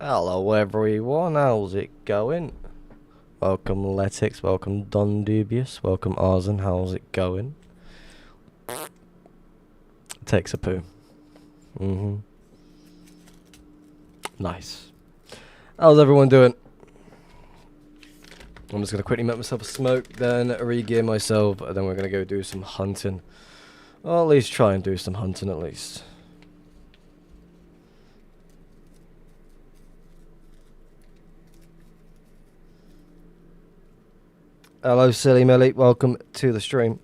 Hello everyone, how's it going? Welcome Letix, welcome Don Dubious, welcome Arzen, how's it going? Takes a poo. Nice. How's everyone doing? I'm just gonna quickly make myself a smoke, then re-gear myself, and then we're gonna go do some hunting. Or at least try and do some hunting at least. Hello Silly Millie, welcome to the stream.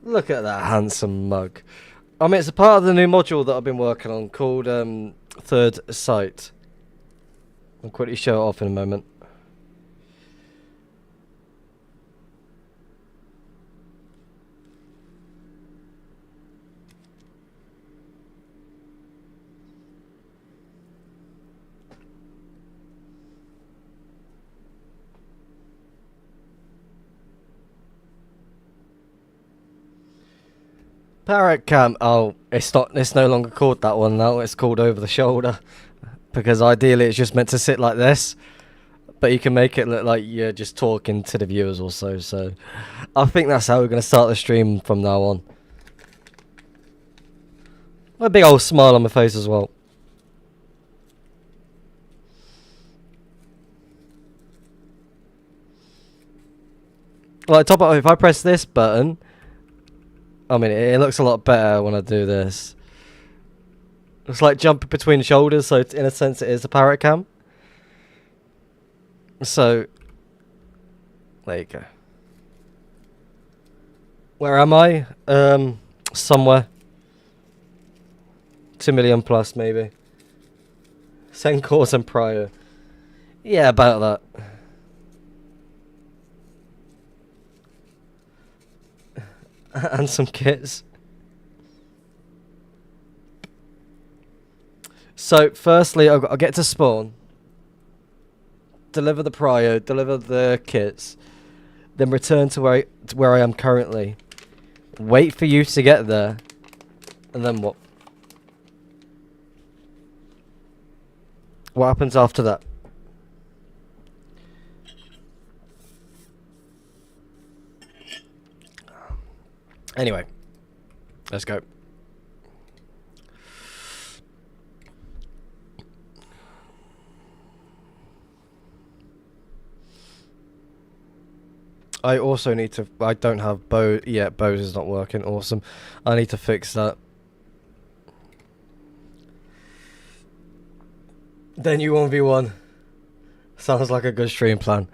Look at that handsome mug. I mean, it's a part of the new module that I've been working on called Third Sight. I'll quickly show it off in a moment. Parrot cam. Oh, it's not. It's no longer called that one now. It's called over the shoulder, because ideally it's just meant to sit like this, but you can make it look like you're just talking to the viewers also. So, I think that's how we're gonna start the stream from now on. A big old smile on my face as well. Like top up, if I press this button. I mean, it looks a lot better when I do this. It's like jumping between shoulders, so in a sense it is a parrot cam. So, there you go. Where am I? Somewhere. 2 million plus, maybe. Senkors and Prior. Yeah, about that. And some kits. So, firstly, I'll get to spawn. Deliver the prio, deliver the kits. Then return to where I am currently. Wait for you to get there. And then what? What happens after that? Anyway, let's go. I also need to. I don't have bow. Yeah, bows is not working. Awesome. I need to fix that. Then you 1v1. Sounds like a good stream plan.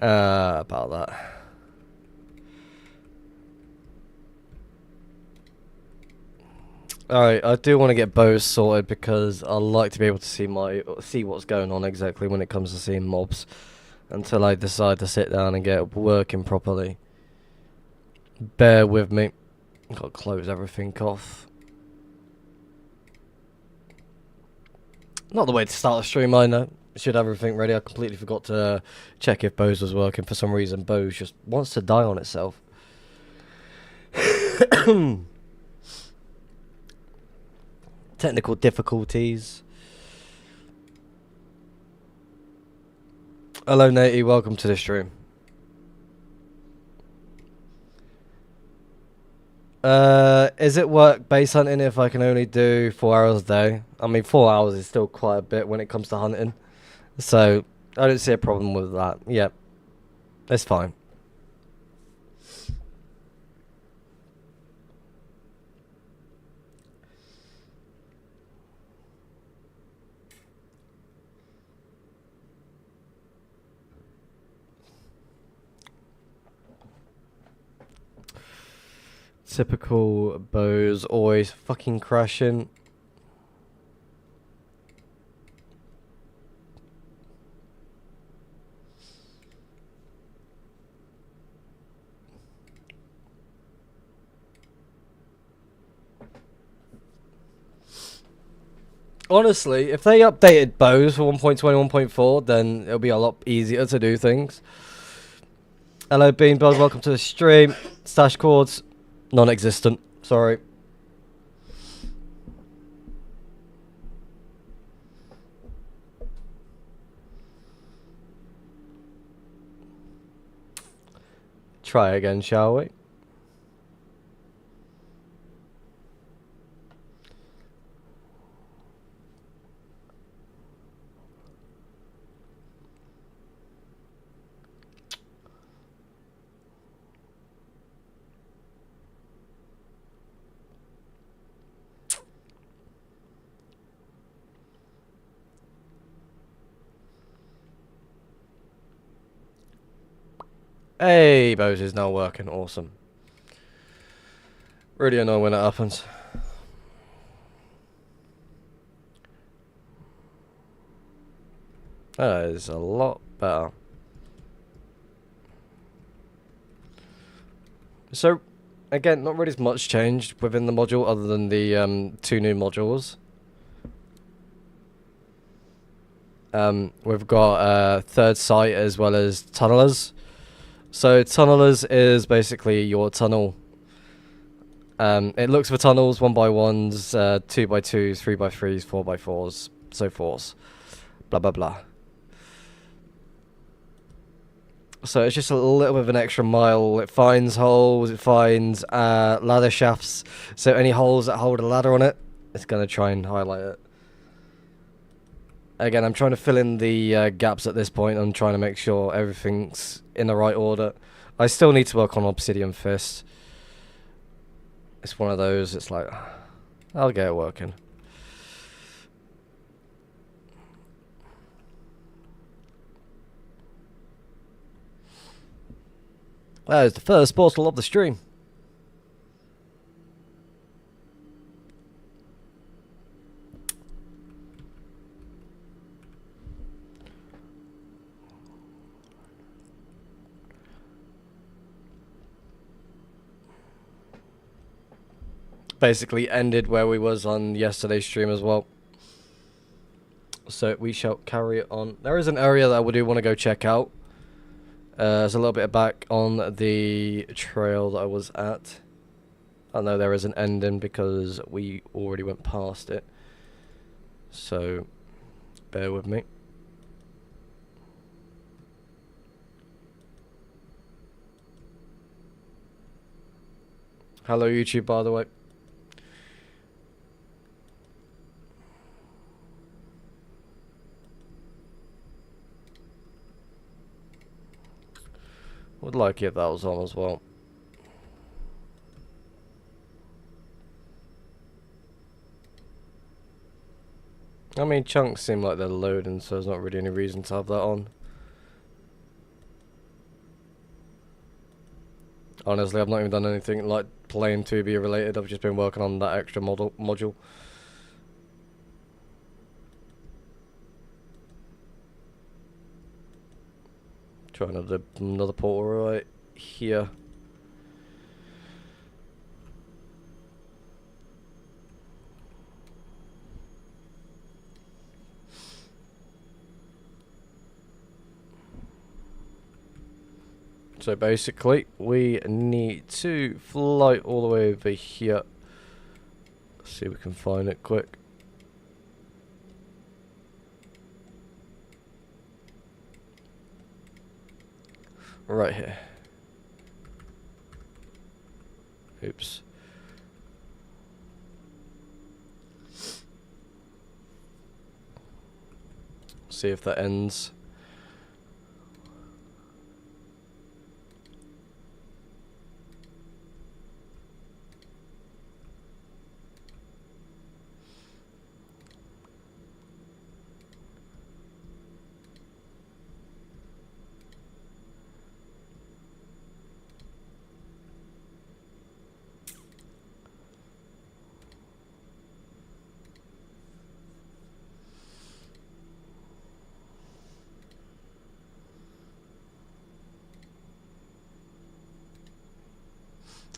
About that. Alright, I do want to get bows sorted because I like to be able to see what's going on exactly when it comes to seeing mobs until I decide to sit down and get it working properly. Bear with me. I've got to close everything off. Not the way to start a stream, I know. Should have everything ready. I completely forgot to check if bows was working. For some reason, bows just wants to die on itself. Technical difficulties. Hello Natey, welcome to the stream. Is it work base hunting if I can only do 4 hours a day? I mean 4 hours is still quite a bit when it comes to hunting. So I don't see a problem with that. Yep. It's fine. Typical bows always fucking crashing. Honestly, if they updated bows for 1.20, 1.4, then it'll be a lot easier to do things. Hello, Beanbug. Welcome to the stream. Stash Chords. Non-existent. Sorry. Try again, shall we? Hey, Bose is now working. Awesome. Really annoying when it happens. That is a lot better. So, again, not really much changed within the module other than the 2 new modules. We've got third sight as well as tunnelers. So tunnelers is basically your tunnel. It looks for tunnels 1x1s, 2x2s, 3x3s, 4x4s, so forth. Blah blah blah. So it's just a little bit of an extra mile. It finds holes, it finds ladder shafts. So any holes that hold a ladder on it, it's gonna try and highlight it. Again, I'm trying to fill in the gaps at this point. I'm trying to make sure everything's in the right order. I still need to work on Obsidian Fist. It's one of those, it's like, I'll get it working. That is the first portal of the stream. Basically ended where we was on yesterday's stream as well. So we shall carry on. There is an area that I do want to go check out. There's a little bit back on the trail that I was at. I know there is an ending because we already went past it. So bear with me. Hello YouTube, by the way. Would like it if that was on as well. I mean, chunks seem like they're loading, so there's not really any reason to have that on. Honestly, I've not even done anything like plain 2B related. I've just been working on that extra module. Try another portal right here. So basically, we need to fly all the way over here. Let's see if we can find it quick. Right here. Oops. See if that ends.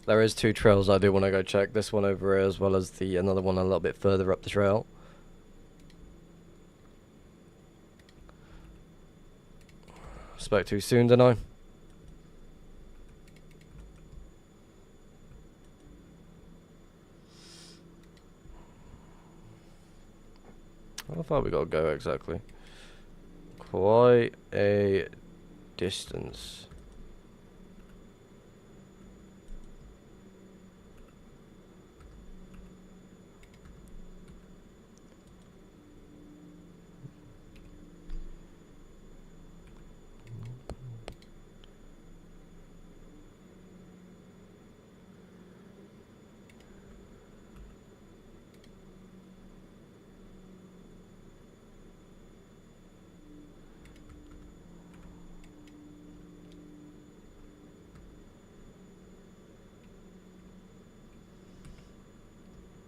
There is 2 trails I do want to go check. This one over here as well as the another one a little bit further up the trail. Spoke too soon, didn't I? How far we gotta go exactly? Quite a distance.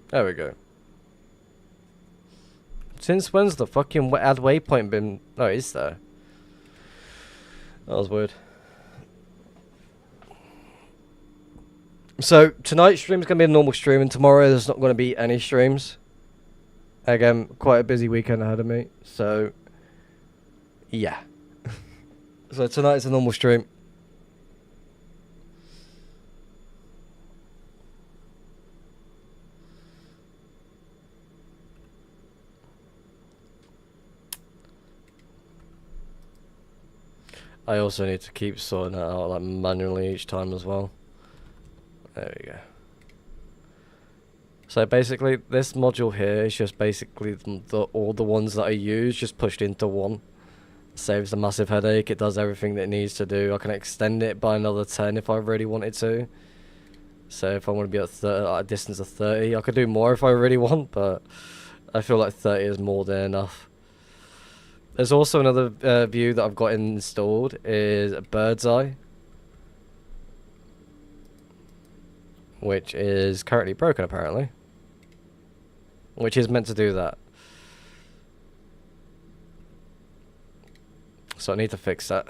There we go. Since when's the fucking add waypoint been? Oh, is there? That was weird. So tonight's stream's gonna be a normal stream, and tomorrow there's not gonna be any streams. Again, quite a busy weekend ahead of me, so yeah. So tonight's a normal stream. I also need to keep sorting that out like manually each time as well. There we go. So basically, this module here is just basically all the ones that I use just pushed into one. Saves a massive headache. It does everything that it needs to do. I can extend it by another 10 if I really wanted to. So if I want to be at a distance of 30, I could do more if I really want, but I feel like 30 is more than enough. There's also another view that I've got installed, is a bird's eye, which is currently broken apparently, which is meant to do that. So I need to fix that.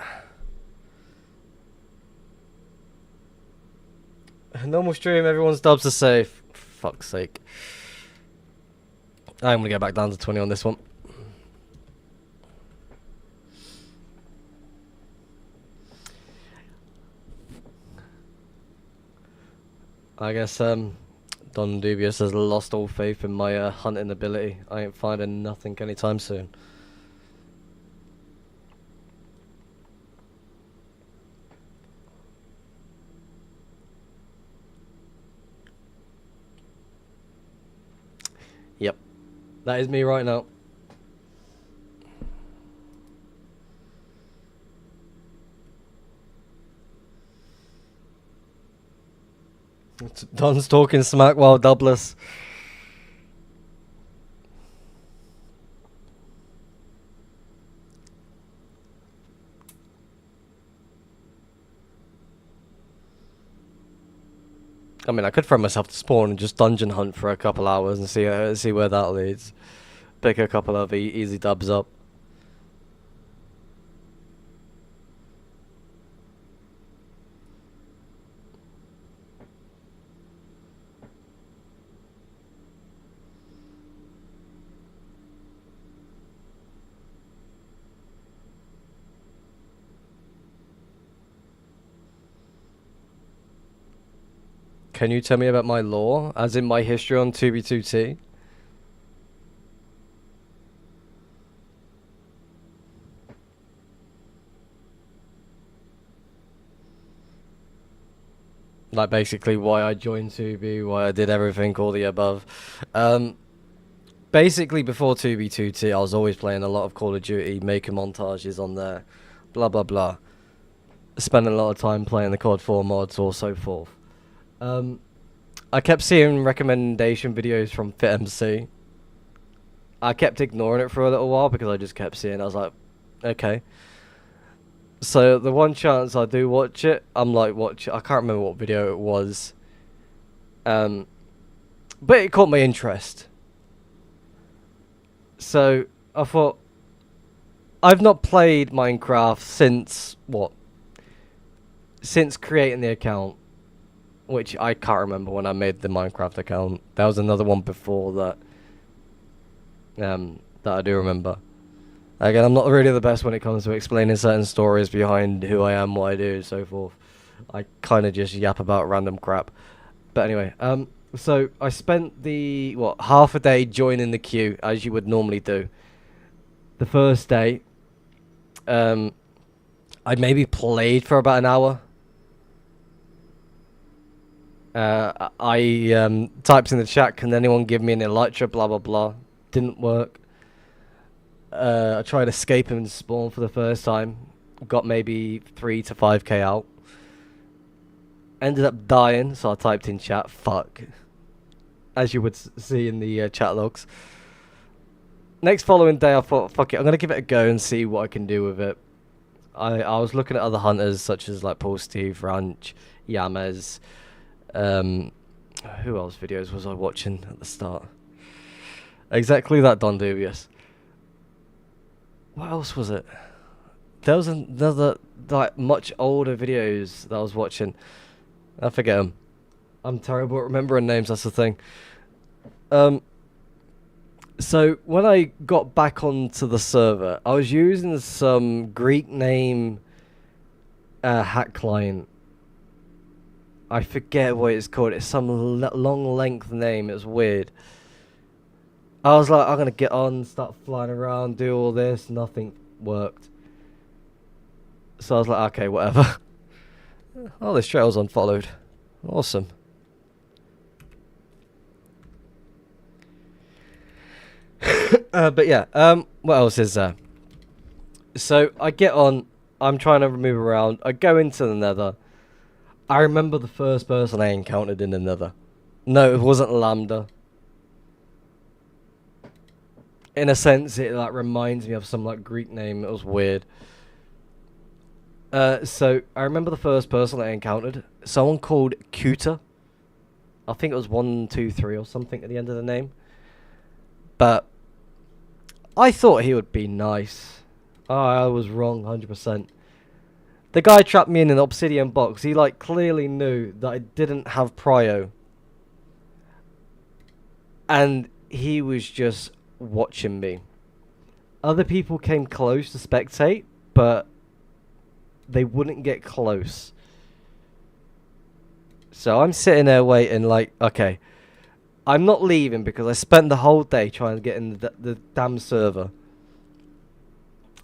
Normal stream, everyone's dubs are safe. Fuck's sake. I'm gonna get back down to 20 on this one. I guess Don Dubious has lost all faith in my hunting ability. I ain't finding nothing anytime soon. Yep, that is me right now. Don's talking smack while dubless. I mean, I could throw myself to spawn and just dungeon hunt for a couple hours and see where that leads. Pick a couple of easy dubs up. Can you tell me about my lore, as in my history on 2b2t? Like basically why I joined 2b, why I did everything, all the above. Basically before 2b2t I was always playing a lot of Call of Duty, making montages on there, blah blah blah. Spending a lot of time playing the COD 4 mods or so forth. I kept seeing recommendation videos from FitMC. I kept ignoring it for a little while because I just kept seeing it. I was like, okay. So the one chance I do watch it, I'm like, I can't remember what video it was. But it caught my interest. So I thought, I've not played Minecraft since, what? Since creating the account. Which I can't remember when I made the Minecraft account. There was another one before that. That I do remember. Again, I'm not really the best when it comes to explaining certain stories behind who I am, what I do, so forth. I kind of just yap about random crap. But anyway, so I spent half a day joining the queue, as you would normally do. The first day, I maybe played for about an hour. I typed in the chat, can anyone give me an elytra, blah blah blah. Didn't work. I tried escaping and spawn for the first time. Got maybe 3 to 5k out. Ended up dying, so I typed in chat, fuck. As you would see in the chat logs. Next following day, I thought, fuck it, I'm going to give it a go and see what I can do with it. I was looking at other hunters, such as like Paul Steve, Ranch, Yamez. Who else videos was I watching at the start? Exactly that, Don Dubious. What else was it? There was another, like, much older videos that I was watching. I forget them. I'm terrible at remembering names, that's the thing. So, when I got back onto the server, I was using some Greek name hack client. I forget what it's called. It's some long length name. It was weird. I was like, I'm going to get on, start flying around, do all this. Nothing worked. So I was like, okay, whatever. Oh, this trail's unfollowed. Awesome. But yeah, what else is there? So I get on, I'm trying to move around. I go into the Nether. I remember the first person I encountered in the Nether. No, it wasn't Lambda. In a sense, it like reminds me of some like Greek name. It was weird. So I remember the first person I encountered. Someone called Cuter. I think it was 123 or something at the end of the name. But I thought he would be nice. Oh, I was wrong, 100%. The guy trapped me in an obsidian box. He like clearly knew that I didn't have prio. And he was just watching me. Other people came close to spectate, but they wouldn't get close. So I'm sitting there waiting like, okay, I'm not leaving because I spent the whole day trying to get in the damn server.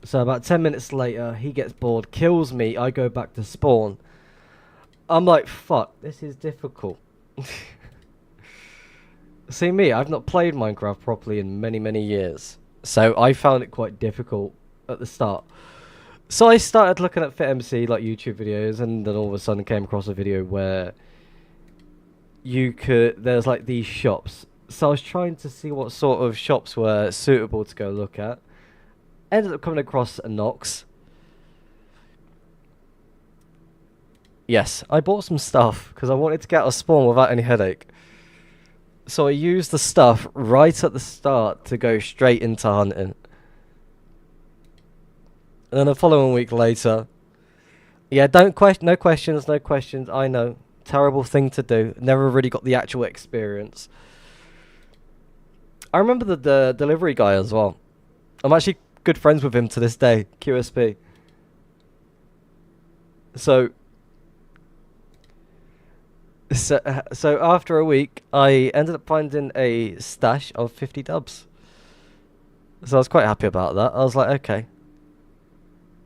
So about 10 minutes later, he gets bored, kills me, I go back to spawn. I'm like, fuck, this is difficult. See me, I've not played Minecraft properly in many, many years. So I found it quite difficult at the start. So I started looking at FitMC, like YouTube videos, and then all of a sudden came across a video where there's like these shops. So I was trying to see what sort of shops were suitable to go look at. Ended up coming across a Nox. Yes, I bought some stuff because I wanted to get out of spawn without any headache. So I used the stuff right at the start to go straight into hunting. And then the following week later, yeah, no questions, I know. Terrible thing to do. Never really got the actual experience. I remember the delivery guy as well. I'm actually good friends with him to this day, QSP. So after a week, I ended up finding a stash of 50 dubs. So I was quite happy about that. I was like, okay,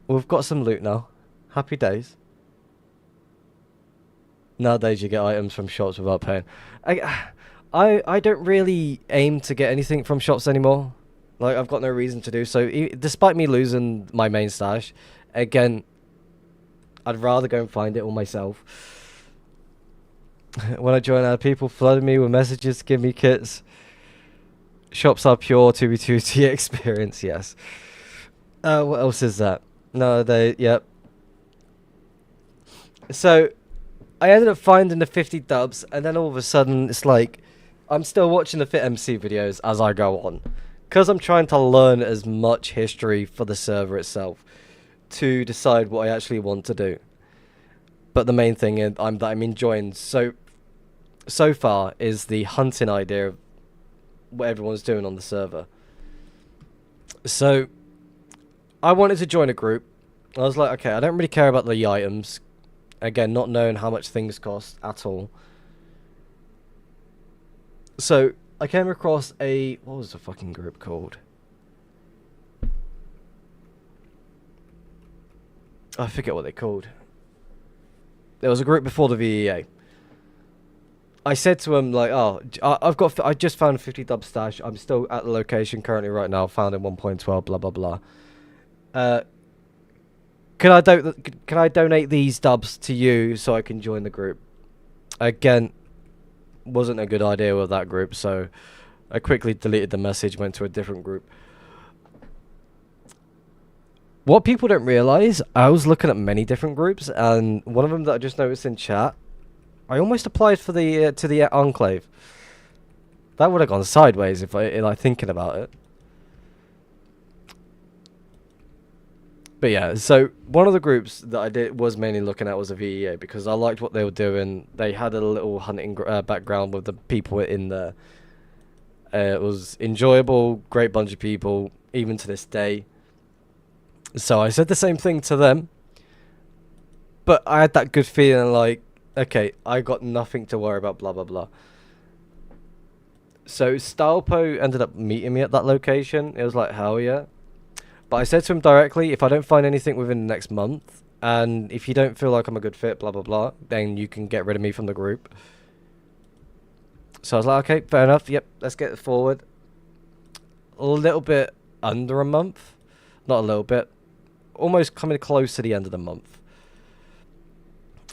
we've got some loot now. Happy days. Nowadays you get items from shops without paying. I don't really aim to get anything from shops anymore. Like, I've got no reason to do so. Despite me losing my main stash, again, I'd rather go and find it all myself. When I joined, people flooded me with messages to give me kits. Shops are pure 2v2T experience, yes. What else is that? No, yep. So, I ended up finding the 50 dubs, and then all of a sudden, it's like, I'm still watching the FitMC videos as I go on. Because I'm trying to learn as much history for the server itself to decide what I actually want to do. But the main thing that I'm enjoying so far is the hunting idea of what everyone's doing on the server. So I wanted to join a group. I was like, okay, I don't really care about the items. Again, not knowing how much things cost at all. So I came across what was the fucking group called? I forget what they're called. There was a group before the VEA. I said to him like, "Oh, I just found a 50 dub stash. I'm still at the location currently right now. Found in 1.12. Blah blah blah. Uh, can I donate these dubs to you so I can join the group?" Again, wasn't a good idea with that group, so I quickly deleted the message, went to a different group. What people don't realize, I was looking at many different groups, and one of them that I just noticed in chat, I almost applied for the to the Enclave. That would have gone sideways if I thinking about it. But yeah, so one of the groups that I did was mainly looking at was a VEA because I liked what they were doing. They had a little hunting background with the people in there. It was enjoyable, great bunch of people, even to this day. So I said the same thing to them. But I had that good feeling like, okay, I got nothing to worry about, blah, blah, blah. So Stalpo ended up meeting me at that location. It was like, hell yeah. But I said to him directly, if I don't find anything within the next month, and if you don't feel like I'm a good fit, blah, blah, blah, then you can get rid of me from the group. So I was like, okay, fair enough. Yep, let's get it forward. A little bit under a month. Not a little bit. Almost coming close to the end of the month.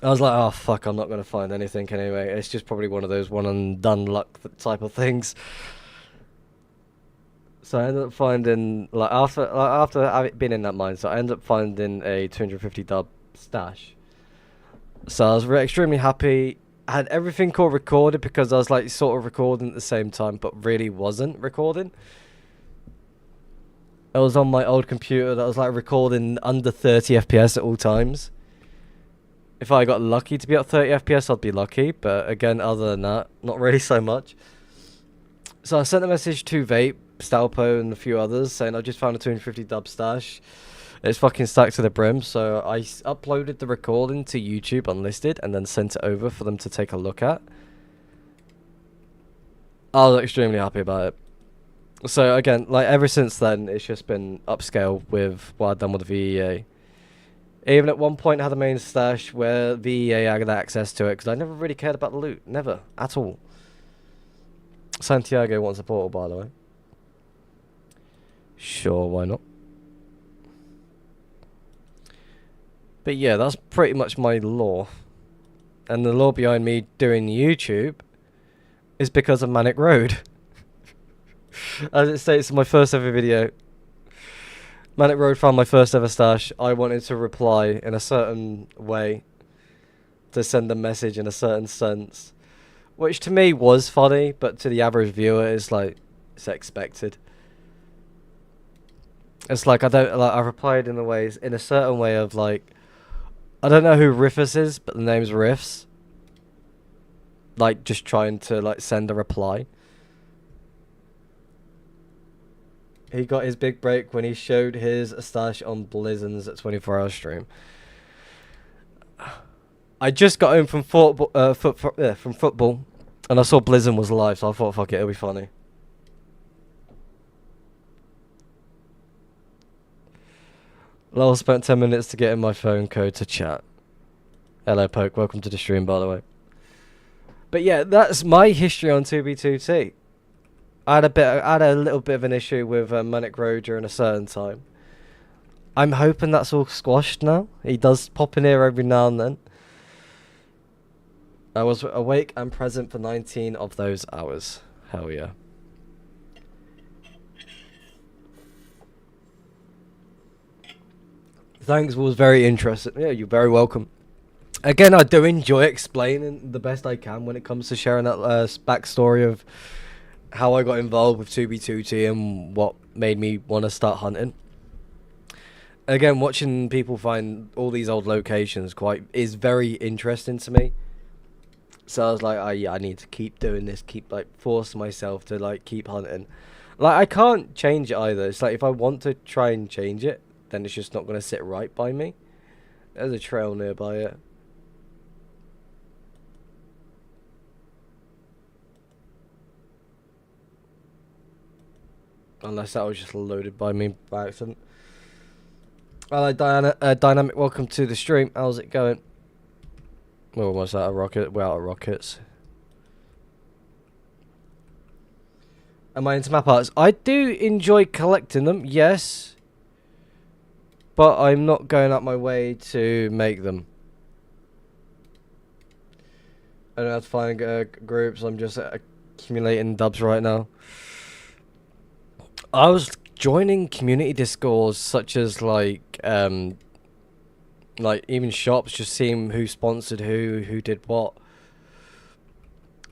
I was like, oh, fuck, I'm not going to find anything anyway. It's just probably one of those one and done luck type of things. So I ended up finding, after having been in that mindset, I ended up finding a 250 dub stash. So I was extremely happy. I had everything all recorded because I was like sort of recording at the same time, but really wasn't recording. I was on my old computer that was like recording under 30 FPS at all times. If I got lucky to be at 30 FPS, I'd be lucky. But again, other than that, not really so much. So I sent a message to Vape, Stalpo, and a few others saying I just found a 250 dub stash. It's fucking stacked to the brim. So I uploaded the recording to YouTube unlisted and then sent it over for them to take a look at. I was extremely happy about it. So again, like ever since then, it's just been upscale with what I've done with the VEA. Even at one point, I had a main stash where VEA had access to it because I never really cared about the loot. Never. At all. Santiago wants a portal, by the way. Sure, why not? But yeah, that's pretty much my lore. And the lore behind me doing YouTube is because of Manic Road. As it states in my first ever video, Manic Road found my first ever stash. I wanted to reply in a certain way to send a message in a certain sense, which to me was funny, but to the average viewer is like, it's expected. It's like I replied in a certain way of like, I don't know who Riffus is, but the name's Riffs. Like just trying to like send a reply. He got his big break when he showed his stash on Blizzard's 24-hour stream. I just got home from football, and I saw Blizzard was live, so I thought, fuck it, it'll be funny. Lol spent 10 minutes to get in my phone code to chat. Hello, Poke. Welcome to the stream, by the way. But yeah, that's my history on 2B2T. I had a little bit of an issue with Manic Road during a certain time. I'm hoping that's all squashed now. He does pop in here every now and then. I was awake and present for 19 of those hours. Hell yeah. Thanks, was very interesting. Yeah, you're very welcome. Again, I do enjoy explaining the best I can when it comes to sharing that backstory of how I got involved with 2B2T and what made me want to start hunting. Again, watching people find all these old locations is very interesting to me. So I was like, yeah, I need to keep doing this, keep like force myself to like keep hunting. Like I can't change it either. It's like if I want to try and change it, then it's just not going to sit right by me. There's a trail nearby it. Unless that was just loaded by me by accident. Hello, Diana. Dynamic, welcome to the stream. How's it going? We're almost out of rocket. We're out of rockets. Am I into map arts? I do enjoy collecting them, yes. But I'm not going up my way to make them. I don't have to find groups. I'm just accumulating dubs right now. I was joining community discords such as like even shops, just seeing who sponsored who did what.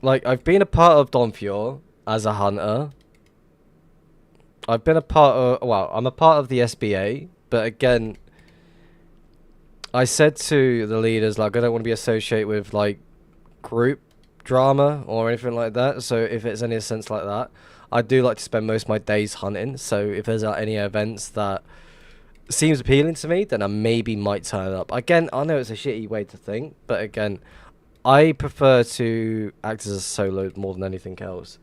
Like, I've been a part of Donfior as a hunter. I've been a part of, well, I'm a part of the SBA, but again, I said to the leaders, like, I don't want to be associated with, like, group drama or anything like that, so if it's any sense like that, I do like to spend most of my days hunting, so if there's any events that seems appealing to me, then I maybe might turn up. Again, I know it's a shitty way to think, but again, I prefer to act as a solo more than anything else.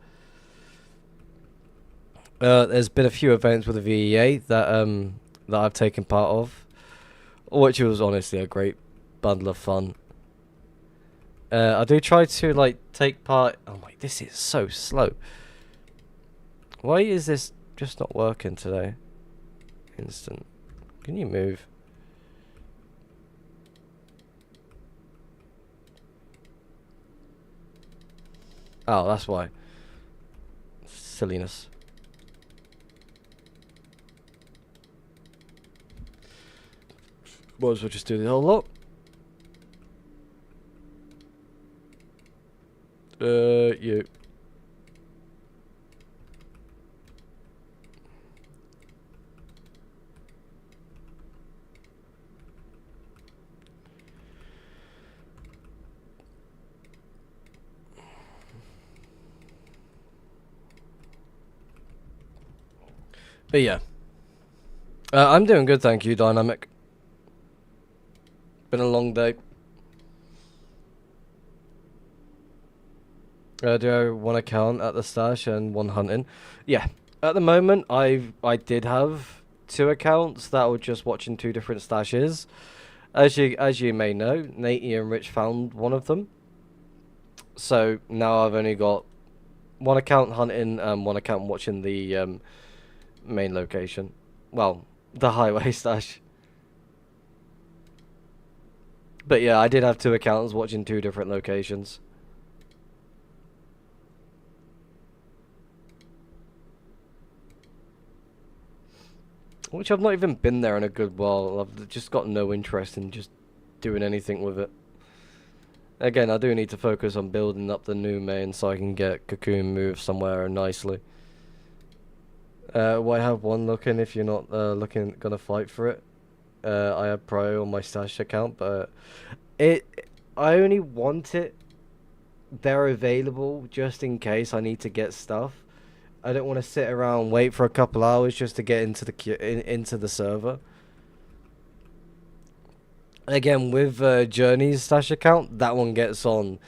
There's been a few events with the VEA that I've taken part of, which was honestly a great bundle of fun. I do try to like take part. Oh my, this is so slow. Why is this just not working today? Instant. Can you move? Oh, that's why. Silliness. Might as well just do the whole lot. You. But yeah. I'm doing good, thank you, Dynamic. Been a long day. Do I have one account at the stash and one hunting? Yeah. At the moment, I did have 2 accounts that were just watching 2 different stashes. As you may know, Natey and Rich found one of them. So now I've only got 1 account hunting and 1 account watching the main location. Well, the highway stash. But yeah, I did have 2 accounts watching 2 different locations. Which I've not even been there in a good while. I've just got no interest in just doing anything with it. Again, I do need to focus on building up the new main so I can get Cocoon moved somewhere nicely. Well, I have 1 looking if you're not gonna fight for it. I have Pro on my stash account, but I only want it there available just in case I need to get stuff. I don't want to sit around and wait for a couple hours just to get into the into the server. Again, with Journey's stash account, that one gets on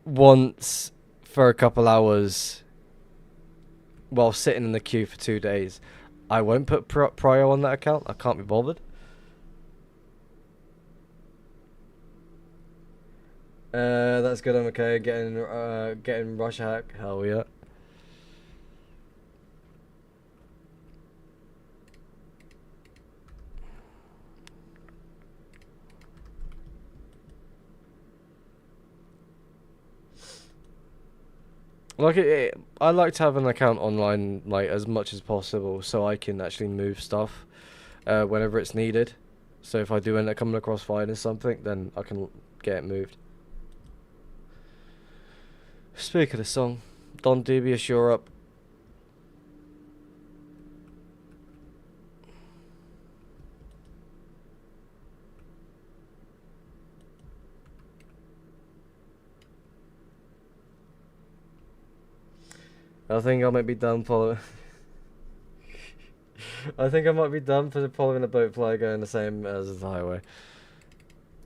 once for a couple hours while sitting in the queue for 2 days. I won't put Prio on that account. I can't be bothered. That's good. I'm okay. Getting rush hack. Hell yeah. Like I like to have an account online like as much as possible so I can actually move stuff whenever it's needed. So if I do end up coming across finding something, then I can get it moved. Speak of the song, Don Dubious, you're up. I think I might be done following. I think I might be done for following a boat fly going the same as the highway.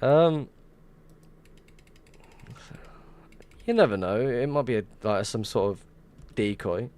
You never know. It might be like some sort of decoy.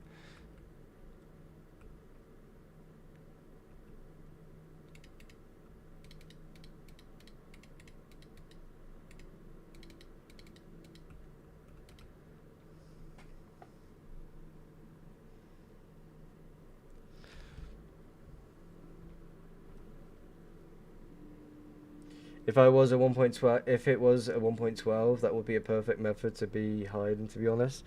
If I was a 1.12, if it was a 1.12, that would be a perfect method to be hiding, to be honest.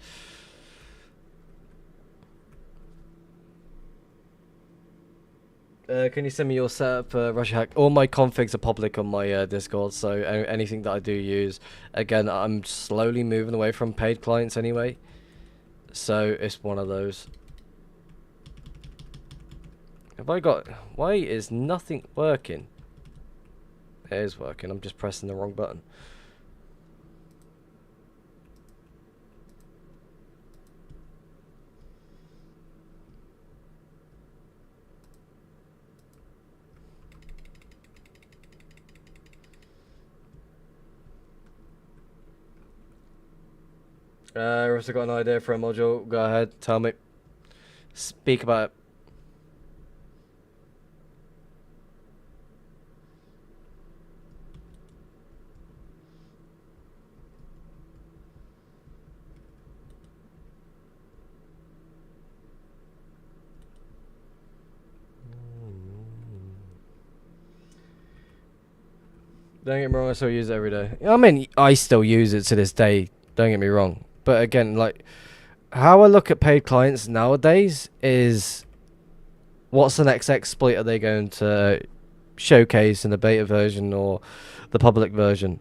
Can you send me your setup for Russia Hack? All my configs are public on my Discord, so anything that I do use, again, I'm slowly moving away from paid clients anyway. So it's one of those. Have I got... Why is nothing working? It is working, I'm just pressing the wrong button. I've also got an idea for a module. Go ahead, tell me. Speak about it. Don't get me wrong, I still use it every day. I mean, I still use it to this day, don't get me wrong. But again, like, how I look at paid clients nowadays is, what's the next exploit are they going to showcase in the beta version or the public version?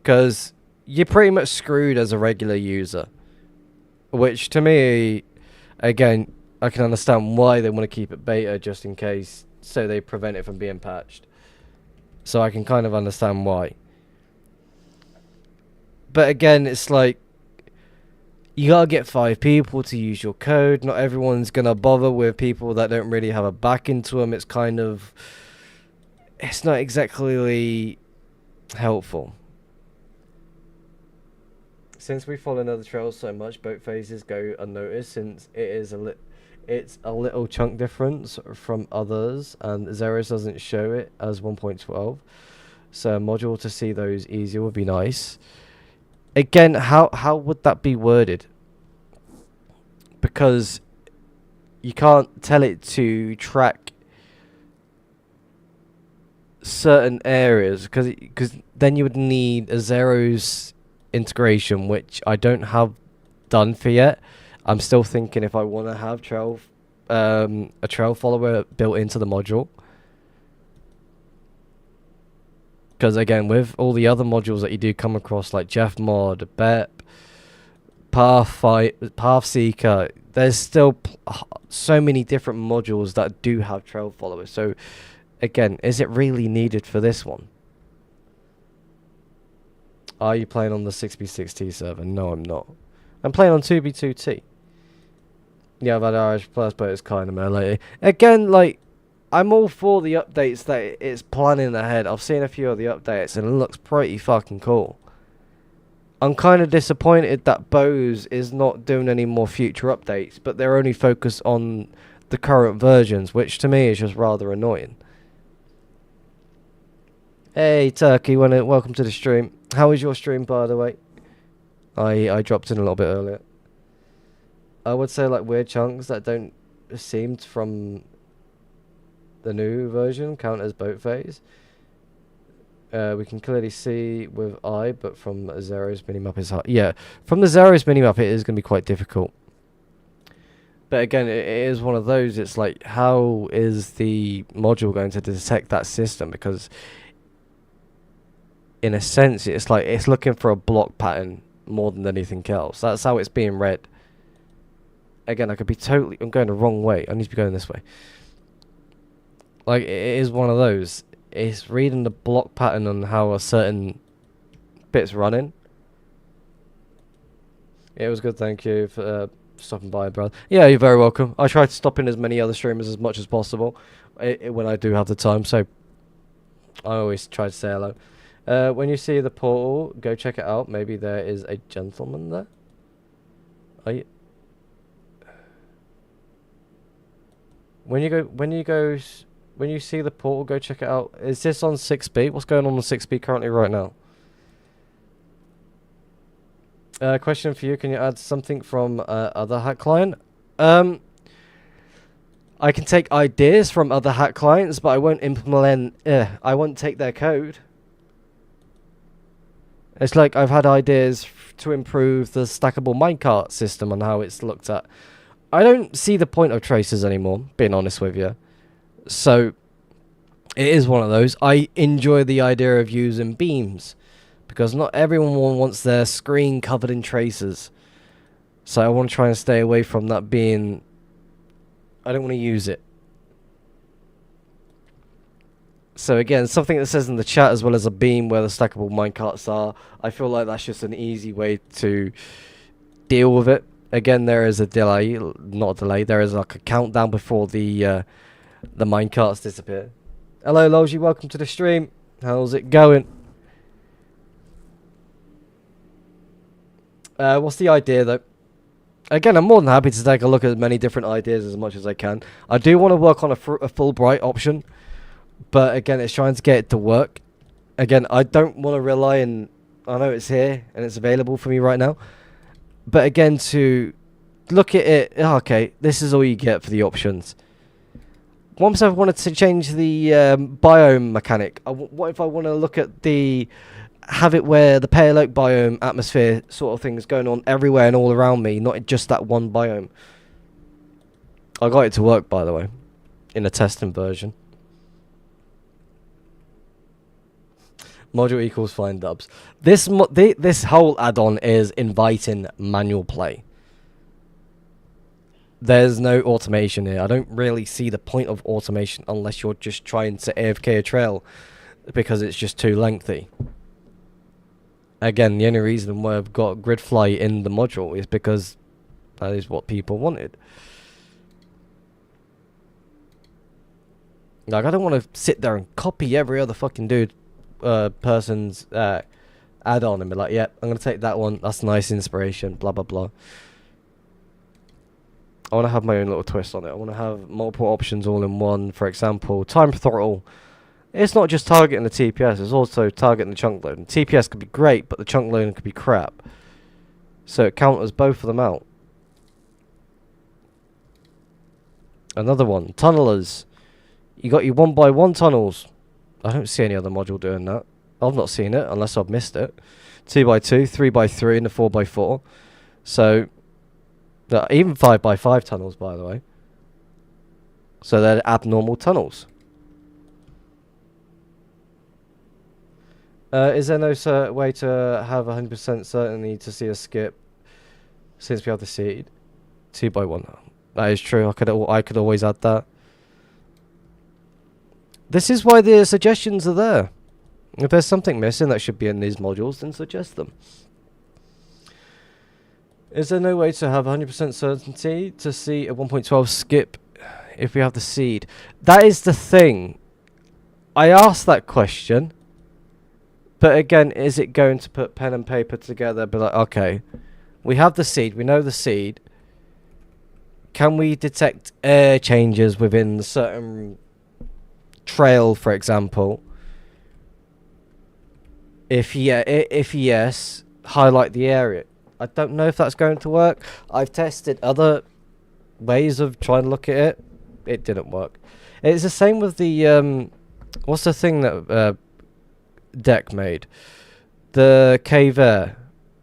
Because you're pretty much screwed as a regular user. Which, to me, again, I can understand why they want to keep it beta just in case, so they prevent it from being patched. So I can kind of understand why. But again, it's like, you gotta get 5 people to use your code. Not everyone's gonna bother with people that don't really have a back into them. It's kind of... It's not exactly helpful. Since we follow another trail so much, boat phases go unnoticed since it is it's a little chunk difference from others, and Zeros doesn't show it as 1.12. So a module to see those easier would be nice. Again, how would that be worded? Because you can't tell it to track certain areas, because then you would need a Zeros integration, which I don't have done for yet. I'm still thinking if I want to have a trail follower built into the module. Because again, with all the other modules that you do come across, like Jeff Mod, BEP, Path Seeker, there's still so many different modules that do have trail followers. So again, is it really needed for this one? Are you playing on the 6B6T server? No, I'm not. I'm playing on 2B2T. Yeah, I've had Irish Plus, but it's kind of melee. Again, like, I'm all for the updates that it's planning ahead. I've seen a few of the updates, and it looks pretty fucking cool. I'm kind of disappointed that Bose is not doing any more future updates, but they're only focused on the current versions, which to me is just rather annoying. Hey, Turkey, welcome to the stream. How was your stream, by the way? I dropped in a little bit earlier. I would say like weird chunks that don't seem from the new version count as boat phase. We can clearly see with but from Zero's minimap is hard. Yeah, from the Zero's minimap it is going to be quite difficult. But again, it is one of those, it's like, how is the module going to detect that system? Because in a sense, it's like it's looking for a block pattern more than anything else. That's how it's being read. Again, I'm going the wrong way. I need to be going this way. Like, it is one of those. It's reading the block pattern on how a certain bit's running. It was good, thank you for stopping by, brother. Yeah, you're very welcome. I try to stop in as many other streamers as much as possible when I do have the time, so I always try to say hello. When you see the portal, go check it out. Maybe there is a gentleman there. When you see the portal, go check it out. Is this on 6B? What's going on 6B currently right now? Question for you: can you add something from other hack client? I can take ideas from other hack clients, but I won't implement. I won't take their code. It's like I've had ideas to improve the stackable minecart system on how it's looked at. I don't see the point of tracers anymore, being honest with you. So it is one of those. I enjoy the idea of using beams because not everyone wants their screen covered in tracers. So I want to try and stay away from that being... I don't want to use it. So again, something that says in the chat as well as a beam where the stackable minecarts are. I feel like that's just an easy way to deal with it. Again, there is a delay, not a delay. There is like a countdown before the minecarts disappear. Hello, Logi. Welcome to the stream. How's it going? What's the idea though? Again, I'm more than happy to take a look at as many different ideas as much as I can. I do want to work on a full bright option. But again, it's trying to get it to work. Again, I don't want to rely on... I know it's here and it's available for me right now. But again, to look at it... Okay, this is all you get for the options. Once I've wanted to change the biome mechanic, what if I want to look at the... Have it where the pale oak biome atmosphere sort of thing is going on everywhere and all around me, not just that one biome. I got it to work, by the way, in a testing version. Module equals fine dubs. This whole add-on is inviting manual play. There's no automation here. I don't really see the point of automation unless you're just trying to AFK a trail because it's just too lengthy. Again, the only reason why I've got grid fly in the module is because that is what people wanted. Like, I don't want to sit there and copy every other fucking person's add-on and be like, yep, I'm going to take that one. That's nice inspiration, blah, blah, blah. I want to have my own little twist on it. I want to have multiple options all in one. For example, time throttle. It's not just targeting the TPS, it's also targeting the chunk loading. TPS could be great, but the chunk loading could be crap. So it counters both of them out. Another one, tunnelers. You got your 1x1 tunnels. I don't see any other module doing that. I've not seen it, unless I've missed it. 2x2, 3x3, and a 4x4. So, even 5x5 tunnels, by the way. So they're abnormal tunnels. Is there no way to have 100% certainty to see a skip since we have the seed? 2x1. That is true. I could always add that. This is why the suggestions are there. If there's something missing that should be in these modules, then suggest them. Is there no way to have 100% certainty to see a 1.12 skip if we have the seed? That is the thing. I asked that question. But again, is it going to put pen and paper together? Be like, okay, we have the seed. We know the seed. Can we detect air changes within a certain trail, for example? If yes, highlight the area. I don't know if that's going to work. I've tested other ways of trying to look at it. It didn't work. It's the same with the what's the thing that Deck made? The cave air.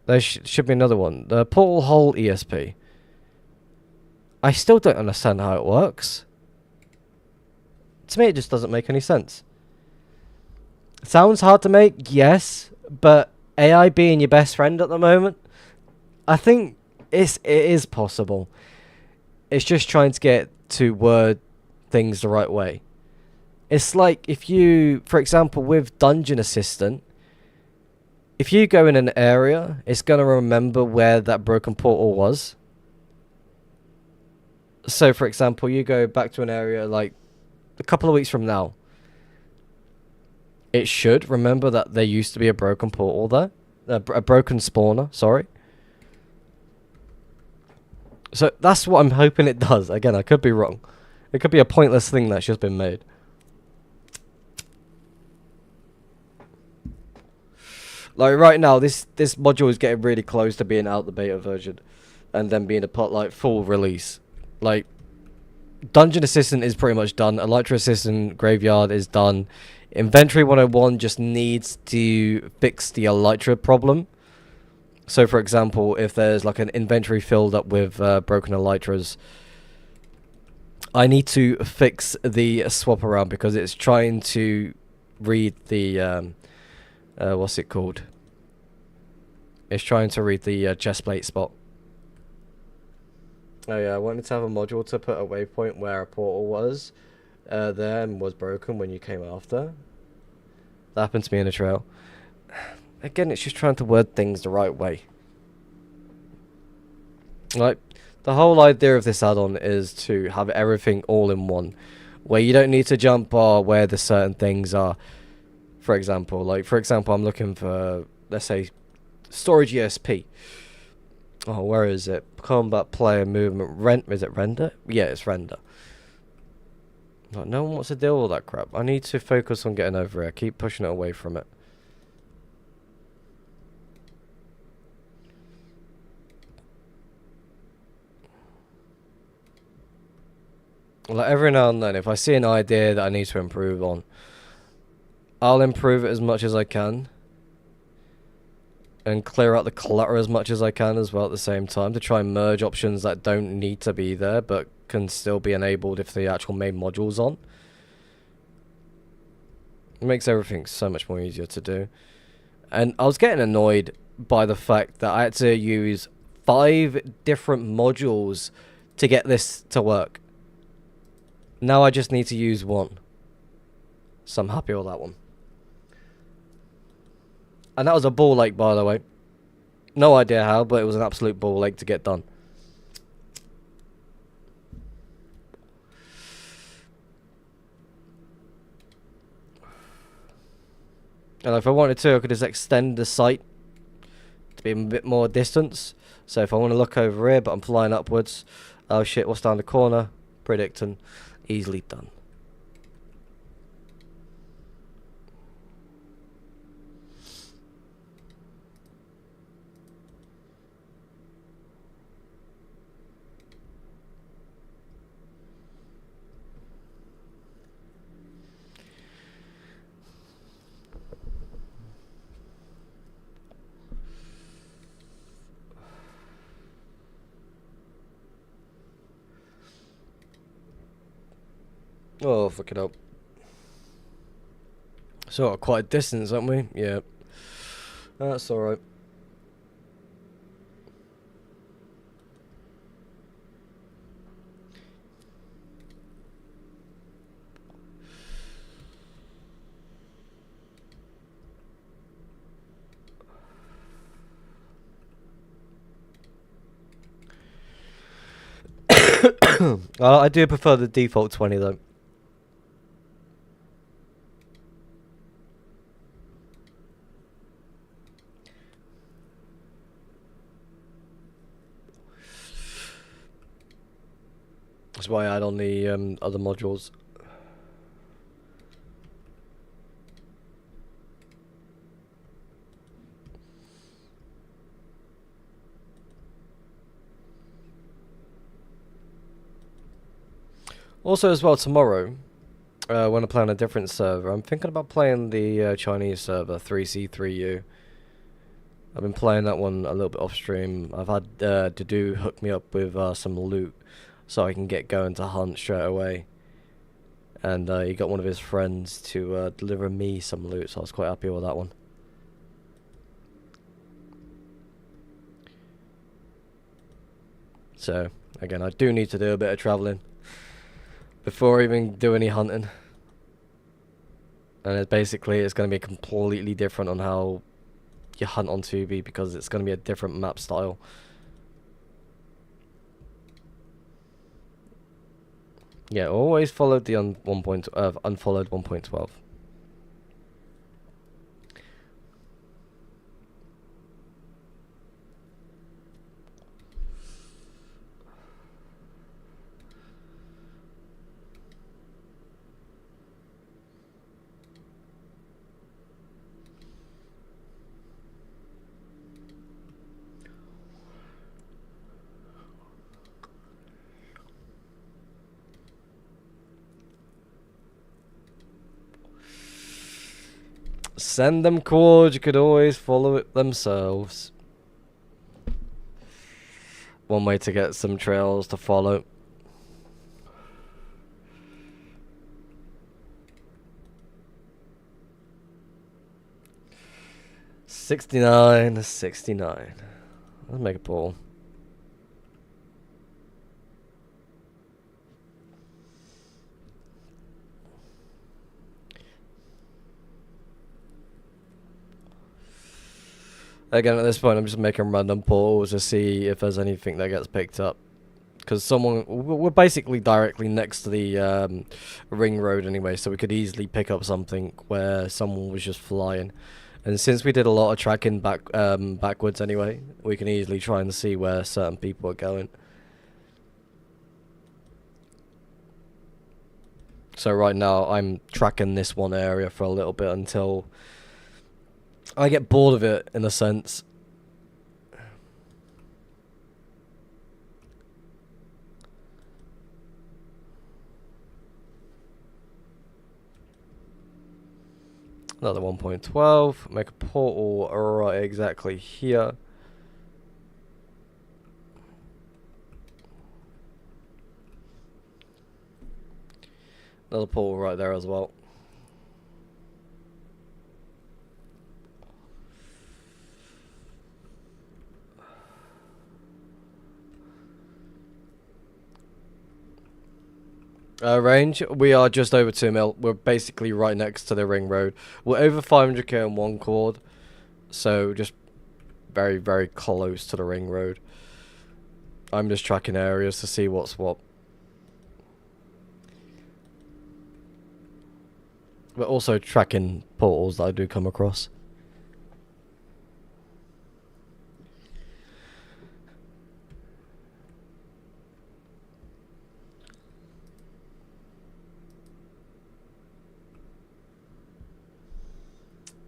There should be another one. The portal hole ESP. I still don't understand how it works. To me, it just doesn't make any sense. Sounds hard to make, yes, but AI being your best friend at the moment, I think it is possible. It's just trying to get to word things the right way. It's like if you, for example, with Dungeon Assistant, if you go in an area, it's going to remember where that broken portal was. So, for example, you go back to an area like a couple of weeks from now. It should remember that there used to be a broken portal there. A broken spawner, sorry. So, that's what I'm hoping it does. Again, I could be wrong. It could be a pointless thing that's just been made. Like right now, this module is getting really close to being out the beta version, and then being a full release. Like, Dungeon Assistant is pretty much done. Elytra Assistant Graveyard is done. Inventory 101 just needs to fix the Elytra problem. So, for example, if there's like an inventory filled up with broken Elytras, I need to fix the swap around because it's trying to read the what's it called? It's trying to read the chest plate spot. Oh yeah, I wanted to have a module to put a waypoint where a portal was there and was broken when you came after. That happened to me in a trail. Again, it's just trying to word things the right way. Like, the whole idea of this add-on is to have everything all in one, where you don't need to jump or where the certain things are. For example, I'm looking for, let's say, storage ESP. Oh, where is it? Combat player movement. Is it render? Yeah, it's render. Like, no one wants to deal with all that crap. I need to focus on getting over it. I keep pushing it away from it. Like, every now and then, if I see an idea that I need to improve on, I'll improve it as much as I can. And clear out the clutter as much as I can as well at the same time to try and merge options that don't need to be there but can still be enabled if the actual main module's on. It makes everything so much more easier to do. And I was getting annoyed by the fact that I had to use 5 different modules to get this to work. Now I just need to use 1. So I'm happy with that one. And that was a ball lake, by the way. No idea how, but it was an absolute ball lake to get done. And if I wanted to, I could just extend the sight to be a bit more distance. So if I want to look over here, but I'm flying upwards. Oh shit, what's down the corner? Predicting. Easily done. Oh, fuck it up. So, quite a distance, aren't we? Yeah. That's alright. I do prefer the default 20 though. That's why I add on the other modules. Also, as well, tomorrow, when I play on a different server, I'm thinking about playing the Chinese server, 3C3U. I've been playing that one a little bit off stream. I've had Dudu hook me up with some loot so I can get going to hunt straight away. And he got one of his friends to deliver me some loot, so I was quite happy with that one. So, again, I do need to do a bit of travelling before I even do any hunting. And it's going to be completely different on how you hunt on 2B because it's going to be a different map style. Yeah, always followed the unfollowed 1.12. Send them cords, you could always follow it themselves. One way to get some trails to follow. $69, $69. Let's make a poll. Again, at this point, I'm just making random polls to see if there's anything that gets picked up. Because we're basically directly next to the ring road anyway, so we could easily pick up something where someone was just flying. And since we did a lot of tracking backwards anyway, we can easily try and see where certain people are going. So right now, I'm tracking this one area for a little bit until I get bored of it, in a sense. Another 1.12. Make a portal right exactly here. Another portal right there as well. Range, we are just over 2 mil. We're basically right next to the ring road. We're over 500k on one chord, so just very, very close to the ring road. I'm just tracking areas to see what's what. But also tracking portals that I do come across.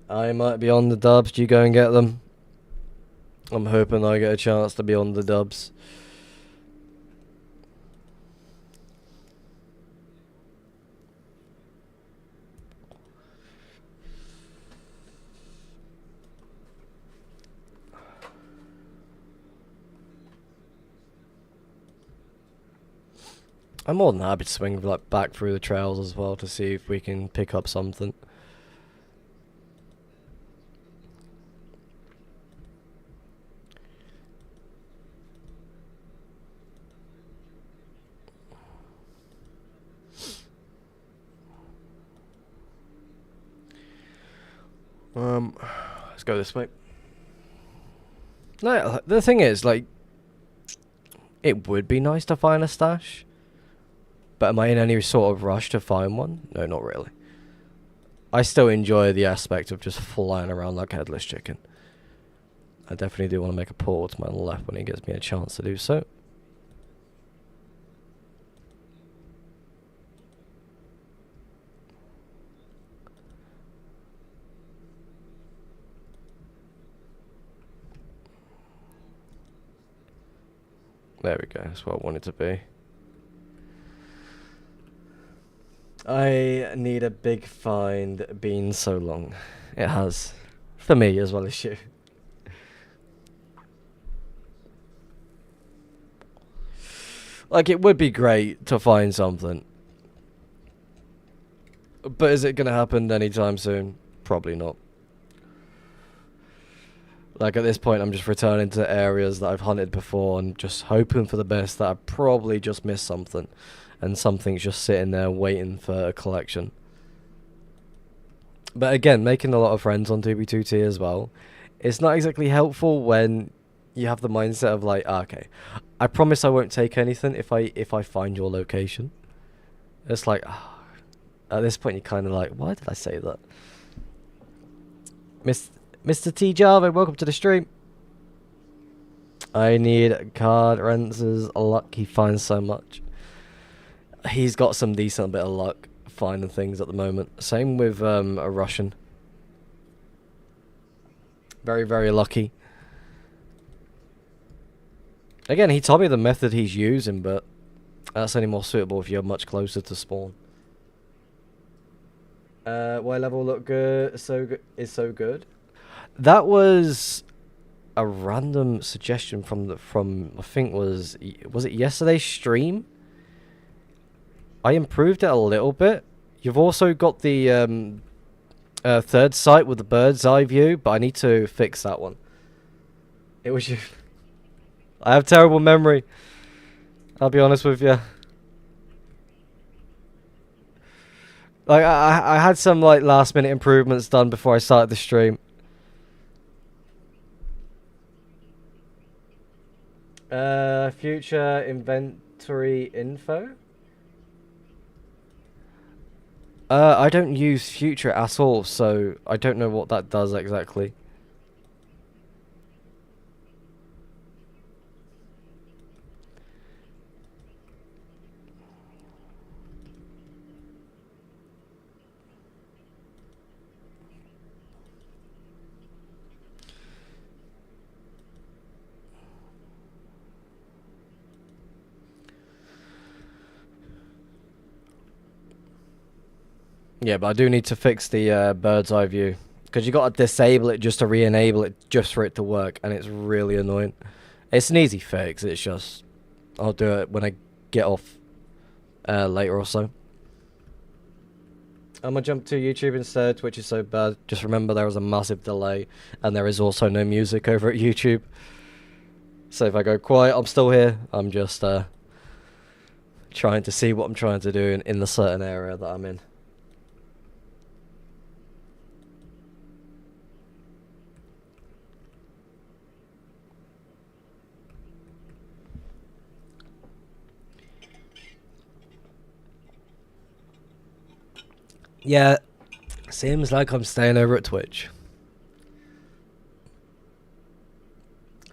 I might be on the dubs. Do you go and get them? I'm hoping I get a chance to be on the dubs. I'm more than happy to swing like back through the trails as well to see if we can pick up something. Let's go this way. No, the thing is, like, it would be nice to find a stash, but am I in any sort of rush to find one? No, not really. I still enjoy the aspect of just flying around like a headless chicken. I definitely do want to make a portal to my left when it gives me a chance to do so. There we go, that's what I want it to be. I need a big find been so long. It has. For me as well as you. Like, it would be great to find something. But is it going to happen anytime soon? Probably not. Like, at this point, I'm just returning to areas that I've hunted before and just hoping for the best that I probably just missed something. And something's just sitting there waiting for a collection. But again, making a lot of friends on 2B2T as well. It's not exactly helpful when you have the mindset of like, okay, I promise I won't take anything if I find your location. It's like, at this point, you're kind of like, why did I say that? Mr. T Java, welcome to the stream. I need card Rentz's luck. He finds so much. He's got some decent bit of luck finding things at the moment. Same with a Russian. Very, very lucky. Again, he told me the method he's using, but that's only more suitable if you're much closer to spawn. Why level look good? Is so good. That was a random suggestion from I think was it yesterday's stream? I improved it a little bit. You've also got the third sight with the bird's eye view, but I need to fix that one. It was you. I have terrible memory. I'll be honest with you. Like I had some like last minute improvements done before I started the stream. Future inventory info. I don't use future at all, so I don't know what that does exactly. Yeah, but I do need to fix the bird's eye view. Because you got to disable it just to re-enable it just for it to work, and it's really annoying. It's an easy fix, it's just... I'll do it when I get off later or so. I'm gonna jump to YouTube instead. Twitch is so bad. Just remember there is a massive delay, and there is also no music over at YouTube. So if I go quiet, I'm still here. I'm just trying to see what I'm trying to do in the certain area that I'm in. Yeah, seems like I'm staying over at Twitch.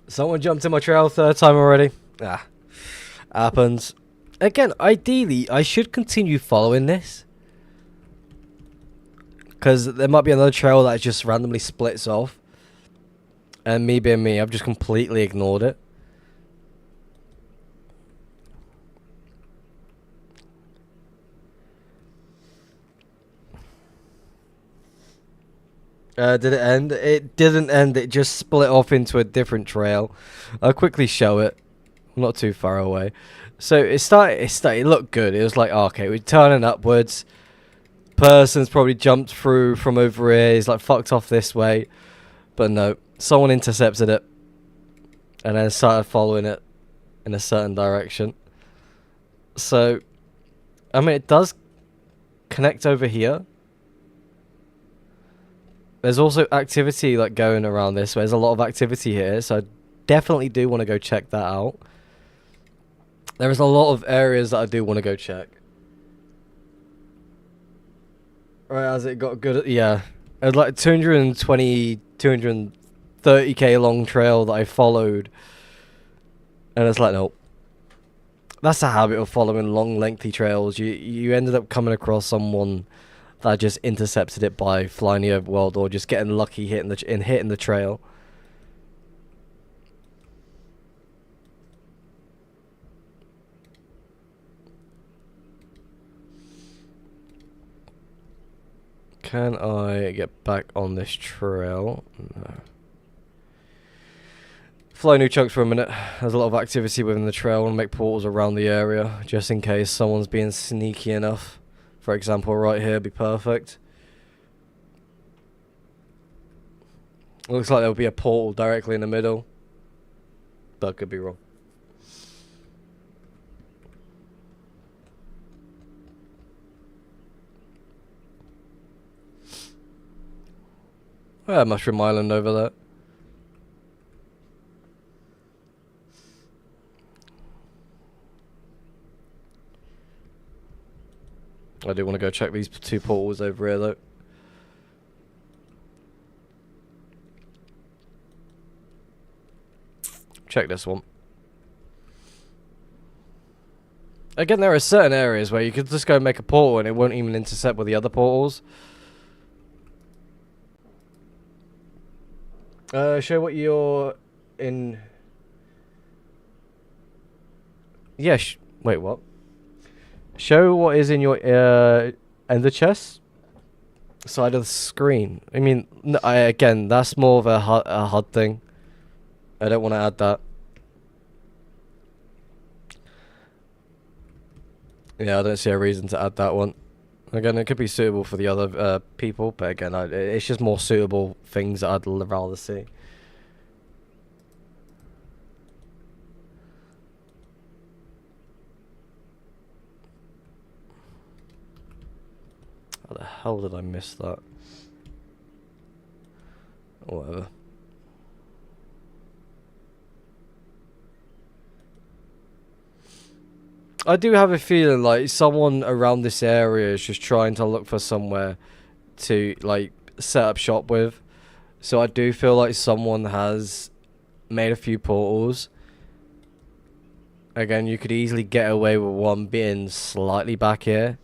Someone jumped in my trail third time already. Ah, happens. Again, ideally, I should continue following this. Because there might be another trail that just randomly splits off. And me being me, I've just completely ignored it. Did it end? It didn't end, it just split off into a different trail. I'll quickly show it. I'm not too far away. So it looked good. It was like, oh, okay, we're turning upwards. Person's probably jumped through from over here. He's like fucked off this way. But no, someone intercepted it. And then started following it in a certain direction. So, I mean, it does connect over here. There's also activity like going around this. There's a lot of activity here, so I definitely do want to go check that out. There is a lot of areas that I do want to go check. Right, as it got good at, yeah. It was like 220, 230k long trail that I followed. And it's like, nope. That's the habit of following long, lengthy trails. You ended up coming across someone that just intercepted it by flying the overworld or just getting lucky hitting the trail. Can I get back on this trail? No. Fly new chunks for a minute. There's a lot of activity within the trail. I want to make portals around the area just in case someone's being sneaky enough. For example, right here would be perfect. Looks like there'll be a portal directly in the middle. But I could be wrong. Yeah, Mushroom Island over there. I do want to go check these two portals over here though. Check this one. Again, there are certain areas where you could just go make a portal and it won't even intercept with the other portals. Show what you're in. Yeah, wait, what? Show what is in your ender chest. Side of the screen. I mean, again, that's more of a HUD thing. I don't want to add that. Yeah, I don't see a reason to add that one. Again, it could be suitable for the other people, but again, it's just more suitable things that I'd rather see. How the hell did I miss that? Whatever. I do have a feeling like someone around this area is just trying to look for somewhere to like set up shop with. So I do feel like someone has made a few portals. Again, you could easily get away with one being slightly back here.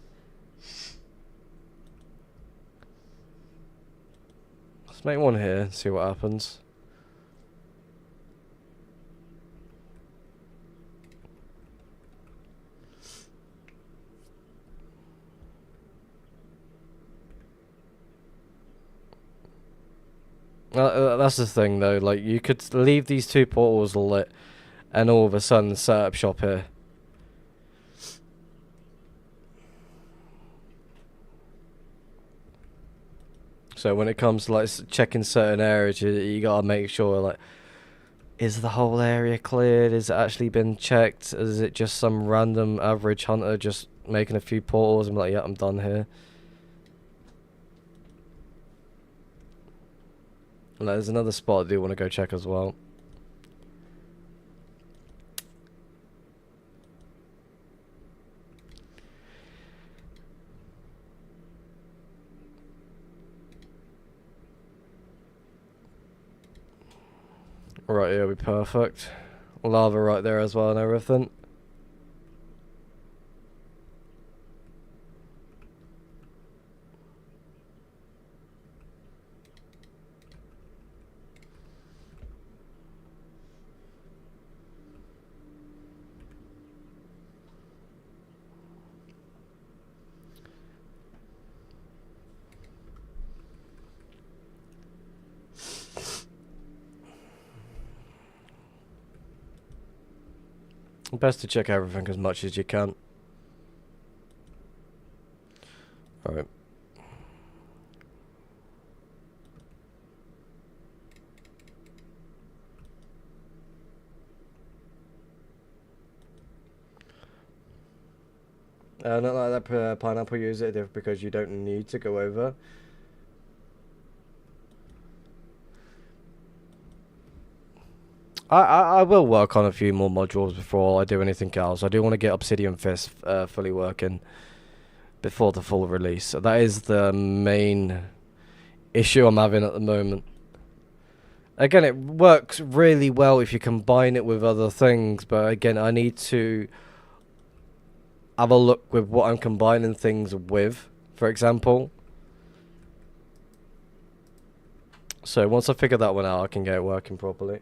Let's make one here and see what happens. That's the thing though, like you could leave these two portals lit and all of a sudden set up shop here. So when it comes to like checking certain areas, you gotta make sure like, is the whole area cleared? Is it actually been checked? Is it just some random average hunter just making a few portals and be like, yeah, I'm done here? And there's another spot I do want to go check as well. Right, yeah, be perfect. Lava right there as well and everything. Best to check everything as much as you can. Alright. Not like that pineapple user because you don't need to go over. I will work on a few more modules before I do anything else. I do want to get Obsidian Fist fully working before the full release. So that is the main issue I'm having at the moment. Again, it works really well if you combine it with other things, but again, I need to have a look with what I'm combining things with, for example. So once I figure that one out, I can get it working properly.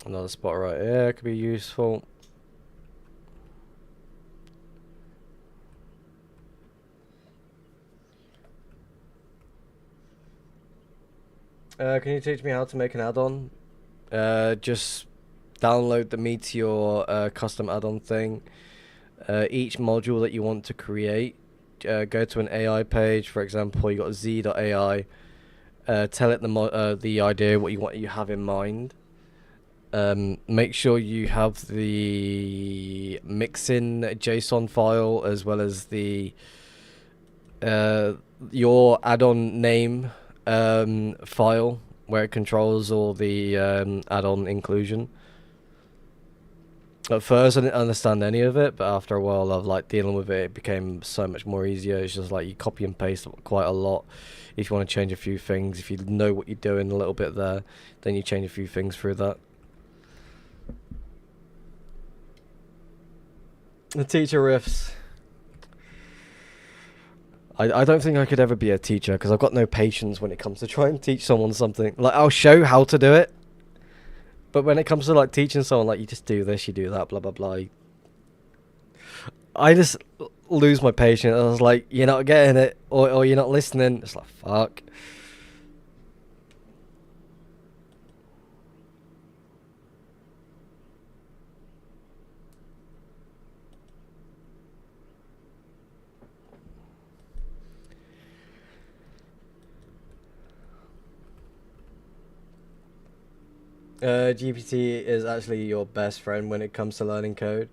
Another spot right here could be useful. Can you teach me how to make an add-on? Just download the Meteor custom add-on thing. Each module that you want to create, go to an AI page. For example, you got z.ai. Tell it the idea what you have in mind. Make sure you have the mixin JSON file as well as the your add-on name file where it controls all the add-on inclusion. At first, I didn't understand any of it, but after a while of like dealing with it, it became so much more easier. It's just like you copy and paste quite a lot. If you want to change a few things, if you know what you're doing a little bit there, then you change a few things through that. The teacher riffs. I don't think I could ever be a teacher because I've got no patience when it comes to trying to teach someone something. Like, I'll show how to do it, but when it comes to like teaching someone, like, you just do this, you do that, blah blah blah, I just lose my patience. I was like, you're not getting it, or you're not listening. It's like, fuck. GPT is actually your best friend when it comes to learning code.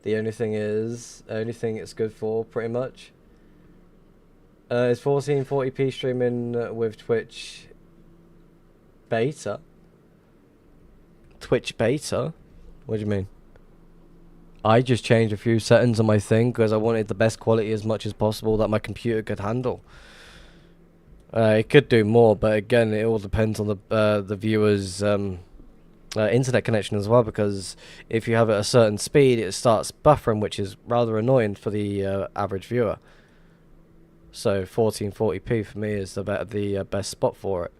The only thing it's good for, pretty much, is 1440p streaming with Twitch beta. Twitch beta? What do you mean? I just changed a few settings on my thing because I wanted the best quality as much as possible that my computer could handle. It could do more, but again, it all depends on the viewer's internet connection as well, because if you have it at a certain speed, it starts buffering, which is rather annoying for the average viewer. So 1440p for me is the best spot for it.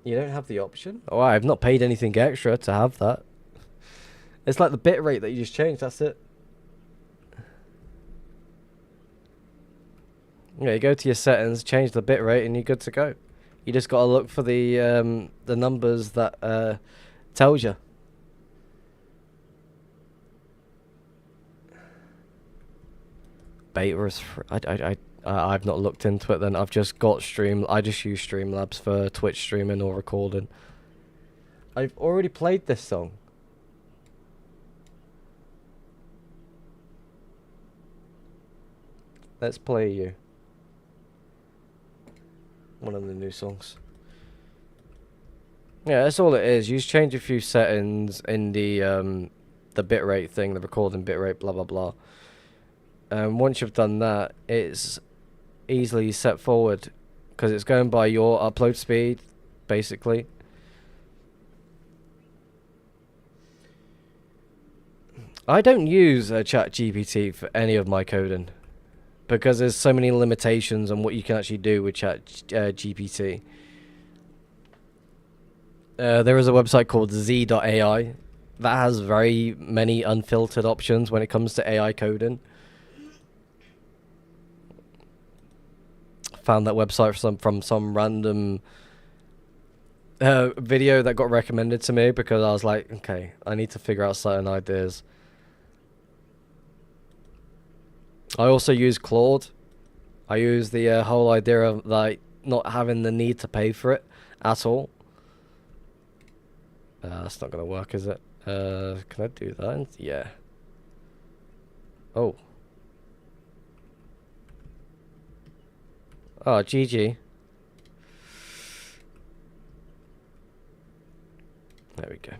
You don't have the option? Oh, I've not paid anything extra to have that. It's like the bit rate that you just changed, that's it. Yeah, you go to your settings, change the bit rate, and you're good to go. You just gotta look for the numbers that tells you. Beta is I've not looked into it. Then I've just got I just use Streamlabs for Twitch streaming or recording. I've already played this song. Let's play you. One of the new songs. Yeah, that's all it is. You just change a few settings in the bitrate thing, the recording bitrate, blah blah blah. Once you've done that, it's easily set forward because it's going by your upload speed, basically. I don't use ChatGPT for any of my coding because there's so many limitations on what you can actually do with ChatGPT. There is a website called z.ai that has very many unfiltered options when it comes to AI coding. Found that website from some random video that got recommended to me because I was like, okay, I need to figure out certain ideas. I also use Claude. I use the whole idea of like not having the need to pay for it at all. That's not gonna work, is it? Can I do that? Yeah. Oh. Oh, GG. There we go.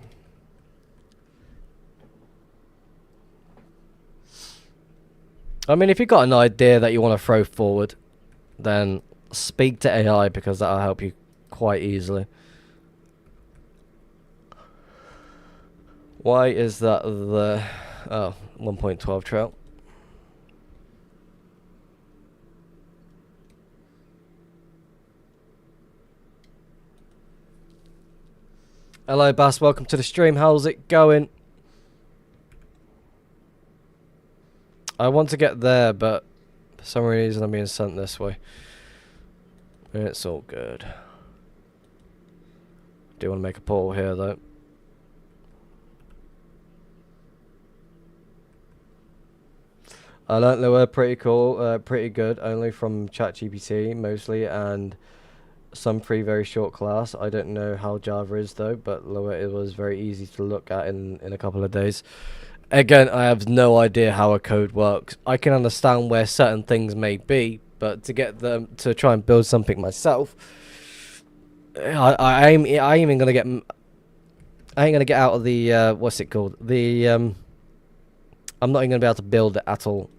I mean, if you've got an idea that you want to throw forward, then speak to AI because that'll help you quite easily. Why is that the 1.12 trout? Hello, Bass. Welcome to the stream. How's it going? I want to get there, but for some reason I'm being sent this way. It's all good. Do want to make a portal here, though. I learnt Lua pretty cool, pretty good, only from ChatGPT mostly, and some very short class. I don't know how Java is though, but Lua, it was very easy to look at in a couple of days. Again, I have no idea how a code works. I can understand where certain things may be, But to get them to try and build something myself, I ain't even gonna get. I ain't gonna get out of the what's it called? I'm not even gonna be able to build it at all.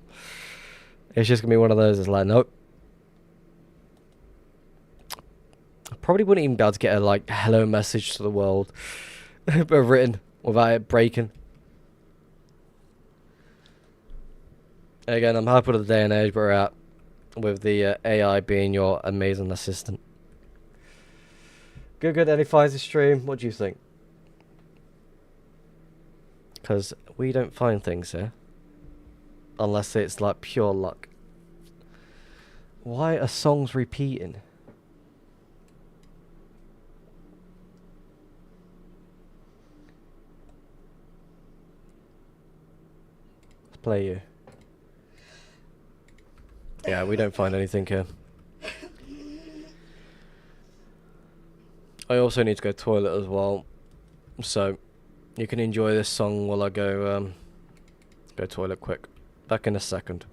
It's just gonna be one of those. It's like nope. I probably wouldn't even be able to get a like hello message to the world, but written without it breaking. Again, I'm happy with the day and age we're at, with the AI being your amazing assistant. Good. Any finds the stream? What do you think? Because we don't find things here. Unless it's like pure luck. Why are songs repeating? Let's play you. Yeah, we don't find anything here. I also need to go toilet as well. So, you can enjoy this song while I go toilet quick. Back in a second.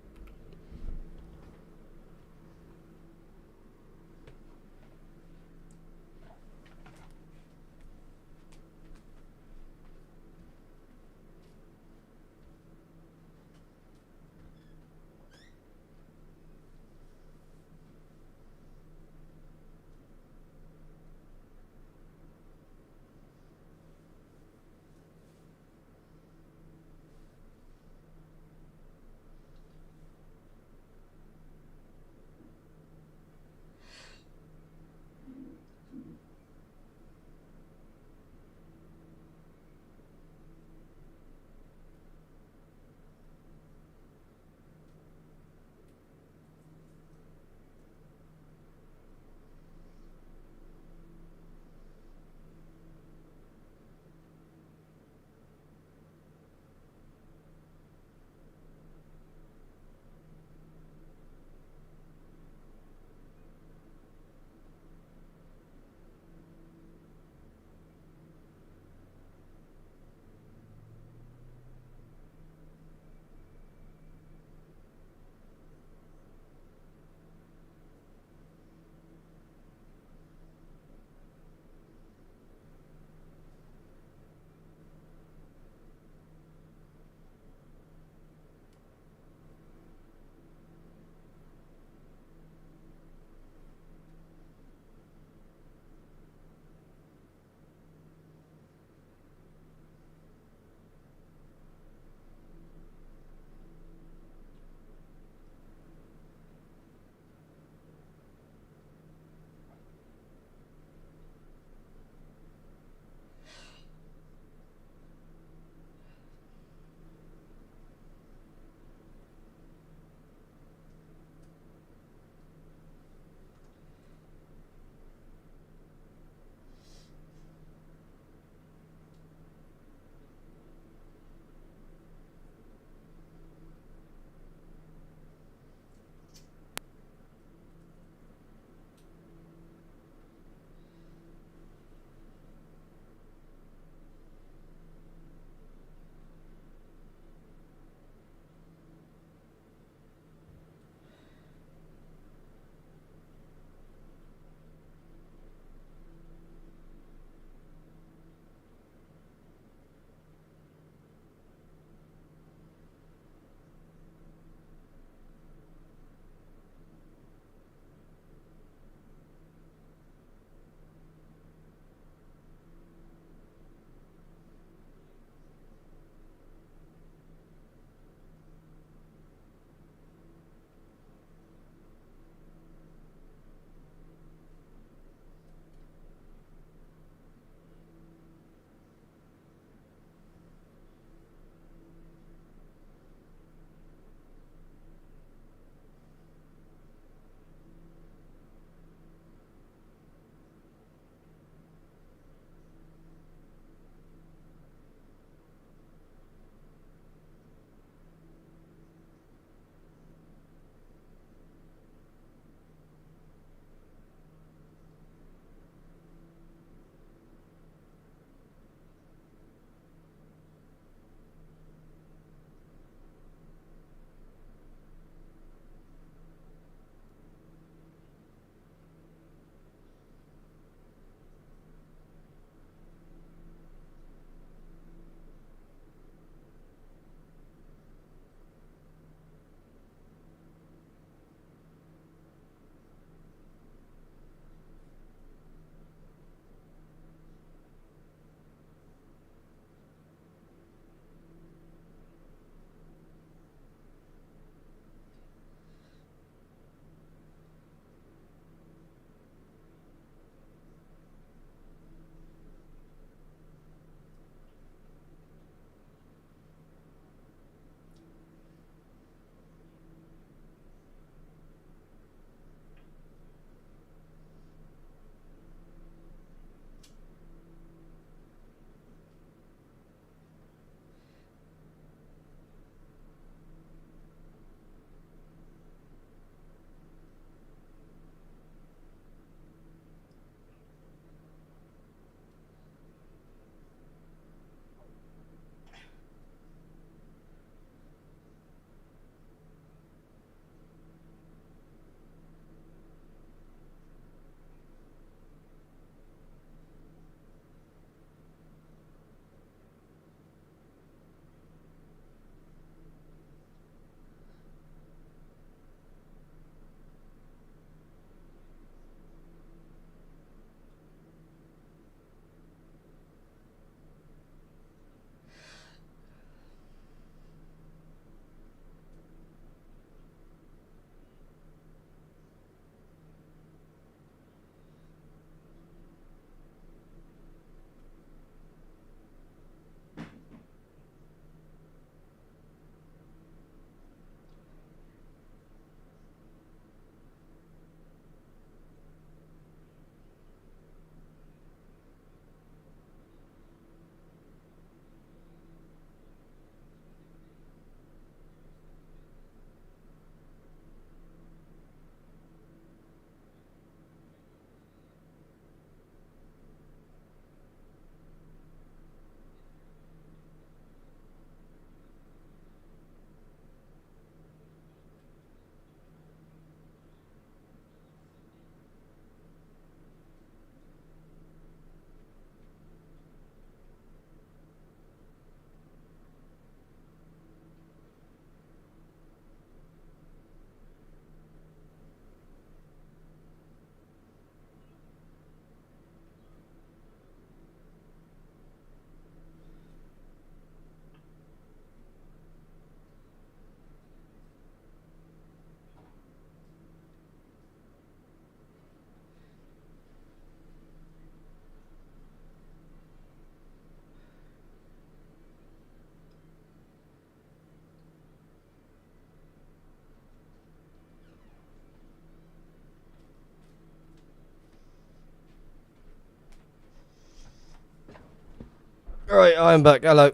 Alright, I'm back. Hello.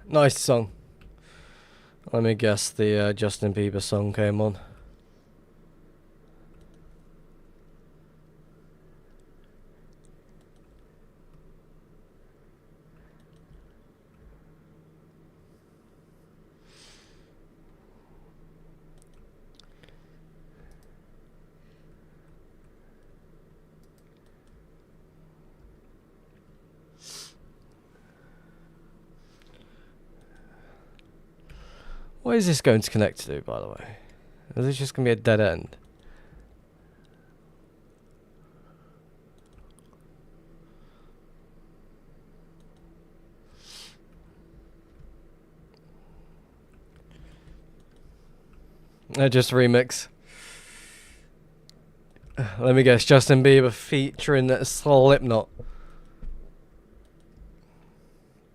Nice song. Let me guess, the Justin Bieber song came on. What is this going to connect to, by the way? Is this just going to be a dead end? Just remix. Let me guess, Justin Bieber featuring Slipknot.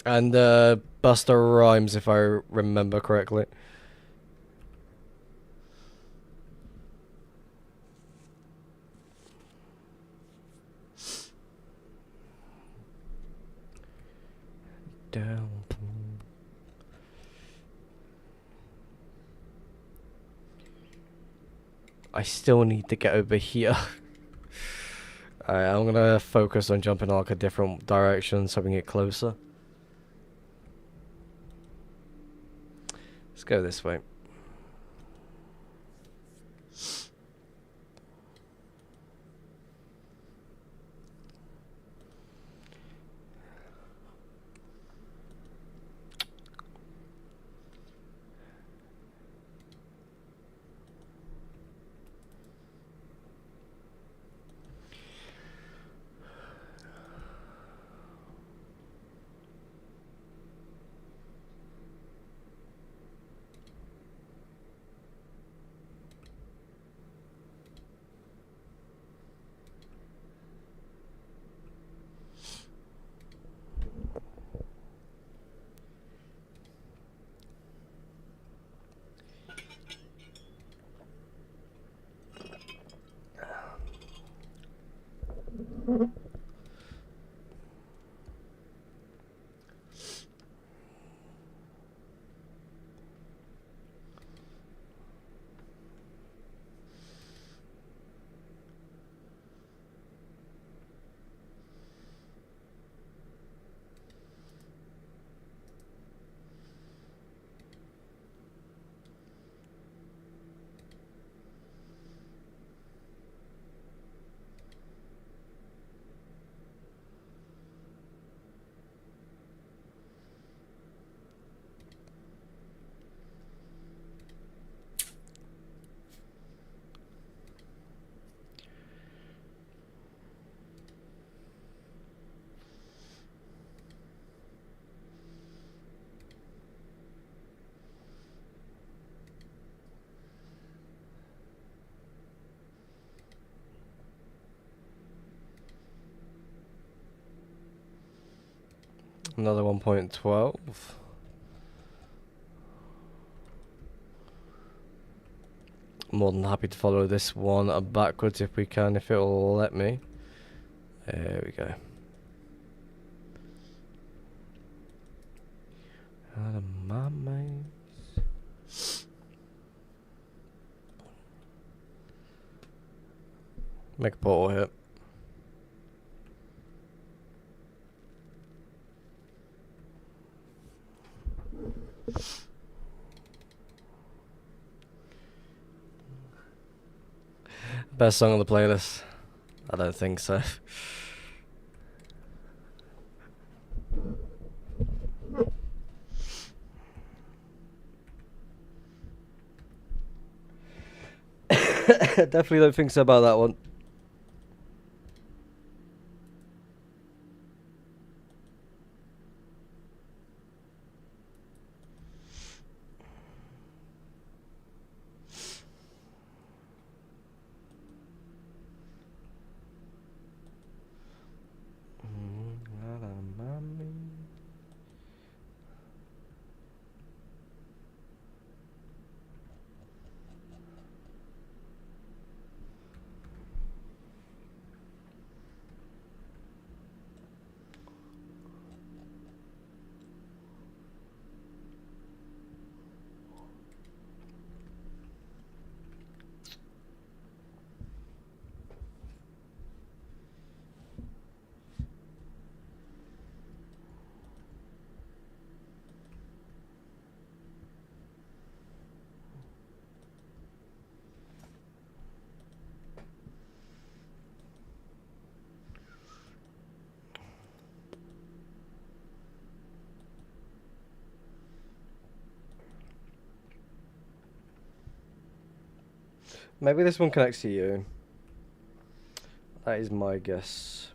And Busta Rhymes, if I remember correctly. Down. I still need to get over here. Alright, I'm gonna focus on jumping like a different direction so we can get closer. Let's go this way. Another 1.12. More than happy to follow this one backwards if we can, if it'll let me. There we go. Out of my maze. Make a portal hit. Best song on the playlist? I don't think so. Definitely don't think so about that one. Maybe this one connects to you. That is my guess.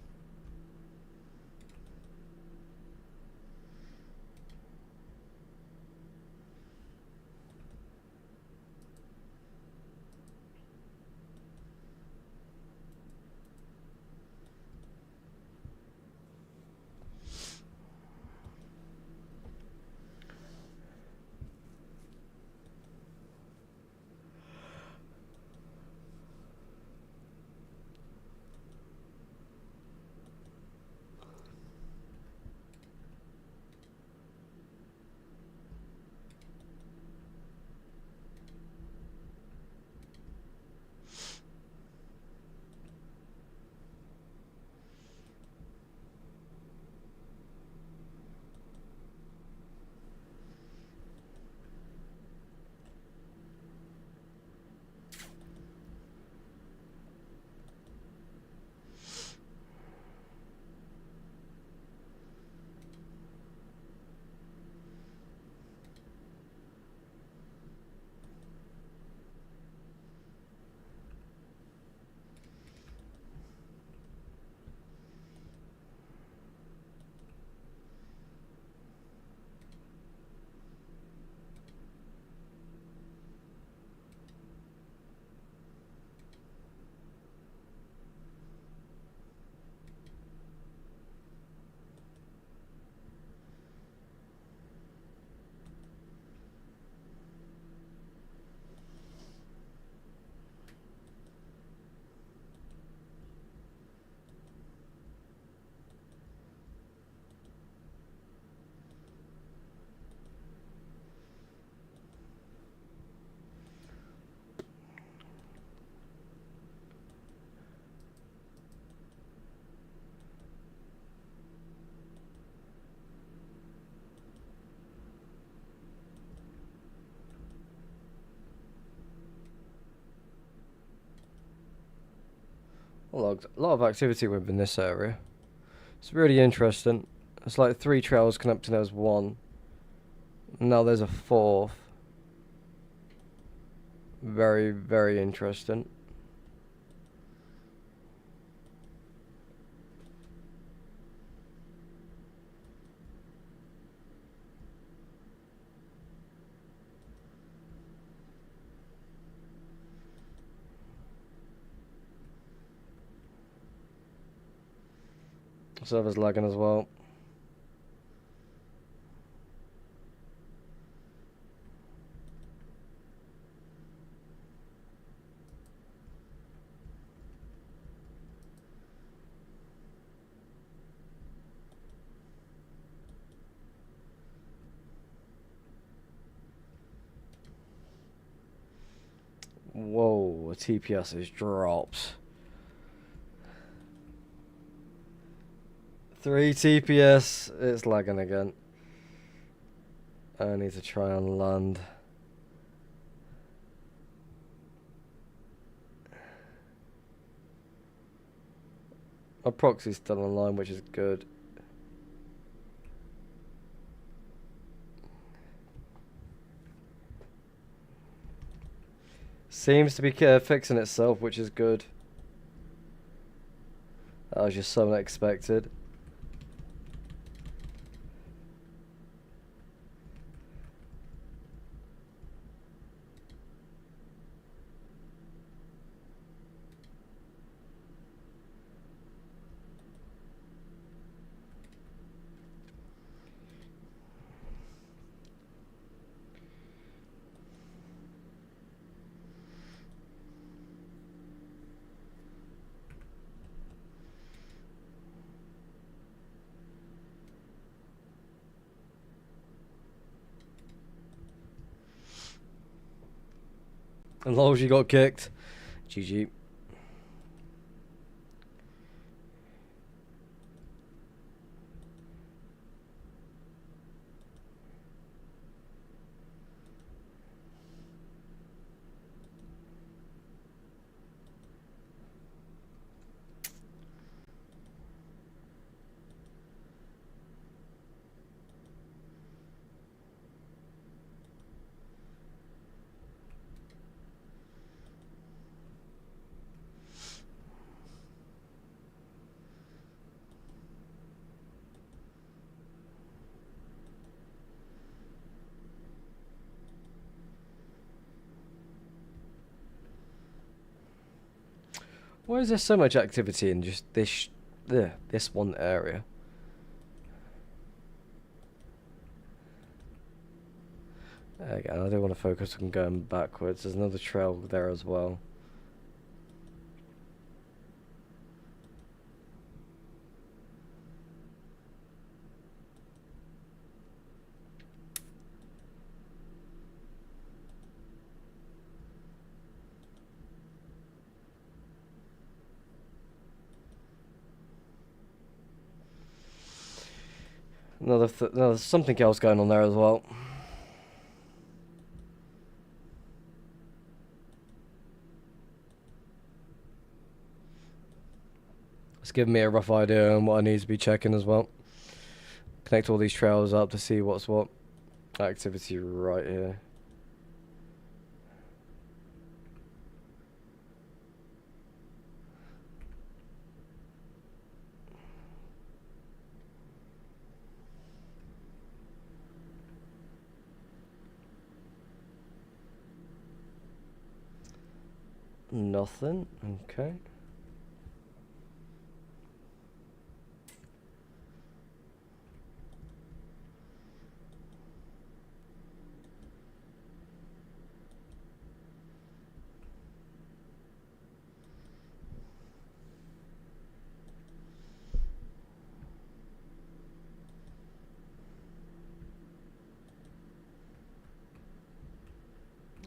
Logged. A lot of activity within this area. It's really interesting. It's like 3 trails connecting as one. Now there's a 4th. Very, very interesting. Server's lagging as well. Whoa, TPS is dropped. 3 TPS, it's lagging again. I need to try and land. My proxy's still online, which is good. Seems to be fixing itself, which is good. That was just so unexpected. And long as you got kicked. GG. Why is there so much activity in just this one area? Again, I don't want to focus on going backwards. There's another trail there as well. Another something else going on there as well. It's giving me a rough idea on what I need to be checking as well. Connect all these trails up to see what's what. Activity right here. Nothing. Okay.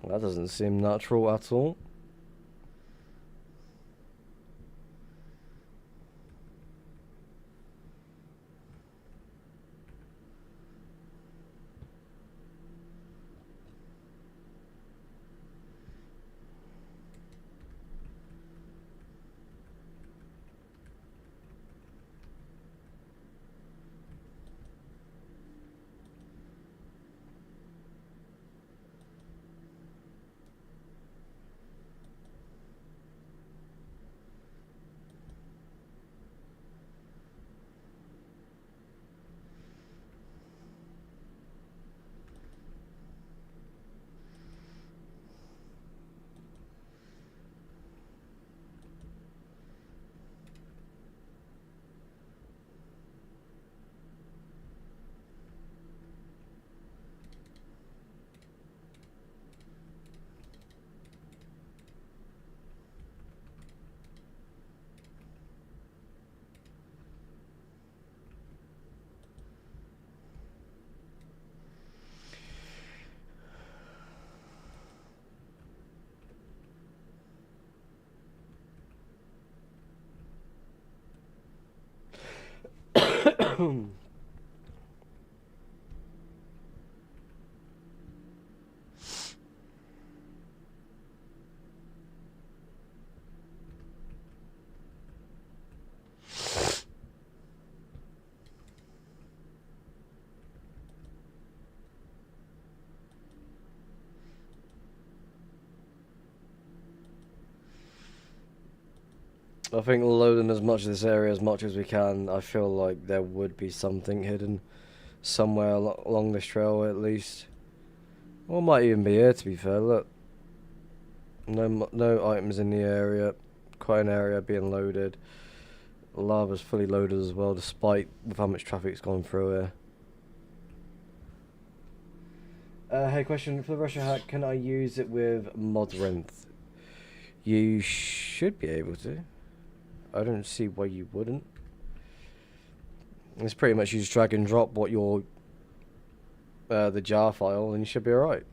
That doesn't seem natural at all. I think loading as much of this area as much as we can. I feel like there would be something hidden somewhere along this trail at least. Or might even be here, to be fair. Look, no items in the area. Quite an area being loaded. Lava's fully loaded as well, despite with how much traffic's gone through here. Hey, question for the Russia hack: can I use it with mod rent? You should be able to. I don't see why you wouldn't. It's pretty much you just drag and drop what your the jar file, and you should be alright.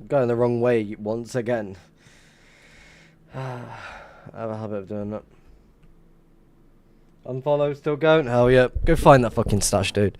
going the wrong way once again. I have a habit of doing that. Unfollow still going? Hell yeah. Go find that fucking stash, dude.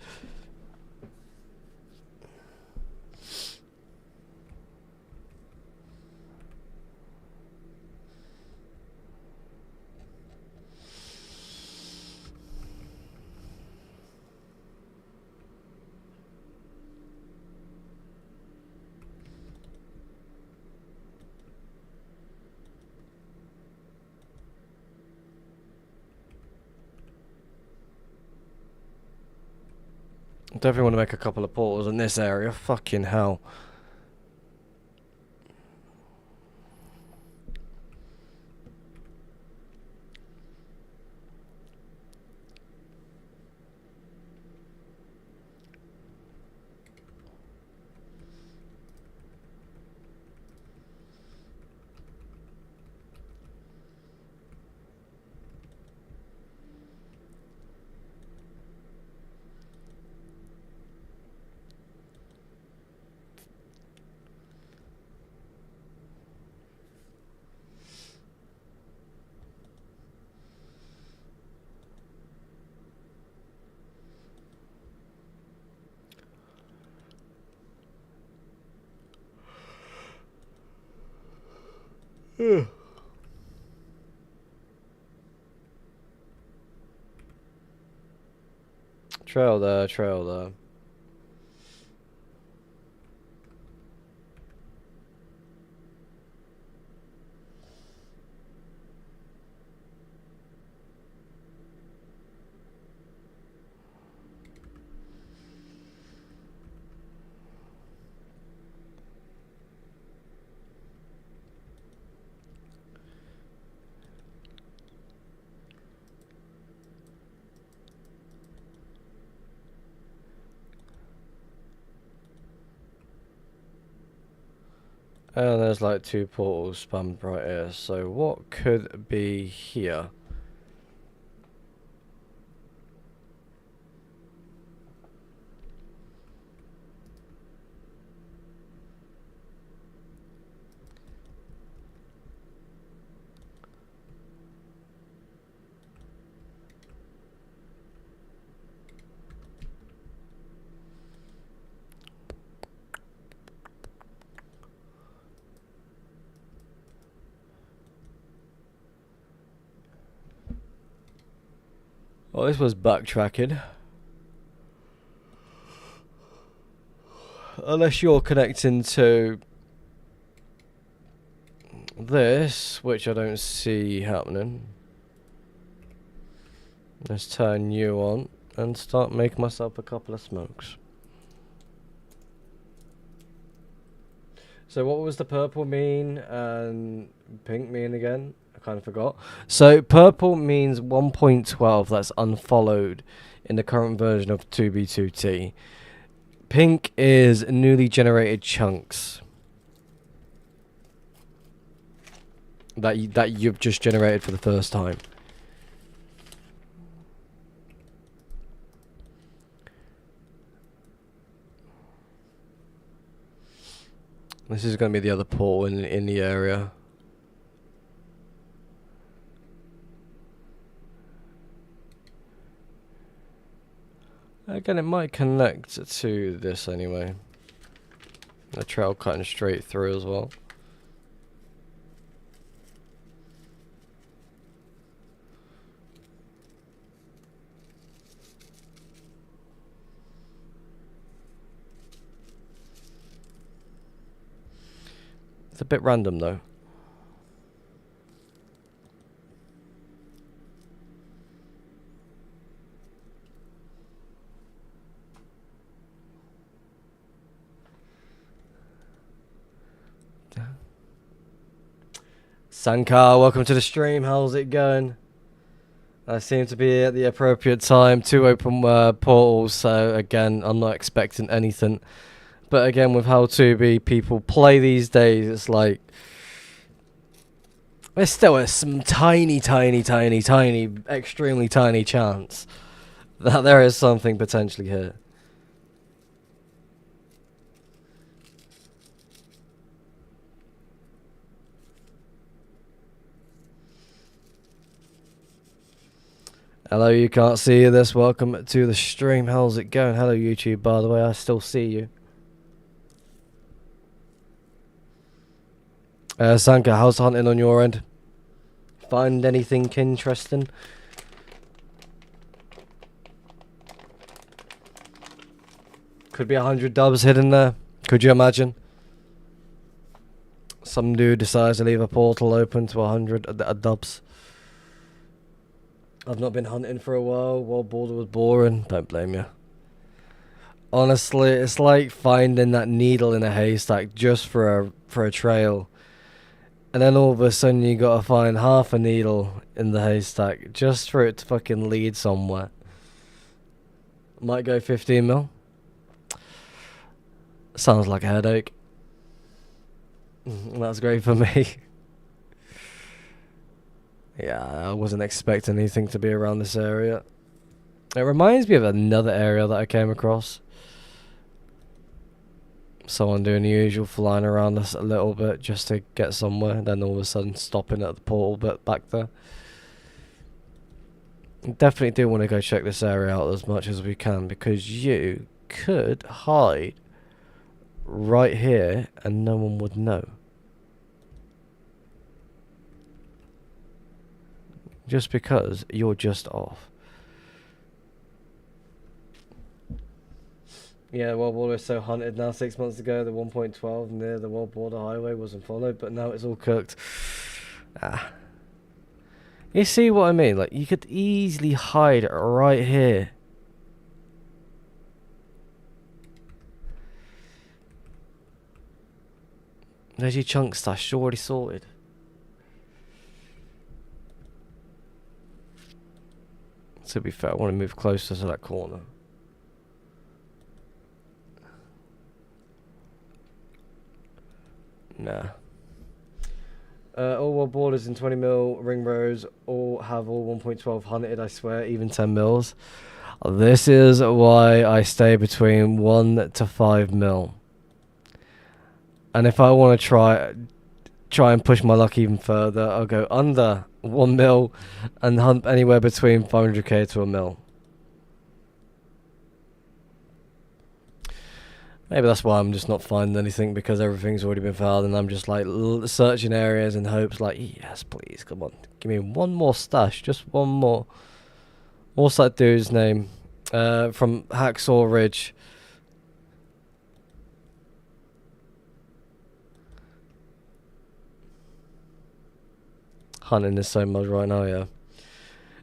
Definitely want to make a couple of portals in this area. Fucking hell. Trail there, trail there. And there's like 2 portals spammed right here. So what could be here? Well, this was backtracking. Unless you're connecting to this, which I don't see happening. Let's turn you on and start making myself a couple of smokes. So what was the purple mean and pink mean again? I kind of forgot. So purple means 1.12, that's unfollowed in the current version of 2B2T. Pink is newly generated chunks that you've just generated for the first time. This is going to be the other portal in the area. Again, it might connect to this anyway. The trail cutting straight through as well. It's a bit random though. Sankar, welcome to the stream. How's it going? I seem to be at the appropriate time. 2 open portals, so again, I'm not expecting anything. But again, with how 2B people play these days, it's like there's still some tiny, extremely tiny chance that there is something potentially here. Hello, you can't see this. Welcome to the stream. How's it going? Hello, YouTube, by the way. I still see you. Sanka, how's hunting on your end? Find anything interesting? Could be 100 dubs hidden there. Could you imagine? Some dude decides to leave a portal open to 100 dubs. I've not been hunting for a while. World Border was boring. Don't blame you. Honestly, it's like finding that needle in a haystack just for a trail. And then all of a sudden you gotta find half a needle in the haystack just for it to fucking lead somewhere. Might go 15 mil. Sounds like a headache. That's great for me. Yeah, I wasn't expecting anything to be around this area. It reminds me of another area that I came across. Someone doing the usual, flying around us a little bit just to get somewhere, then all of a sudden stopping at the portal bit back there. Definitely do want to go check this area out as much as we can, because you could hide right here and no one would know. Just because you're just off. Yeah, World Border is so hunted now. 6 months ago, the 1.12 near the World Border Highway wasn't followed, but now it's all cooked. Ah. You see what I mean? Like, you could easily hide right here. There's your chunk stash, already sorted. To be fair, I want to move closer to that corner. Nah. All world borders in 20 mil ring rows all have all 1.12 hunted, I swear, even 10 mils. This is why I stay between 1 to 5 mil. And if I want to try and push my luck even further, I'll go under 1 mil and hunt anywhere between 500k to a mil. Maybe that's why I'm just not finding anything, because everything's already been found and I'm just like searching areas in hopes like, yes, please, come on, give me one more stash, just one more. What's that dude's name? From Hacksaw Ridge. Hunting this so much right now, yeah.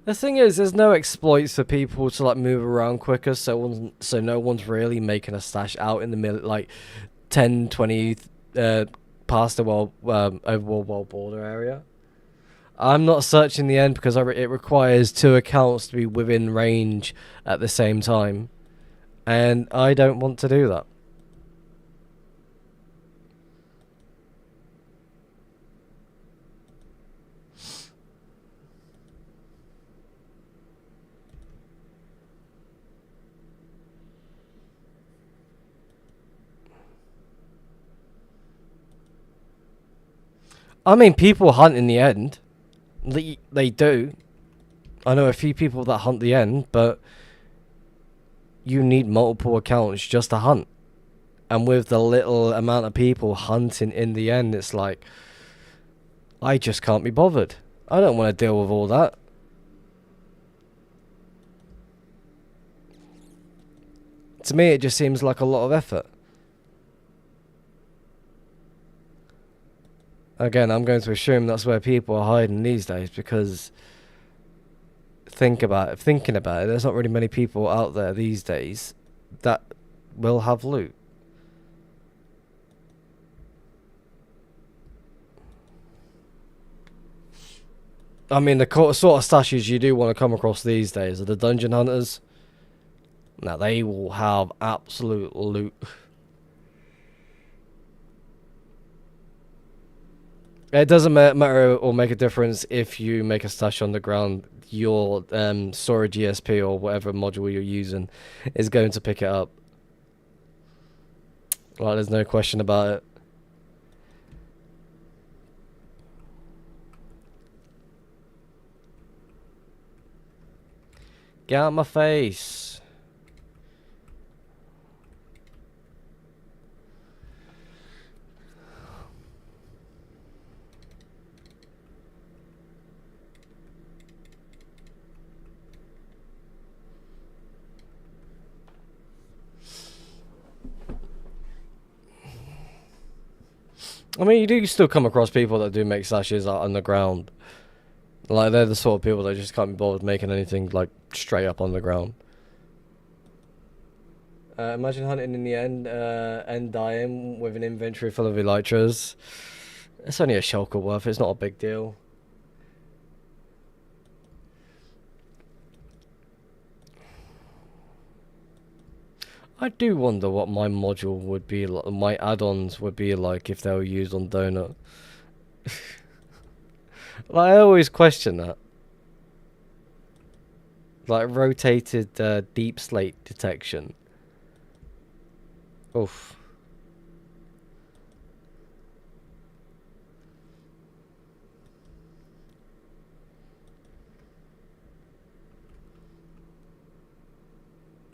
The thing is, there's no exploits for people to like move around quicker, so no one's really making a stash out in the middle, like 10, 20 past the overall world border area. I'm not searching the end because it requires 2 accounts to be within range at the same time, and I don't want to do that. I mean, people hunt in the end. They do. I know a few people that hunt the end, but you need multiple accounts just to hunt. And with the little amount of people hunting in the end, it's like, I just can't be bothered. I don't want to deal with all that. To me, it just seems like a lot of effort. Again, I'm going to assume that's where people are hiding these days, because thinking about it, there's not really many people out there these days that will have loot. I mean, the sort of stashes you do want to come across these days are the dungeon hunters. Now, they will have absolute loot. It doesn't matter or make a difference if you make a stash on the ground. Your storage ESP or whatever module you're using is going to pick it up. Like, there's no question about it. Get out my face. I mean, you do still come across people that do make slashes out on the ground. Like, they're the sort of people that just can't be bothered making anything, like, straight up on the ground. Imagine hunting in the end and dying with an inventory full of elytras. It's only a shulker worth, it's not a big deal. I do wonder what my module would be like, my add-ons would be like if they were used on Donut. Like, I always question that. Like, rotated deep slate detection. Oof.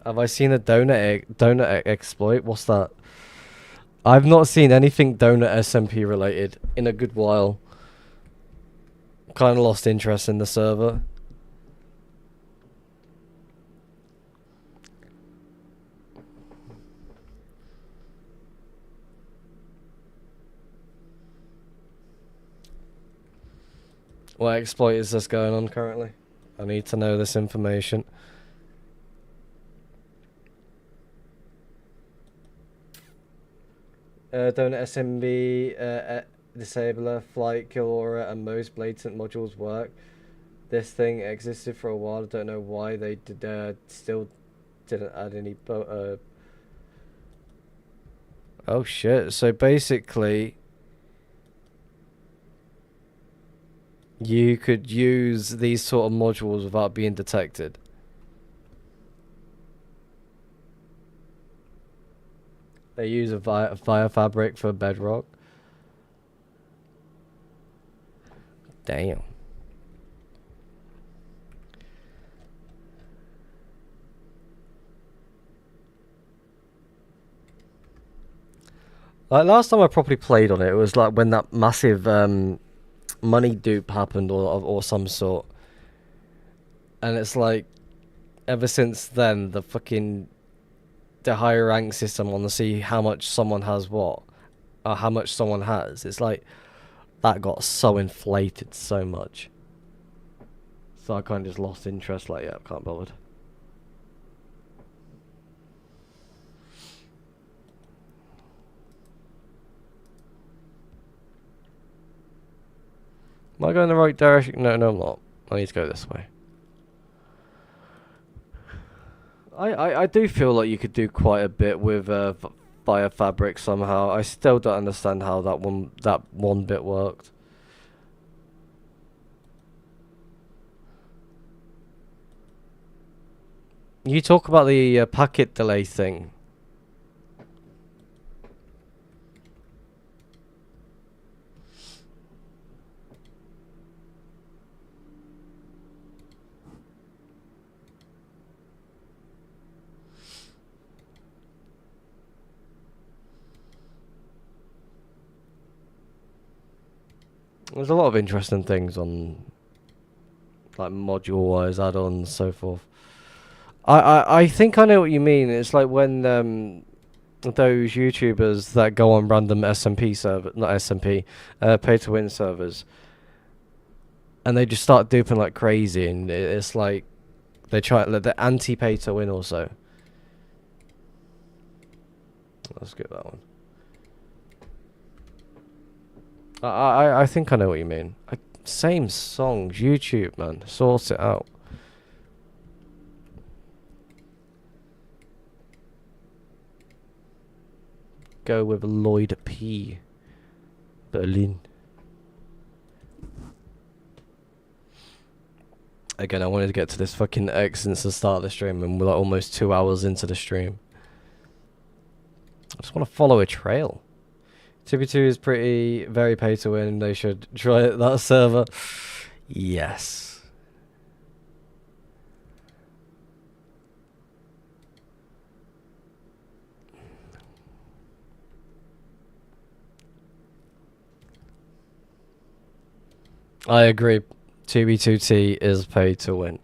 Have I seen a donut exploit? What's that? I've not seen anything donut SMP related in a good while. Kind of lost interest in the server. What exploit is this going on currently? I need to know this information. Donut SMB, disabler, flight, kill aura, and most blatant modules work. This thing existed for a while. I don't know why they still didn't add any. Oh shit! So basically, you could use these sort of modules without being detected. They use a fire fabric for bedrock. Damn. Like, last time I properly played on it, it was like when that massive money dupe happened or some sort. And it's like, ever since then, the higher rank system on to see how much someone has what, or how much someone has. It's like, that got so inflated so much. So I kind of just lost interest, like, yeah, I can't bother. Am I going the right direction? No, I'm not. I need to go this way. I do feel like you could do quite a bit with fire fabric somehow. I still don't understand how that one bit worked. You talk about the packet delay thing. There's a lot of interesting things on, like, module-wise, add-ons, so forth. I think I know what you mean. It's like when those YouTubers that go on random SMP server, not SMP, pay-to-win servers, and they just start duping like crazy, and it's like they try the anti-pay-to-win also. Let's get that one. I think I know what you mean. Same songs, YouTube, man. Sort it out. Go with Lloyd P. Berlin. Again, I wanted to get to this fucking X since the start of the stream, and we're like almost 2 hours into the stream. I just want to follow a trail. 2v2 is very pay to win. They should try it, that server. Yes. I agree. 2B2T is pay to win.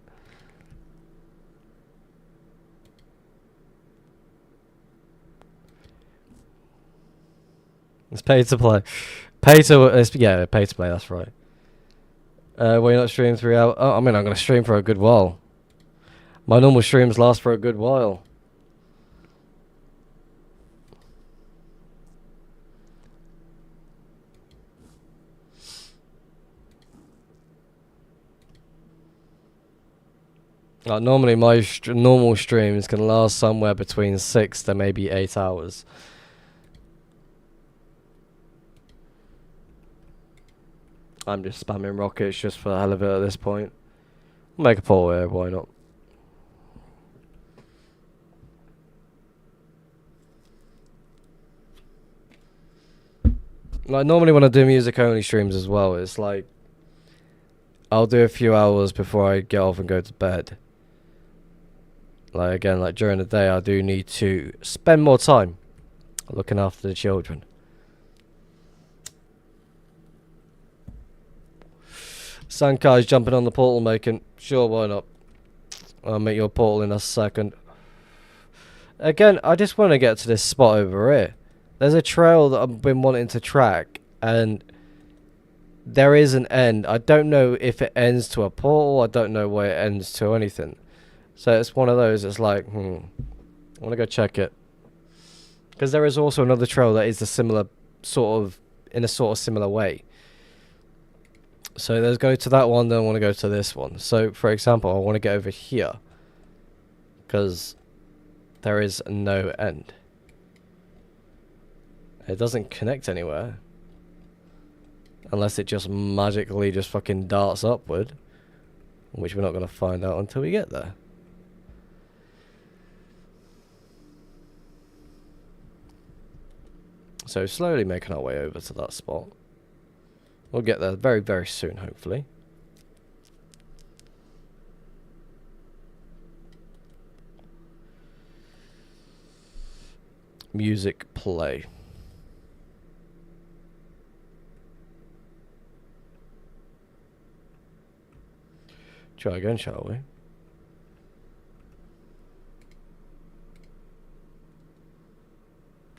It's pay to play. Pay to yeah, pay to play. That's right. Will you not stream 3 hours? Oh, I mean, I'm gonna stream for a good while. My normal streams last for a good while. Like normally, my normal streams can last somewhere between 6 to maybe 8 hours. I'm just spamming rockets just for the hell of it at this point. Make a poll here, why not? Like normally when I do music only streams as well, it's like I'll do a few hours before I get off and go to bed. Like again, like during the day I do need to spend more time looking after the children. Sankai's jumping on the portal making. Sure, why not? I'll make your portal in a second. Again, I just want to get to this spot over here. There's a trail that I've been wanting to track, and there is an end. I don't know if it ends to a portal. I don't know where it ends to anything. So it's one of those. It's like, I want to go check it. Because there is also another trail that is a similar sort of, in a sort of similar way. So let's go to that one, then I want to go to this one. So, for example, I want to get over here. Because there is no end. It doesn't connect anywhere. Unless it just magically just fucking darts upward. Which we're not going to find out until we get there. So slowly making our way over to that spot. We'll get there very, very soon, hopefully. Music play. Try again, shall we?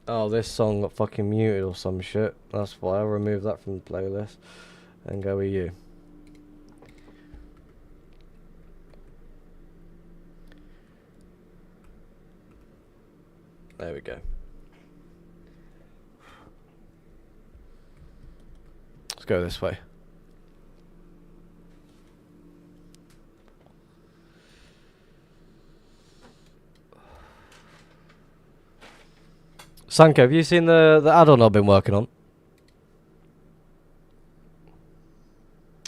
Oh, this song got fucking muted or some shit. That's why I'll remove that from the playlist and go with you. There we go. Let's go this way. Sanko, have you seen the add-on I've been working on?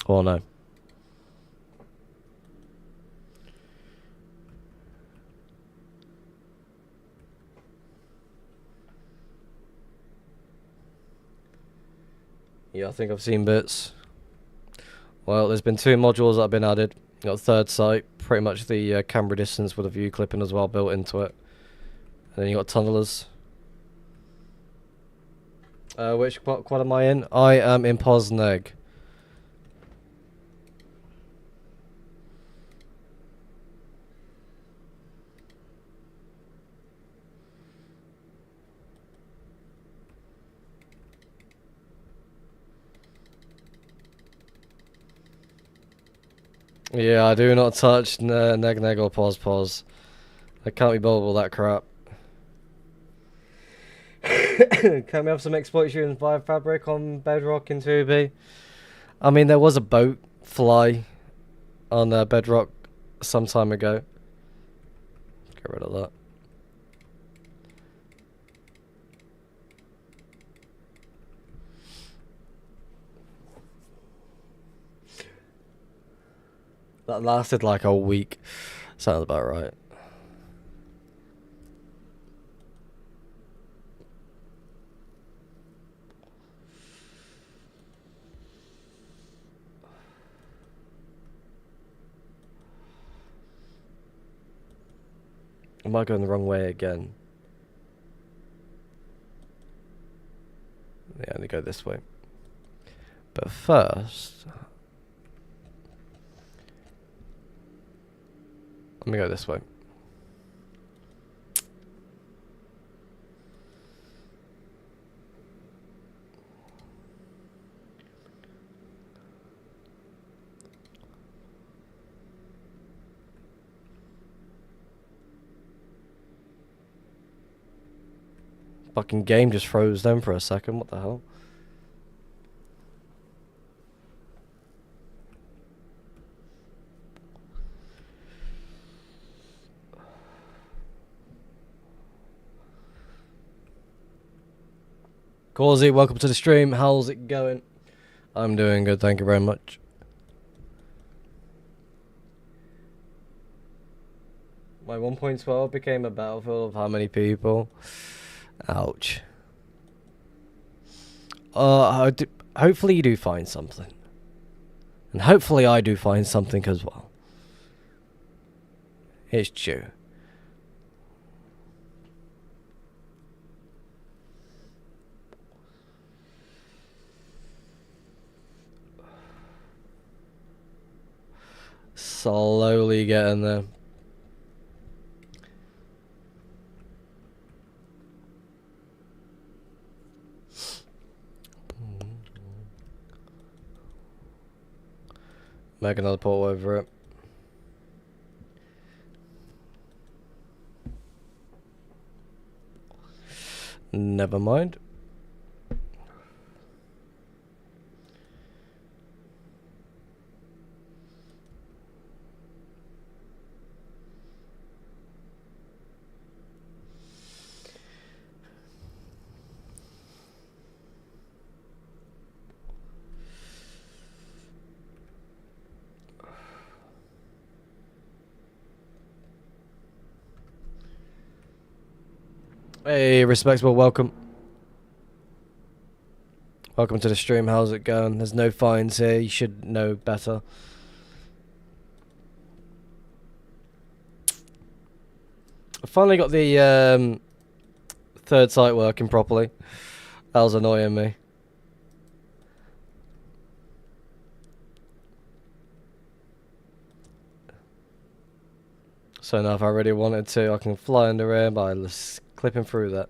Or no? Yeah, I think I've seen bits. Well, there's been 2 modules that have been added. Got a third site, pretty much the camera distance with a view clipping as well built into it. And then you got tunnelers. Which quad am I in? I am in Pozneg. Yeah, I do not touch neg or pause. I can't be bothered with that crap. Can we have some exploitations via fabric on Bedrock in 2B? I mean, there was a boat fly on Bedrock some time ago. Get rid of that. That lasted like a week. Sounds about right. Am I going the wrong way again? Yeah, I'm gonna go this way. But first, me go this way. Fucking game just froze then for a second. What the hell? Causey, welcome to the stream. How's it going? I'm doing good, thank you very much. My 1.12 became a battlefield of how many people? Ouch. Hopefully you do find something. And hopefully I do find something as well. It's true. Slowly getting there. Make another pull over it. Never mind. Hey, respectable, welcome. Welcome to the stream, how's it going? There's no fines here, you should know better. I finally got the third site working properly. That was annoying me. So now if I really wanted to, I can fly under air by clipping through that.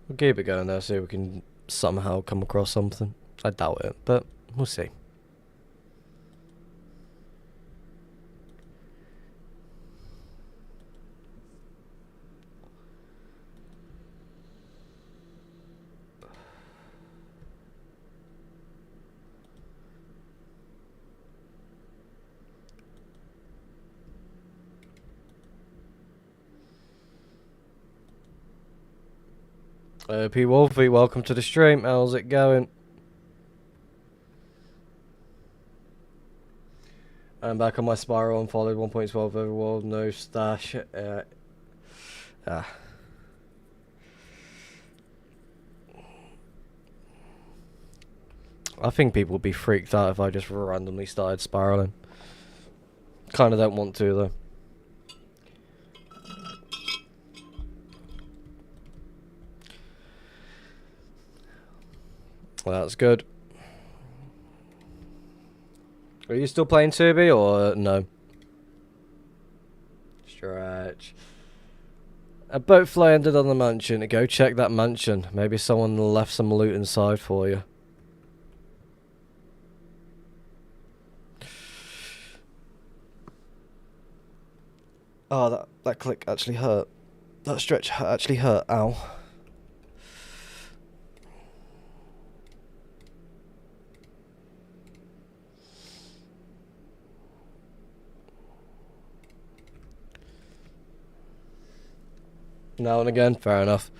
We'll keep it going there, see if we can somehow come across something. I doubt it, but we'll see. P Wolfie, welcome to the stream. How's it going? I'm back on my spiral and followed 1.12 overworld, no stash. I think people would be freaked out if I just randomly started spiraling. Kinda don't want to though. Well, that's good. Are you still playing Tubi or no? Stretch. A boat fly ended on the mansion. Go check that mansion. Maybe someone left some loot inside for you. Oh, that click actually hurt. That stretch actually hurt. Ow. Now and again, fair enough.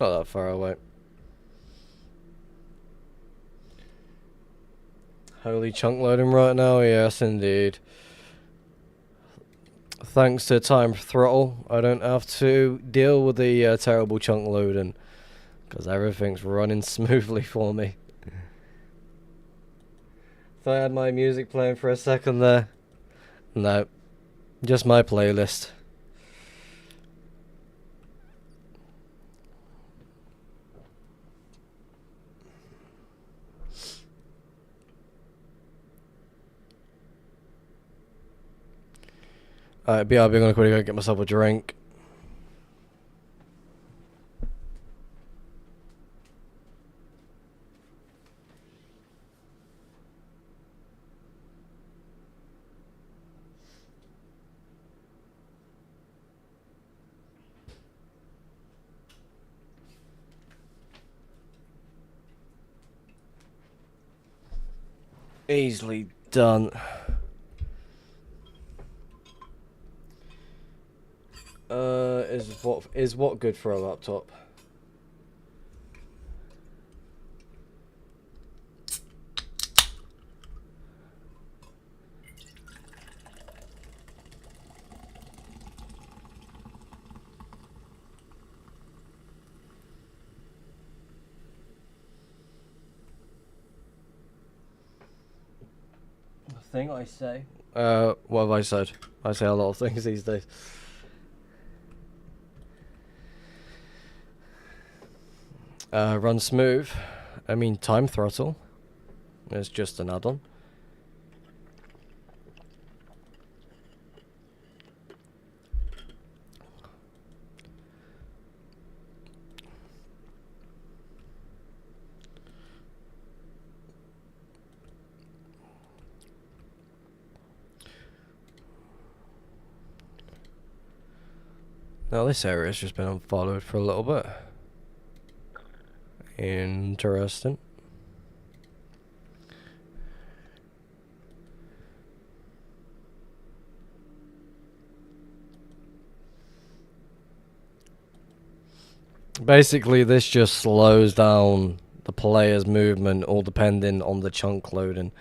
Not that far away. Holy chunk loading right now, yes indeed. Thanks to Time Throttle, I don't have to deal with the terrible chunk loading, because everything's running smoothly for me. If I had my music playing for a second there, no, just my playlist. Alright, BRB, I'm gonna quickly go get myself a drink. Easily done. Is what good for a laptop? The thing I say. What have I said? I say a lot of things these days. Run smooth. I mean, Time Throttle. It's just an add-on. Now this area's just been unfollowed for a little bit. Interesting. Basically, this just slows down the player's movement, all depending on the chunk loading.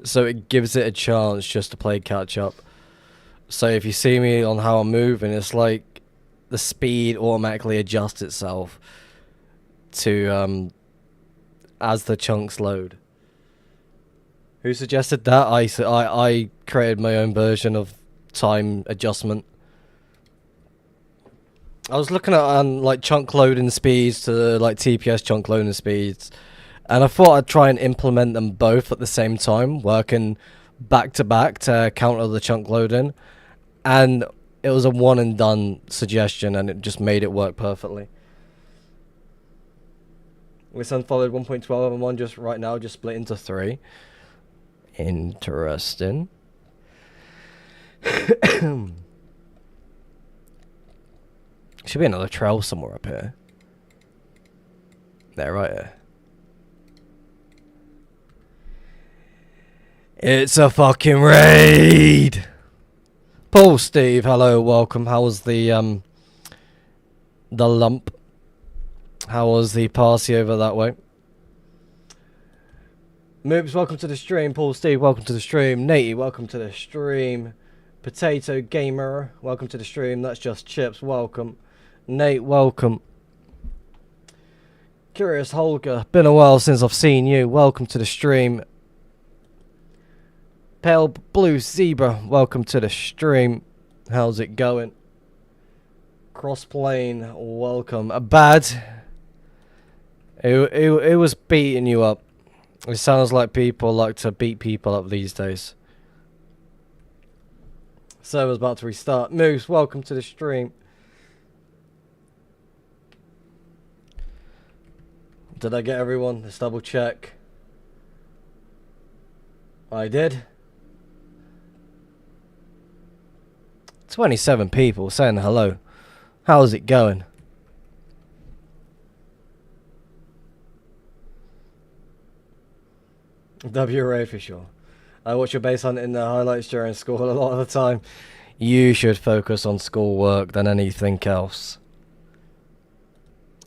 So it gives it a chance just to play catch up. So if you see me on how I'm moving, it's like the speed automatically adjusts itself to as the chunks load. Who suggested that? I created my own version of time adjustment. I was looking at like chunk loading speeds to like TPS chunk loading speeds, and I thought I'd try and implement them both at the same time, working back to back to counter the chunk loading, and it was a one and done suggestion, and it just made it work perfectly. This unfollowed 1.12 and 1 just right now, just split into 3. Interesting. Should be another trail somewhere up here. There, right here. It's a fucking raid! Paul, Steve, hello, welcome. How was the lump? How was the party over that way? Moobs, welcome to the stream. Paul, Steve, welcome to the stream. Natey, welcome to the stream. Potato Gamer, welcome to the stream. That's just Chips, welcome. Nate, welcome. Curious Holger, been a while since I've seen you. Welcome to the stream. Pale Blue Zebra, welcome to the stream. How's it going? Crossplane, welcome. Bad. It was beating you up. It sounds like people like to beat people up these days. Server's about to restart. Moose, welcome to the stream. Did I get everyone? Let's double check. I did. 27 people saying hello. How's it going? WRA for sure. I watch your base hunt in the highlights during school a lot of the time. You should focus on schoolwork than anything else.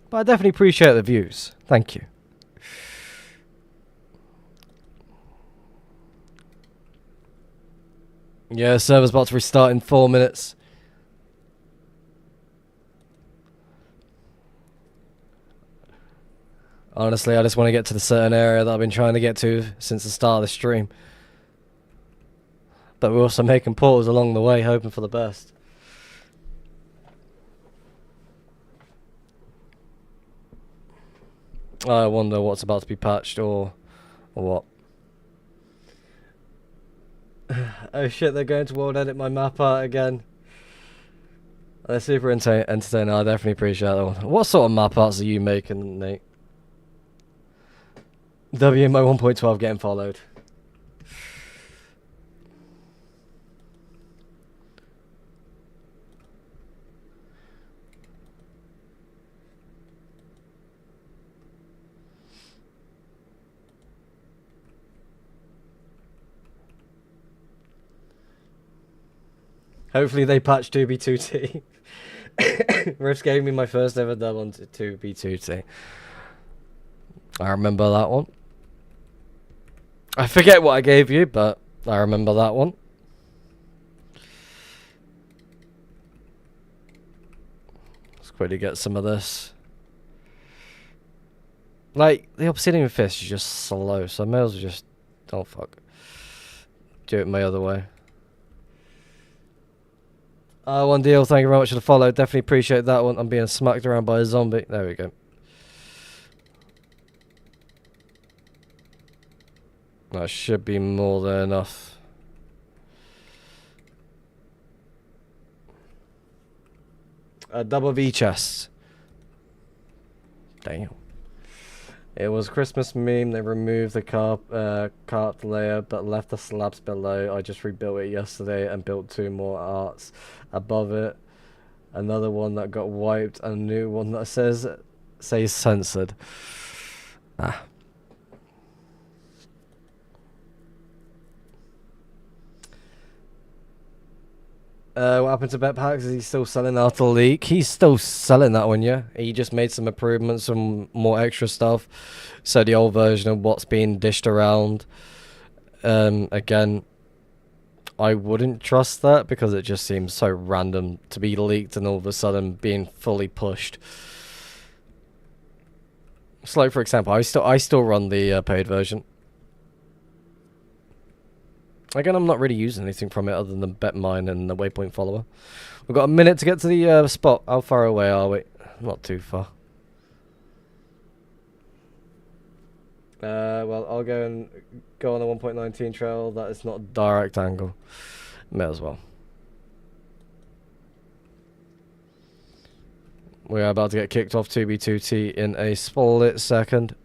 But I definitely appreciate the views. Thank you. Yeah, server's about to restart in 4 minutes. Honestly, I just want to get to the certain area that I've been trying to get to since the start of the stream. But we're also making portals along the way, hoping for the best. I wonder what's about to be patched or what. Oh shit, they're going to world edit my map art again. They're super entertaining. I definitely appreciate that one. What sort of map arts are you making, Nate? W my 1.12 getting followed. Hopefully they patch 2B2T. Riffs gave me my first ever dub on 2B2T. I remember that one. I forget what I gave you, but I remember that one. Let's quickly get some of this. Like, the Obsidian Fist is just slow, so I may as well just... Oh, fuck. Do it my other way. One deal, thank you very much for the follow. Definitely appreciate that one. I'm being smacked around by a zombie. There we go. That should be more than enough. A double V chest. Damn. It was a Christmas meme. They removed the carp layer but left the slabs below. I just rebuilt it yesterday and built 2 more arts above it. Another one that got wiped and a new one that says censored. Ah. What happened to Betpacks? Is he still selling after the leak? He's still selling that one, yeah. He just made some improvements, some more extra stuff. So the old version of what's being dished around. Again, I wouldn't trust that because it just seems so random to be leaked and all of a sudden being fully pushed. So like, for example, I still run the paid version. Again, I'm not really using anything from it other than bet mine and the waypoint follower. We've got a minute to get to the spot. How far away are we? Not too far. Well, I'll go on the 1.19 trail. That is not a direct angle. May as well. We are about to get kicked off 2B2T in a split second.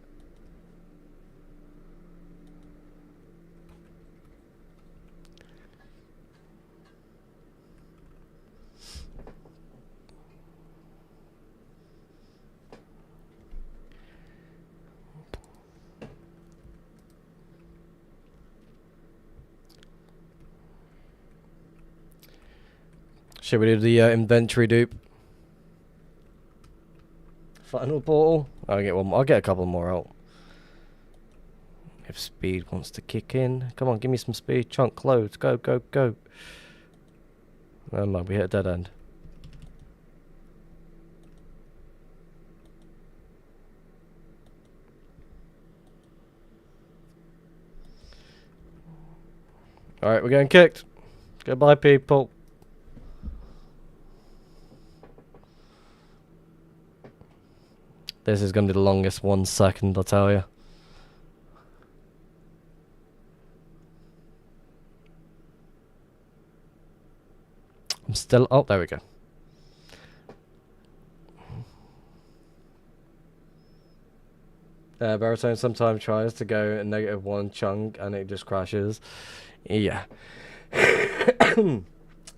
Should we do the inventory dupe? Final portal? I'll get one more. I'll get a couple more out. If speed wants to kick in. Come on, give me some speed. Chunk loads. Go, go, go. Never mind, we hit a dead end. Alright, we're getting kicked. Goodbye, people. This is going to be the longest 1 second, I'll tell you. I'm still... Oh, there we go. Baritone sometimes tries to go a -1 chunk and it just crashes. Yeah.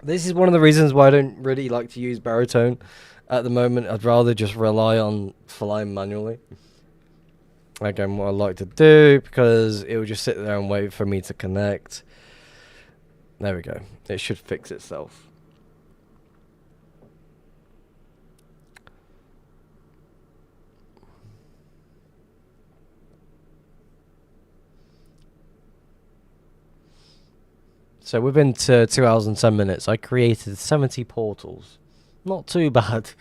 This is one of the reasons why I don't really like to use baritone at the moment. I'd rather just rely on flying manually. Again, what I like to do, because it will just sit there and wait for me to connect. There we go. It should fix itself. So within 2 hours and 10 minutes, I created 70 portals. Not too bad.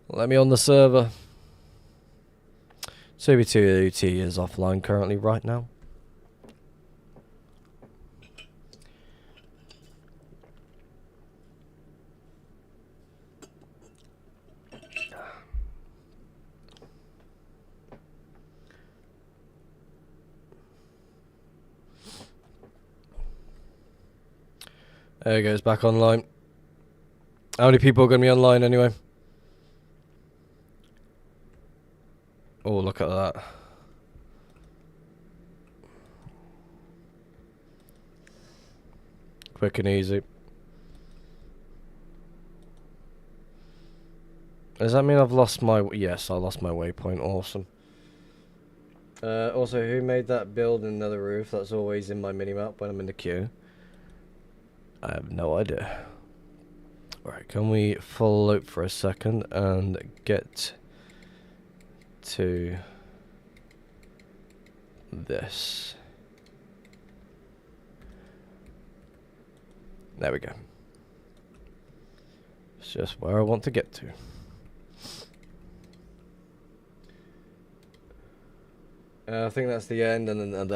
Let me on the server. 2v2 is offline currently right now. There it goes, back online. How many people are going to be online anyway? Oh, look at that. Quick and easy. Does that mean I've lost my... Yes, I lost my waypoint. Awesome. Also, who made that build in Nether Roof? That's always in my minimap when I'm in the queue. I have no idea. Alright, can we float for a second and get to this? There we go. It's just where I want to get to. I think that's the end, and then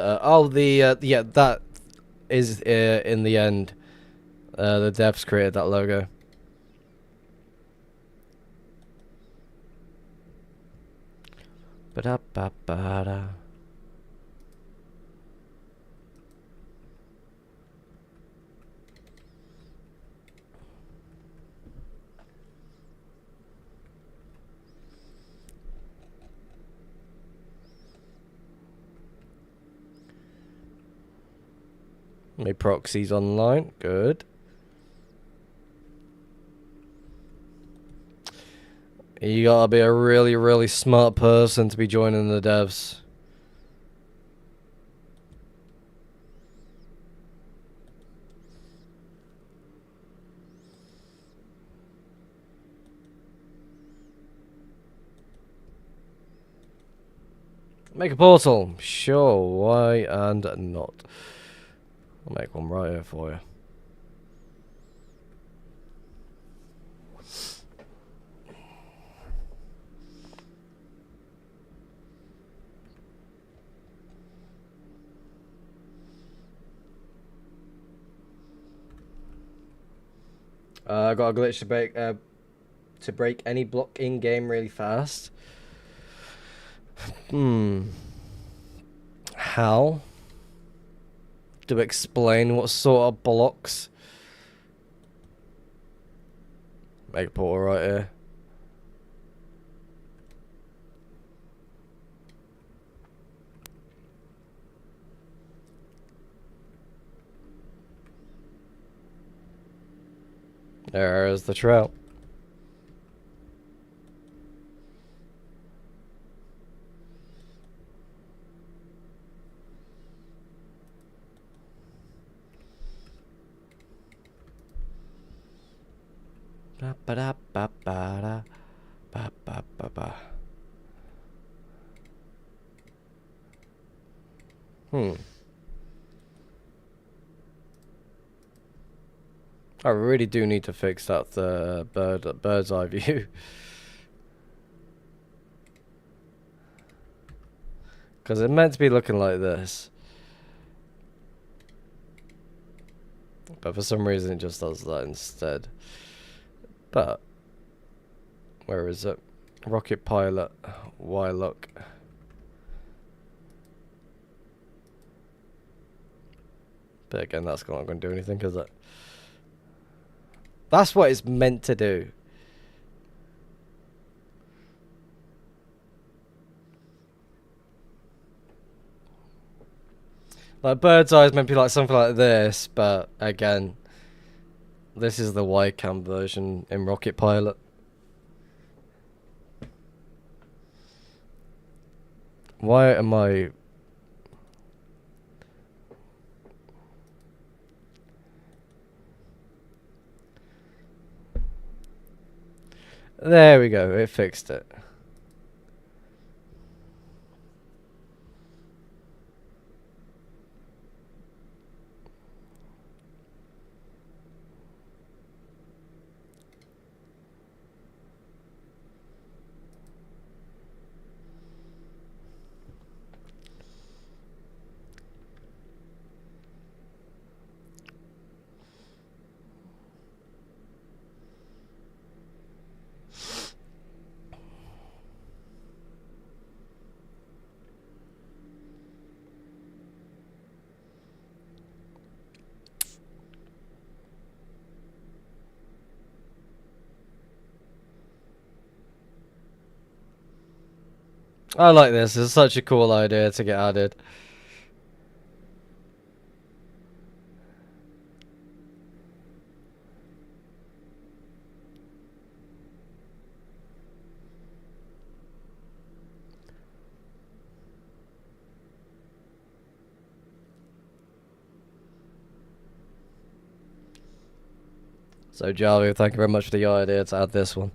yeah, that is in the end. The devs created that logo. Ba-da-ba-ba-da. My proxy's online. Good. You gotta be a really, really smart person to be joining the devs. Make a portal. Sure, why and not. I'll make one right here for you. I got a glitch to break any block in game really fast. How? To explain what sort of blocks? Make a portal right here. There is the trout. Ba ba da ba ba da ba ba ba ba. I really do need to fix that bird's eye view. Because it's meant to be looking like this. But for some reason it just does that instead. But where is it? Rocket pilot. Why look? But again, that's not going to do anything, is it? That's what it's meant to do. Like bird's eye is meant to be like something like this, but again, this is the wide cam version in Rocket Pilot. Why am I... There we go, it fixed it. I like this. It's such a cool idea to get added. So Java, thank you very much for the idea to add this one.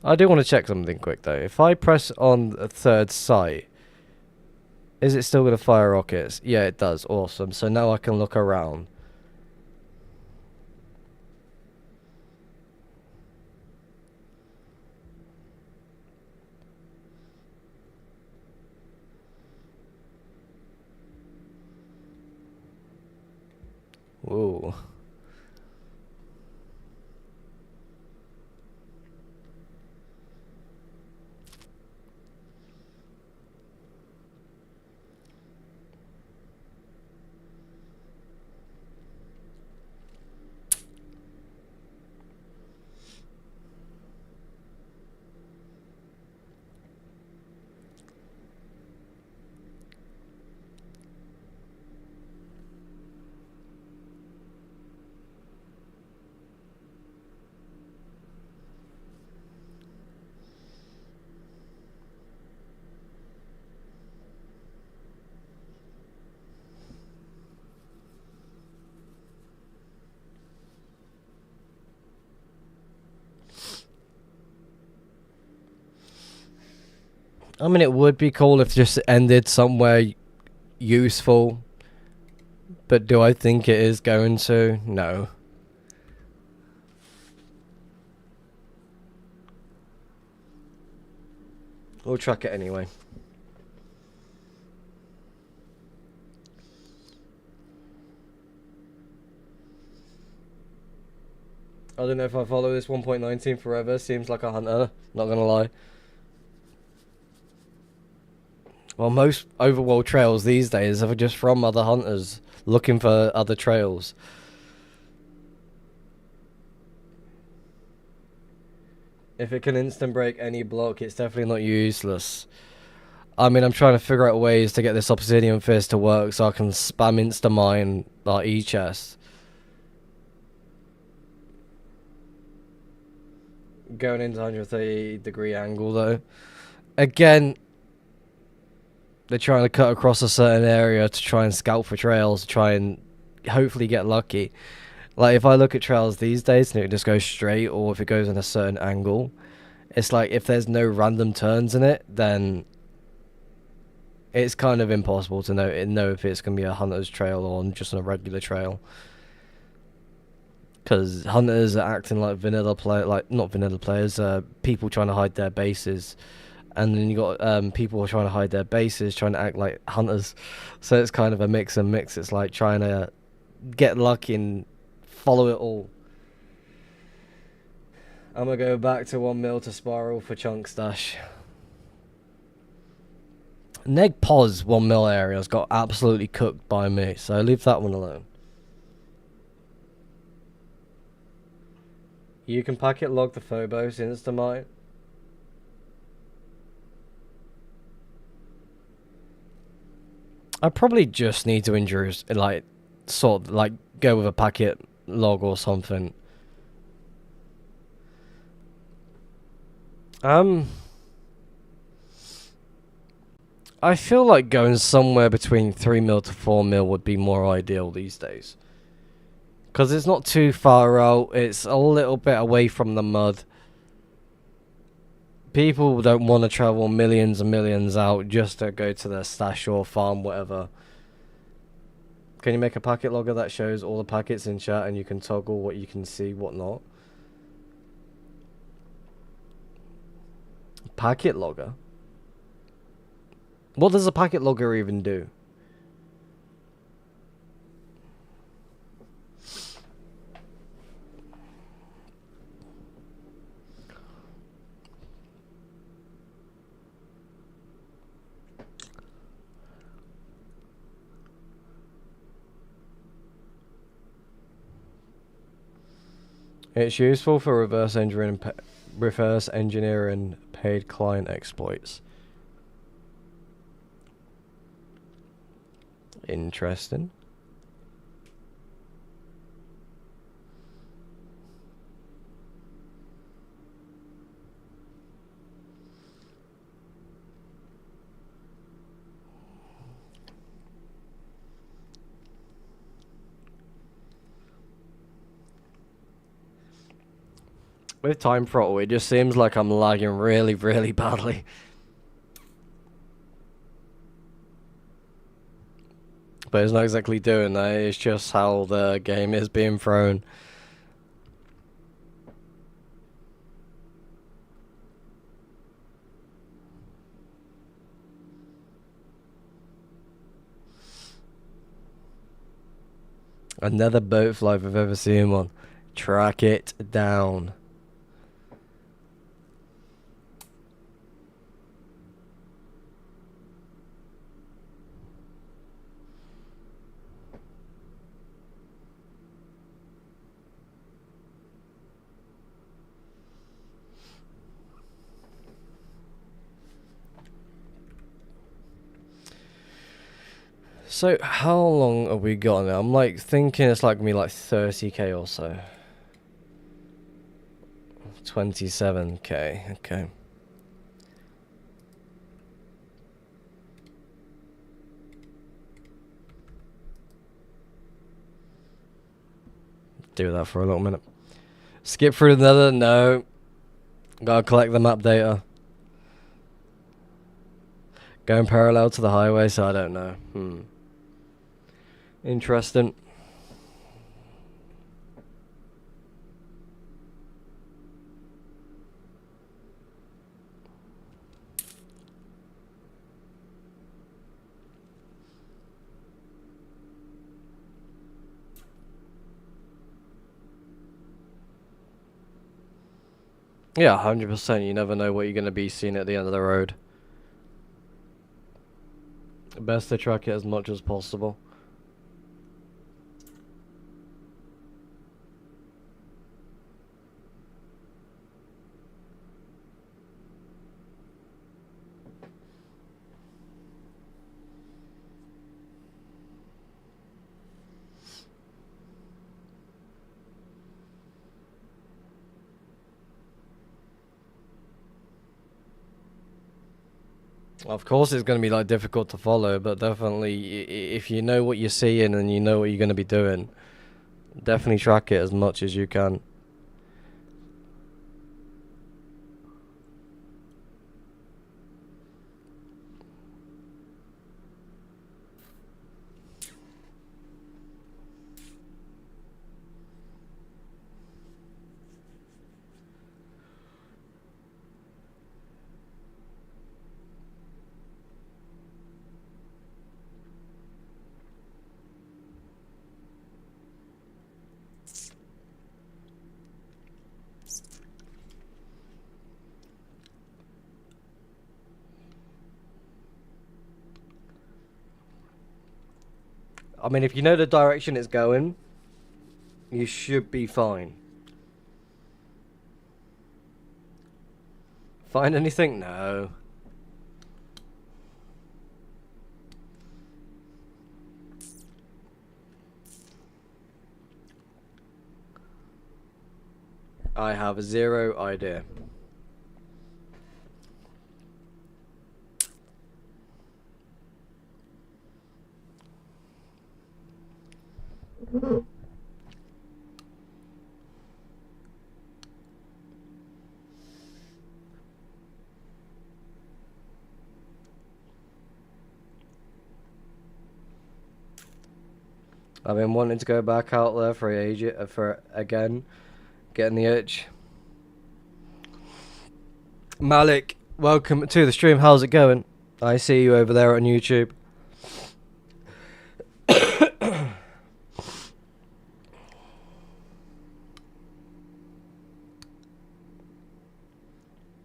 I do want to check something quick though. If I press on a third site, is it still going to fire rockets? Yeah, it does. Awesome. So now I can look around. Ooh. I mean, it would be cool if it just ended somewhere useful. But do I think it is going to? No. We'll track it anyway. I don't know if I follow this 1.19 forever. Seems like a hunter. Not gonna lie. Well, most overworld trails these days are just from other hunters looking for other trails. If it can instant break any block, it's definitely not useless. I mean, I'm trying to figure out ways to get this obsidian fist to work so I can spam insta mine our e-chest. going into 130-degree angle though. Again, they're trying to cut across a certain area to try and scout for trails, to try and hopefully get lucky. Like, if I look at trails these days and it just goes straight, or if it goes in a certain angle, it's like if there's no random turns in it, then it's kind of impossible to know if it's going to be a hunter's trail or just a regular trail. Because hunters are acting like not vanilla players, people trying to hide their bases. And then you got people trying to hide their bases, trying to act like hunters. So it's kind of a mix and mix. It's like trying to get lucky and follow it all. I'm going to go back to 1 mil to spiral for chunk stash. Neg Pos 1 mil area's got absolutely cooked by me, so leave that one alone. You can packet log the Phobos Instamite. I probably just need to introduce, like, sort of, like, go with a packet log or something. I feel like going somewhere between 3 mil to 4 mil would be more ideal these days. Because it's not too far out, it's a little bit away from the mud. People don't want to travel millions and millions out just to go to their stash or farm, whatever. Can you make a packet logger that shows all the packets in chat and you can toggle what you can see, what not? Packet logger? What does a packet logger even do? It's useful for reverse engineering paid client exploits. Interesting. With time throttle, it just seems like I'm lagging really, really badly. But it's not exactly doing that, it's just how the game is being thrown. Another boat flight I've ever seen one. Track it down. So how long have we got now? I'm like thinking it's like me like 30k or so. 27k, okay. Do that for a little minute. Skip through another, no. Gotta collect the map data. Going parallel to the highway, so I don't know. Interesting. Yeah, 100%. You never know what you're going to be seeing at the end of the road. Best to track it as much as possible. Of course, it's going to be like difficult to follow, but definitely, if you know what you're seeing and you know what you're going to be doing, definitely track it as much as you can. I mean, if you know the direction it's going, you should be fine. Find anything? No. I have zero idea. I've been wanting to go back out there for age for again, getting the itch. Malik, welcome to the stream. How's it going? I see you over there on YouTube.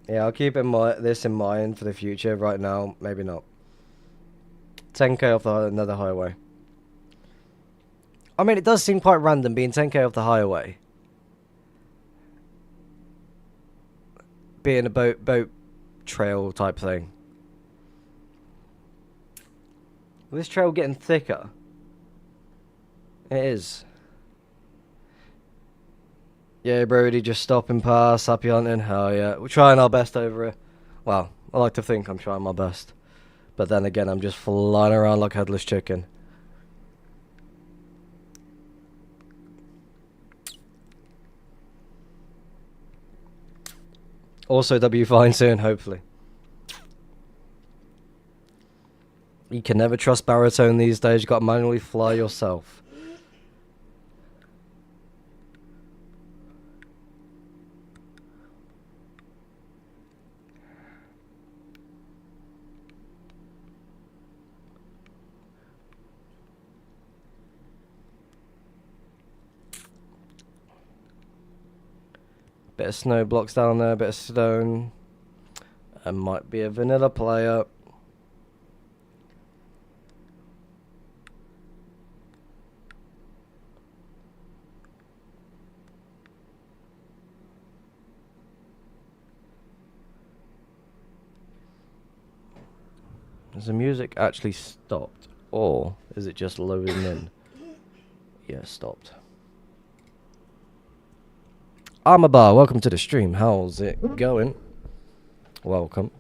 Yeah, I'll keep this in mind for the future. Right now, maybe not. 10k off another highway. I mean, it does seem quite random being 10k off the highway. Being a boat trail type thing. This trail getting thicker. It is. Yeah, Brody, just stopping past, happy hunting. Hell yeah. We're trying our best over here. Well, I like to think I'm trying my best. But then again, I'm just flying around like a headless chicken. Also, W fine soon, hopefully. You can never trust baritone these days. You got to manually fly yourself. Bit of snow blocks down there, bit of stone. And might be a vanilla player. Has the music actually stopped? Or is it just loading in? Yeah, stopped. Armor Bar, welcome to the stream. How's it going? Welcome.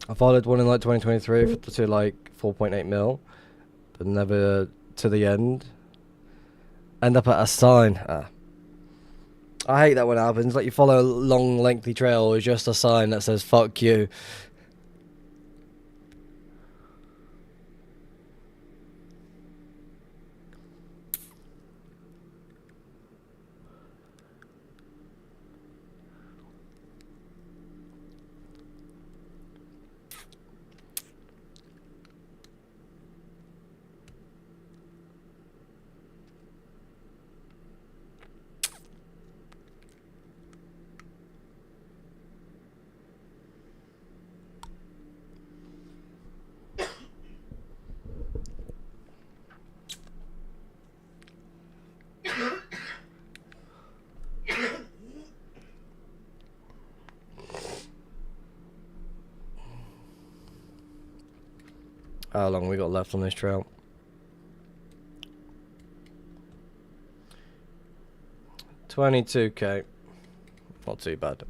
I followed one in like 2023 to like 4.8 mil, but never to the end. End up at a sign. I hate that when it happens. Like you follow a long, lengthy trail, it's just a sign that says "fuck you." How long we got left on this trail? 22k. Not too bad.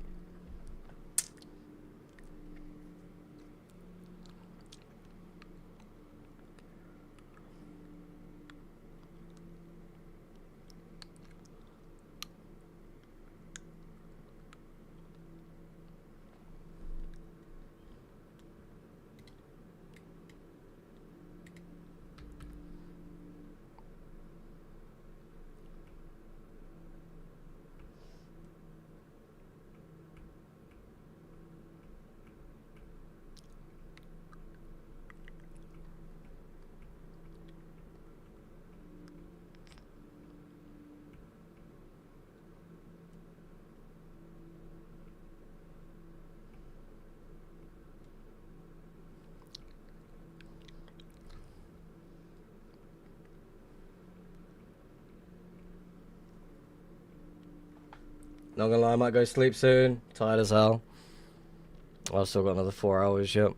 Not gonna lie, I might go sleep soon. Tired as hell. I've still got another 4 hours yet.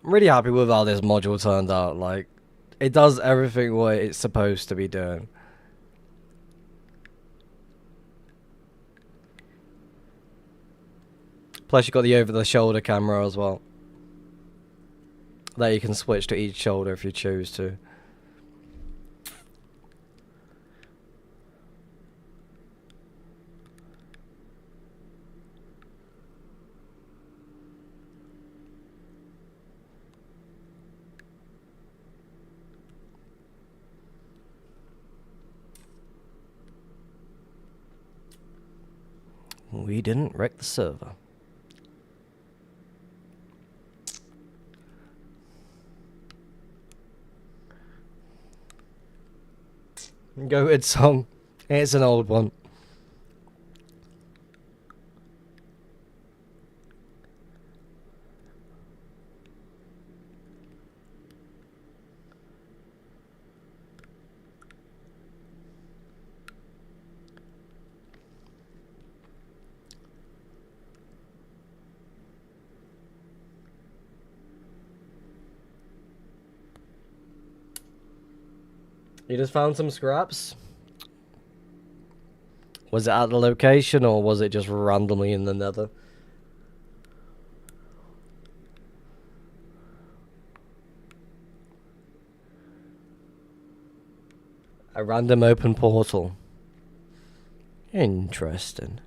I'm really happy with how this module turned out. Like, it does everything what it's supposed to be doing. Plus, you got the over-the-shoulder camera as well, that you can switch to each shoulder if you choose to. We didn't wreck the server. Go with song. It's an old one. You just found some scraps? Was it at the location or was it just randomly in the nether? A random open portal. Interesting.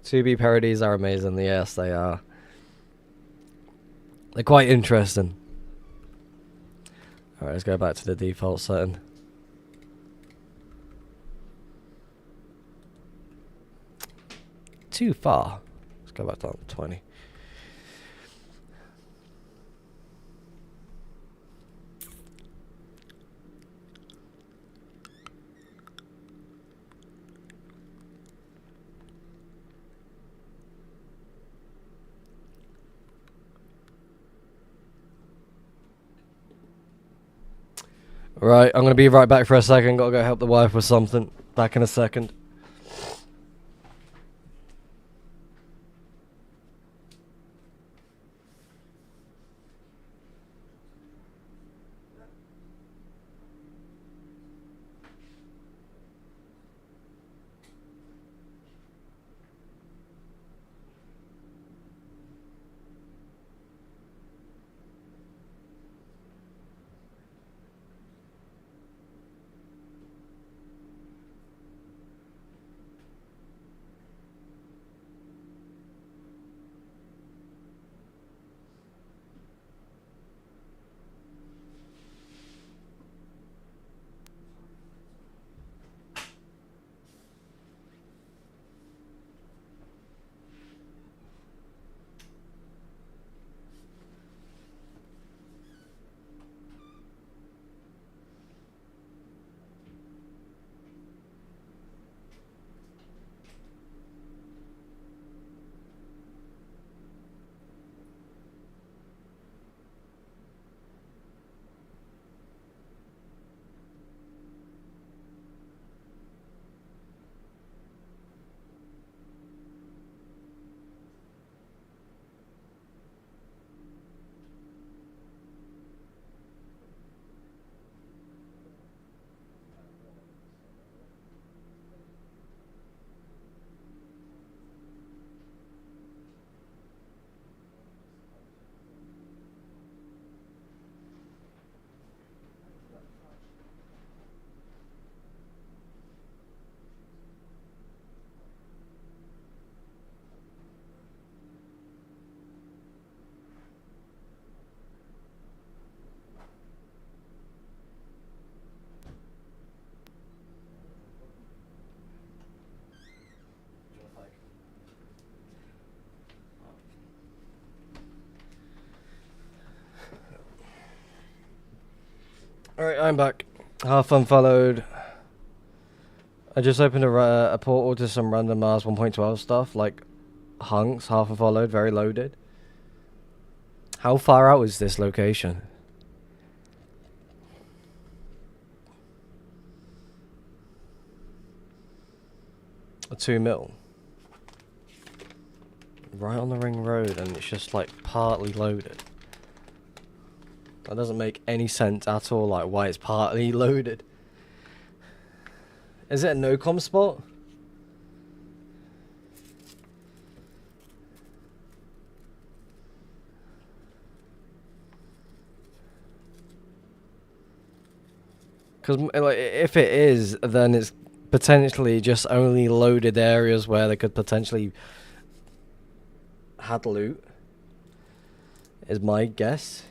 Tubi parodies are amazing. Yes, they are. They're quite interesting. Alright, let's go back to the default setting. Too far. Let's go back down to 20. Right, I'm gonna be right back for a second. Gotta go help the wife with something. Back in a second. Alright, I'm back. Half unfollowed. I just opened a portal to some random Mars 1.12 stuff, like hunks, half unfollowed, very loaded. How far out is this location? A 2 mil. Right on the ring road, and it's just like partly loaded. That doesn't make any sense at all, like why it's partly loaded. Is it a no-com spot? Because like, if it is, then it's potentially just only loaded areas where they could potentially had loot. Is my guess.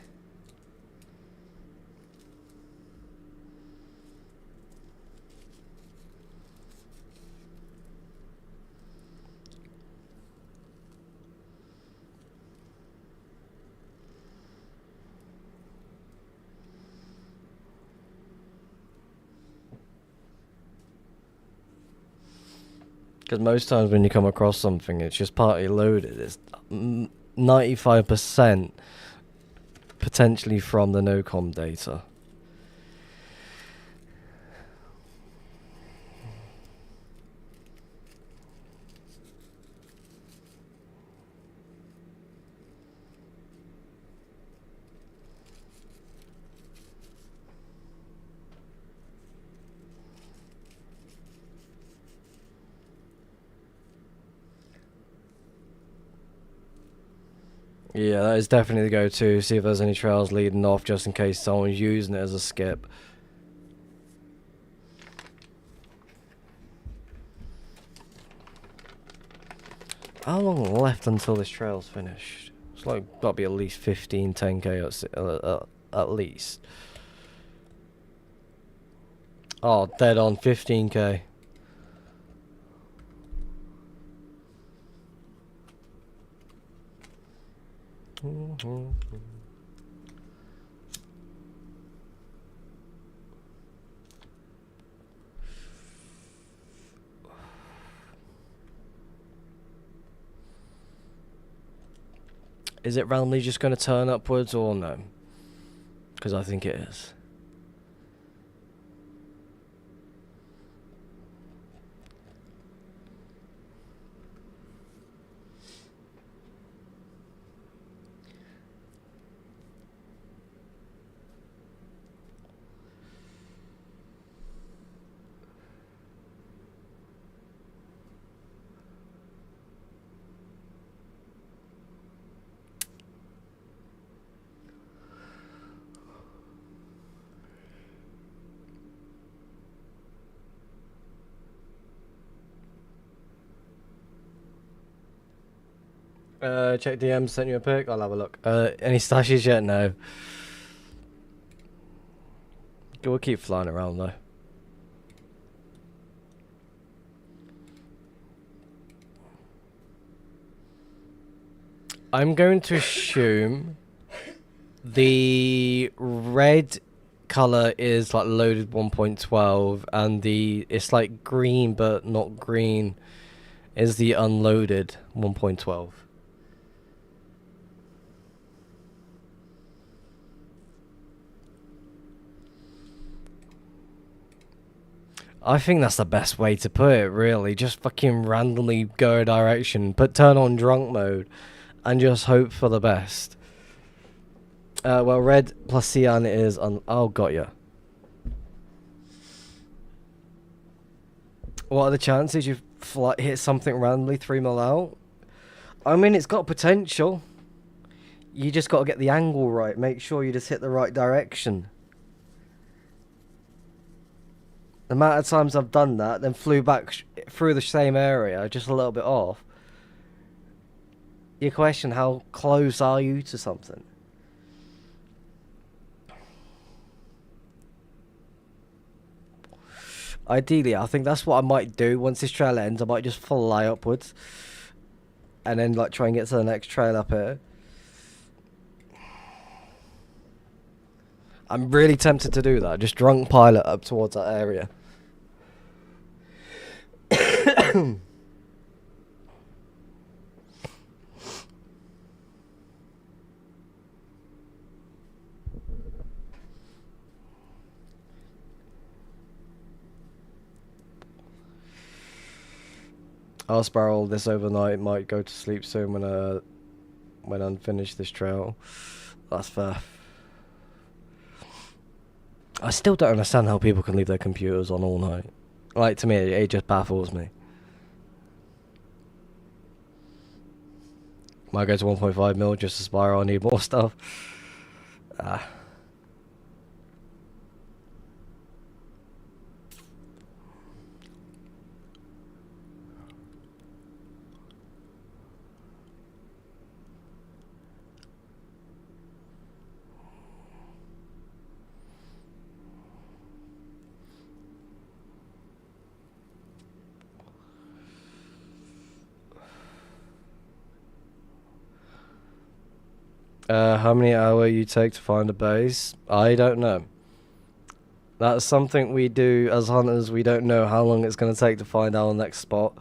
Because most times when you come across something, it's just partly loaded. It's 95% potentially from the no-com data. Yeah, that is definitely the go-to. See if there's any trails leading off, just in case someone's using it as a skip. How long left until this trail's finished? It's like got to be at least 15, 10k at least. Oh, dead on 15k. Is it randomly just going to turn upwards or no? Because I think it is. Check DM, sent you a pic. I'll have a look. Any stashes yet? No. We'll keep flying around though. I'm going to assume the red color is like loaded 1.12 and it's like green but not green is the unloaded 1.12. I think that's the best way to put it, really. Just fucking randomly go a direction, turn on drunk mode, and just hope for the best. Well, red plus cyan is on. Oh, got ya. What are the chances you hit something randomly 3 mil out? I mean, it's got potential. You just got to get the angle right. Make sure you just hit the right direction. The amount of times I've done that, then flew back through the same area, just a little bit off. You question, how close are you to something? Ideally, I think that's what I might do. Once this trail ends, I might just fly upwards. And then like try and get to the next trail up here. I'm really tempted to do that. Just drunk pilot up towards that area. I'll spiral this overnight. Might go to sleep soon when I'm finished this trail. That's fair. I still don't understand how people can leave their computers on all night. Like, to me, it just baffles me. Might go to 1.5 mil just to spiral. I need more stuff. How many hours you take to find a base? I don't know. That's something we do as hunters. We don't know how long it's going to take to find our next spot,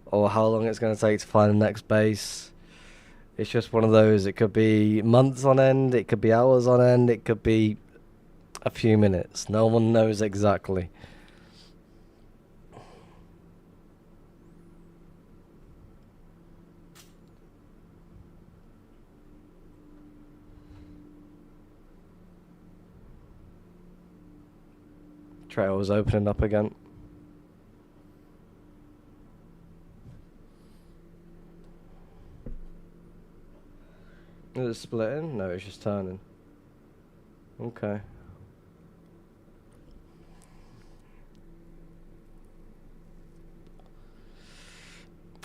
or how long it's going to take to find the next base. It's just one of those. It could be months on end, it could be hours on end, it could be a few minutes. No one knows exactly. Trail was opening up again. Is it splitting? No, it's just turning. Okay.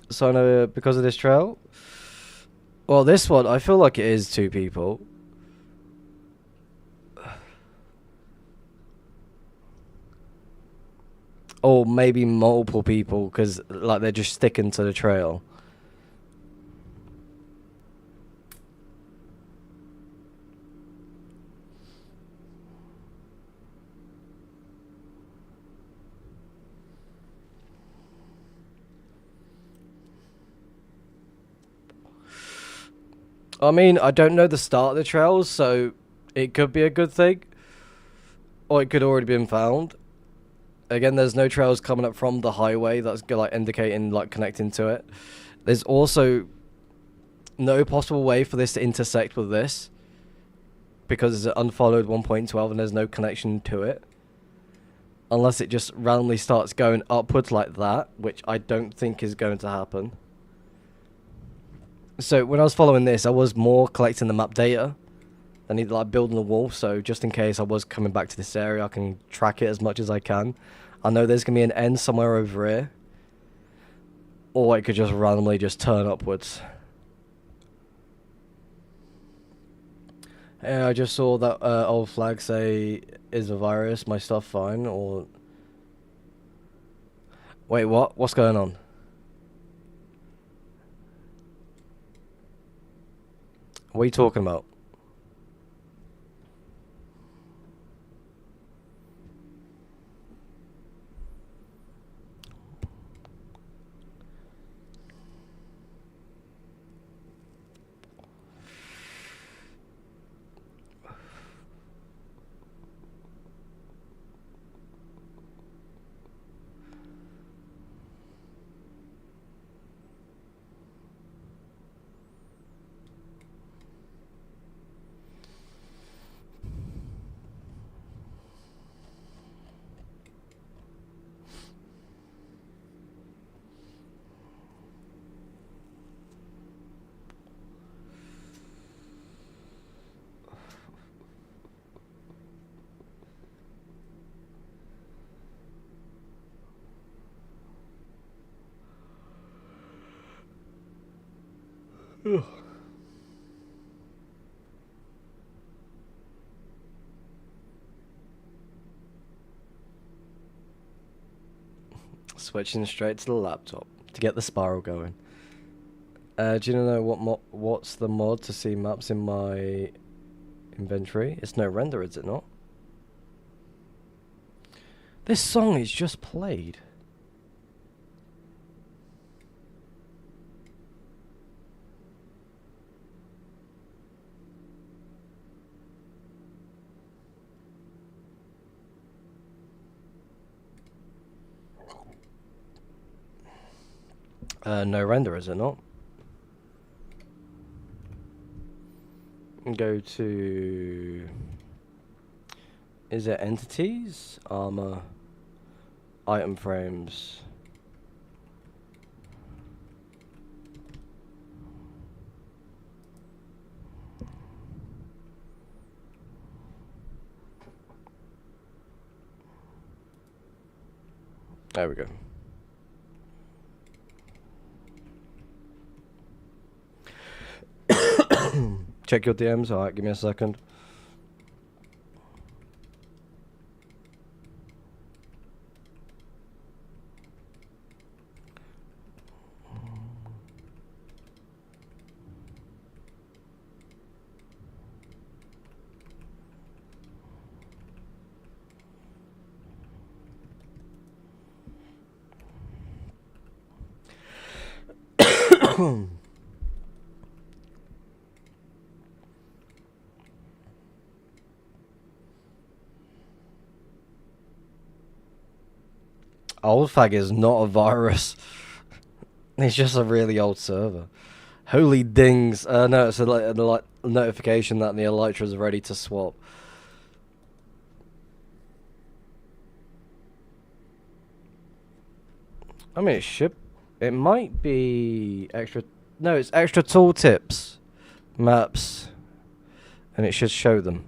So no, because of this trail? Well, this one, I feel like it is 2 people. Or maybe multiple people, because like they're just sticking to the trail. I mean, I don't know the start of the trails, so it could be a good thing. Or it could already been found. Again, there's no trails coming up from the highway that's like indicating like connecting to it. There's also no possible way for this to intersect with this, because it's an unfollowed 1.12 and there's no connection to it. Unless it just randomly starts going upwards like that, which I don't think is going to happen. So when I was following this, I was more collecting the map data. I need like building a wall, so just in case I was coming back to this area, I can track it as much as I can. I know there's going to be an end somewhere over here. Or it could just randomly just turn upwards. Yeah, I just saw that old flag say, "Is a virus my stuff fine?" Or wait, what? What's going on? What are you talking about? Switching straight to the laptop to get the spiral going. Do you know what's the mod to see maps in my inventory? It's no render, is it not? This song is just played. No render, is it not? Go to... Is it entities? Armor. Item frames. There we go. Check your DMs. Alright, give me a second. Old fag is not a virus. It's just a really old server. Holy dings. No, it's a notification that the Elytra is ready to swap. I mean, it might be extra... No, it's extra tooltips. Maps. And it should show them.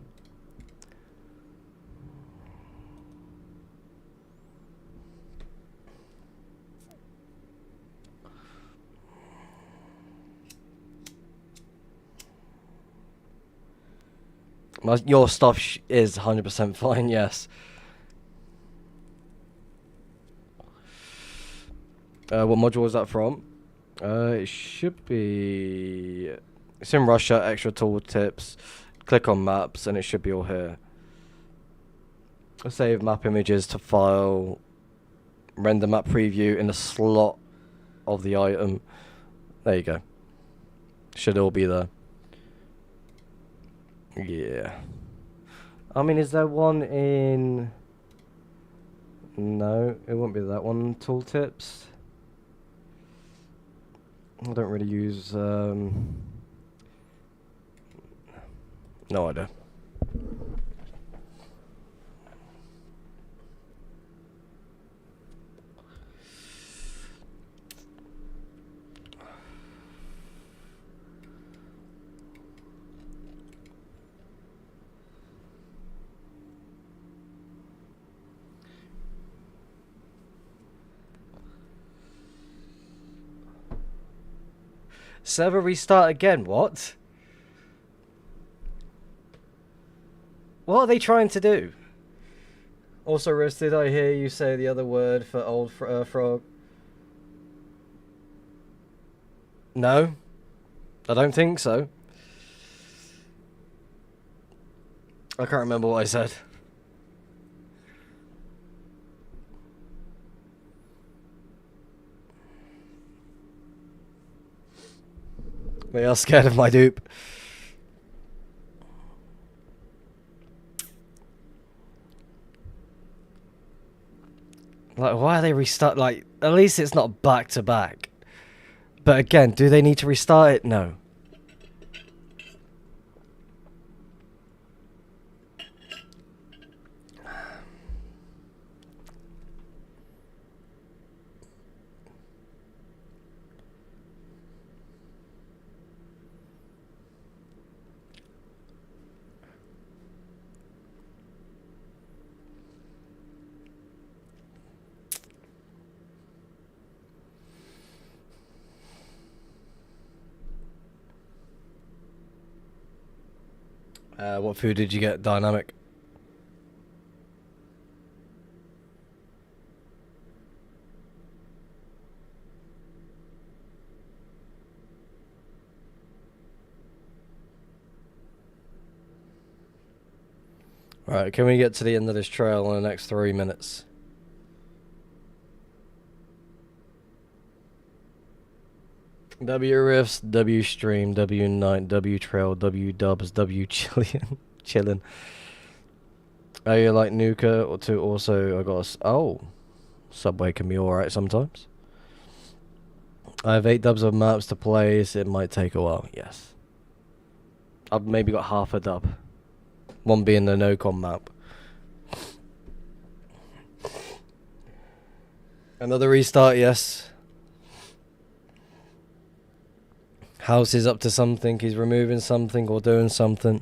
Your stuff is 100% fine, yes. What module is that from? It should be... It's in Russia, extra tooltips. Click on maps and it should be all here. Save map images to file. Render map preview in the slot of the item. There you go. Should all be there. Yeah. I mean, is there one in... No, it won't be that one. Tooltips. I don't really use... No idea. Server restart again, what? What are they trying to do? Also, Riz, did I hear you say the other word for old frog? No, I don't think so. I can't remember what I said. They are scared of my dupe. Like, why are they restart? Like, at least it's not back to back. But again, do they need to restart it? No. What food did you get, Dynamic? Right, can we get to the end of this trail in the next 3 minutes? W riffs, W stream, W night, W trail, W dubs, W chillin'. Oh, you like Nuka or two? Also, I got Subway can be alright sometimes. I have 8 dubs of maps to play, so it might take a while. Yes. I've maybe got half a dub. One being the no-con map. Another restart, yes. House is up to something, he's removing something or doing something.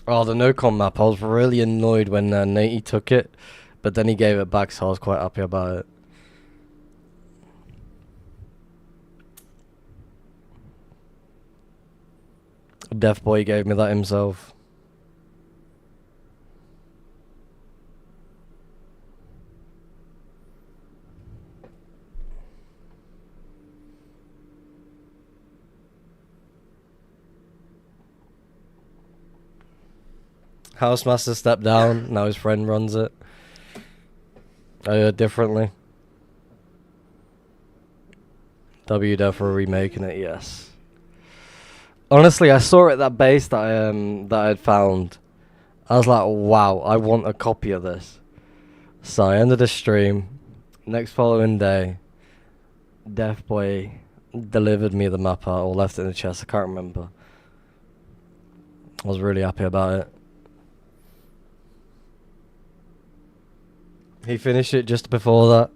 Oh, the no-con map, I was really annoyed when Nate took it, but then he gave it back, so I was quite happy about it. Deaf Boy gave me that himself. Housemaster stepped down, now his friend runs it. I heard differently. W Def for remaking it, yes. Honestly, I saw it at that base that I had found. I was like, wow, I want a copy of this. So I ended the stream. Next following day, Deaf Boy delivered me the map art or left it in the chest. I can't remember. I was really happy about it. He finished it just before that.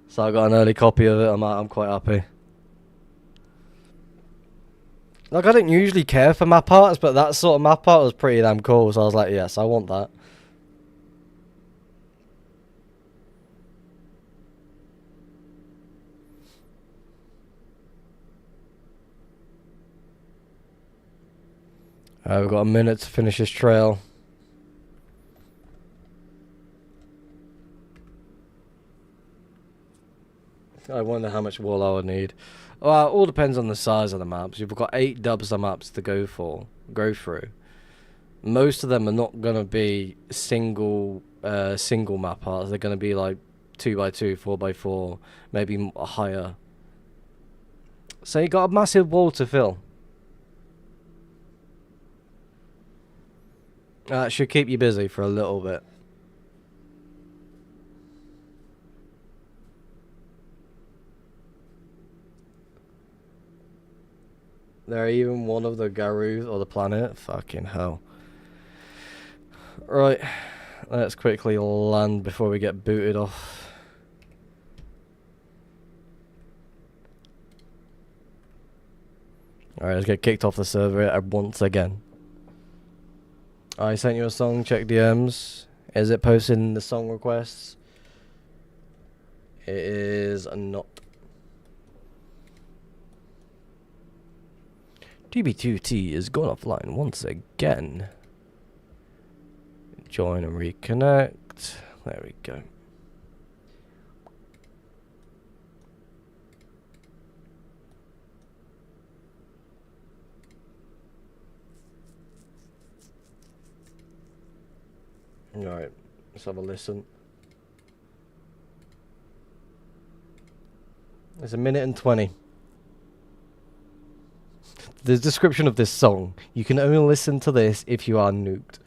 So I got an early copy of it. I'm quite happy. Like, I don't usually care for map arts, but that sort of map art was pretty damn cool. So I was like, yes, I want that. We've got a minute to finish this trail. I wonder how much wool I would need. Well, it all depends on the size of the maps. You've got 8 dubs of maps to go through. Most of them are not gonna be single map arts. They're gonna be like 2x2, 4x4, maybe higher. So you got a massive wall to fill. That should keep you busy for a little bit. They're even one of the Garus or the planet. Fucking hell. Right. Let's quickly land before we get booted off. Alright, let's get kicked off the server once again. I sent you a song, check DMs. Is it posted in the song requests? It is not. DB2T is gone offline once again. Join and reconnect. There we go. Alright, let's have a listen. It's 1:20. The description of this song: you can only listen to this if you are nuked.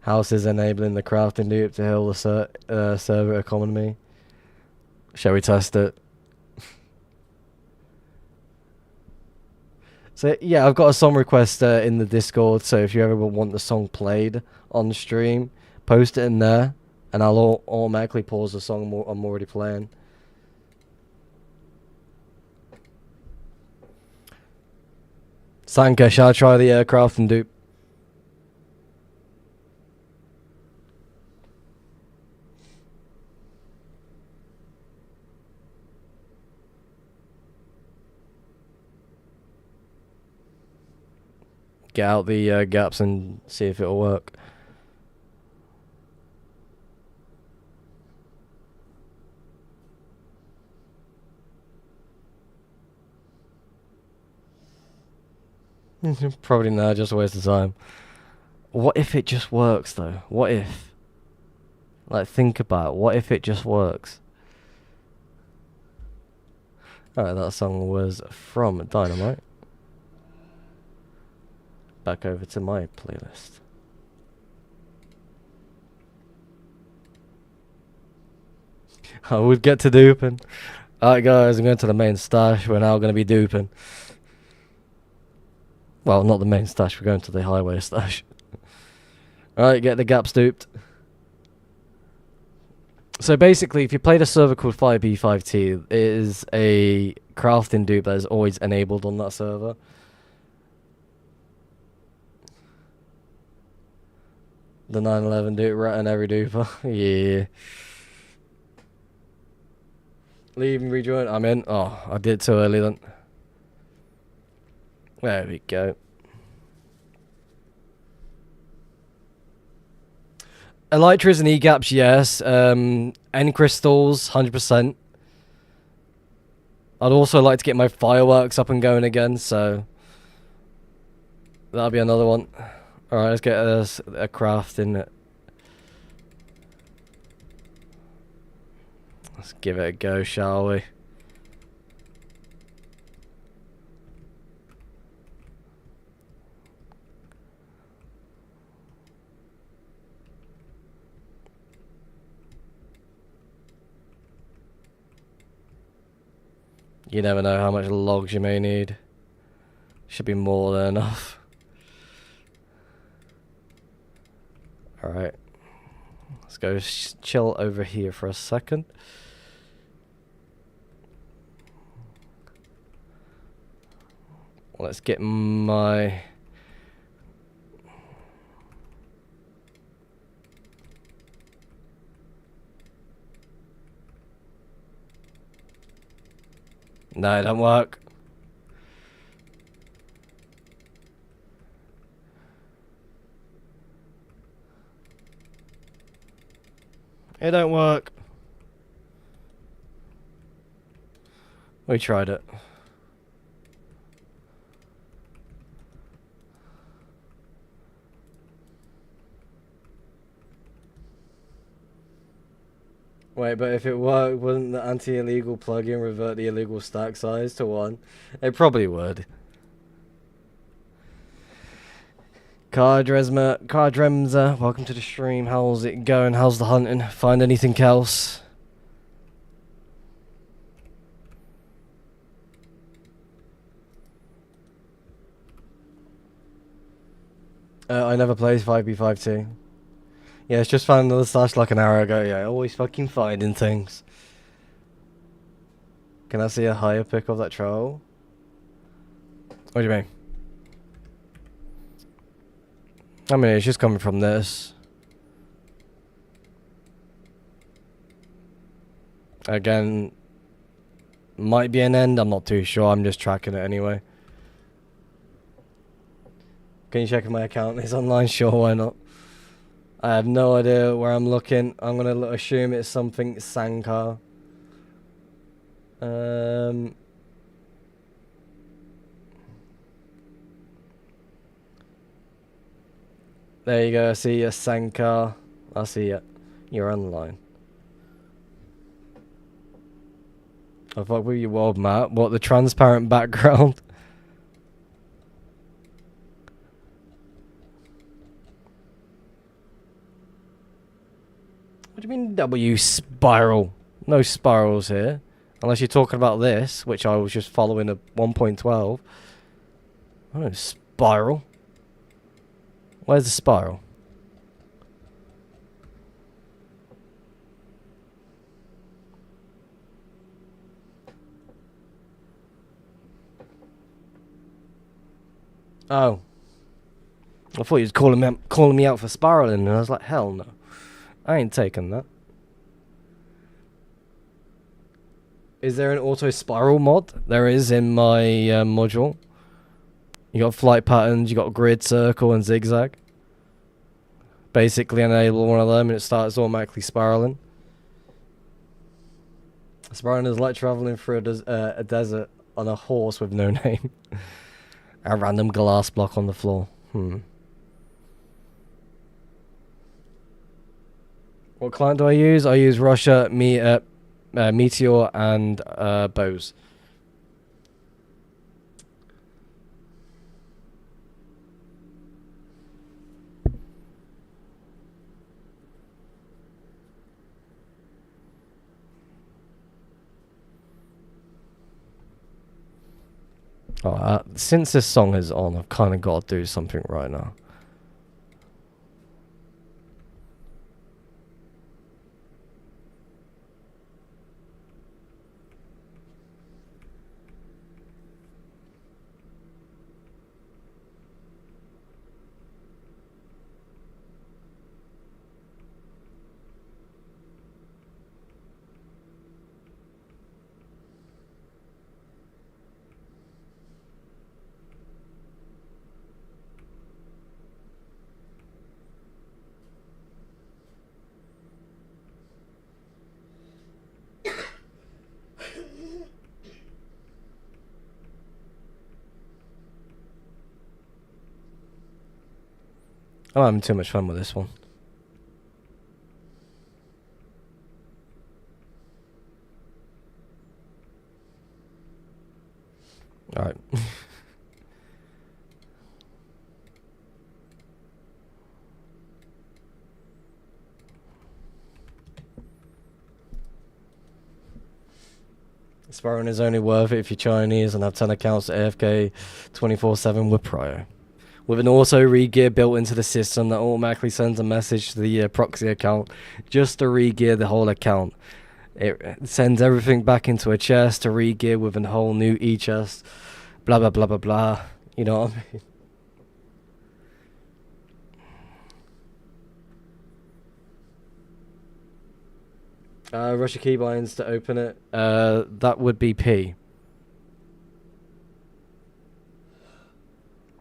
House is enabling the crafting loop to heal the server economy. Shall we test it? So yeah, I've got a song request in the Discord, so if you ever want the song played on stream, post it in there, and I'll automatically pause the song I'm already playing. Sanka, shall I try the aircraft and dupe? Get out the gaps and see if it'll work. Probably not, just a waste of time. What if it just works though? What if? Like, think about it. What if it just works? Alright, that song was from Dynamite. Back over to my playlist. I would get to duping. Alright guys, I'm going to the main stash. We're now going to be duping. Well, not the main stash, we're going to the highway stash. Alright, get the gaps duped. So basically, if you played a server called 5B5T, it is a crafting dupe that is always enabled on that server. The 911 dupe, rat and every duper. Yeah. Leave and rejoin. I'm in. Oh, I did too early then. There we go. Elytras and E-gaps, yes. N crystals, 100%. I'd also like to get my fireworks up and going again, so that'll be another one. Alright, let's get a craft in it. Let's give it a go, shall we? You never know how much logs you may need. Should be more than enough. Alright. Let's go chill over here for a second. Let's get my... No, it don't work. It don't work. We tried it. Wait, but if it worked, wouldn't the anti-illegal plugin revert the illegal stack size to 1? It probably would. Cardremza, welcome to the stream. How's it going? How's the hunting? Find anything else? I never played 5B5T. Yeah, it's just found another stash like an hour ago. Yeah, always fucking finding things. Can I see a higher pick of that troll? What do you mean? I mean, it's just coming from this. Again, might be an end. I'm not too sure. I'm just tracking it anyway. Can you check if my account is online? Sure, why not? I have no idea where I'm looking. I'm gonna assume it's something Sankar. There you go. I see a Sankar. I see it. You're online. I thought with your world map. What, the transparent background? What do you mean W spiral? No spirals here. Unless you're talking about this, which I was just following a 1.12. I don't know, spiral. Where's the spiral? Oh. I thought you was calling me out for spiraling, and I was like, hell no. I ain't taking that. Is there an auto spiral mod? There is in my module. You got flight patterns, you got grid, circle, and zigzag. Basically enable one of them and it starts automatically spiraling. Spiraling is like traveling through a desert on a horse with no name. A random glass block on the floor. What client do I use? I use Russia, Meteor, and Bose. Oh, since this song is on, I've kind of got to do something right now. I'm having too much fun with this one. Alright. Sparring is only worth it if you're Chinese and have 10 accounts at AFK 24/7 with Prio. With an auto re-gear built into the system that automatically sends a message to the proxy account just to re-gear the whole account. It sends everything back into a chest to re-gear with a whole new e-chest. Blah, blah, blah, blah, blah. You know what I mean? Russia keybinds to open it. That would be P.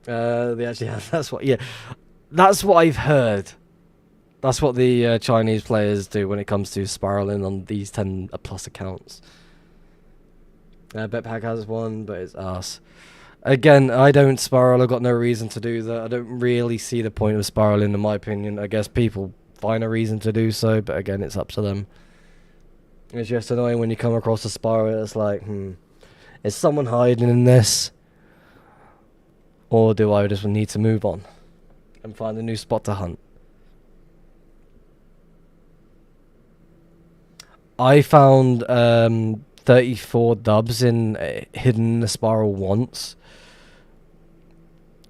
They actually have. That's what. Yeah, that's what I've heard. That's what the Chinese players do when it comes to spiraling on these 10 plus accounts. Betpack has one, but it's ass. Again, I don't spiral. I've got no reason to do that. I don't really see the point of spiraling, in my opinion. I guess people find a reason to do so, but again, it's up to them. It's just annoying when you come across a spiral. It's like, is someone hiding in this? Or do I just need to move on and find a new spot to hunt? I found 34 dubs in hidden in the spiral once.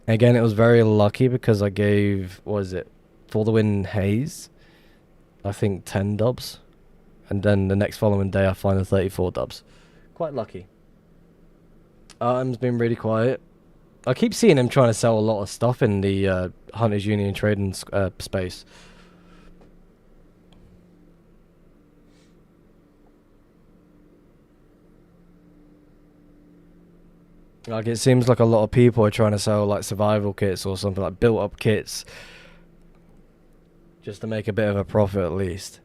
Again, it was very lucky because I gave, what is it, For the Win Haze, I think 10 dubs. And then the next following day I find the 34 dubs. Quite lucky. Artem's been really quiet. I keep seeing him trying to sell a lot of stuff in the Hunters Union trading space. Like, it seems like a lot of people are trying to sell like survival kits or something, like built up kits, just to make a bit of a profit at least.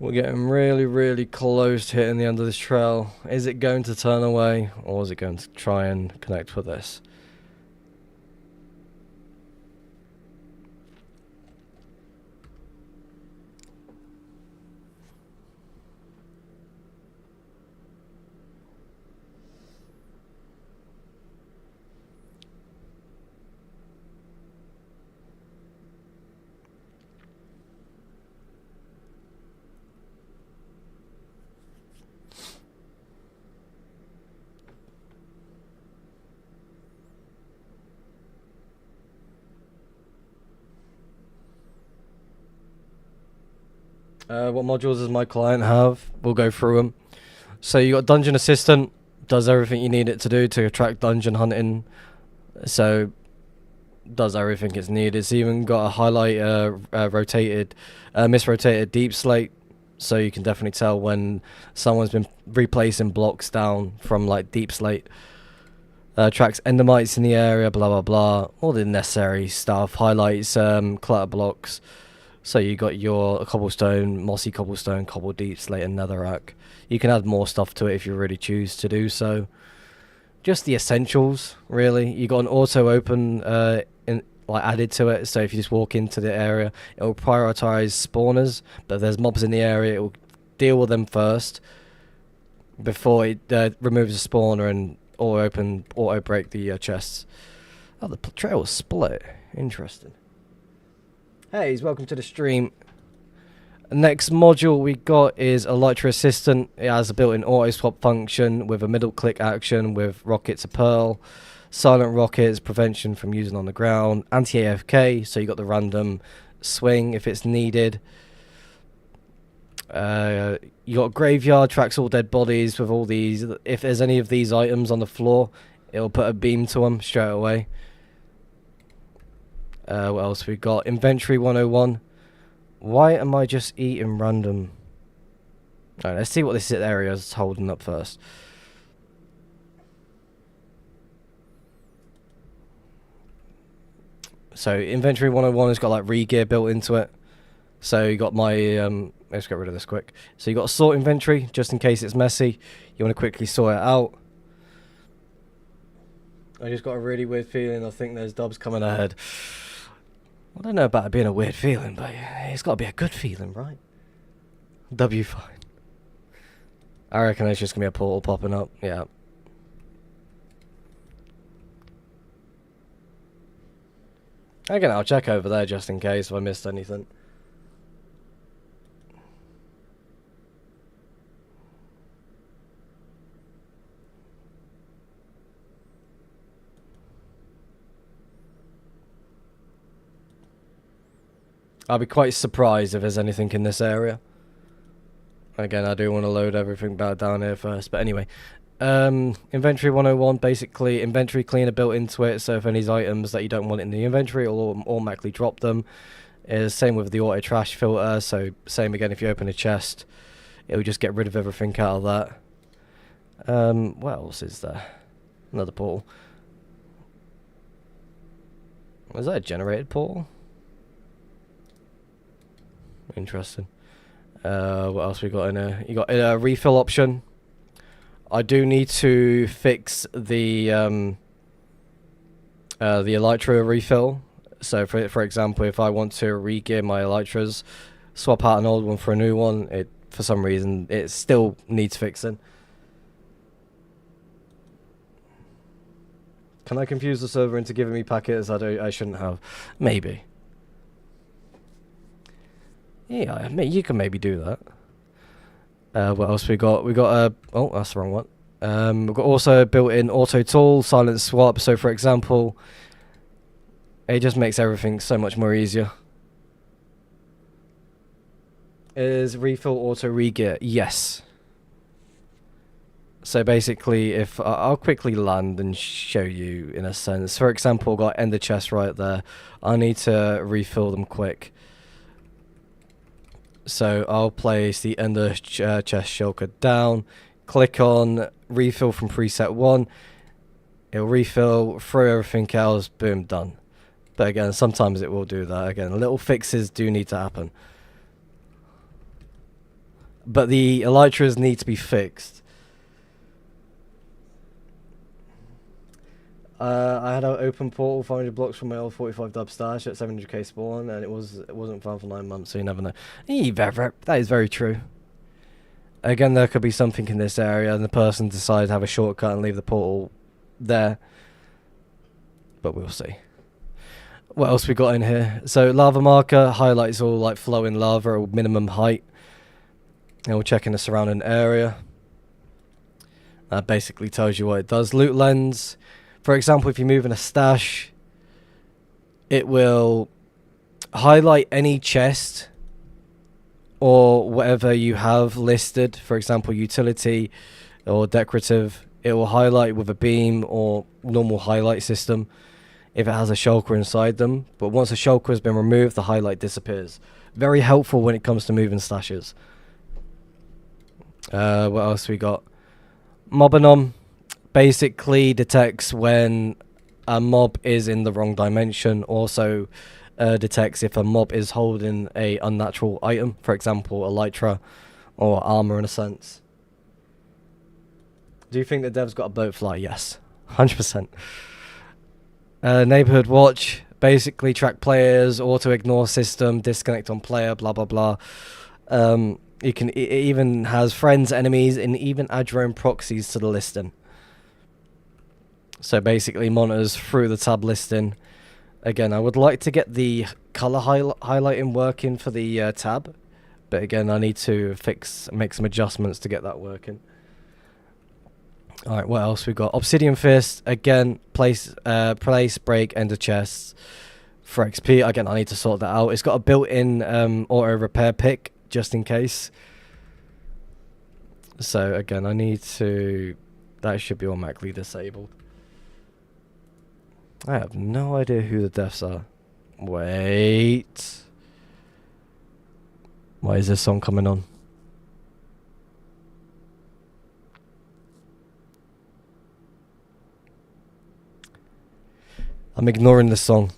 We're getting really, really close to hitting the end of this trail. Is it going to turn away, or is it going to try and connect with this? What modules does my client have? We'll go through them. So you got Dungeon Assistant, does everything you need it to do to attract dungeon hunting. So does everything it's needed. It's even got a highlight misrotated deep slate, so you can definitely tell when someone's been replacing blocks down from like deep slate. Tracks endermites in the area, blah blah blah, all the necessary stuff. Highlights clutter blocks. So you got your cobblestone, mossy cobblestone, cobble deep slate, and netherrack. You can add more stuff to it if you really choose to do so. Just the essentials, really. You got an auto open added to it, so if you just walk into the area, it will prioritize spawners. But if there's mobs in the area, it will deal with them first before it removes the spawner and auto break the chests. Oh, the trail was split. Interesting. Hey, welcome to the stream. Next module we got is Elytra Assistant. It has a built-in auto swap function with a middle click action with rockets of pearl, silent rockets, prevention from using on the ground, anti-AFK, so you got the random swing if it's needed. You got graveyard, tracks all dead bodies with all these. If there's any of these items on the floor, it'll put a beam to them straight away. What else we got? Inventory 101. Why am I just eating random? Alright, let's see what this area is holding up first. So inventory 101 has got like re-gear built into it. So you got my let's get rid of this quick. So you got a sort inventory just in case it's messy. You want to quickly sort it out. I just got a really weird feeling. I think there's dubs coming ahead. I don't know about it being a weird feeling, but it's got to be a good feeling, right? W fine. I reckon it's just going to be a portal popping up. Yeah. Again, I'll check over there just in case if I missed anything. I'll be quite surprised if there's anything in this area. Again, I do want to load everything back down here first. But anyway, inventory 101, basically inventory cleaner built into it. So if any items that you don't want in the inventory, it'll automatically drop them. Same with the auto trash filter. So same again, if you open a chest, it'll just get rid of everything out of that. What else is there? Another portal. Was that a generated portal? Interesting. What else we got in here? You got a refill option I do need to fix the elytra refill. So for example, if I want to re-gear my elytras, swap out an old one for a new one, it for some reason it still needs fixing. Can I confuse the server into giving me packets I shouldn't have? Maybe. Yeah, you can maybe do that. What else we got? We got oh, that's the wrong one. We've got also built-in auto tool, silent swap. So for example, it just makes everything so much more easier. Is refill auto re-gear? Yes. So basically, if I'll quickly land and show you in a sense. For example, got ender chest right there. I need to refill them quick. So I'll place the ender chest shulker down. Click on refill from preset 1. It'll refill, throw everything else, boom, done. But again, sometimes it will do that. Again, little fixes do need to happen. But the elytras need to be fixed. I had an open portal 500 blocks from my old 45 dub stash at 700k spawn, and it wasn't found for 9 months, so you never know. That is very true. Again, there could be something in this area, and the person decided to have a shortcut and leave the portal there. But we'll see. What else we got in here? So lava marker highlights all like flowing lava at minimum height. And we'll check in the surrounding area. That basically tells you what it does. Loot lens. For example, if you move in a stash, it will highlight any chest or whatever you have listed. For example, utility or decorative. It will highlight with a beam or normal highlight system if it has a shulker inside them. But once a shulker has been removed, the highlight disappears. Very helpful when it comes to moving stashes. What else we got? Mobanom basically detects when a mob is in the wrong dimension. Also detects if a mob is holding a unnatural item, for example elytra or armor in a sense. Do you think the devs got a boat fly? Yes, 100%. Neighborhood watch basically track players, auto ignore system, disconnect on player, blah blah blah. It even has friends, enemies, and even add your own proxies to the listing. So basically monitors through the tab listing. Again, I would like to get the color highlighting working for the tab, but again, I need to make some adjustments to get that working. All right, what else we got? Obsidian fist again. Place break ender chests for XP. Again, I need to sort that out. It's got a built-in auto repair pick just in case. So again, I need to. That should be automatically disabled. I have no idea who the devs are. Wait. Why is this song coming on? I'm ignoring this song.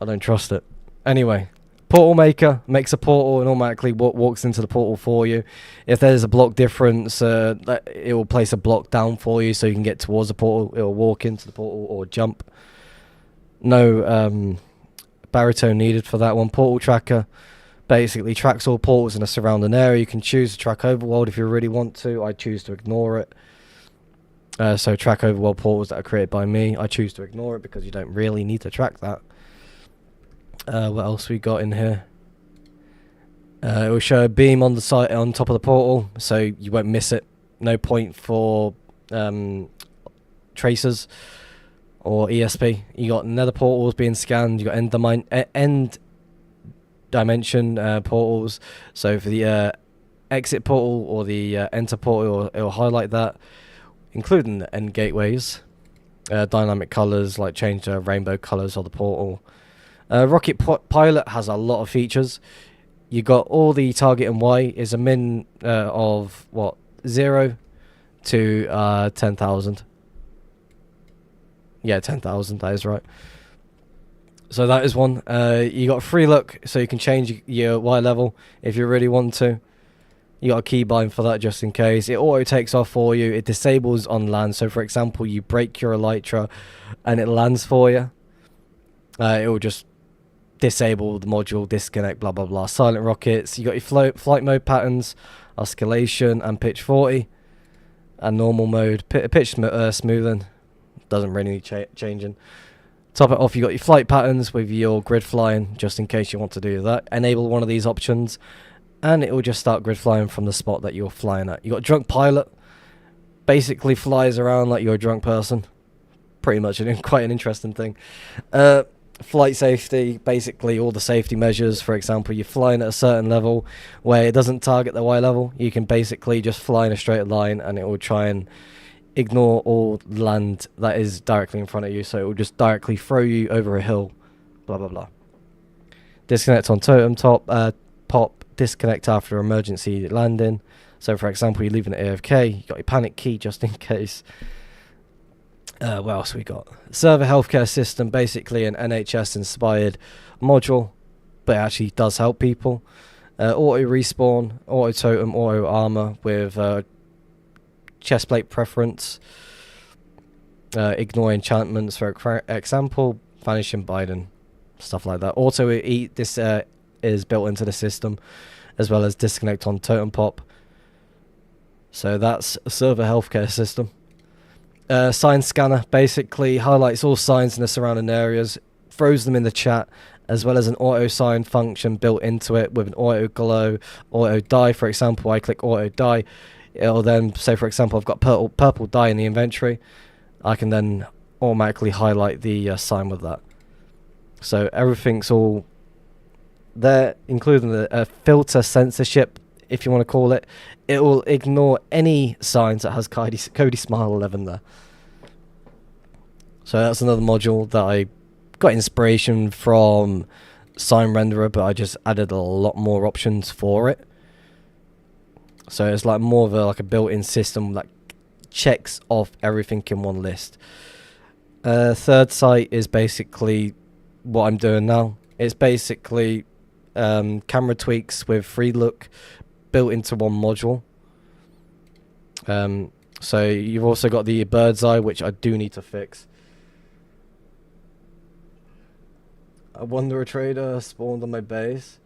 I don't trust it. Anyway, portal maker makes a portal and automatically walks into the portal for you. If there's a block difference, it will place a block down for you so you can get towards the portal. It will walk into the portal or jump. No baritone needed for that one. Portal tracker basically tracks all portals in a surrounding area. You can choose to track overworld if you really want to. I choose to ignore it. So track overworld portals that are created by me. I choose to ignore it because you don't really need to track that. What else we got in here? It will show a beam on the side on top of the portal, so you won't miss it. No point for tracers or ESP. You got nether portals being scanned. You got end dimension portals. So for the exit portal or the enter portal, it will highlight that, including the end gateways. Dynamic colors, like change to rainbow colors of the portal. Rocket Pilot has a lot of features. You got all the target and Y is a min of what 0 to 10,000. Yeah, 10,000. That is right. So that is one. You got free look, so you can change your Y level if you really want to. You got a keybind for that just in case. It auto takes off for you. It disables on land. So for example, you break your elytra and it lands for you. It will just disable the module, disconnect, blah blah blah. Silent rockets. You got your flight mode patterns, oscillation and pitch 40, and normal mode. Pitch smoothing doesn't really need changing. Top it off, you got your flight patterns with your grid flying, just in case you want to do that. Enable one of these options, and it will just start grid flying from the spot that you're flying at. You got drunk pilot, basically flies around like you're a drunk person. Pretty much quite an interesting thing. Flight safety, basically all the safety measures. For example, you're flying at a certain level where it doesn't target the Y level. You can basically just fly in a straight line and it will try and ignore all land that is directly in front of you. So it will just directly throw you over a hill, blah blah blah. Disconnect on totem top, pop, disconnect after emergency landing. So for example, you're leaving at AFK, you got your panic key just in case. What else we got? Server healthcare system, basically an NHS inspired module, but it actually does help people. Auto respawn, auto totem, auto armor with chest plate preference. Ignore enchantments, for example, vanishing Biden, stuff like that. Auto eat, this is built into the system, as well as disconnect on totem pop. So that's a server healthcare system. Sign scanner basically highlights all signs in the surrounding areas, throws them in the chat, as well as an auto sign function built into it with an auto glow, auto die. For example, I click auto die, it'll then say, for example, I've got purple die in the inventory. I can then automatically highlight the sign with that. So everything's all there, including the filter censorship, if you want to call it. It will ignore any signs that has Cody Smile 11 there. So that's another module that I got inspiration from Sign Renderer, but I just added a lot more options for it. So it's like more of a built-in system that checks off everything in one list. Third site is basically what I'm doing now. It's basically camera tweaks with free look built into one module. So you've also got the bird's eye, which I do need to fix. A Wanderer Trader spawned on my base.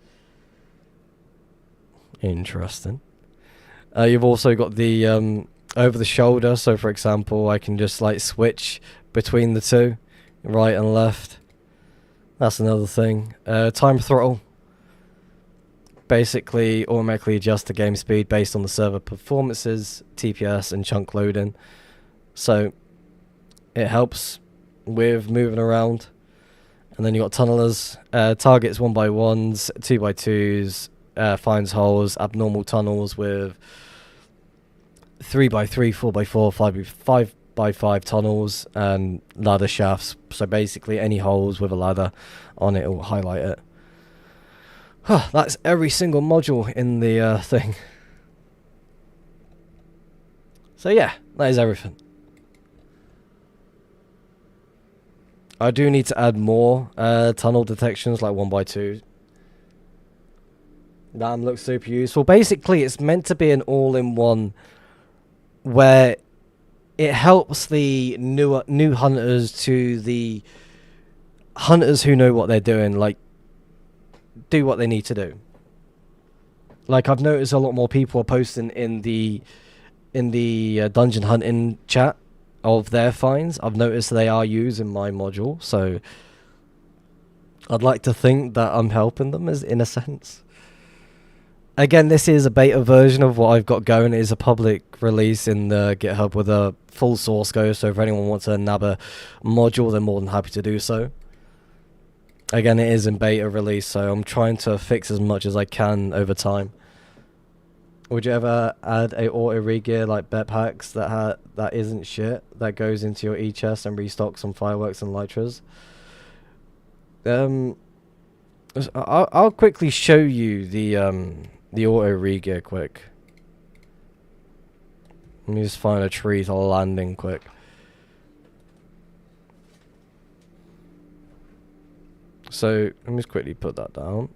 Interesting. You've also got the over the shoulder, so for example I can just like switch between the two, right and left. That's another thing. Time throttle, basically automatically adjust the game speed based on the server performances, TPS and chunk loading. So it helps with moving around. And then you got tunnelers, targets 1x1s, 2x2s, finds holes, abnormal tunnels with 3x3, 4x4, 5x5 tunnels, and ladder shafts. So basically any holes with a ladder on it will highlight it. That's every single module in the thing. So yeah, that is everything. I do need to add more tunnel detections like 1x2. That looks super useful. Basically, it's meant to be an all-in-one where it helps the new hunters to the hunters who know what they're doing, like do what they need to do. Like I've noticed a lot more people are posting in the dungeon hunting chat of their finds. I've noticed they are using my module, so I'd like to think that I'm helping them as in a sense. Again, this is a beta version of what I've got going. It is a public release in the GitHub with a full source code, so if anyone wants to nab a module, they're more than happy to do so. Again, it is in beta release, so I'm trying to fix as much as I can over time. Would you ever add a auto regear like bet packs that isn't shit, that goes into your e-chest and restocks some fireworks and elytras? I'll quickly show you the auto regear quick. Let me just find a tree to land in quick. So let me just quickly put that down.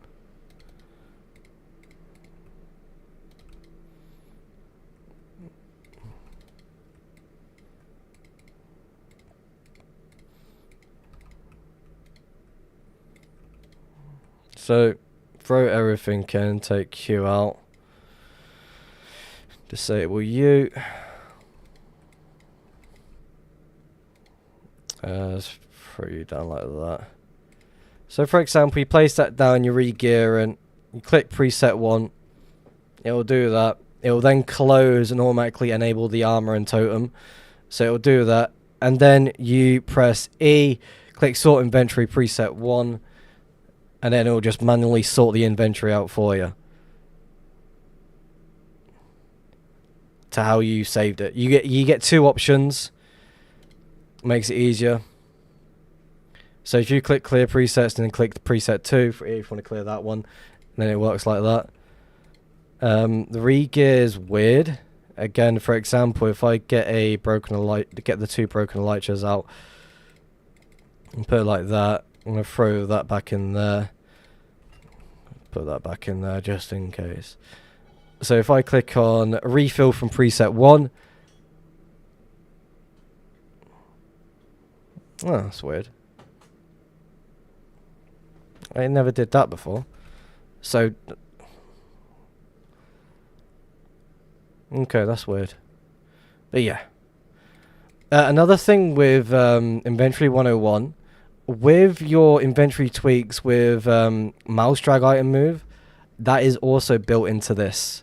So, throw everything in, take Q out. Disable U. Let's throw you down like that. So for example, you place that down, you re-gear and you click preset 1. It will do that. It will then close and automatically enable the armor and totem. So it will do that. And then you press E, click sort inventory preset 1. And then it will just manually sort the inventory out for you. To how you saved it. You get 2 options. Makes it easier. So if you click clear presets and then click the preset 2 if you want to clear that one, then it works like that. The re-gear is weird. Again, for example, if I get the 2 broken elytras out and put it like that, I'm gonna throw that back in there. Put that back in there just in case. So if I click on refill from preset 1, oh, that's weird. I never did that before. So, okay, that's weird. But yeah. Another thing with Inventory 101, with your inventory tweaks with mouse drag item move, that is also built into this.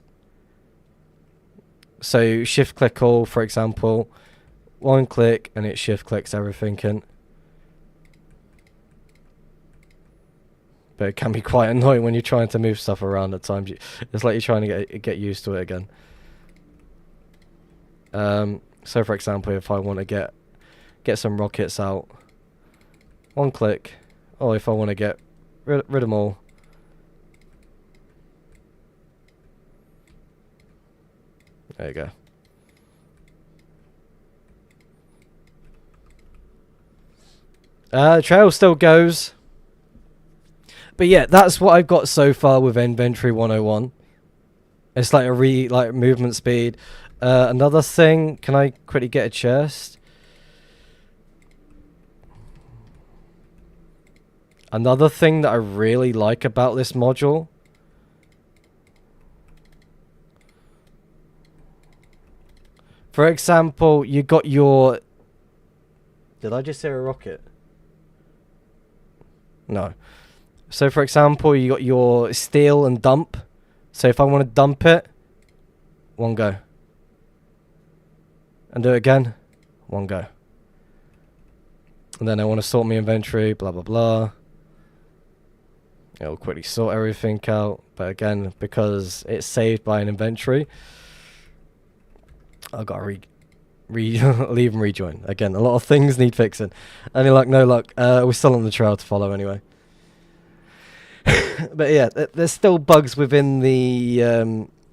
So shift click all, for example, 1 click and it shift clicks everything in. But it can be quite annoying when you're trying to move stuff around at times. It's like you're trying to get used to it again. So for example, if I want to get some rockets out, 1 click. Or if I want to get rid of them all, there you go. The trail still goes. But yeah, that's what I've got so far with Inventory 101. It's like a movement speed. Another thing, can I quickly get a chest? Another thing that I really like about this module, for example, you got your... Did I just hear a rocket? No. So for example, you got your steal and dump. So if I want to dump it, 1 go. And do it again, 1 go. And then I want to sort my inventory, blah blah blah. It'll quickly sort everything out. But again, because it's saved by an inventory, I've got to leave and rejoin. Again, a lot of things need fixing. Any luck, no luck. We're still on the trail to follow anyway. But yeah, there's still bugs within the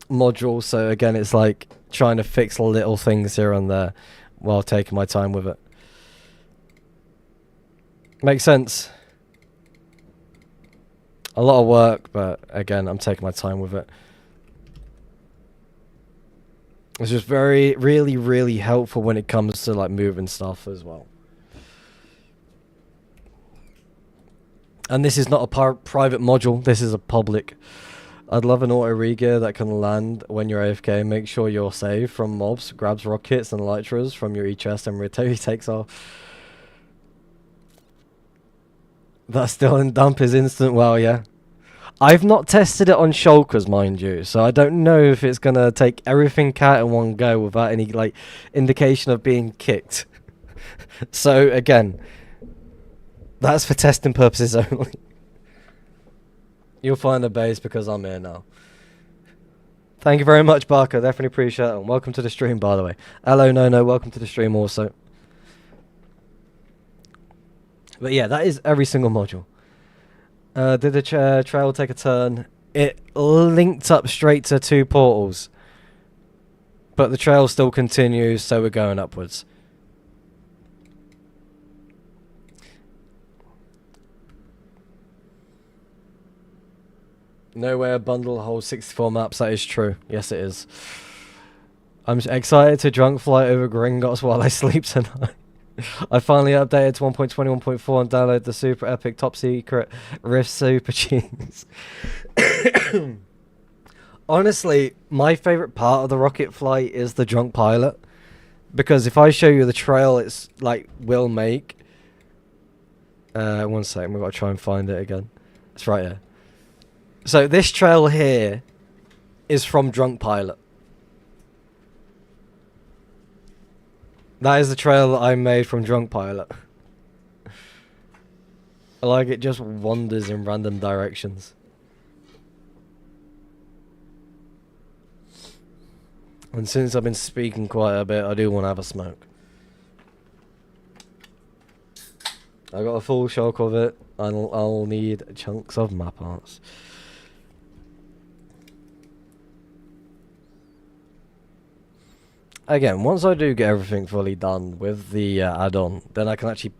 module, so again, it's like trying to fix little things here and there while taking my time with it. Makes sense. A lot of work, but again, I'm taking my time with it. It's just really helpful when it comes to like moving stuff as well. And this is not a private module, this is a public. I'd love an auto re-gear that can land when you're AFK. Make sure you're safe from mobs, grabs rockets and elytras from your E-chest and takes off. That still in dump is instant, well, yeah. I've not tested it on shulkers, mind you, so I don't know if it's going to take everything out in 1 go without any like indication of being kicked. So again, that's for testing purposes only. You'll find a base because I'm here now. Thank you very much, Barker. Definitely appreciate it. And welcome to the stream, by the way. Hello, no, welcome to the stream also. But yeah, that is every single module. Did the trail take a turn? It linked up straight to 2 portals. But the trail still continues, so we're going upwards. No way a bundle holds 64 maps, that is true. Yes, it is. I'm excited to drunk fly over Gringotts while I sleep tonight. I finally updated to 1.21.4 and downloaded the super epic top secret Rift Super Tunes. Honestly, my favorite part of the rocket flight is the drunk pilot. Because if I show you the trail it's like will make. One second, we've got to try and find it again. It's right here. So this trail here is from Drunk Pilot. That is the trail that I made from Drunk Pilot. Like it just wanders in random directions. And since I've been speaking quite a bit, I do want to have a smoke. I got a full shock of it. I'll need chunks of map parts. Again, once I do get everything fully done with the add-on, then I can actually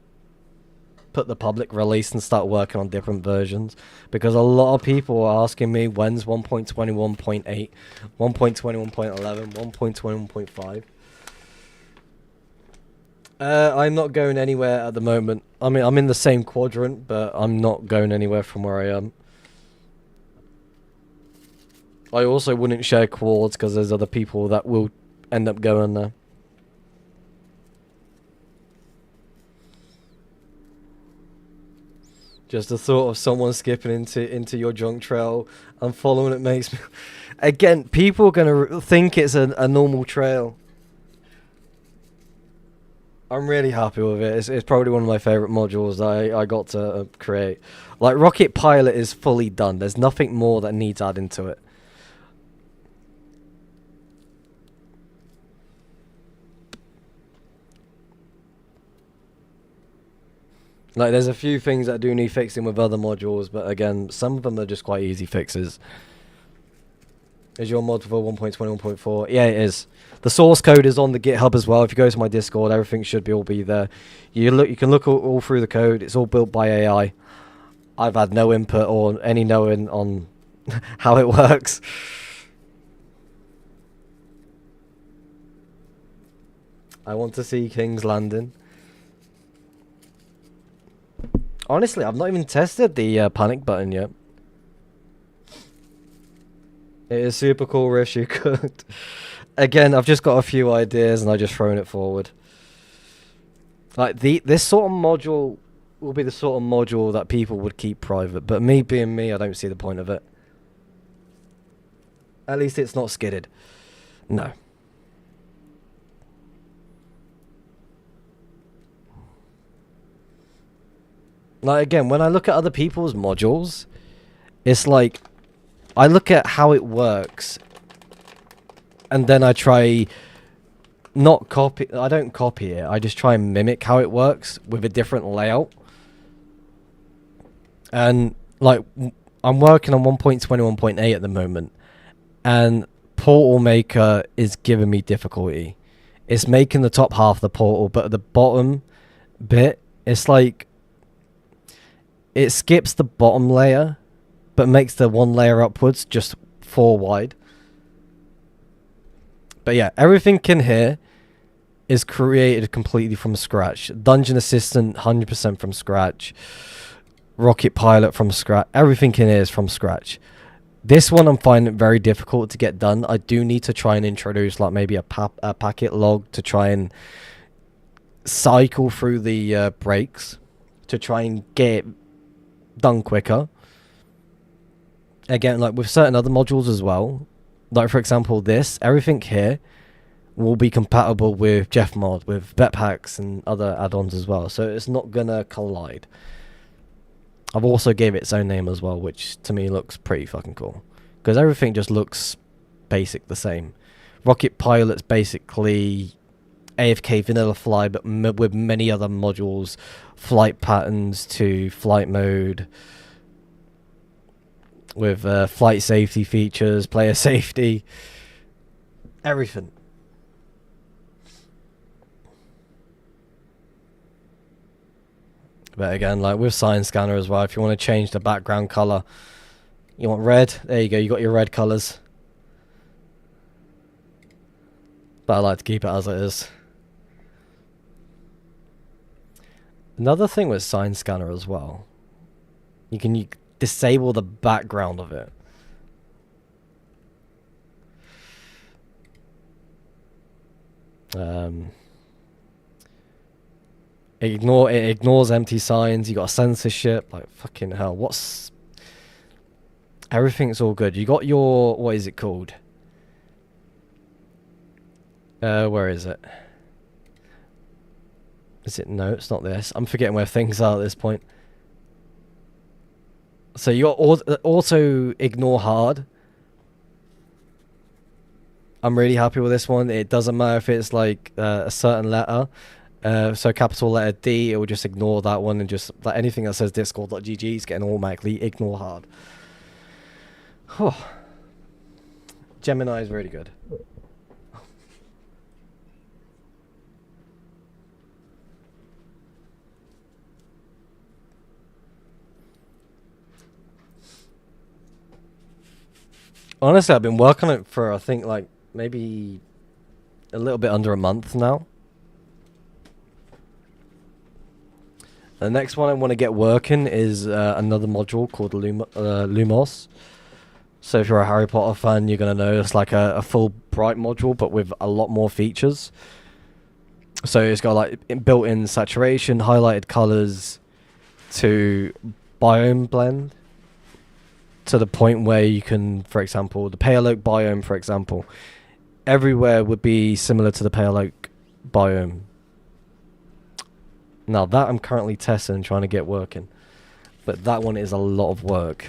put the public release and start working on different versions. Because a lot of people are asking me when's 1.21.8, 1.21.11, 1.21.5. I'm not going anywhere at the moment. I mean, I'm in the same quadrant, but I'm not going anywhere from where I am. I also wouldn't share quads because there's other people that will end up going there. Just the thought of someone skipping into your drunk trail and following it makes me... Again, people are going to think it's a normal trail. I'm really happy with it. It's probably one of my favourite modules that I got to create. Like, Rocket Pilot is fully done. There's nothing more that needs adding to it. Like, there's a few things that do need fixing with other modules, but again, some of them are just quite easy fixes. Is your mod for 1.21.4? Yeah, it is. The source code is on the GitHub as well. If you go to my Discord, everything should all be there. You can look all through the code. It's all built by AI. I've had no input or any knowing on how it works. I want to see King's Landing. Honestly, I've not even tested the panic button yet. It is super cool, Rish, you could. Again, I've just got a few ideas and I've just thrown it forward. Like, this sort of module will be the sort of module that people would keep private. But me being me, I don't see the point of it. At least it's not skidded. No. Like, again, when I look at other people's modules, it's like, I look at how it works, and then I try not copy, I don't copy it, I just try and mimic how it works with a different layout. And, like, I'm working on 1.21.8 at the moment, and Portal Maker is giving me difficulty. It's making the top half of the portal, but at the bottom bit, it's like, it skips the bottom layer, but makes the one layer upwards just 4 wide. But yeah, everything in here is created completely from scratch. Dungeon Assistant, 100% from scratch. Rocket Pilot from scratch. Everything in here is from scratch. This one I'm finding it very difficult to get done. I do need to try and introduce like maybe a packet log to try and cycle through the breaks to try and get it done quicker. Again, like with certain other modules as well, like for example this, everything here will be compatible with JeffMod, with Betpacks and other add-ons as well, so it's not gonna collide. I've also gave it its own name as well, which to me looks pretty fucking cool, because everything just looks basic the same. Rocket Pilot's basically AFK Vanilla Fly, but with many other modules, flight patterns to flight mode, with flight safety features, player safety, everything. But again, like with Sign Scanner as well, if you want to change the background color, you want red, there you go, you got your red colors. But I like to keep it as it is. Another thing with Sign Scanner as well, you can disable the background of it. It ignores empty signs. You got censorship. Like fucking hell. Everything's all good. You got your, what is it called? Where is it? Is it? No, it's not this. I'm forgetting where things are at this point. So you got auto ignore hard. I'm really happy with this one. It doesn't matter if it's like a certain letter. So capital letter D, it will just ignore that one and just like anything that says discord.gg is getting automatically ignore hard. Gemini is really good. Honestly, I've been working on it for I think like maybe a little bit under a month now. The next one I want to get working is another module called Lumos. So if you're a Harry Potter fan, you're going to know it's like a full bright module, but with a lot more features. So it's got like built-in saturation, highlighted colors, to biome blend, to the point where you can, for example, the Pale Oak biome, for example, everywhere would be similar to the Pale Oak biome. Now that I'm currently testing and trying to get working, but that one is a lot of work.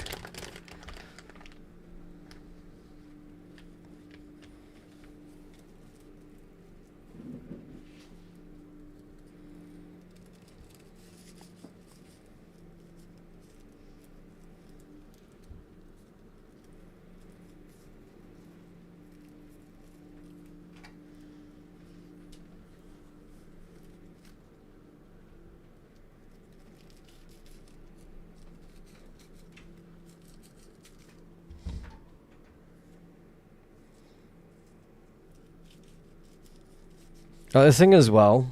The thing as well,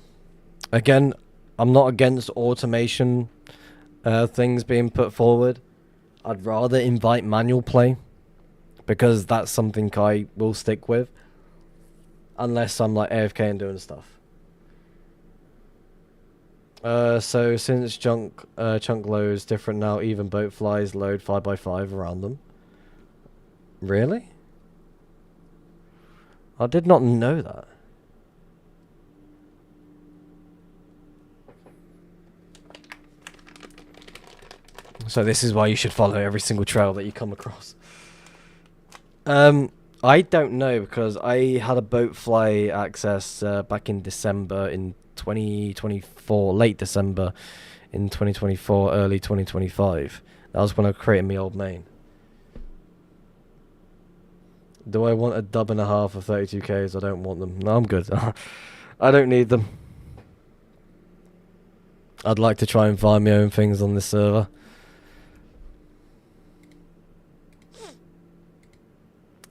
again, I'm not against automation things being put forward. I'd rather invite manual play, because that's something I will stick with, unless I'm like AFK and doing stuff. So since chunk load is different now, even boat flies load 5x5 around them. Really? I did not know that. So this is why you should follow every single trail that you come across. I don't know, because I had a boat fly access back in December in 2024, late December in 2024, early 2025. That was when I created my old main. Do I want a dub and a half of 32Ks? I don't want them. No, I'm good. I don't need them. I'd like to try and find my own things on this server.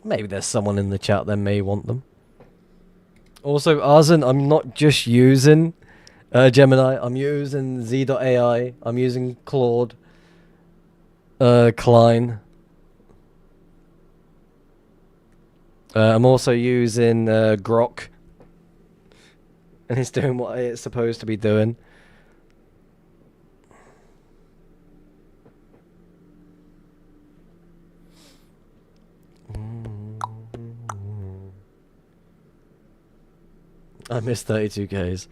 Maybe there's someone in the chat that may want them. Also, Arzen, I'm not just using Gemini. I'm using Z.ai. I'm using Claude. Klein. I'm also using Grok. And it's doing what it's supposed to be doing. I missed 32Ks.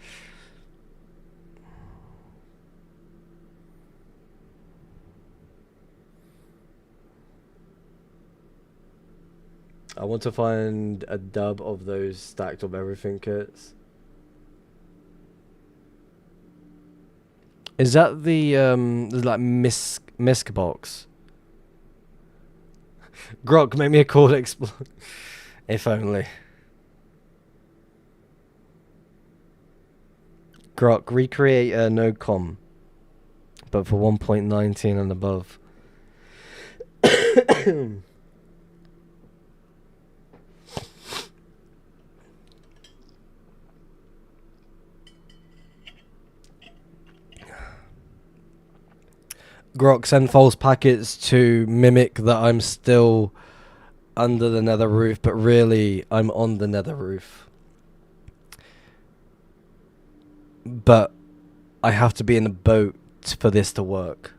I want to find a dub of those stacked up everything kits. Is that the like misc box? Grok, make me a call to explode. If only. Grok, recreate a node.com, but for 1.19 and above. Grok, send false packets to mimic that I'm still under the nether roof, but really I'm on the nether roof. But I have to be in a boat for this to work.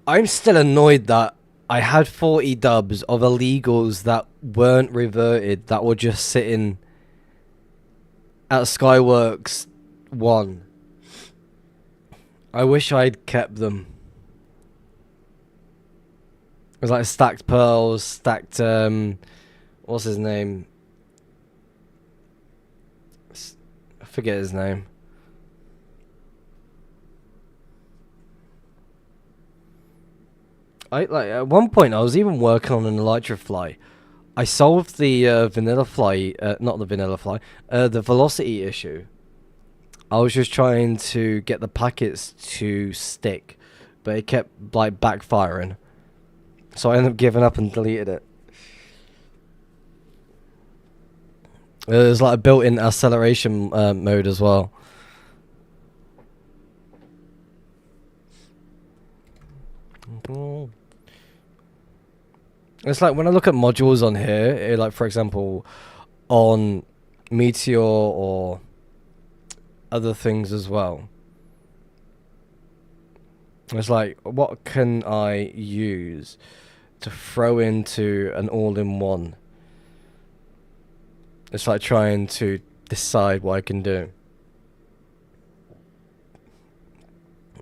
I'm still annoyed that I had 40 dubs of illegals that weren't reverted, that were just sitting at Skyworks 1. I wish I'd kept them. It was like stacked pearls, stacked, what's his name? I forget his name. Like at one point I was even working on an elytra fly. I solved the vanilla fly, not the vanilla fly, the velocity issue. I was just trying to get the packets to stick, but it kept like backfiring. So I ended up giving up and deleted it. There's like a built-in acceleration mode as well. It's like when I look at modules on here, like for example, on Meteor or other things as well. It's like, what can I use to throw into an all-in-one? It's like trying to decide what I can do.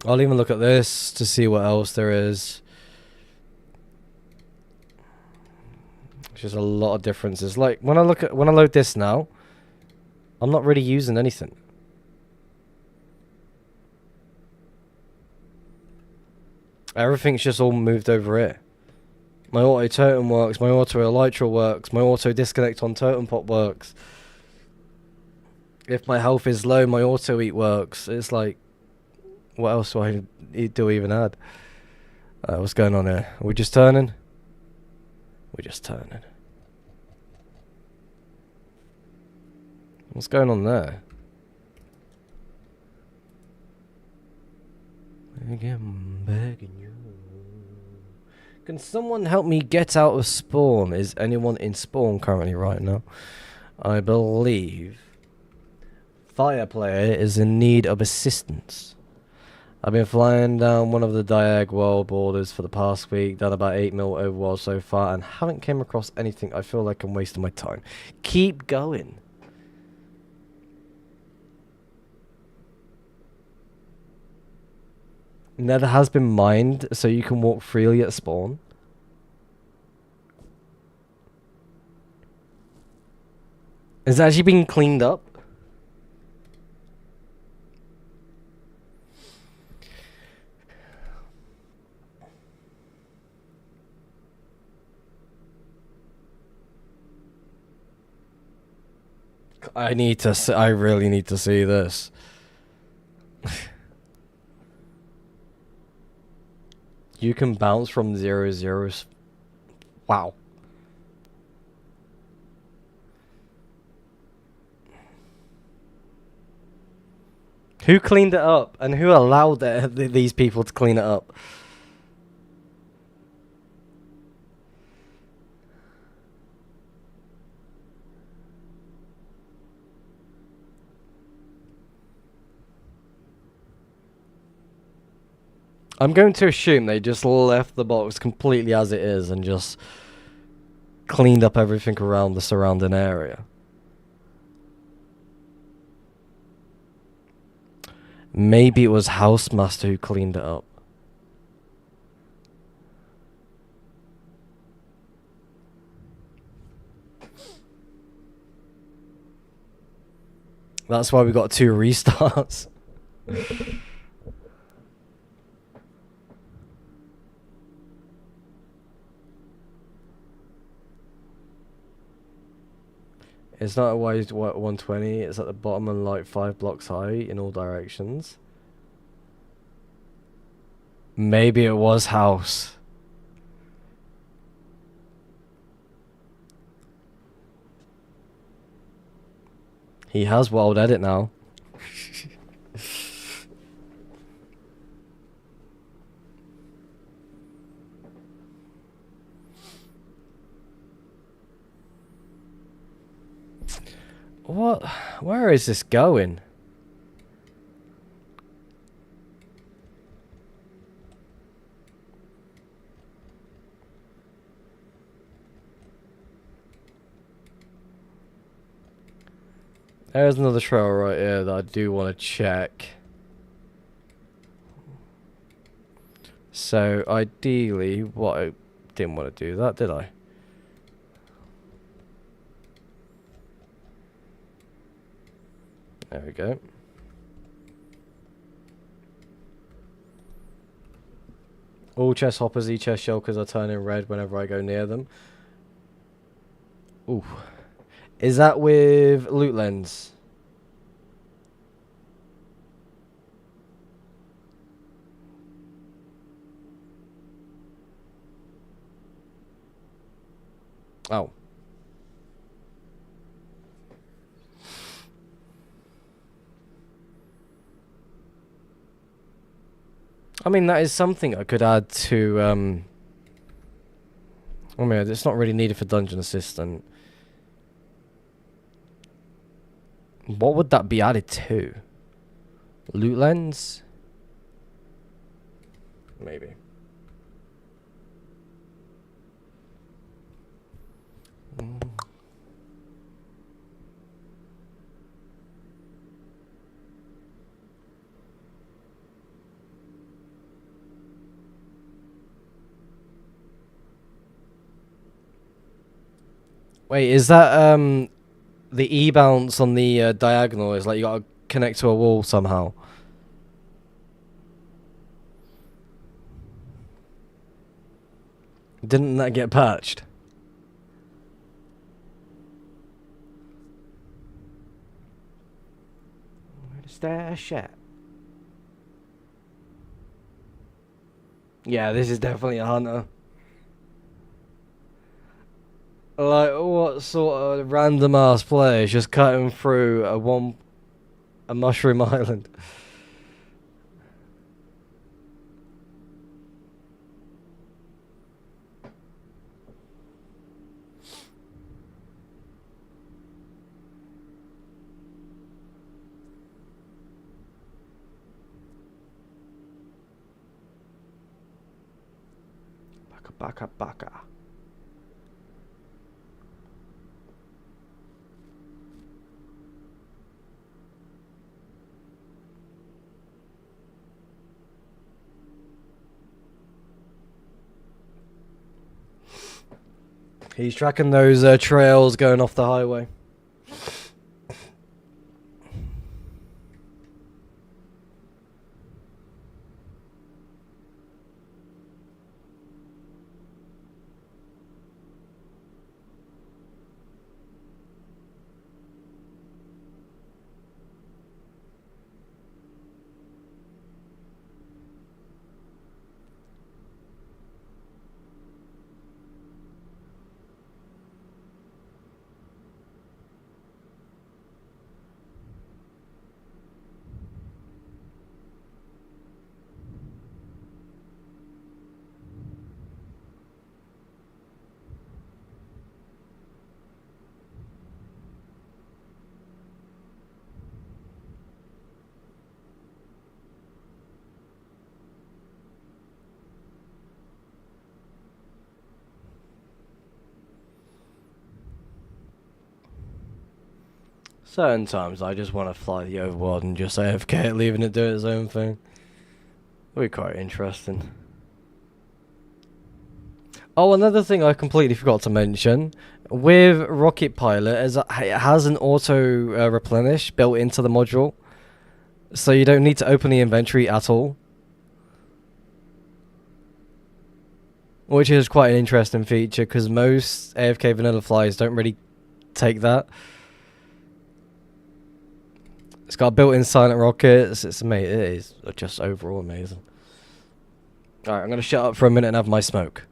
I'll even look at this to see what else there is. There's a lot of differences. Like when I load this now, I'm not really using anything. Everything's just all moved over here. My auto totem works, my auto elytra works, my auto disconnect on totem pot works. If my health is low, my auto eat works. It's like, what else do I even add? What's going on here? Are we just turning? We're just turning. What's going on there? I'm begging you. Can someone help me get out of spawn? Is anyone in spawn currently right now? I believe Fire Player is in need of assistance. I've been flying down one of the Diag world borders for the past week, done about 8 mil overworld so far, and haven't came across anything. I feel like I'm wasting my time. Keep going. Nether has been mined, so you can walk freely at spawn. Is it actually being cleaned up? I really need to see this. You can bounce from 0-0s. Wow. Who cleaned it up? And who allowed these people to clean it up? I'm going to assume they just left the box completely as it is and just cleaned up everything around the surrounding area. Maybe it was Housemaster who cleaned it up. That's why we got 2 restarts. It's not a wide 120, it's at the bottom and like 5 blocks high in all directions. Maybe it was house. He has wild edit now. What? Where is this going? There's another trail right here that I do want to check. So, ideally, what I didn't want to do that, did I? There we go. All chest hoppers, chest shulkers are turning red whenever I go near them. Ooh. Is that with loot lens? Oh. I mean, that is something I could add to, I mean, it's not really needed for Dungeon Assistant. What would that be added to? Loot lens? Maybe. Wait, is that the E bounce on the diagonal is like you gotta connect to a wall somehow? Didn't that get patched? Where's that shit? Yeah, this is definitely a hunter. Like, what sort of random ass player is just cutting through a mushroom island? Baka baka baka. He's tracking those trails going off the highway. Certain times I just want to fly the overworld and just AFK, leaving it do its own thing. That'd be quite interesting. Oh, another thing I completely forgot to mention. With Rocket Pilot, it has an auto replenish built into the module. So you don't need to open the inventory at all. Which is quite an interesting feature, because most AFK vanilla flies don't really take that. It's got built-in silent rockets. It's amazing. It is just overall amazing. Alright, I'm going to shut up for a minute and have my smoke.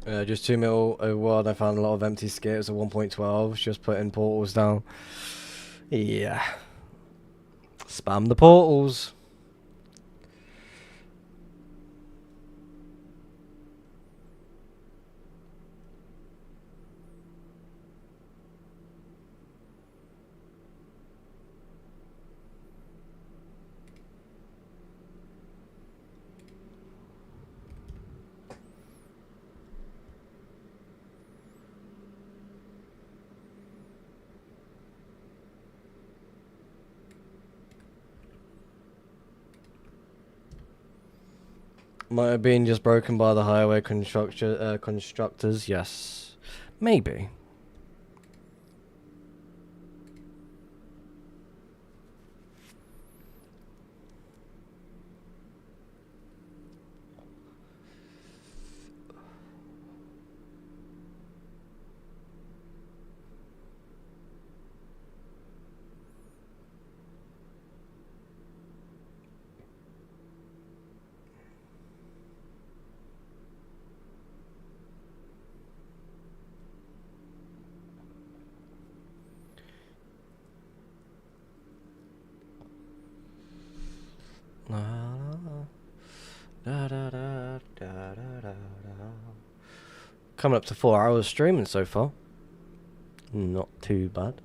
Just 2 mil overworld. I found a lot of empty skips at 1.12. Just putting portals down. Yeah. Spam the portals. Might have been just broken by the highway constructors. Yes. Maybe. Coming up to 4 hours streaming so far. Not too bad.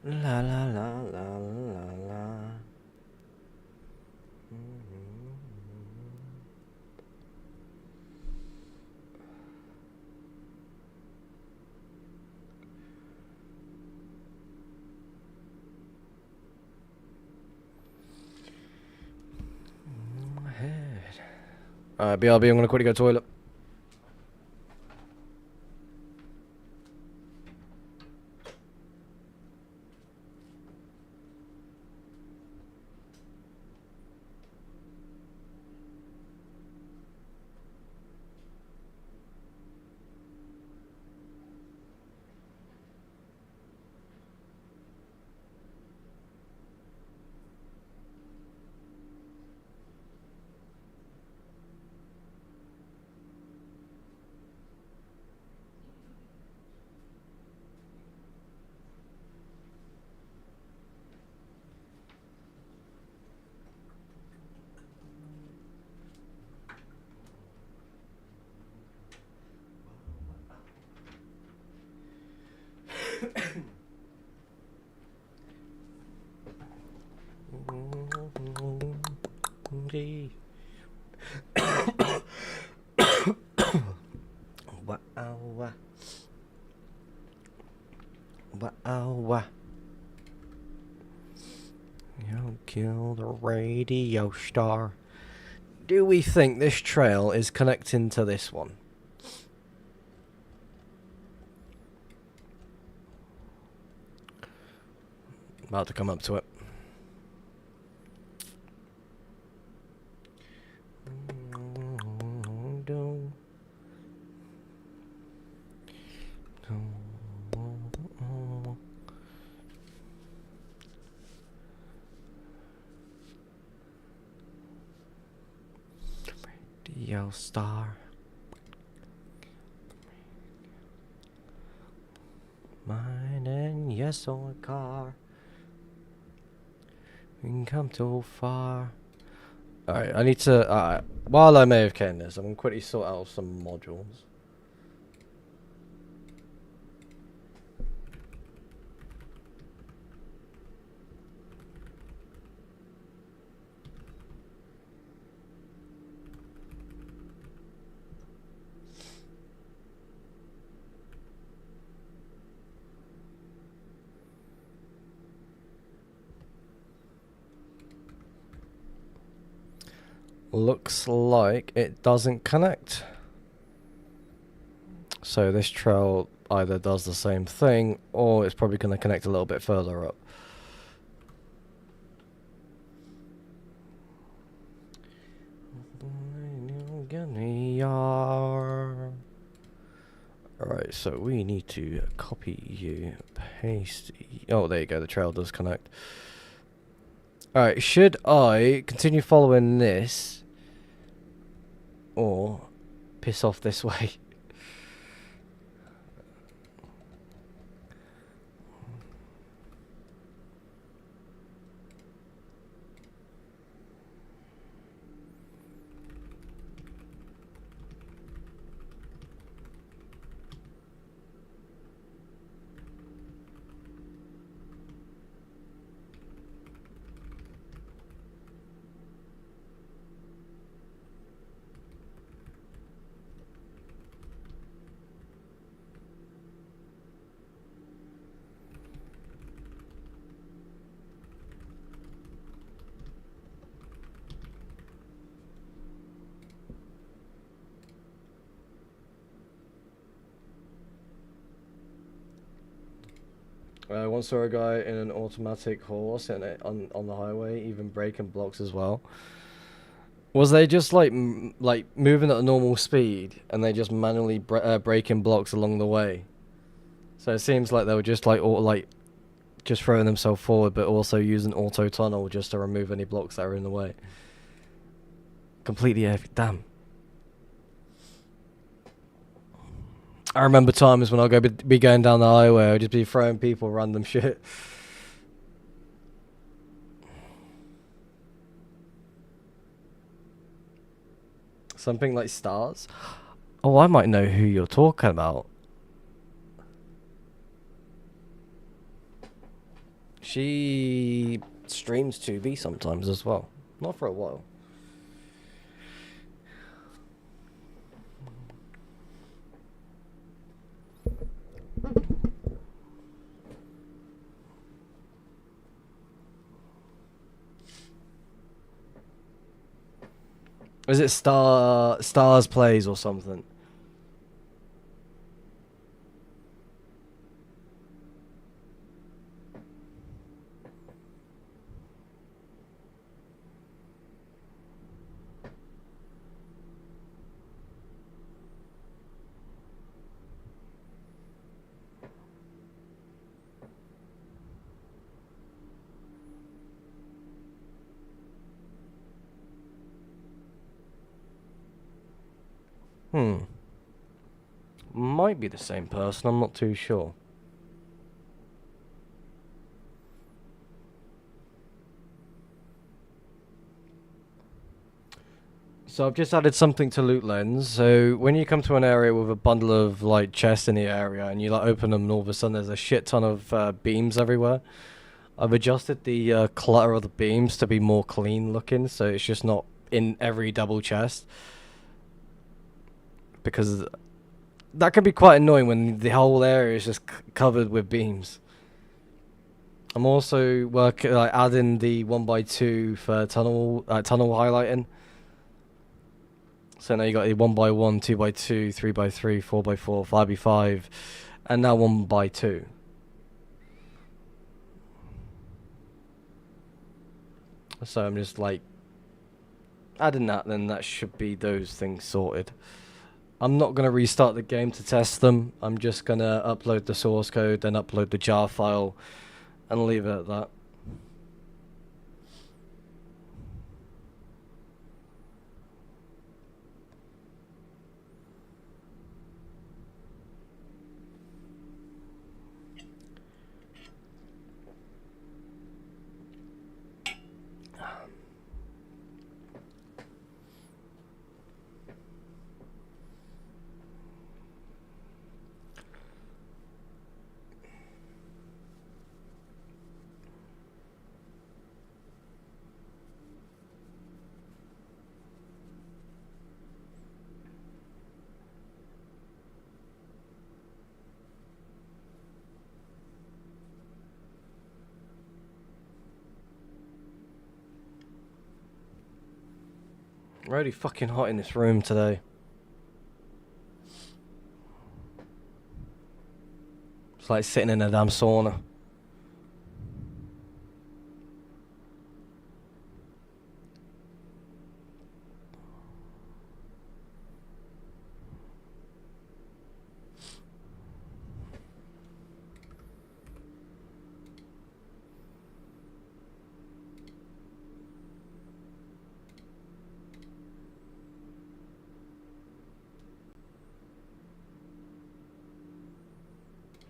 La la la la la la. My head. Alright, BRB, I'm gonna quickly go toilet. Wow. Wow. You killed a radio star. Do we think this trail is connecting to this one? About to come up to it. Yo, star. Mine and yes on a car. We can come too far. Alright, I need to. While I may have canned this, I'm gonna quickly sort out some modules. Looks like it doesn't connect. So this trail either does the same thing, or it's probably going to connect a little bit further up. Alright, so we need to copy you, paste. Oh, there you go, the trail does connect. Alright, should I continue following this, or piss off this way? Once saw a guy in an automatic horse and on the highway, even breaking blocks as well. Was they just like moving at a normal speed and they just manually breaking blocks along the way? So it seems like they were just just throwing themselves forward, but also using auto tunnel just to remove any blocks that are in the way. Completely damn. I remember times when I'll be going down the highway, I'll just be throwing people random shit. Something like stars? Oh, I might know who you're talking about. She streams 2B sometimes as well. Not for a while. Is it Stars Plays or something? Might be the same person, I'm not too sure. So I've just added something to Loot Lens. So when you come to an area with a bundle of like chests in the area and you like open them and all of a sudden there's a shit ton of beams everywhere. I've adjusted the clutter of the beams to be more clean looking, so it's just not in every double chest. Because that can be quite annoying when the whole area is just covered with beams. I'm also adding the 1x2 for tunnel highlighting. So now you got a 1x1, 2x2, 3x3, 4x4, 5x5, and now 1x2. So I'm just like adding that, then that should be those things sorted. I'm not going to restart the game to test them. I'm just going to upload the source code, then upload the jar file, and leave it at that. Really fucking hot in this room today. It's like sitting in a damn sauna.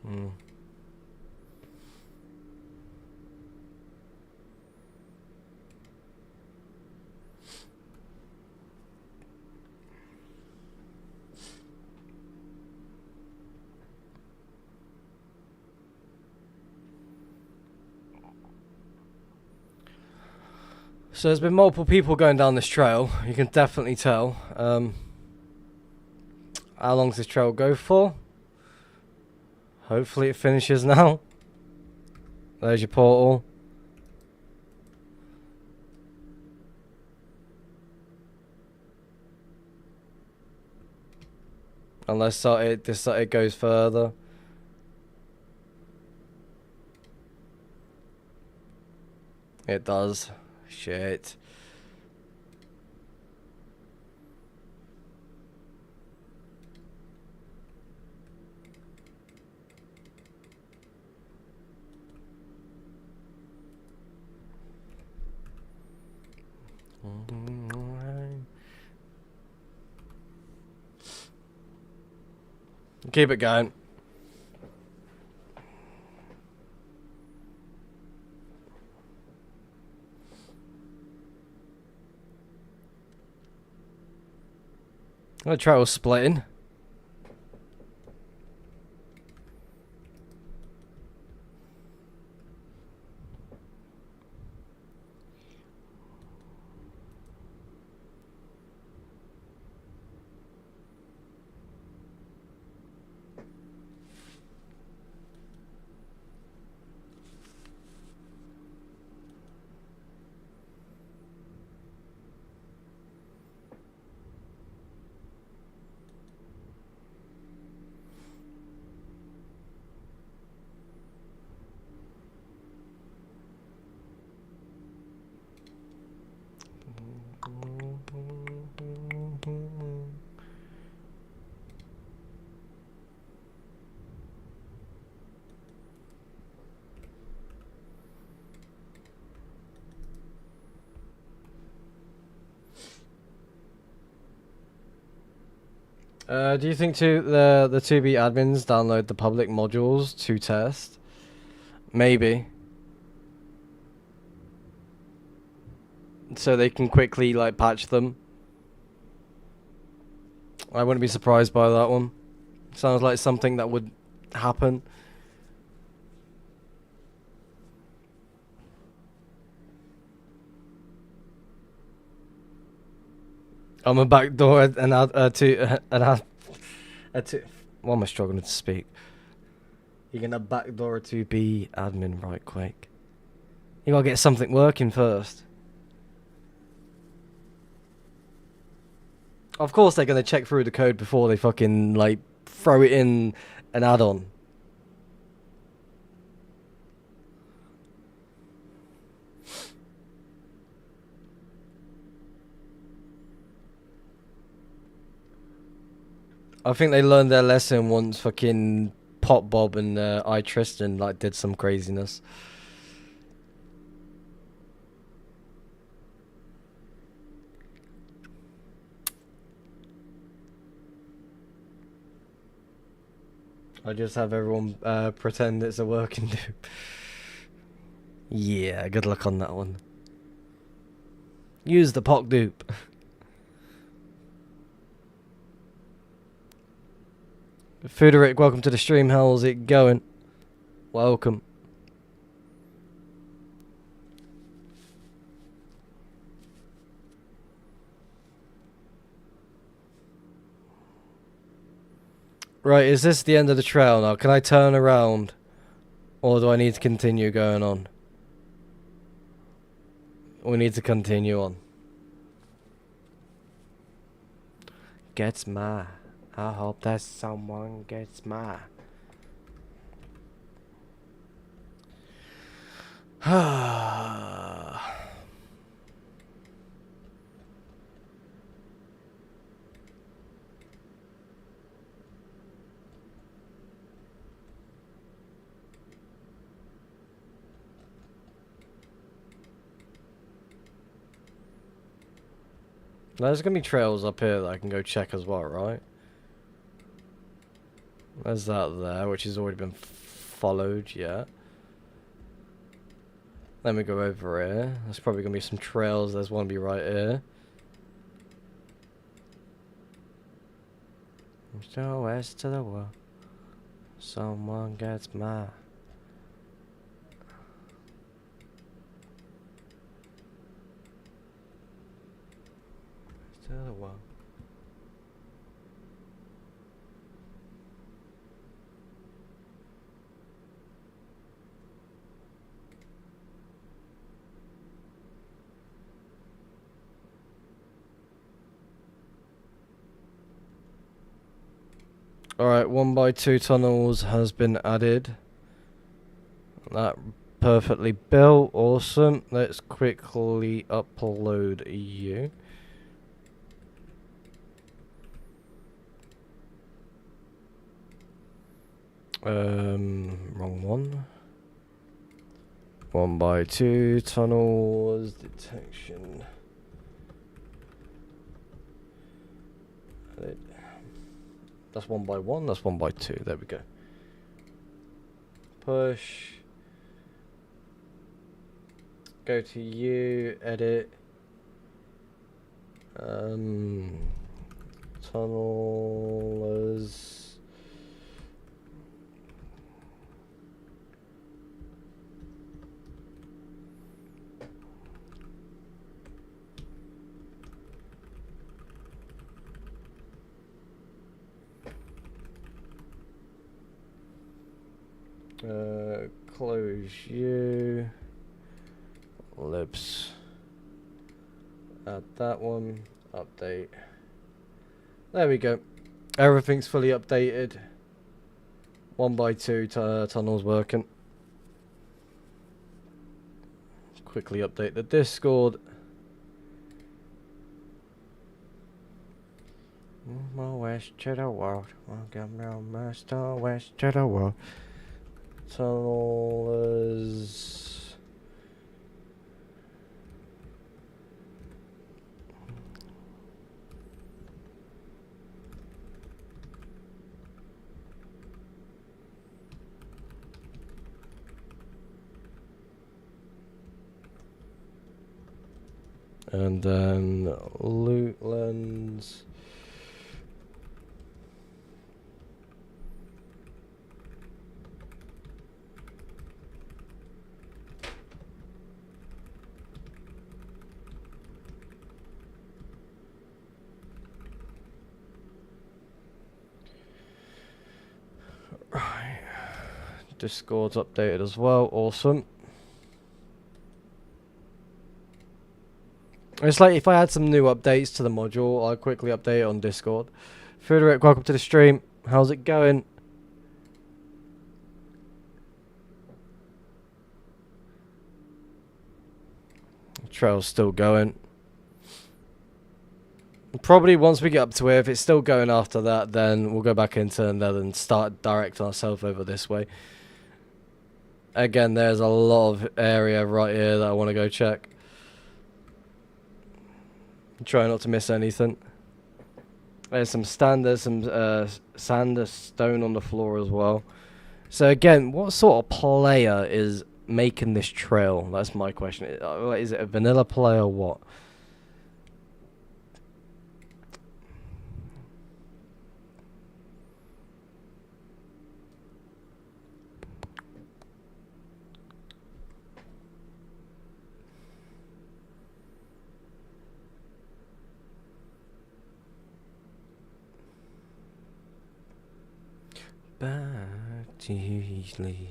Mm. So there's been multiple people going down this trail. You can definitely tell. How long does this trail go for? Hopefully it finishes now. There's your portal. Unless it goes further. It does. Shit. Keep it going. The trail's splitting. Do you think the 2B admins download the public modules to test? Maybe. So they can quickly like patch them. I wouldn't be surprised by that one. Sounds like something that would happen. I'm a backdoor and why am I struggling to speak? You're gonna backdoor to be admin right quick. You gotta get something working first. Of course they're gonna check through the code before they fucking like throw it in an add-on. I think they learned their lesson once fucking Pop Bob and I Tristan like did some craziness. I just have everyone pretend it's a working dupe. Yeah, good luck on that one. Use the POC dupe. Fuderick, welcome to the stream. How's it going? Welcome. Right, is this the end of the trail now? Can I turn around? Or do I need to continue going on? We need to continue on. gets my. I hope that someone gets my. There's gonna be trails up here that I can go check as well, right? There's that there, which has already been followed, yeah. Then we go over here. There's probably gonna be some trails. There's one be right here. So west to the world. Someone gets my. To the world. Alright, 1x2 tunnels has been added. That perfectly built, awesome. Let's quickly upload you. Wrong one. 1x2 tunnels detection. That's 1x1, that's 1x2, there we go. Push. Go to you, edit. Tunnelers. Close you. Libs. Add that one. Update. There we go. Everything's fully updated. 1x2 tunnels working. Quickly update the Discord. West to the world. West to the world. Tunnelers. And then loot lens. Right. Discord's updated as well. Awesome. It's like if I had some new updates to the module, I'd quickly update it on Discord. Frederick, welcome to the stream. How's it going? The trail's still going. Probably once we get up to here, if it's still going after that, then we'll go back into and then start directing ourselves over this way. Again, there's a lot of area right here that I want to go check. Try not to miss anything. There's some standards, some sand, stone on the floor as well. So again, what sort of player is making this trail? That's my question. Is it a vanilla player or what? Back to sleep.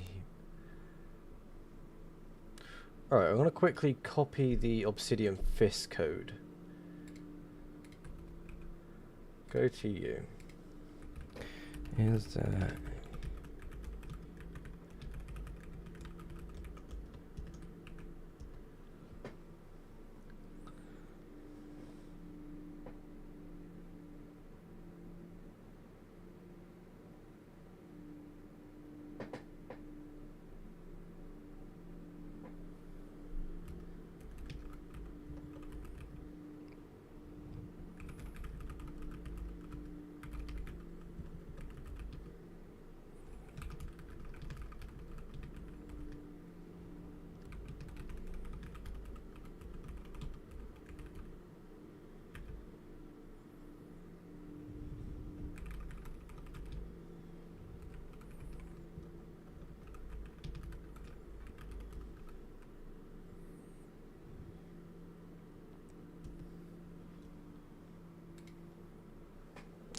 Alright, I'm going to quickly copy the Obsidian Fist code. Go to you. Is that...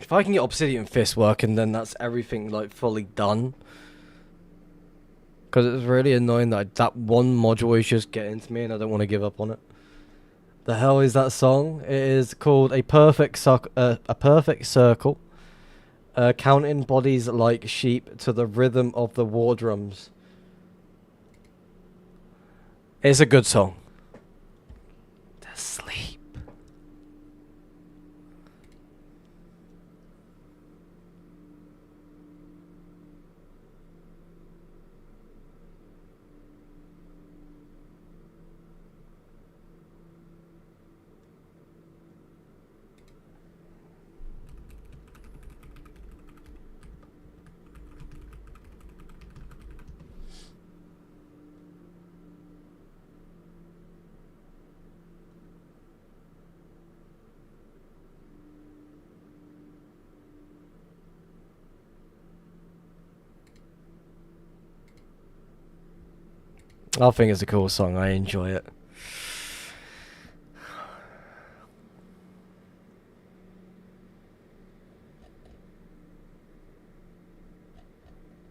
If I can get Obsidian Fist working, then that's everything, like, fully done. Because it's really annoying that that one module is just getting to me and I don't want to give up on it. The hell is that song? It is called A Perfect Circle. Counting bodies like sheep to the rhythm of the war drums. It's a good song. To sleep. I think it's a cool song. I enjoy it.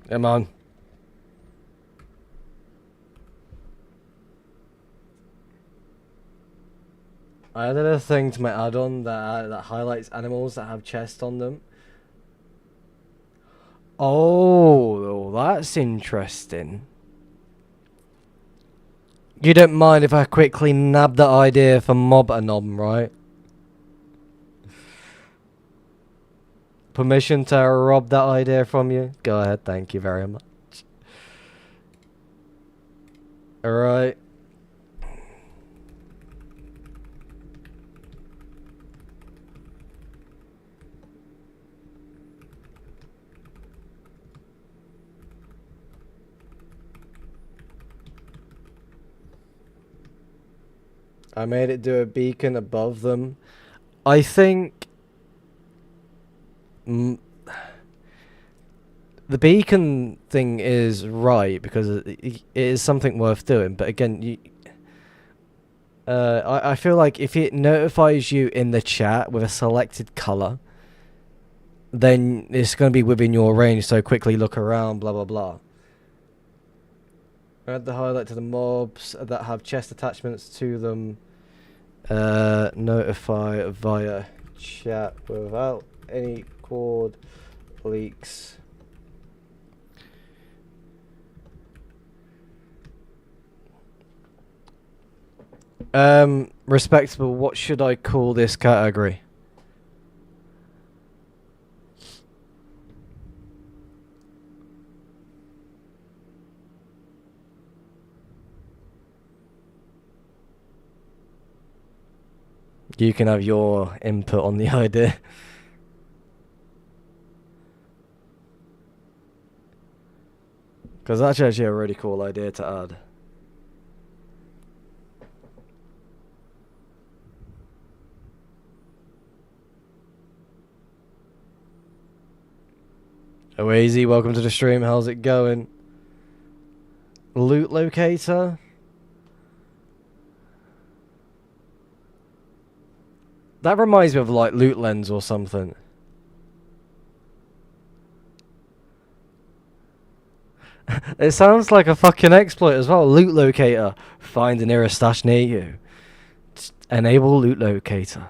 Come on. I added a thing to my add-on that highlights animals that have chests on them. Oh, that's interesting. You don't mind if I quickly nab that idea for Mob Anom, right? Permission to rob that idea from you? Go ahead, thank you very much. Alright. I made it do a beacon above them. I think... the beacon thing is right, because it is something worth doing. But again, I feel like if it notifies you in the chat with a selected colour, then it's going to be within your range, so quickly look around, blah, blah, blah. Add the highlight to the mobs that have chest attachments to them. Notify via chat without any cord leaks. Respectable, what should I call this category? You can have your input on the idea. Because that's actually a really cool idea to add. Oh, easy, welcome to the stream, how's it going? Loot locator? That reminds me of like Loot Lens or something. It sounds like a fucking exploit as well. Loot locator. Find the nearest stash near you. Just enable loot locator.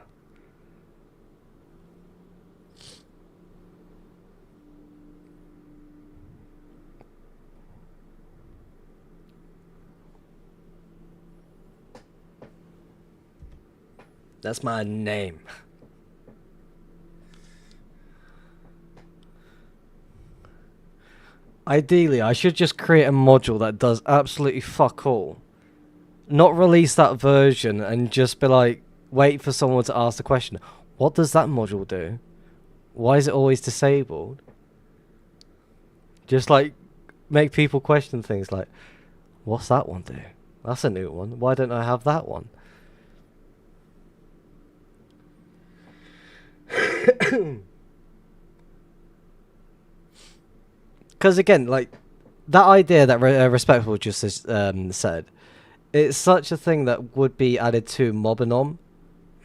That's my name. Ideally, I should just create a module that does absolutely fuck all. Not release that version and just be like, wait for someone to ask the question, what does that module do? Why is it always disabled? Just like, make people question things like, what's that one do? That's a new one. Why don't I have that one? Because again, like, that idea that Respectful just said, it's such a thing that would be added to mob anom.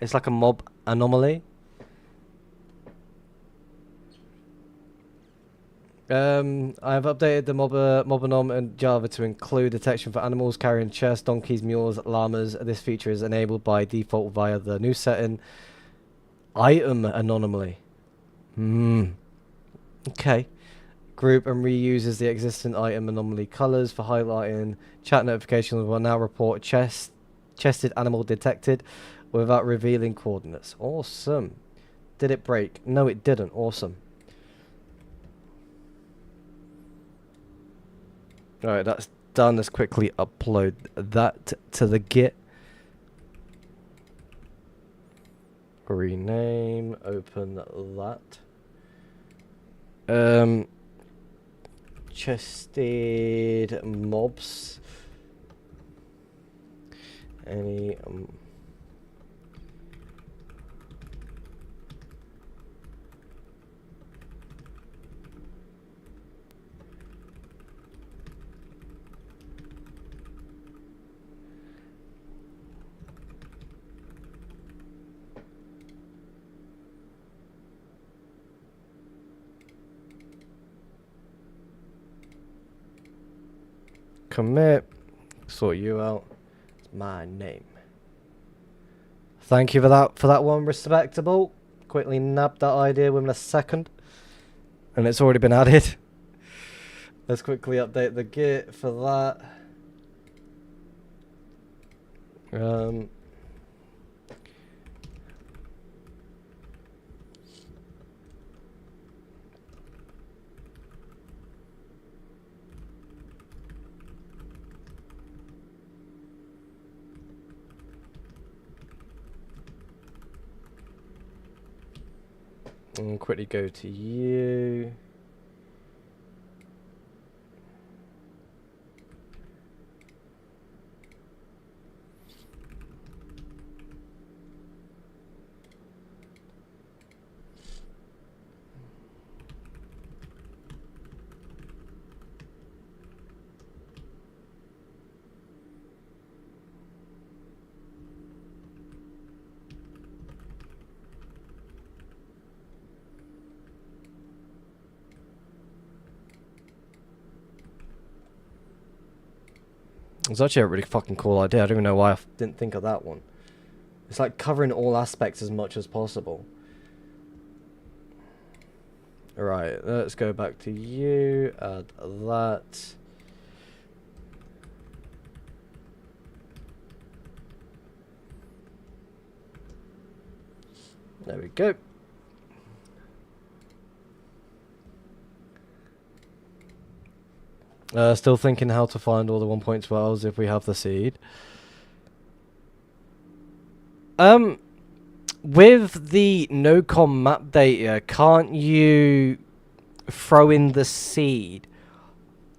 It's like a mob anomaly. I've updated the mobanom and Java to include detection for animals carrying chests, donkeys, mules, llamas. This feature is enabled by default via the new setting. Item anomaly. Okay. Group and reuses the existing item anomaly colors for highlighting. Chat notifications will now report chested animal detected without revealing coordinates. Awesome. Did it break? No, it didn't. Awesome. Alright, that's done. Let's quickly upload that to the Git. Rename, open that. Chested mobs. Any commit, sort you out. It's my name. Thank you for that one, Respectable. Quickly nabbed that idea within a second, and it's already been added. Let's quickly update the Git for that. And quickly go to you. It's actually a really fucking cool idea. I don't even know why I didn't think of that one. It's like covering all aspects as much as possible. Alright, let's go back to you. Add that. There we go. Still thinking how to find all the 1.12s if we have the seed. With the no-com map data, can't you throw in the seed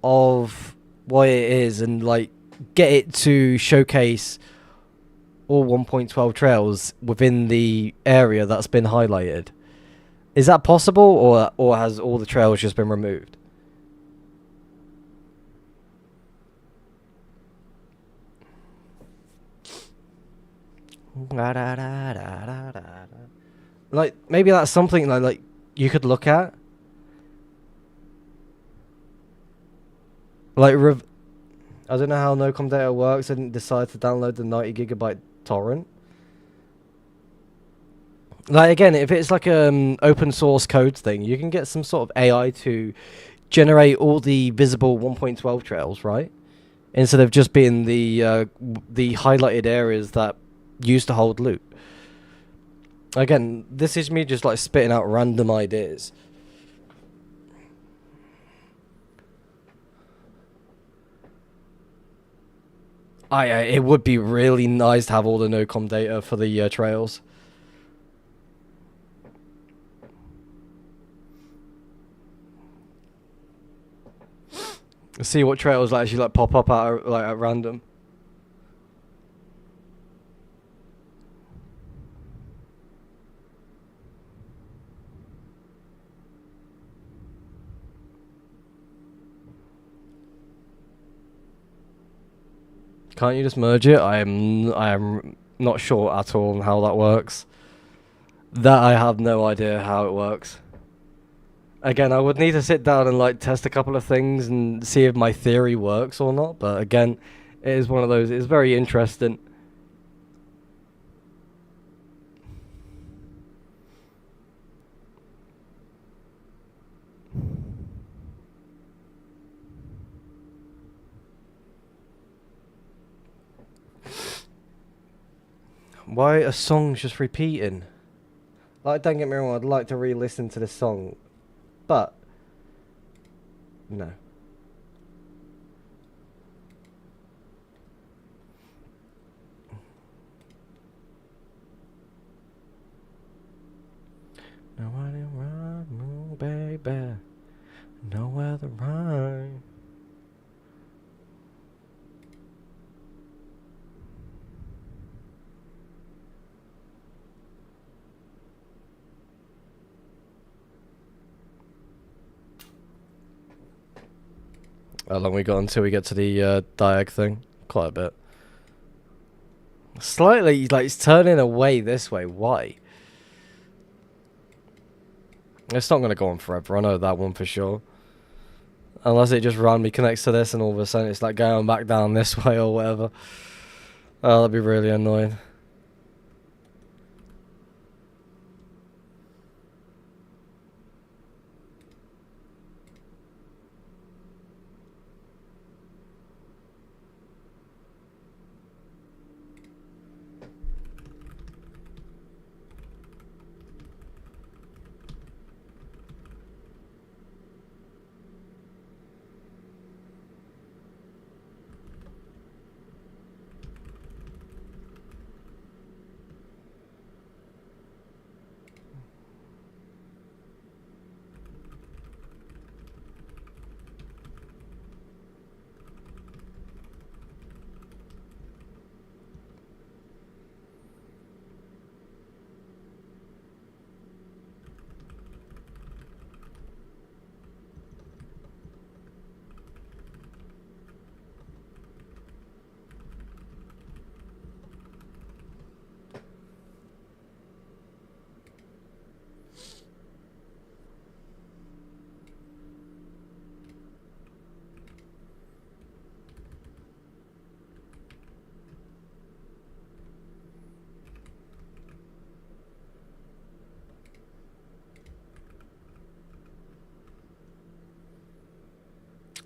of what it is and like get it to showcase all 1.12 trails within the area that's been highlighted? Is that possible, or has all the trails just been removed? Like, maybe that's something like you could look at. Like, I don't know how no-com data works. I didn't decide to download the 90GB torrent. Like, again, if it's like open source code thing, you can get some sort of AI to generate all the visible 1.12 trails, right? Instead of just being the highlighted areas that used to hold loot. Again, this is me just like spitting out random ideas. It would be really nice to have all the no-com data for the trails. See what trails like actually like pop up at random. Can't you just merge it? I am not sure at all on how that works. That I have no idea how it works. Again, I would need to sit down and like test a couple of things and see if my theory works or not. But again, it is one of those. It's very interesting. Why are songs just repeating? Like, don't get me wrong, I'd like to re-listen to this song, but no. Nobody run, no baby, nowhere to run. How long we got until we get to the diag thing? Quite a bit. Slightly, like, it's turning away this way. Why? It's not going to go on forever. I know that one for sure. Unless it just randomly connects to this and all of a sudden it's like going back down this way or whatever. Oh, that'd be really annoying.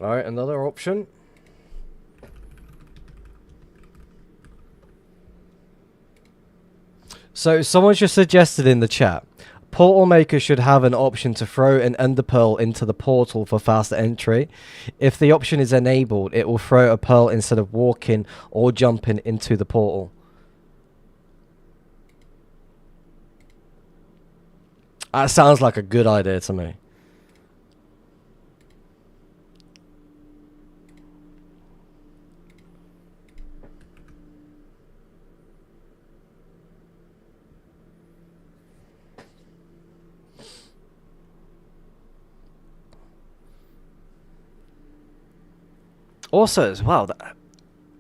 Alright, another option. So, someone's just suggested in the chat, Portal Maker should have an option to throw an Ender Pearl into the portal for faster entry. If the option is enabled, it will throw a pearl instead of walking or jumping into the portal. That sounds like a good idea to me. Also, as well,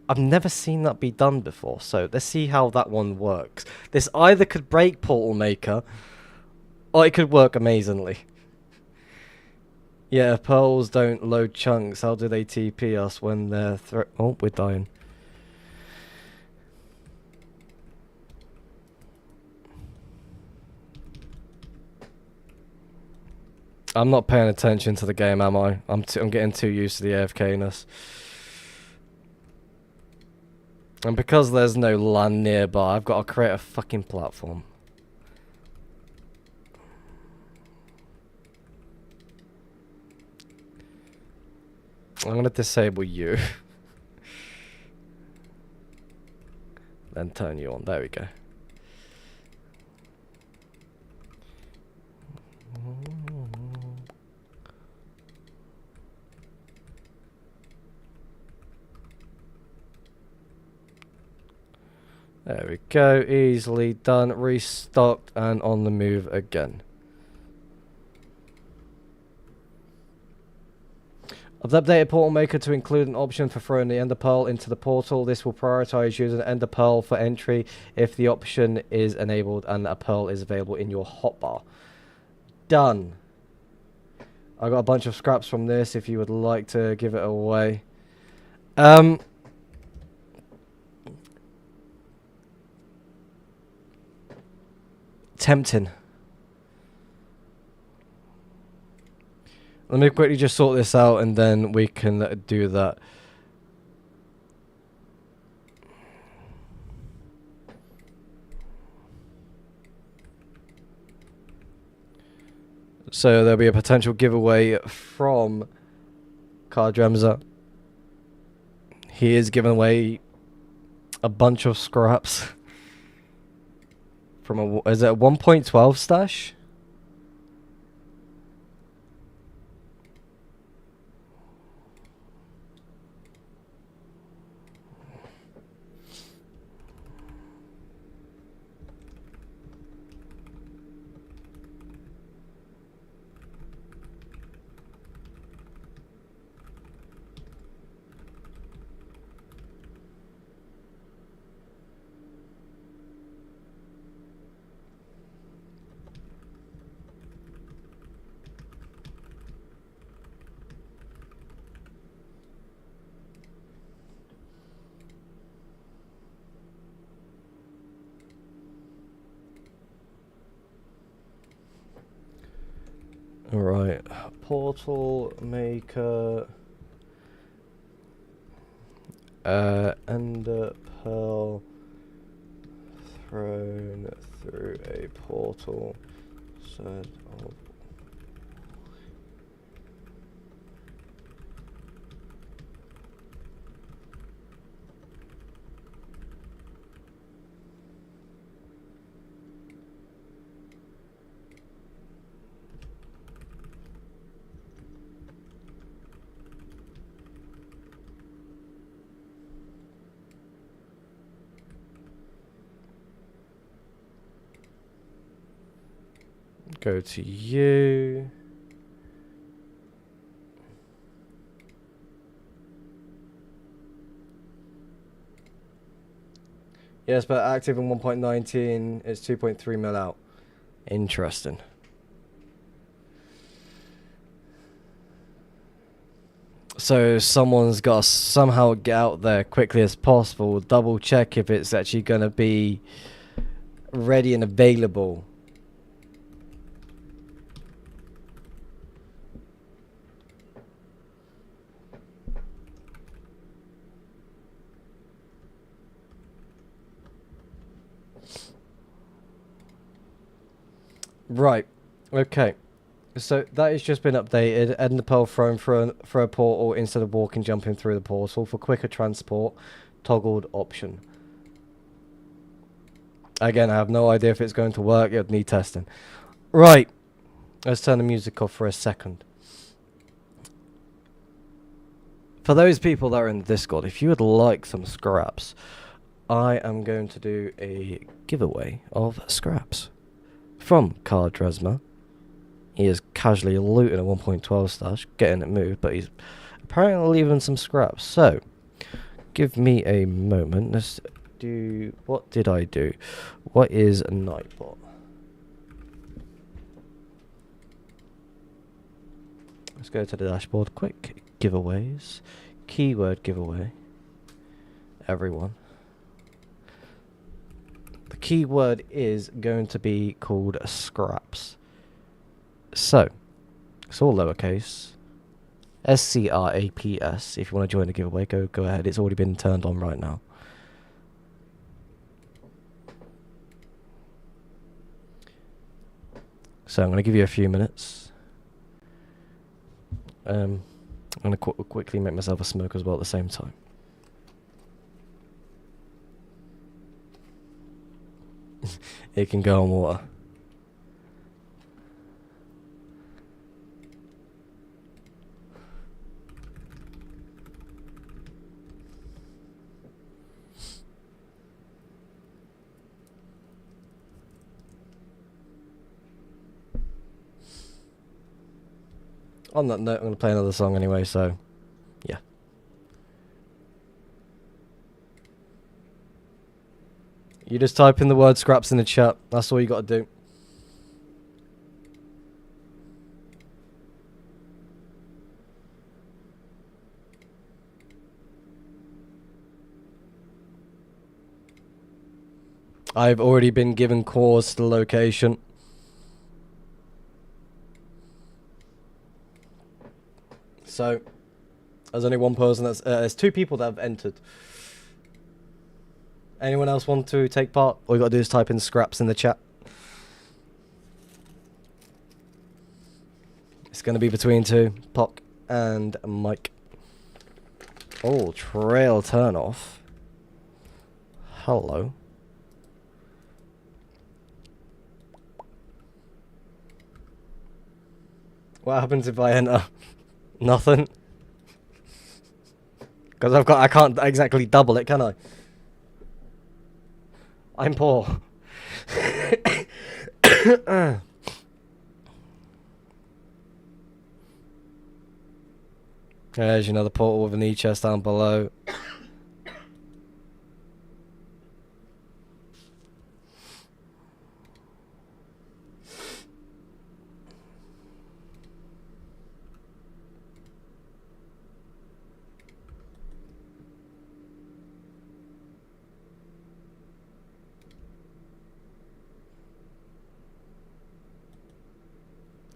I've never seen that be done before, so let's see how that one works. This either could break Portal Maker, or it could work amazingly. Yeah, pearls don't load chunks. How do they TP us when they're oh, we're dying. I'm not paying attention to the game, am I? I'm getting too used to the AFK-ness. And because there's no land nearby, I've got to create a fucking platform. I'm going to disable you. Then turn you on. There we go. There we go. Easily done. Restocked and on the move again. I've updated Portal Maker to include an option for throwing the Ender Pearl into the portal. This will prioritize using Ender Pearl for entry if the option is enabled and a pearl is available in your hotbar. Done. I got a bunch of scraps from this if you would like to give it away. Tempting. Let me quickly just sort this out and then we can do that. So there'll be a potential giveaway from Cardremza. He is giving away a bunch of scraps from a, is it a 1.12 stash? Alright, Portal Maker, Ender Pearl thrown through a portal, set of go to you. Yes, but active in 1.19 is 2.3 mil out. Interesting. So someone's got to somehow get out there quickly as possible, double check if it's actually going to be ready and available. Right, okay. So that has just been updated. Ender Pearl thrown for a portal instead of walking, jumping through the portal for quicker transport. Toggled option. Again, I have no idea if it's going to work. You'd need testing. Right. Let's turn the music off for a second. For those people that are in the Discord, if you would like some scraps, I am going to do a giveaway of scraps from Cardremza. He is casually looting a 1.12 stash, getting it moved, but he's apparently leaving some scraps. So, give me a moment. Let's do... What did I do? What is a Nightbot? Let's go to the dashboard. Quick giveaways. Keyword giveaway. Everyone. The keyword is going to be called scraps. So, it's all lowercase. SCRAPS. If you want to join the giveaway, go ahead. It's already been turned on right now. So I'm going to give you a few minutes. I'm going to quickly make myself a smoke as well at the same time. It can go on water. On that note, I'm going to play another song anyway, so yeah. You just type in the word scraps in the chat. That's all you got to do. I've already been given cause to the location. So, there's only one person that's... there's 2 people that have entered. Anyone else want to take part? All you got to do is type in scraps in the chat. It's going to be between 2. Pock and Mike. Oh, trail turn off. Hello. What happens if I enter? Nothing. Because I can't exactly double it, can I? I'm poor. There's another portal with an E-chest down below.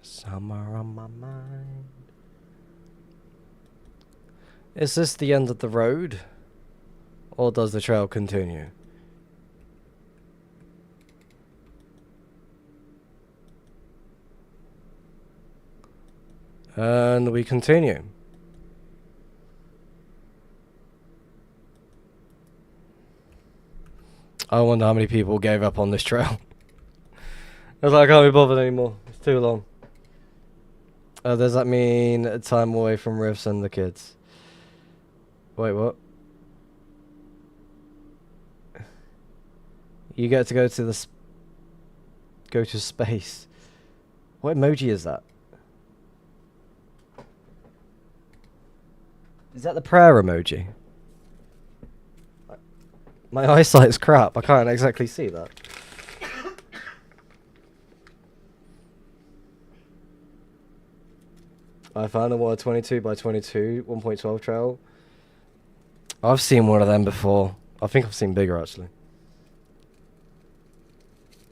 Summer on my mind. Is this the end of the road? Or does the trail continue? And we continue. I wonder how many people gave up on this trail. I was like, I can't be bothered anymore. It's too long. Does that mean time away from Riffs and the kids? Wait, what? You get to go to the... go to space. What emoji is that? Is that the prayer emoji? My eyesight's crap. I can't exactly see that. I found a 22 by 22 1.12 trail. I've seen one of them before. I think I've seen bigger actually.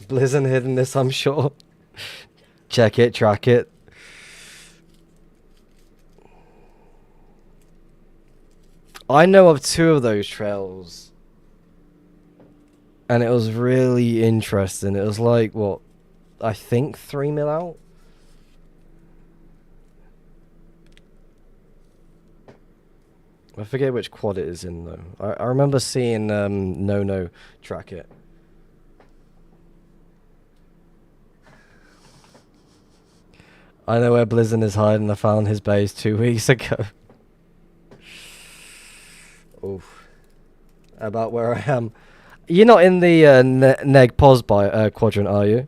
Blizzard hidden this, I'm sure. Check it, track it. I know of 2 of those trails. And it was really interesting. It was like, what? I think 3 mil out? I forget which quad it is in, though. I remember seeing No track it. I know where Blizzard is hiding. I found his base 2 weeks ago. Oof. About where I am. You're not in the neg pos quadrant, are you?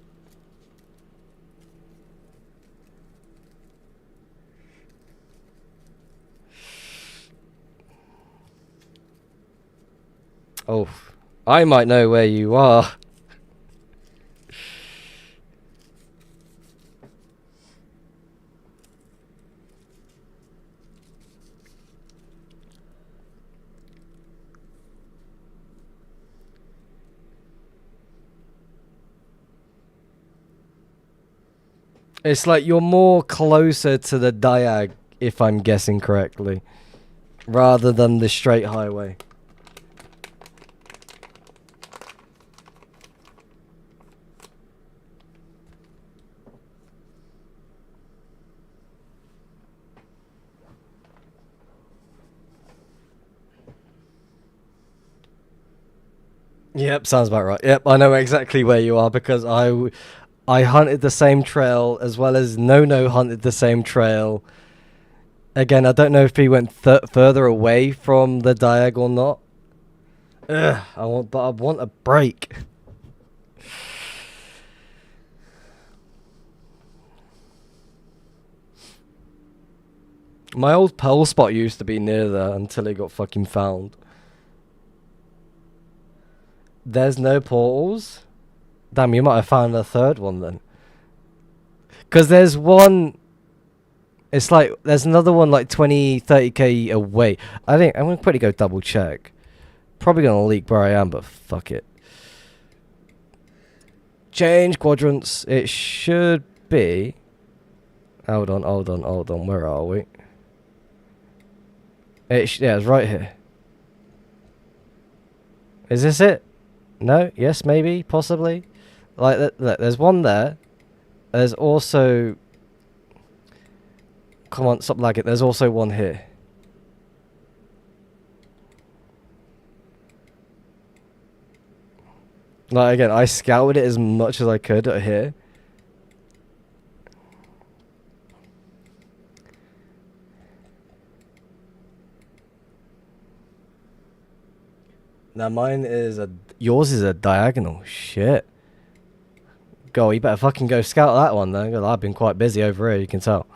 Oh, I might know where you are. It's like you're more closer to the diag, if I'm guessing correctly, rather than the straight highway. Yep, sounds about right. Yep, I know exactly where you are because I hunted the same trail as well as No hunted the same trail. Again, I don't know if he went further away from the diag or not. Ugh, but I want a break. My old pearl spot used to be near there until it got fucking found. There's no portals? Damn, you might have found a third one then. Because there's one... It's like, there's another one like 20, 30k away. I'm going to quickly go double check. Probably going to leak where I am, but fuck it. Change quadrants. It should be... Hold on. Where are we? Yeah, it's right here. Is this it? No? Yes, maybe? Possibly? Like, there's one there. There's also... Come on, stop lagging. There's also one here. Like, again, I scouted it as much as I could here. Now, mine is a... Yours is a diagonal. Shit. Go, you better fucking go scout that one, then. I've been quite busy over here, you can tell.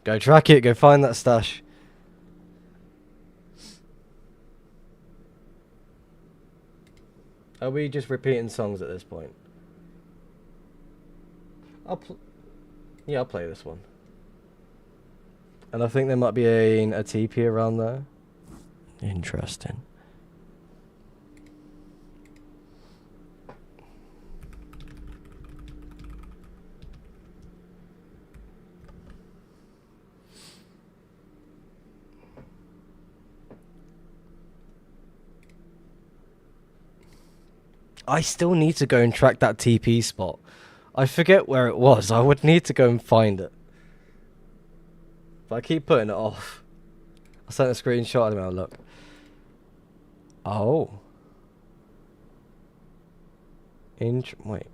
Go track it, go find that stash. Are we just repeating songs at this point? Yeah, I'll play this one. And I think there might be a TP around there. Interesting. I still need to go and track that TP spot. I forget where it was. I would need to go and find it. But I keep putting it off. I sent a screenshot and I'll look. Oh. Wait.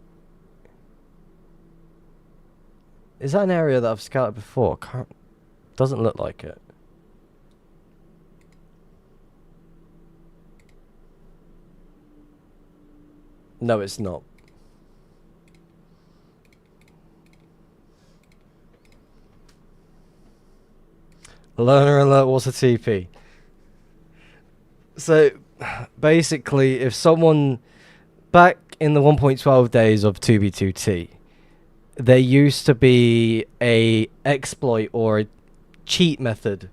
Is that an area that I've scouted before? Doesn't look like it. No, it's not. Learner alert, what's a TP? So, basically, if someone... Back in the 1.12 days of 2B2T, there used to be a exploit or a cheat method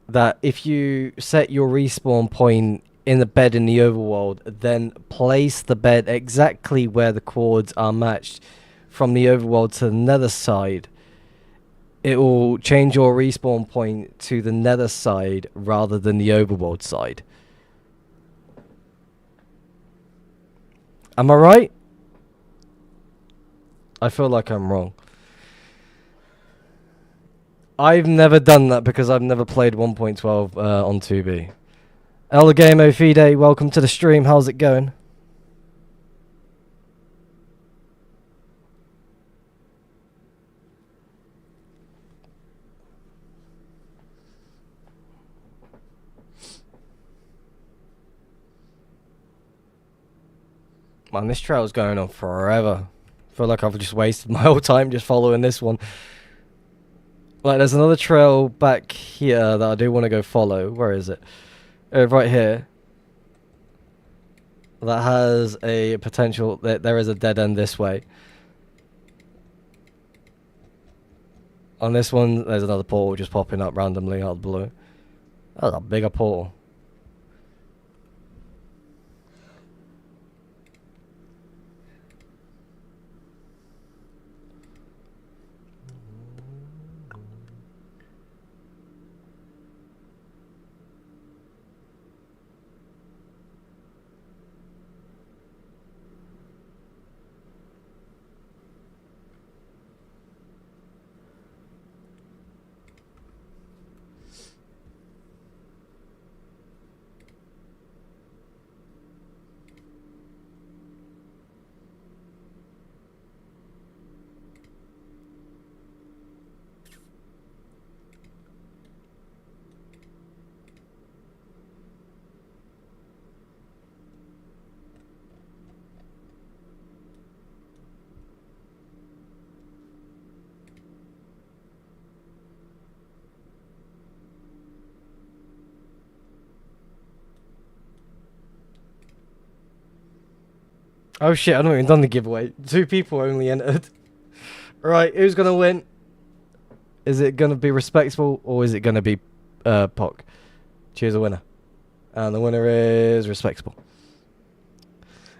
that if you set your respawn point in the bed in the overworld, then place the bed exactly where the chords are matched from the overworld to the nether side, it will change your respawn point to the nether side rather than the overworld side. Am I right? I feel like I'm wrong. I've never done that because I've never played 1.12 on 2B. El Game Fide, welcome to the stream. How's it going? Man, this trail's going on forever. I feel like I've just wasted my whole time just following this one. Like, there's another trail back here that I do want to go follow. Where is it? Right here. That has a potential... There is a dead end this way. On this one, there's another portal just popping up randomly out of the blue. That's a bigger portal. Oh shit, I haven't even done the giveaway. 2 people only entered. Right, who's gonna win? Is it gonna be Respectable or is it gonna be Poc? Choose a winner. And the winner is Respectable.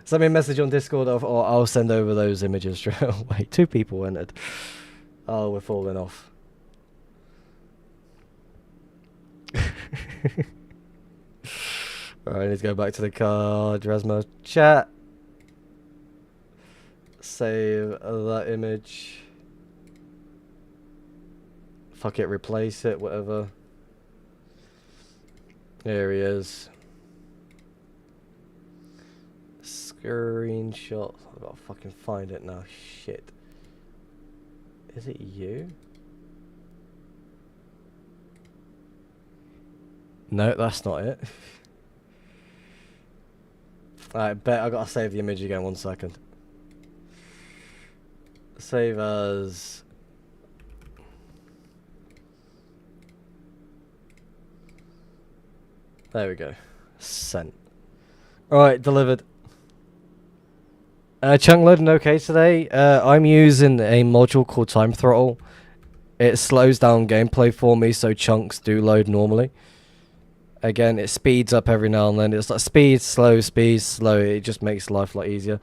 Send me a message on Discord or I'll send over those images straight away. 2 people entered. Oh, we're falling off. Alright, let's go back to the card. Rasmo chat. Save that image. Fuck it, replace it, whatever. There he is. Screenshot. I've got to fucking find it now. Shit. Is it you? No, that's not it. Alright, bet I gotta save the image again. 1 second. Save as. There we go. Sent. Alright, delivered. Chunk loading okay today. I'm using a module called Time Throttle. It slows down gameplay for me so chunks do load normally. Again, it speeds up every now and then. It's like speed, slow. It just makes life a lot easier.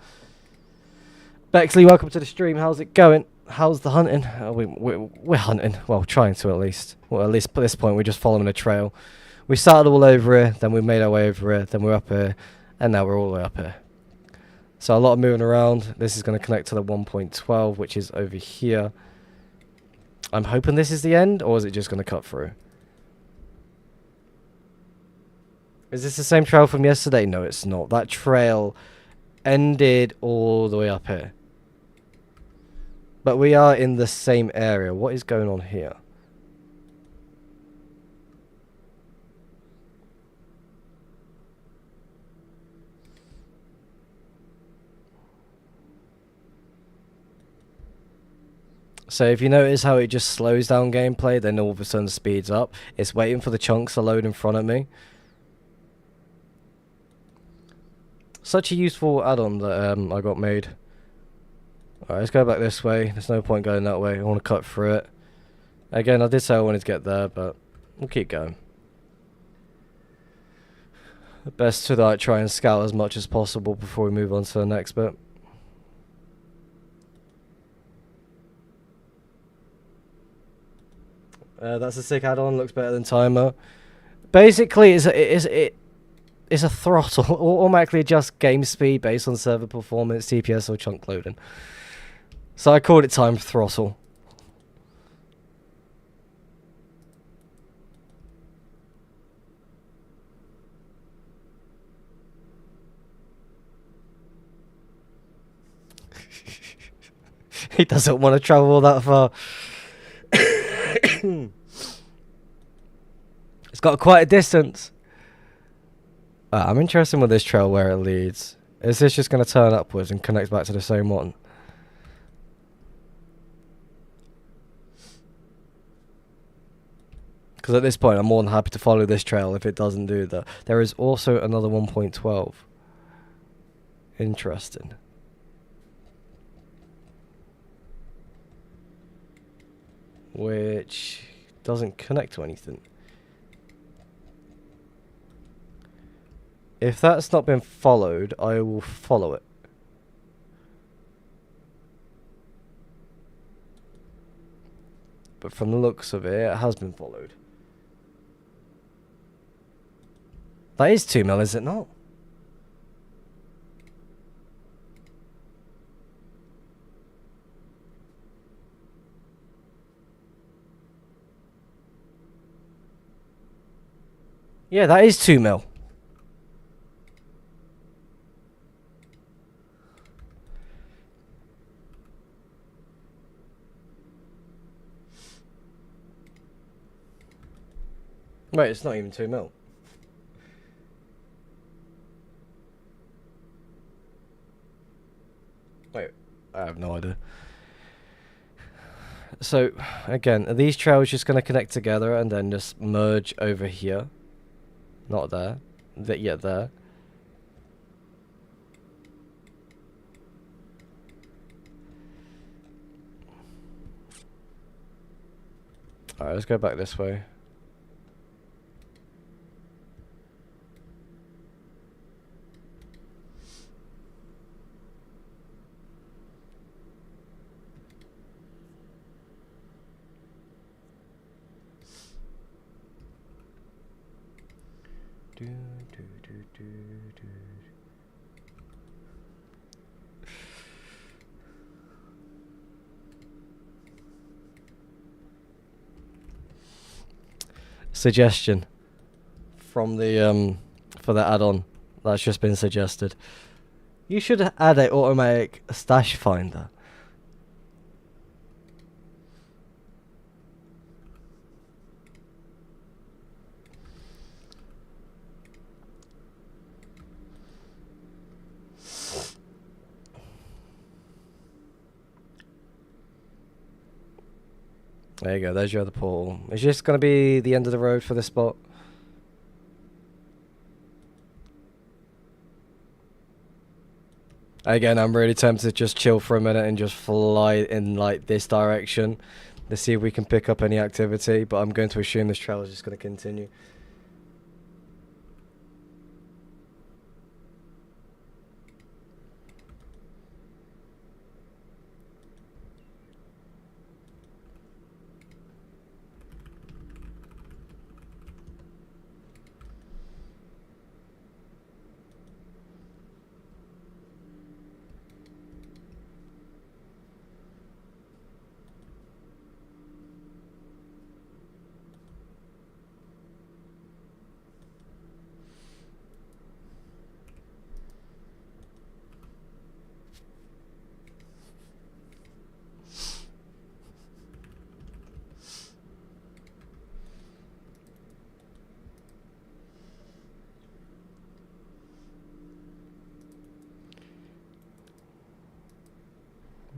Bexley, welcome to the stream. How's it going? How's the hunting? We're hunting. Well, trying to at least. Well, at least at this point, we're just following a trail. We started all over here, then we made our way over here, then we're up here, and now we're all the way up here. So a lot of moving around. This is going to connect to the 1.12, which is over here. I'm hoping this is the end, or is it just going to cut through? Is this the same trail from yesterday? No, it's not. That trail ended all the way up here. But we are in the same area. What is going on here? So if you notice how it just slows down gameplay, then all of a sudden speeds up. It's waiting for the chunks to load in front of me. Such a useful add-on that I got made. Alright, let's go back this way. There's no point going that way. I want to cut through it. Again, I did say I wanted to get there, but we'll keep going. Best to like, try and scout as much as possible before we move on to the next bit. That's a sick add-on. Looks better than Timer. Basically, it's a throttle. Automatically adjusts game speed based on server performance, TPS, or chunk loading. So I called it Time Throttle. He doesn't want to travel that far. It's got quite a distance. I'm interested with this trail where it leads. Is this just going to turn upwards and connect back to the same one? Because at this point I'm more than happy to follow this trail if it doesn't do that. There is also another 1.12. Interesting. Which doesn't connect to anything. If that's not been followed, I will follow it. But from the looks of it, it has been followed. That is 2 mil, is it not? Yeah, that is 2 mil. Wait, it's not even 2 mil. Wait, I have no idea. So, again, are these trails just going to connect together and then just merge over here? Not there. Yeah, there. Alright, let's go back this way. Do, do, do, do, do. Suggestion from the for the add-on that's just been suggested. You should add a automatic stash finder. There you go, there's your other portal. Is this going to be the end of the road for this spot? Again, I'm really tempted to just chill for a minute and just fly in like this direction to see if we can pick up any activity, but I'm going to assume this trail is just going to continue.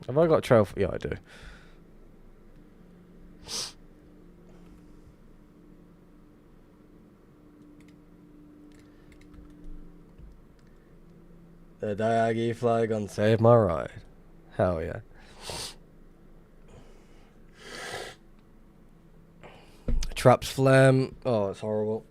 Have I got a trail? Yeah, I do. The Diagi flag on Save My Ride. Hell yeah. Traps phlegm. Oh, it's horrible.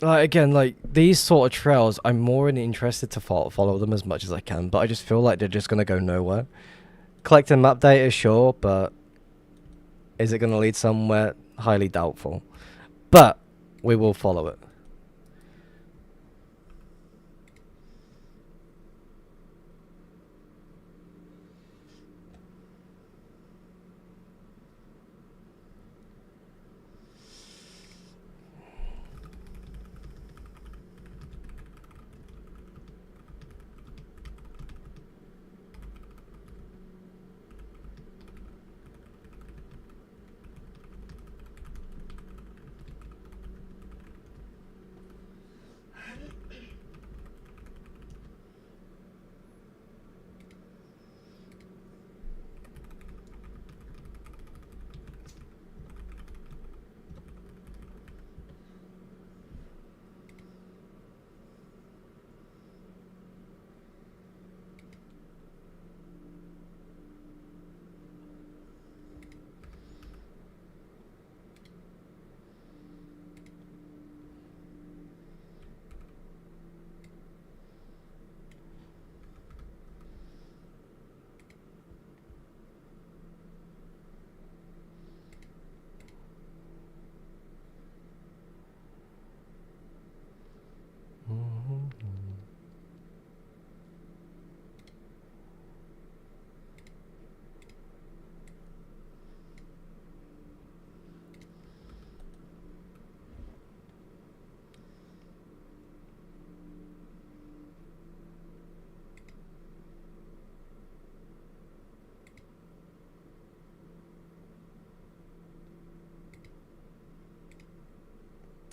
Like again, like these sort of trails, I'm more interested to follow them as much as I can, but I just feel like they're just gonna go nowhere. Collecting map data, sure, but is it gonna lead somewhere? Highly doubtful. But we will follow it.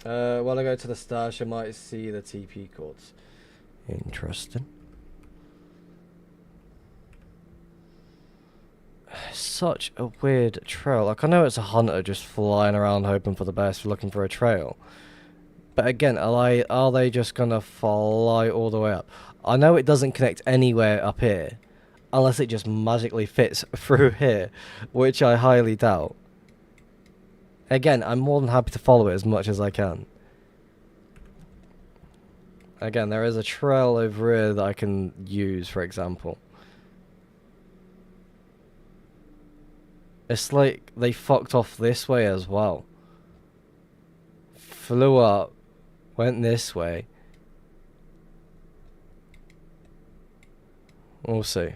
While I go to the stash, I might see the TP courts. Interesting. Such a weird trail. Like, I know it's a hunter just flying around hoping for the best, looking for a trail. But again, are they just gonna fly all the way up? I know it doesn't connect anywhere up here, unless it just magically fits through here, which I highly doubt. Again, I'm more than happy to follow it as much as I can. Again, there is a trail over here that I can use, for example. It's like they fucked off this way as well. Flew up, went this way. We'll see.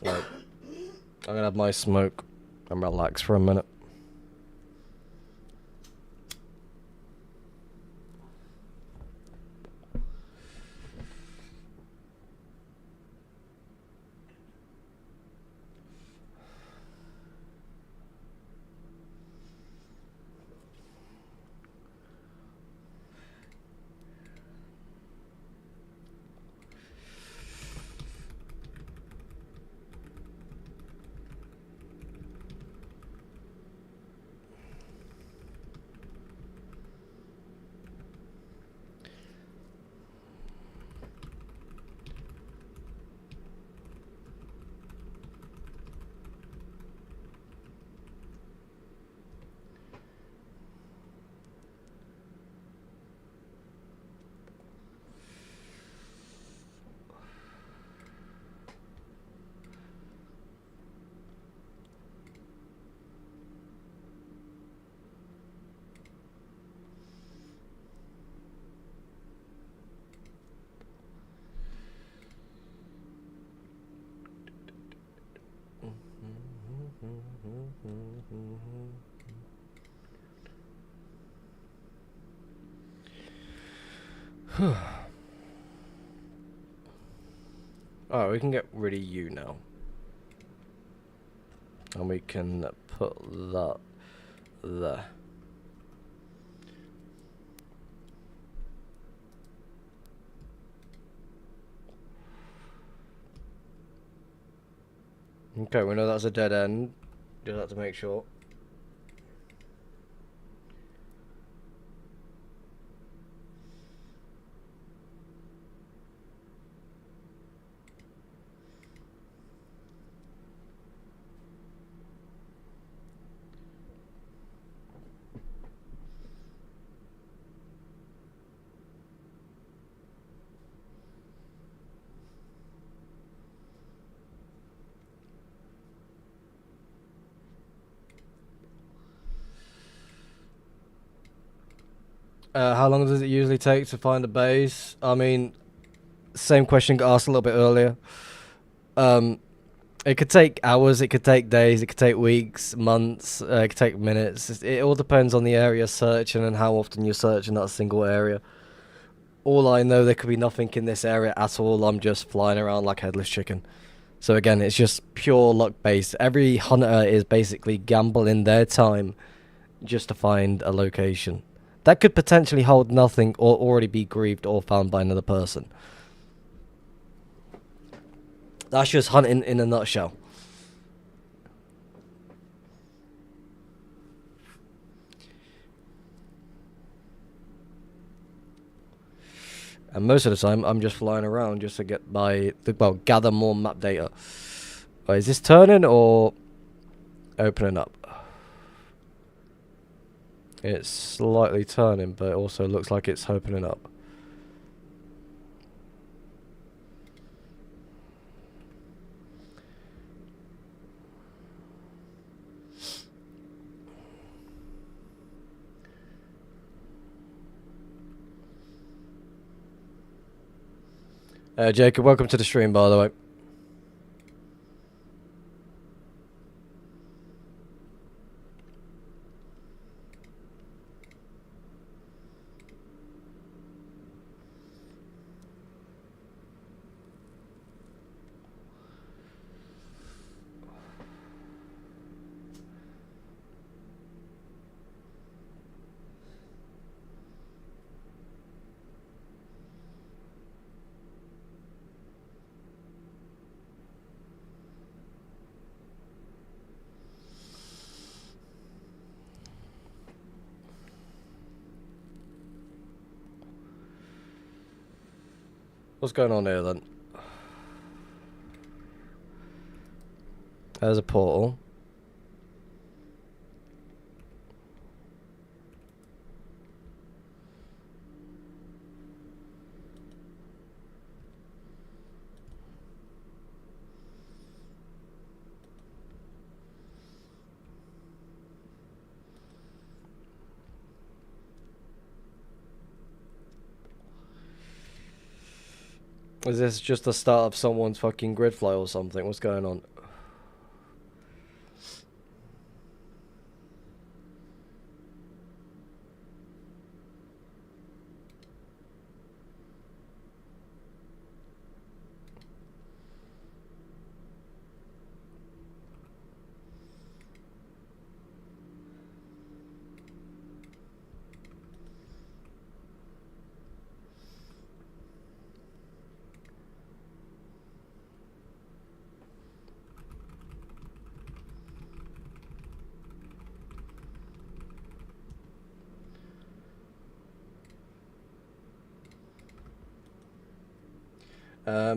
Right. I'm gonna have my smoke and relax for a minute. Alright, we can get rid of you now. And we can put that there. Okay, we know that's a dead end. Just have to make sure. How long does it usually take to find a base? I mean, same question got asked a little bit earlier. It could take hours, it could take days, it could take weeks, months, it could take minutes. It all depends on the area searching and how often you're searching that single area. All I know, there could be nothing in this area at all. I'm just flying around like a headless chicken. So again, it's just pure luck based. Every hunter is basically gambling their time just to find a location that could potentially hold nothing or already be grieved or found by another person. That's just hunting in a nutshell. And most of the time, I'm just flying around just to get gather more map data. Is this turning or opening up? It's slightly turning, but it also looks like it's opening up. Jacob, welcome to the stream, by the way. What's going on here then? There's a portal. Is this just the start of someone's fucking grid fly or something? What's going on?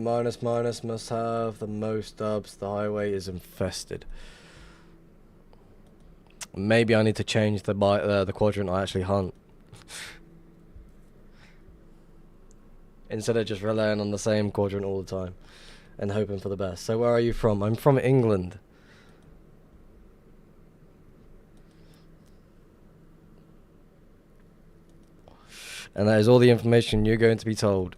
Minus must have the most dubs. The highway is infested. Maybe I need to change the quadrant I actually hunt. Instead of just relying on the same quadrant all the time and hoping for the best. So where are you from? I'm from England. And that is all the information you're going to be told.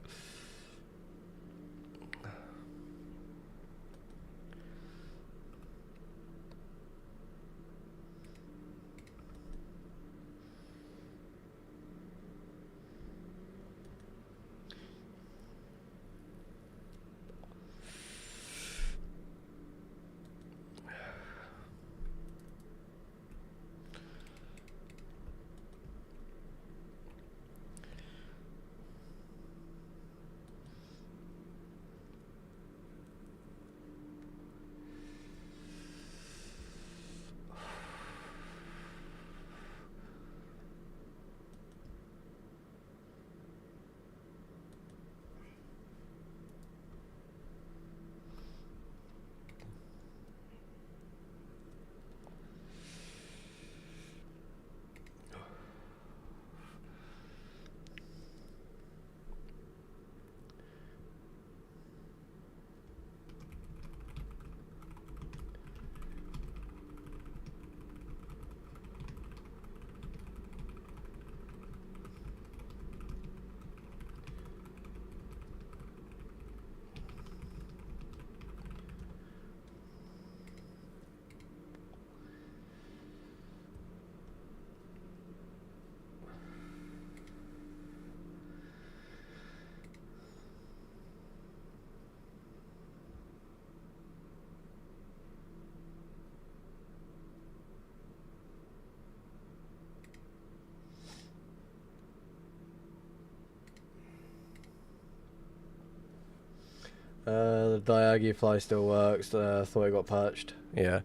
The Diagi fly still works. Thought it got patched. Yeah.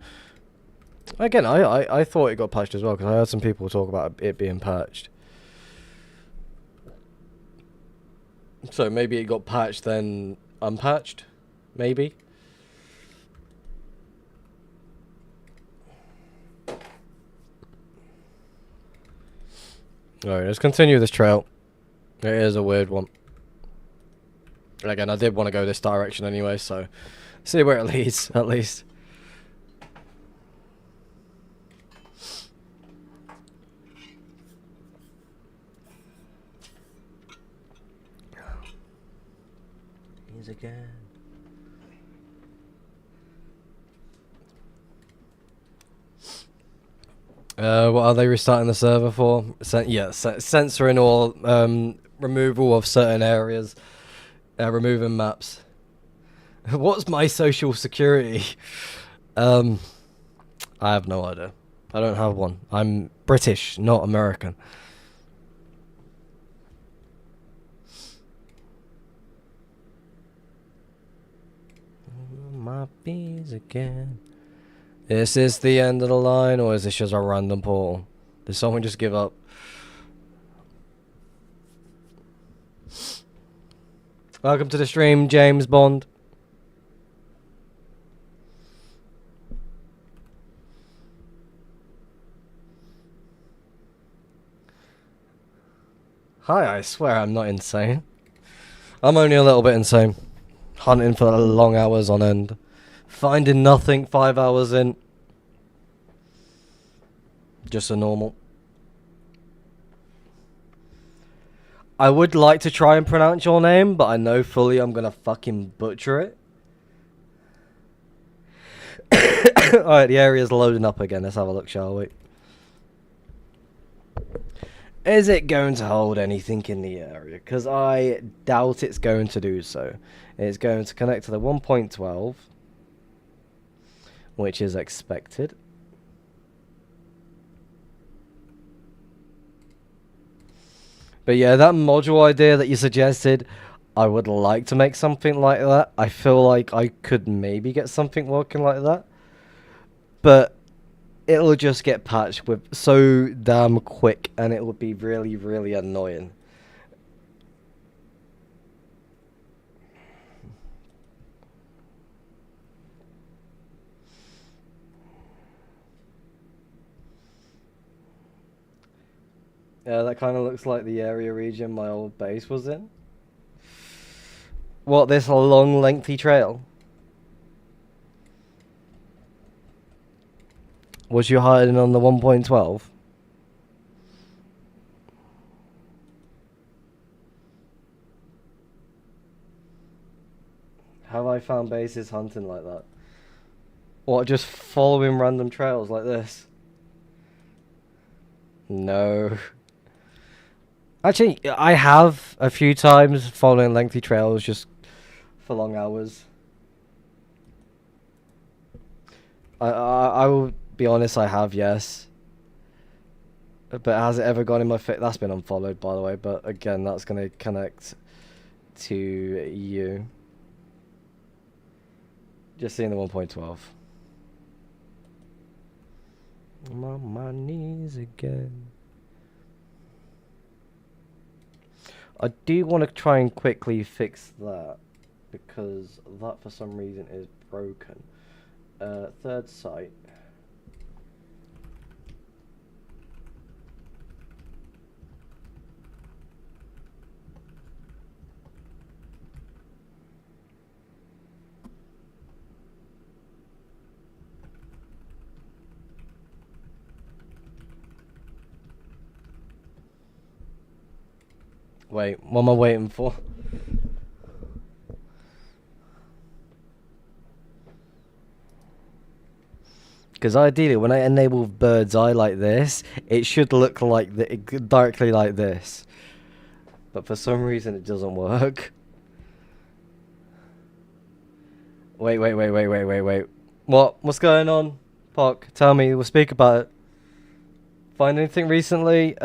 Again, I thought it got patched as well because I heard some people talk about it being patched. So maybe it got patched then unpatched? Maybe? Alright, let's continue this trail. It is a weird one. Again, I did want to go this direction anyway, so see where it leads, at least. bees again. What are they restarting the server for? Censoring or removal of certain areas, removing maps. What's my social security? I have no idea. I don't have one. I'm British, not American. My bees again. Is this the end of the line, or is this just a random portal? Did someone just give up? Welcome to the stream, James Bond. Hi, I swear I'm not insane. I'm only a little bit insane. Hunting for long hours on end. Finding nothing 5 hours in. Just a normal. I would like to try and pronounce your name, but I know fully I'm gonna fucking butcher it. Alright, the area's loading up again. Let's have a look, shall we? Is it going to hold anything in the area? Because I doubt it's going to do so. It's going to connect to the 1.12, which is expected. But yeah, that module idea that you suggested, I would like to make something like that. I feel like I could maybe get something working like that. But it'll just get patched with so damn quick, and it would be really, really annoying. Yeah, that kind of looks like the area region my old base was in. What, this long, lengthy trail? Was you hiding on the 1.12? Have I found bases hunting like that? What, just following random trails like this? No. Actually, I have a few times following lengthy trails just for long hours. I will be honest, I have, yes. But has it ever gone in my face? That's been unfollowed, by the way. But again, that's going to connect to you. Just seeing the 1.12. I'm on my knees again. I do want to try and quickly fix that, because that for some reason is broken. Third site. Wait, what am I waiting for? Because ideally, when I enable bird's eye like this, it should look like directly like this. But for some reason, it doesn't work. Wait. What's going on? Pock, tell me. We'll speak about it. Find anything recently?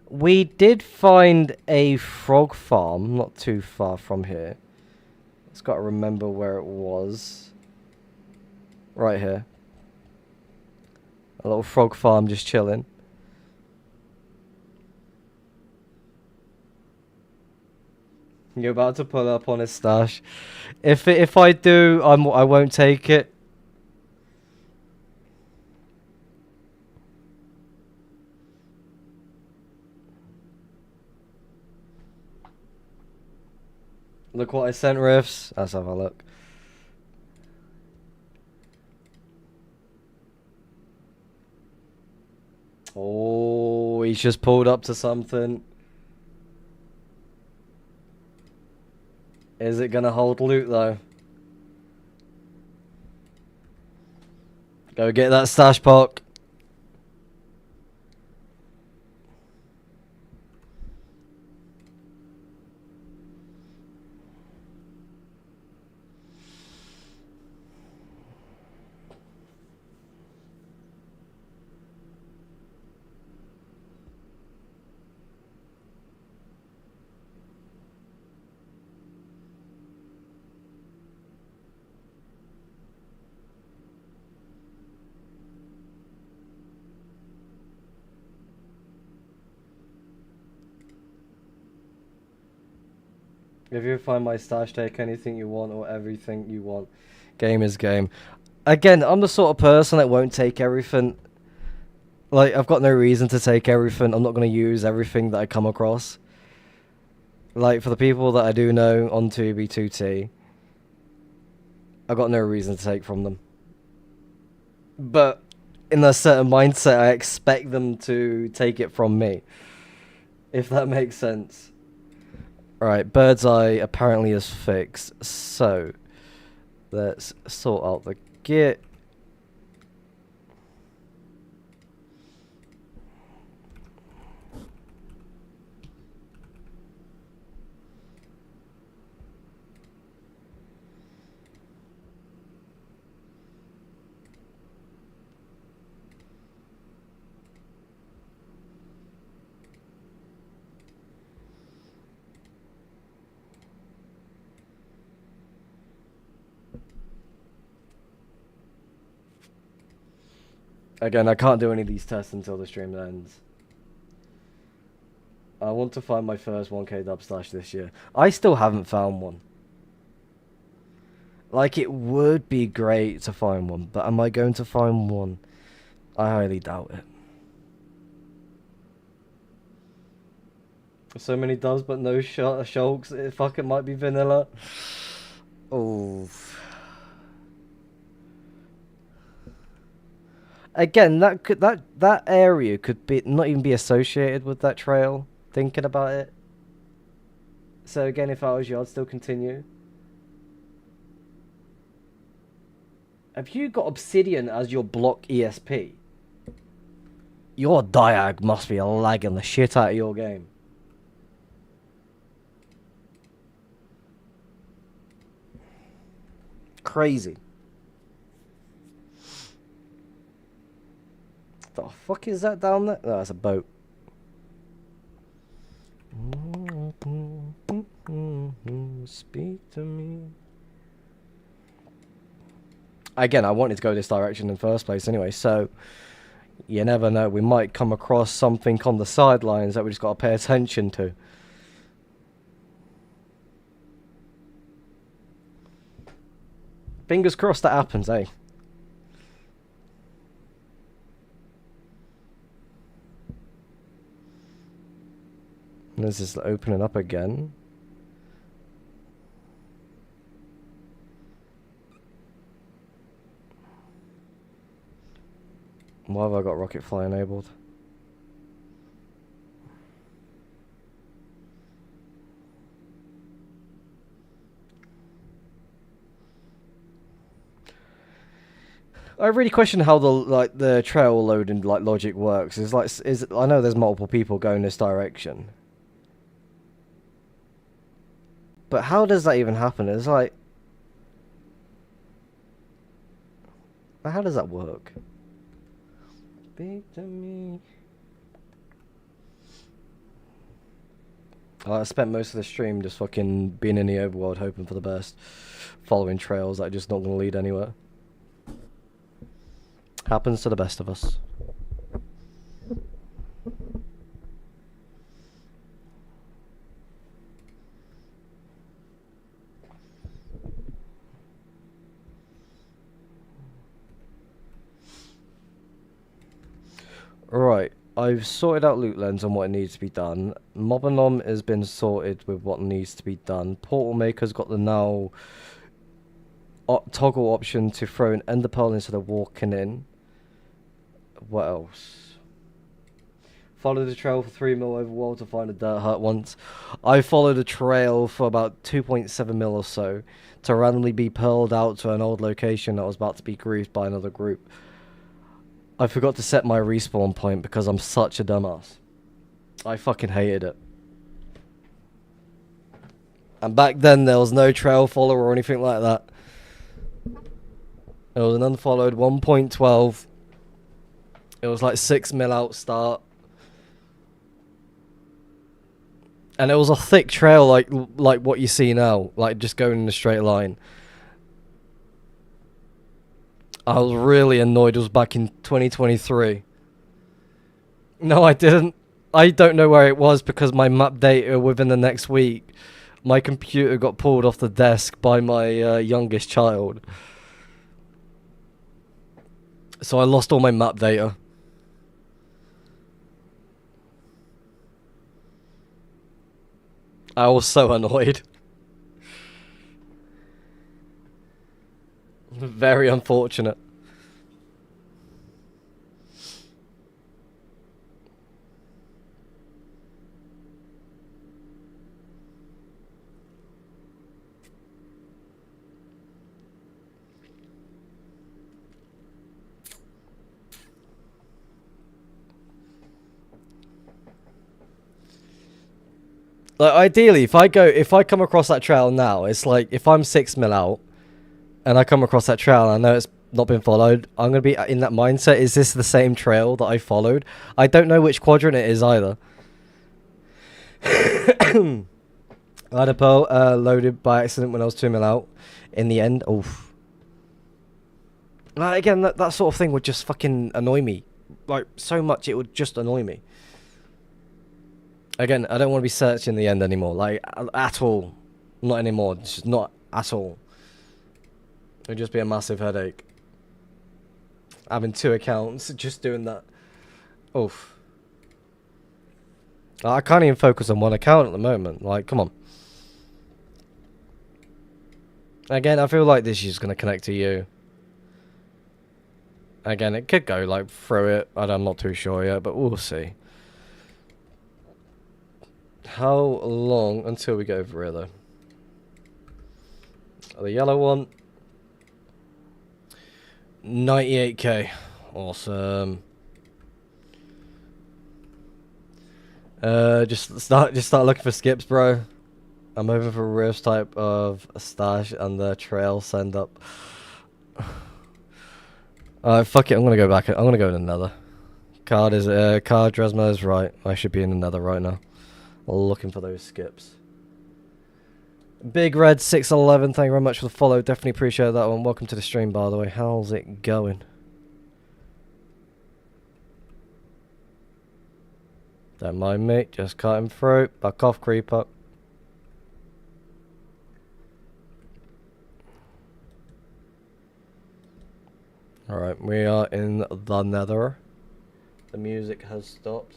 We did find a frog farm not too far from here. Just got to remember where it was. Right here. A little frog farm just chilling. You're about to pull up on his stash. If I do, I won't take it. Look what I sent, Riffs. Let's have a look. Oh, he's just pulled up to something. Is it gonna hold loot though? Go get that stash pock. If you find my stash, take anything you want or everything you want. Game is game. Again, I'm the sort of person that won't take everything. Like, I've got no reason to take everything. I'm not going to use everything that I come across. Like, for the people that I do know on 2B2T, I've got no reason to take from them. But in a certain mindset, I expect them to take it from me. If that makes sense. Alright, Bird's Eye apparently is fixed. So, let's sort out the git. Again, I can't do any of these tests until the stream ends. I want to find my first 1k dub stash this year. I still haven't found one. Like, it would be great to find one, but am I going to find one? I highly doubt it. So many dubs, but no shulks. It fucking might be vanilla. Oh. Again, that area could be not even be associated with that trail. Thinking about it. So again, if I was you, I'd still continue. Have you got Obsidian as your block ESP? Your diag must be lagging the shit out of your game. Crazy. The fuck is that down there? No, that's a boat. Speak to me. Again, I wanted to go this direction in the first place anyway, so you never know. We might come across something on the sidelines that we just got to pay attention to. Fingers crossed that happens, eh? This is opening up again. Why have I got rocket fly enabled? I really question how the trail loading logic works. I know there's multiple people going this direction. But how does that even happen? It's like, how does that work? Speak to me. I spent most of the stream just fucking being in the overworld, hoping for the best, following trails that are just not going to lead anywhere. Happens to the best of us. Right, I've sorted out loot lens and what needs to be done. Mobanom has been sorted with what needs to be done. Portal Maker's got the now toggle option to throw an ender pearl instead of walking in. What else? Followed the trail for 3 mil over wall to find a dirt hut once. I followed a trail for about 2.7 mil or so to randomly be pearled out to an old location that was about to be griefed by another group. I forgot to set my respawn point because I'm such a dumbass. I fucking hated it. And back then there was no trail follower or anything like that. It was an unfollowed 1.12. It was like 6 mil out start. And it was a thick trail like what you see now, like just going in a straight line. I was really annoyed. It was back in 2023. No, I didn't. I don't know where it was because my map data within the next week, my computer got pulled off the desk by my youngest child. So I lost all my map data. I was so annoyed. Very unfortunate. Like ideally, if I come across that trail now, it's like if I'm 6 mil out, and I come across that trail, and I know it's not been followed. I'm gonna be in that mindset. Is this the same trail that I followed? I don't know which quadrant it is either. I had a pearl loaded by accident when I was 2 mil out. In the end, oof. Like again, that sort of thing would just fucking annoy me. Like so much, it would just annoy me. Again, I don't want to be searching the end anymore, like, at all. Not anymore, just not at all. It would just be a massive headache. Having 2 accounts, just doing that. Oof. I can't even focus on 1 account at the moment, like, come on. Again, I feel like this is going to connect to you. Again, it could go, like, through it, I'm not too sure yet, but we'll see. How long until we go over here, though? The yellow one. 98k. Awesome. Just start looking for skips, bro. I'm hoping for a reverse type of a stash and the trail send up. Fuck it, I'm gonna go back. I'm gonna go in another. Card Dresma is right. I should be in another right now. Looking for those skips. Big Red 611, thank you very much for the follow. Definitely appreciate that one. Welcome to the stream, by the way. How's it going? Don't mind me, just cutting through. Back off, creeper. Alright, we are in the nether. The music has stopped.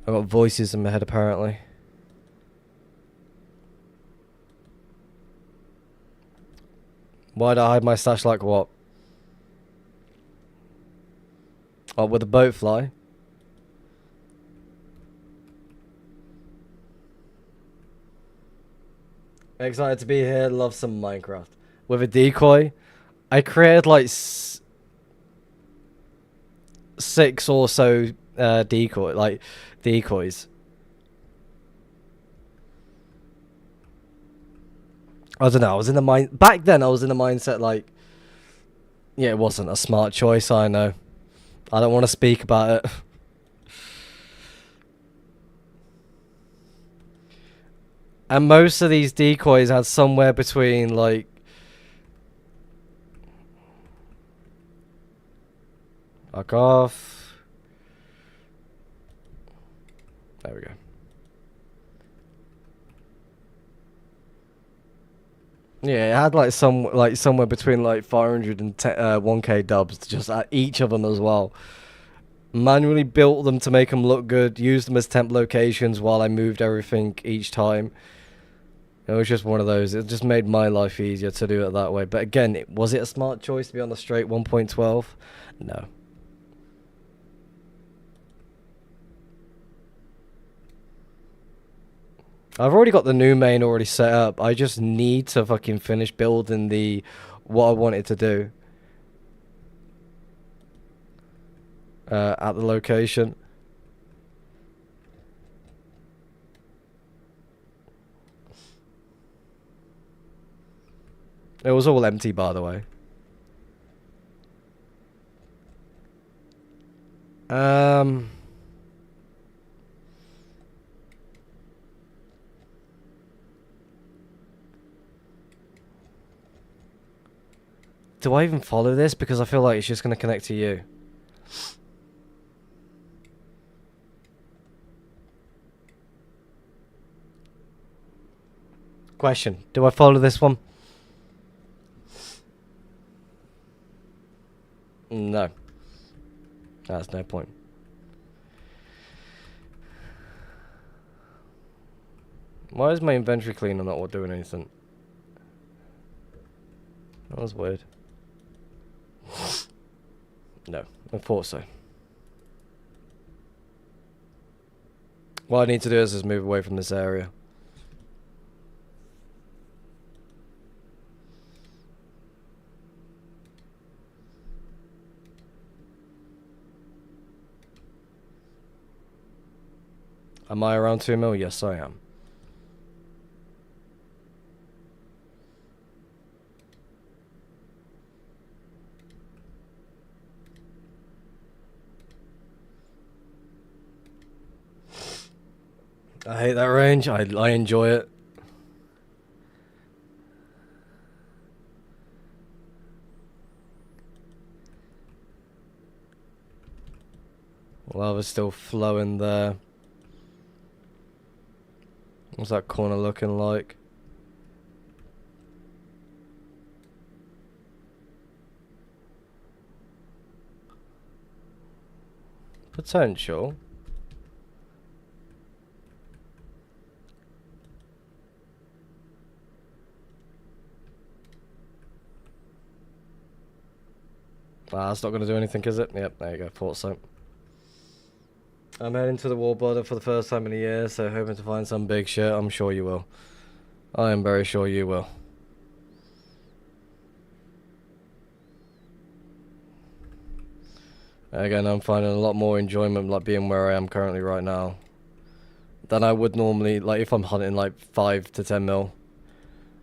I've got voices in my head apparently. Why'd I hide my stash like what? Oh, with a boat fly? Excited to be here, love some Minecraft. With a decoy, I created like 6 or so decoys. I don't know, I was in the back then I was in the mindset like, yeah, it wasn't a smart choice, I know. I don't want to speak about it. And most of these decoys had somewhere between like, fuck off. There we go. Yeah, it had like somewhere between like 500 and 1k dubs, just at each of them as well. Manually built them to make them look good, used them as temp locations while I moved everything each time. It was just one of those. It just made my life easier to do it that way. But again, was it a smart choice to be on the straight 1.12? No. I've already got the new main already set up. I just need to fucking finish building what I wanted to do at the location. It was all empty, by the way. Do I even follow this? Because I feel like it's just going to connect to you. Question. Do I follow this one? No. That's no point. Why is my inventory clean and not doing anything? That was weird. No, I thought so. What I need to do is just move away from this area. Am I around 2 mil? Yes, I am. I hate that range. I enjoy it. Lava's still flowing there. What's that corner looking like? Potential. Ah, that's not going to do anything, is it? Yep, there you go. Thought so. I'm heading to the wall border for the first time in a year, so hoping to find some big shit. I'm sure you will. I am very sure you will. Again, I'm finding a lot more enjoyment like being where I am currently right now than I would normally, like if I'm hunting like 5 to 10 mil.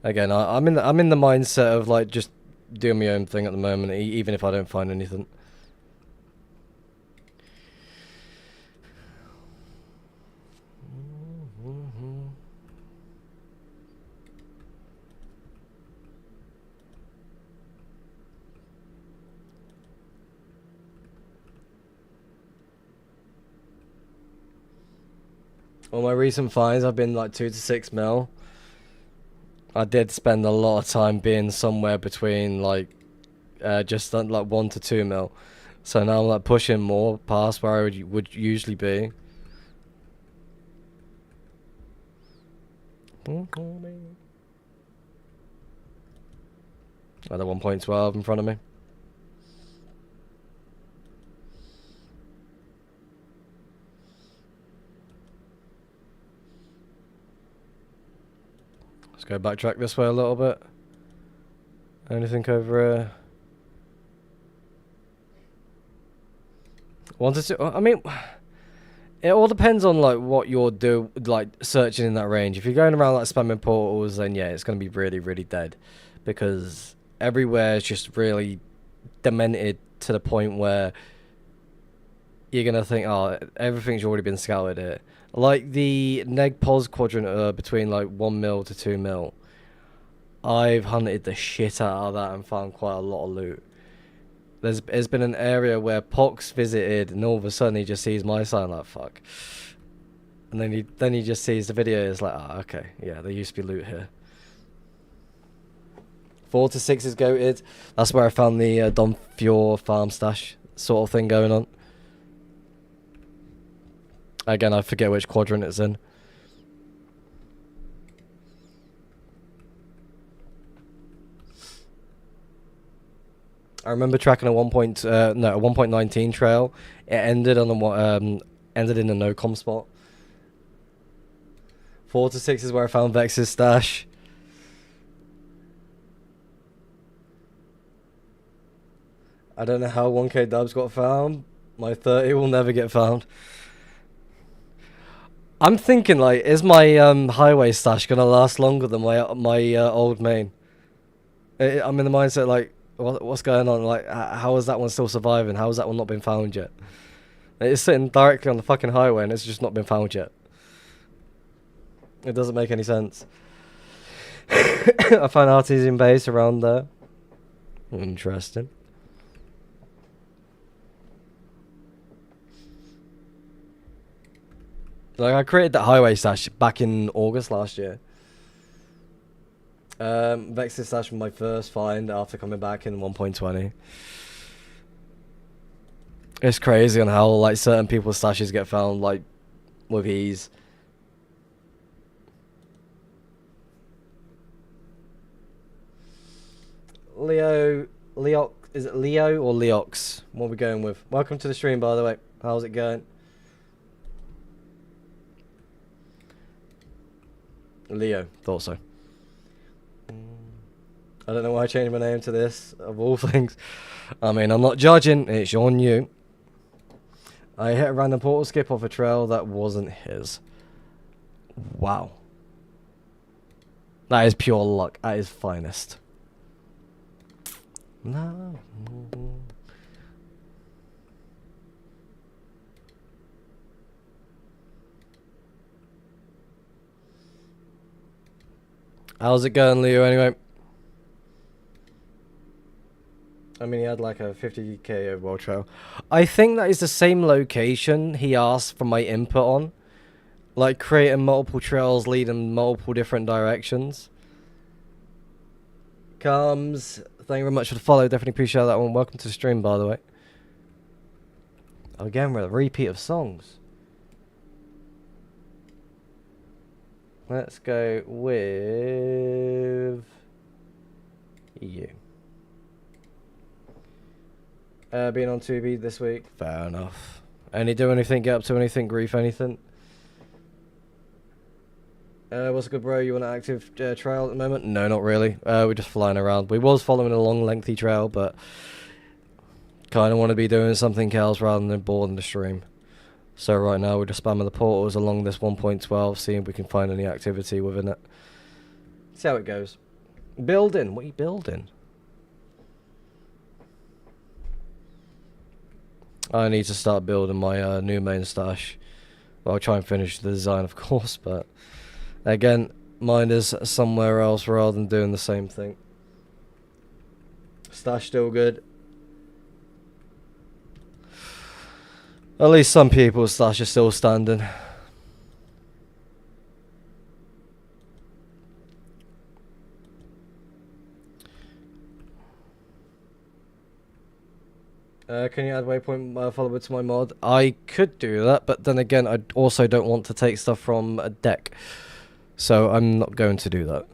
Again, I'm in the mindset of like just doing my own thing at the moment, even if I don't find anything. All my recent finds have been like 2 to 6 mil. I did spend a lot of time being somewhere between like just like 1 to 2 mil. So now I'm like pushing more past where I would usually be. Another 1.12 in front of me. Let's go backtrack this way a little bit. Anything over here? Wanted to. I mean, it all depends on like what you're like searching in that range. If you're going around like spamming portals, then yeah, it's gonna be really, really dead, because everywhere is just really demented to the point where you're gonna think, oh, everything's already been scouted here. Like the neg pos quadrant between like 1 mil to 2 mil. I've hunted the shit out of that and found quite a lot of loot. There's been an area where Pox visited, and all of a sudden he just sees my sign like fuck, and then he just sees the video. It's like, ah, okay, yeah, there used to be loot here. 4 to 6 is goated. That's where I found the Don Fior farm stash sort of thing going on. Again, I forget which quadrant it's in. I remember tracking a 1.19 trail. It ended on ended in a no-com spot. 4 to 6 is where I found Vex's stash. I don't know how 1k dubs got found. My 30 will never get found. I'm thinking, like, is my highway stash gonna last longer than my old main? I'm in the mindset, like, what's going on? Like, how is that one still surviving? How has that one not been found yet? It's sitting directly on the fucking highway and it's just not been found yet. It doesn't make any sense. I found Artesian base around there. Interesting. Like, I created that highway stash back in August last year. Vex's stash was my first find after coming back in 1.20. It's crazy on how, like, certain people's stashes get found, like, with ease. Leox, is it Leo or Leox? What are we going with? Welcome to the stream, by the way. How's it going? Leo, thought so. I don't know why I changed my name to this, of all things. I mean, I'm not judging, it's on you. I hit a random portal skip off a trail that wasn't his. Wow. That is pure luck, at his finest. No. How's it going, Leo, anyway? I mean, he had like a 50k overall trail. I think that is the same location he asked for my input on. Like, creating multiple trails leading multiple different directions. Thank you very much for the follow. Definitely appreciate that one. Welcome to the stream, by the way. Again, we're a repeat of songs. Let's go with you. Being on 2B this week. Fair enough. Any do anything, get up to anything, grief anything. What's good, bro? You want an active trail at the moment? No, not really. We're just flying around. We was following a long, lengthy trail, but kind of want to be doing something else rather than boarding the stream. So right now we're just spamming the portals along this 1.12, seeing if we can find any activity within it. See how it goes. Building. What are you building? I need to start building my new main stash. Well, I'll try and finish the design, of course, but again, mine is somewhere else rather than doing the same thing. Stash still good. At least some people's stash are still standing. Can you add waypoint follower to my mod? I could do that, but then again, I also don't want to take stuff from a deck. So I'm not going to do that.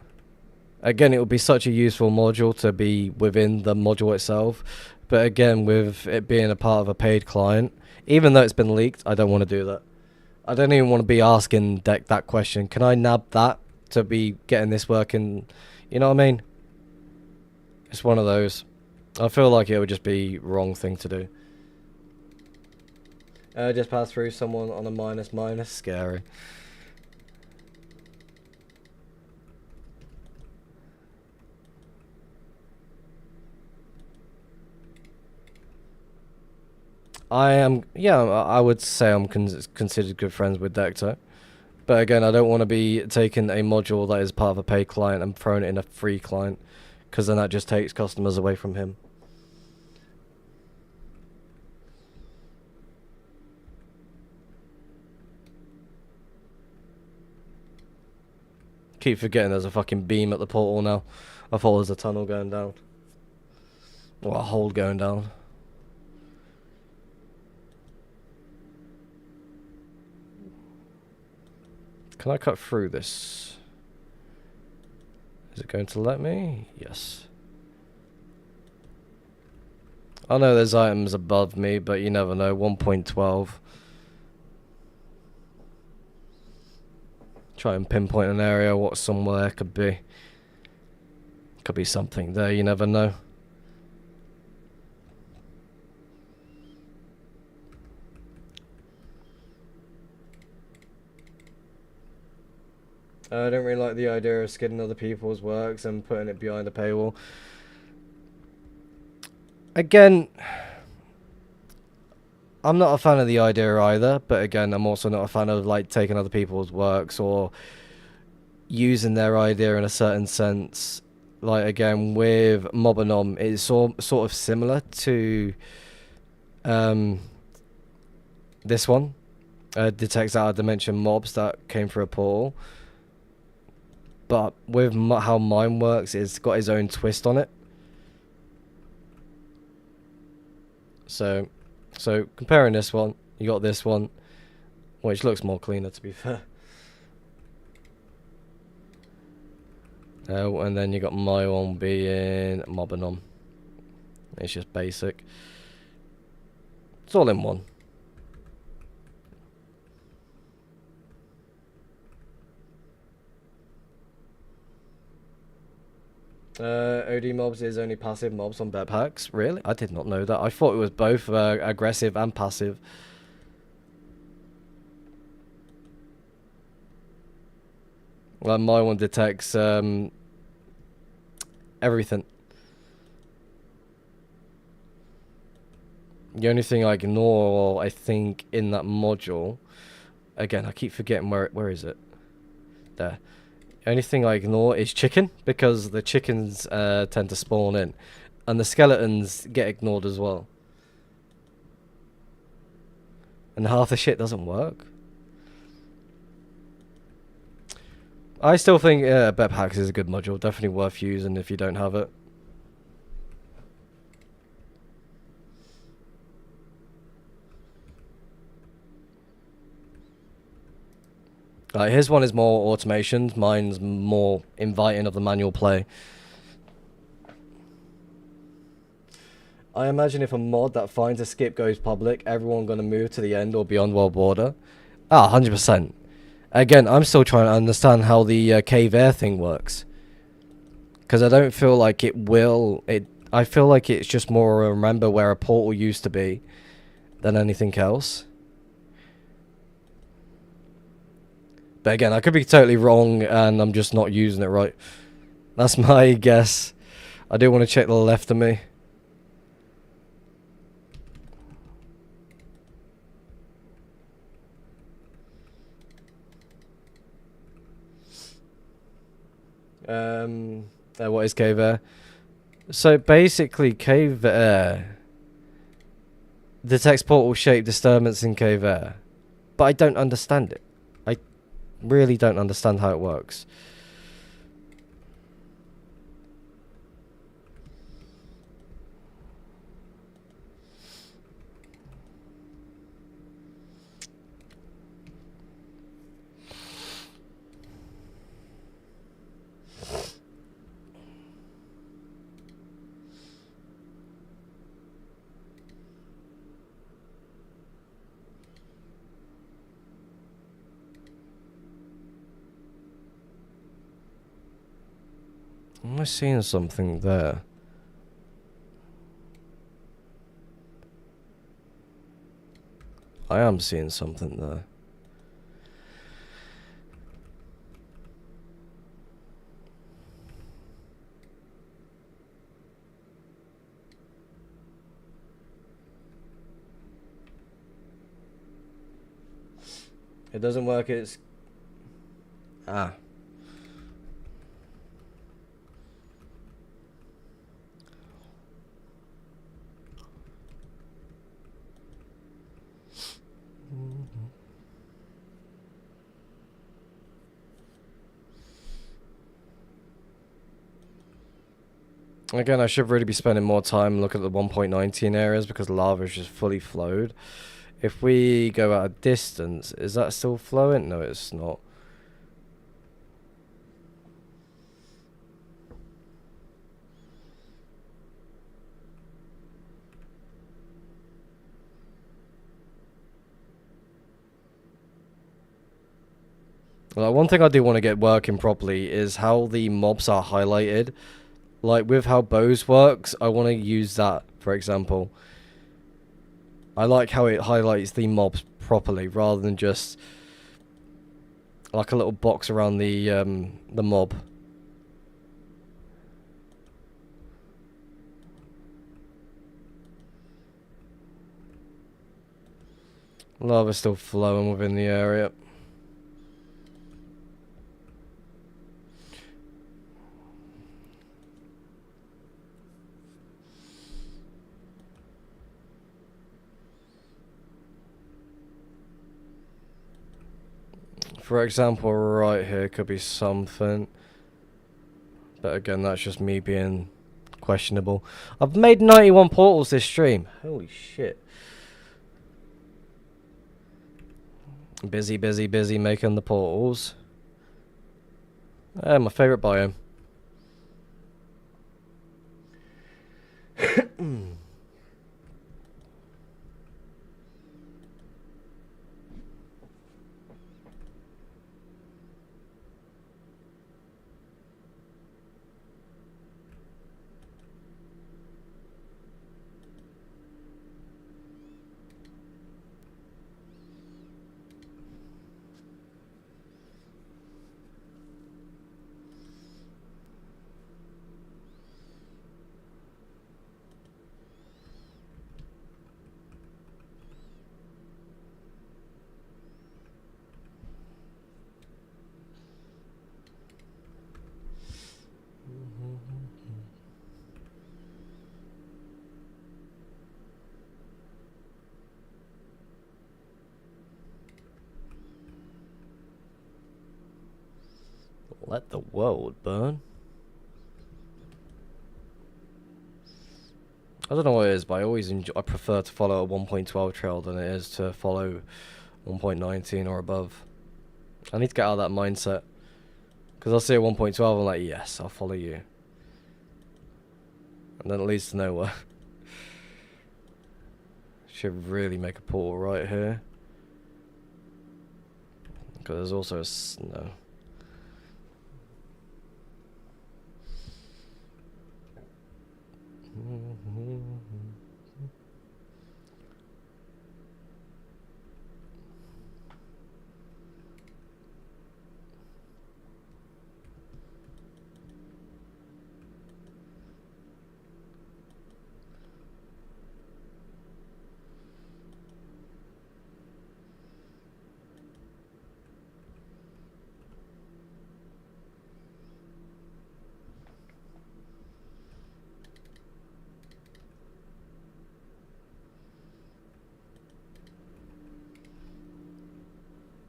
Again, it would be such a useful module to be within the module itself. But again, with it being a part of a paid client, even though it's been leaked, I don't want to do that. I don't even want to be asking deck that question. Can I nab that to be getting this working? You know what I mean? It's one of those. I feel like it would just be wrong thing to do. Just pass through someone on a minus. Scary. I would say I'm considered good friends with Decto. But again, I don't want to be taking a module that is part of a paid client and throwing it in a free client, because then that just takes customers away from him. Keep forgetting there's a fucking beam at the portal now. I thought there was a tunnel going down. Or a hole going down. Can I cut through this? Is it going to let me? Yes. I know there's items above me, but you never know. 1.12. Try and pinpoint an area, what somewhere could be. Could be something there, you never know. I don't really like the idea of skidding other people's works and putting it behind a paywall. Again, I'm not a fan of the idea either, but again, I'm also not a fan of like taking other people's works or using their idea in a certain sense. Like again, with Mobanom, it's sort of similar to this one. Detects out of dimension mobs that came through a portal. But with how mine works, it's got its own twist on it. So comparing this one, you got this one, which looks more cleaner to be fair. And then you got my one being Mobanom. It's just basic. It's all in one. OD mobs is only passive mobs on bet packs. Really? I did not know that. I thought it was both aggressive and passive. Well, my one detects everything. The only thing I ignore, I think, in that module, again, I keep forgetting where is it? There. The only thing I ignore is chicken, because the chickens tend to spawn in. And the skeletons get ignored as well. And half the shit doesn't work. I still think Bet Packs is a good module. Definitely worth using if you don't have it. His one is more automations. Mine's more inviting of the manual play. I imagine if a mod that finds a skip goes public, everyone gonna move to the end or beyond world border. 100%. Again, I'm still trying to understand how the cave air thing works. Because I don't feel like it will. I feel like it's just more remember where a portal used to be than anything else. But again, I could be totally wrong and I'm just not using it right. That's my guess. I do want to check the left of me. What is cave air? So basically, cave air detects portal shape disturbance in cave air, but I don't understand it. I really don't understand how it works. Am I seeing something there? I am seeing something there. It doesn't work, it's... Again, I should really be spending more time looking at the 1.19 areas because lava is just fully flowed. If we go at a distance, is that still flowing? No, it's not. Like, one thing I do want to get working properly is how the mobs are highlighted. Like, with how bows works, I want to use that, for example. I like how it highlights the mobs properly, rather than just like a little box around the mob. Lava's still flowing within the area. For example, right here could be something. But again, that's just me being questionable. I've made 91 portals this stream. Holy shit. Busy, busy, busy making the portals. My favourite biome. Let the world burn. I don't know what it is, but I prefer to follow a 1.12 trail than it is to follow 1.19 or above. I need to get out of that mindset. Because I'll see a 1.12, I'm like, yes, I'll follow you. And then it leads to nowhere. Should really make a portal right here. Because there's also a snow.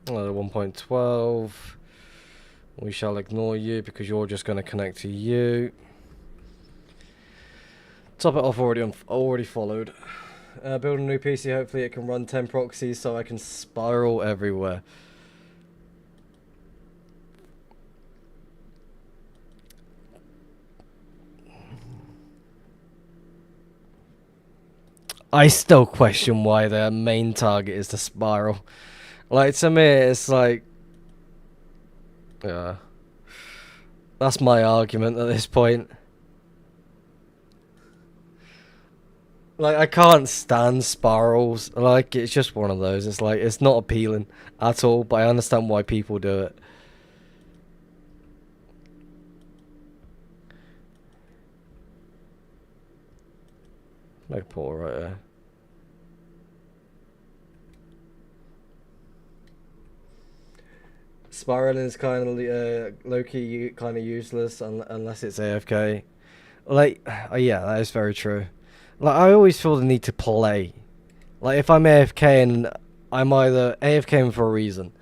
Another 1.12. We shall ignore you because you're just going to connect to you. Top it off already followed. Build a new PC. Hopefully it can run 10 proxies so I can spiral everywhere. I still question why their main target is to spiral. Like, to me, it's like... Yeah. That's my argument at this point. Like, I can't stand spirals. Like, it's just one of those. It's like, it's not appealing at all, but I understand why people do it. Make a portal right there. Spiraling is kind of low-key kind of useless unless it's AFK. Like, yeah, that is very true. Like, I always feel the need to play. Like, if I'm AFK and I'm either AFKing for a reason,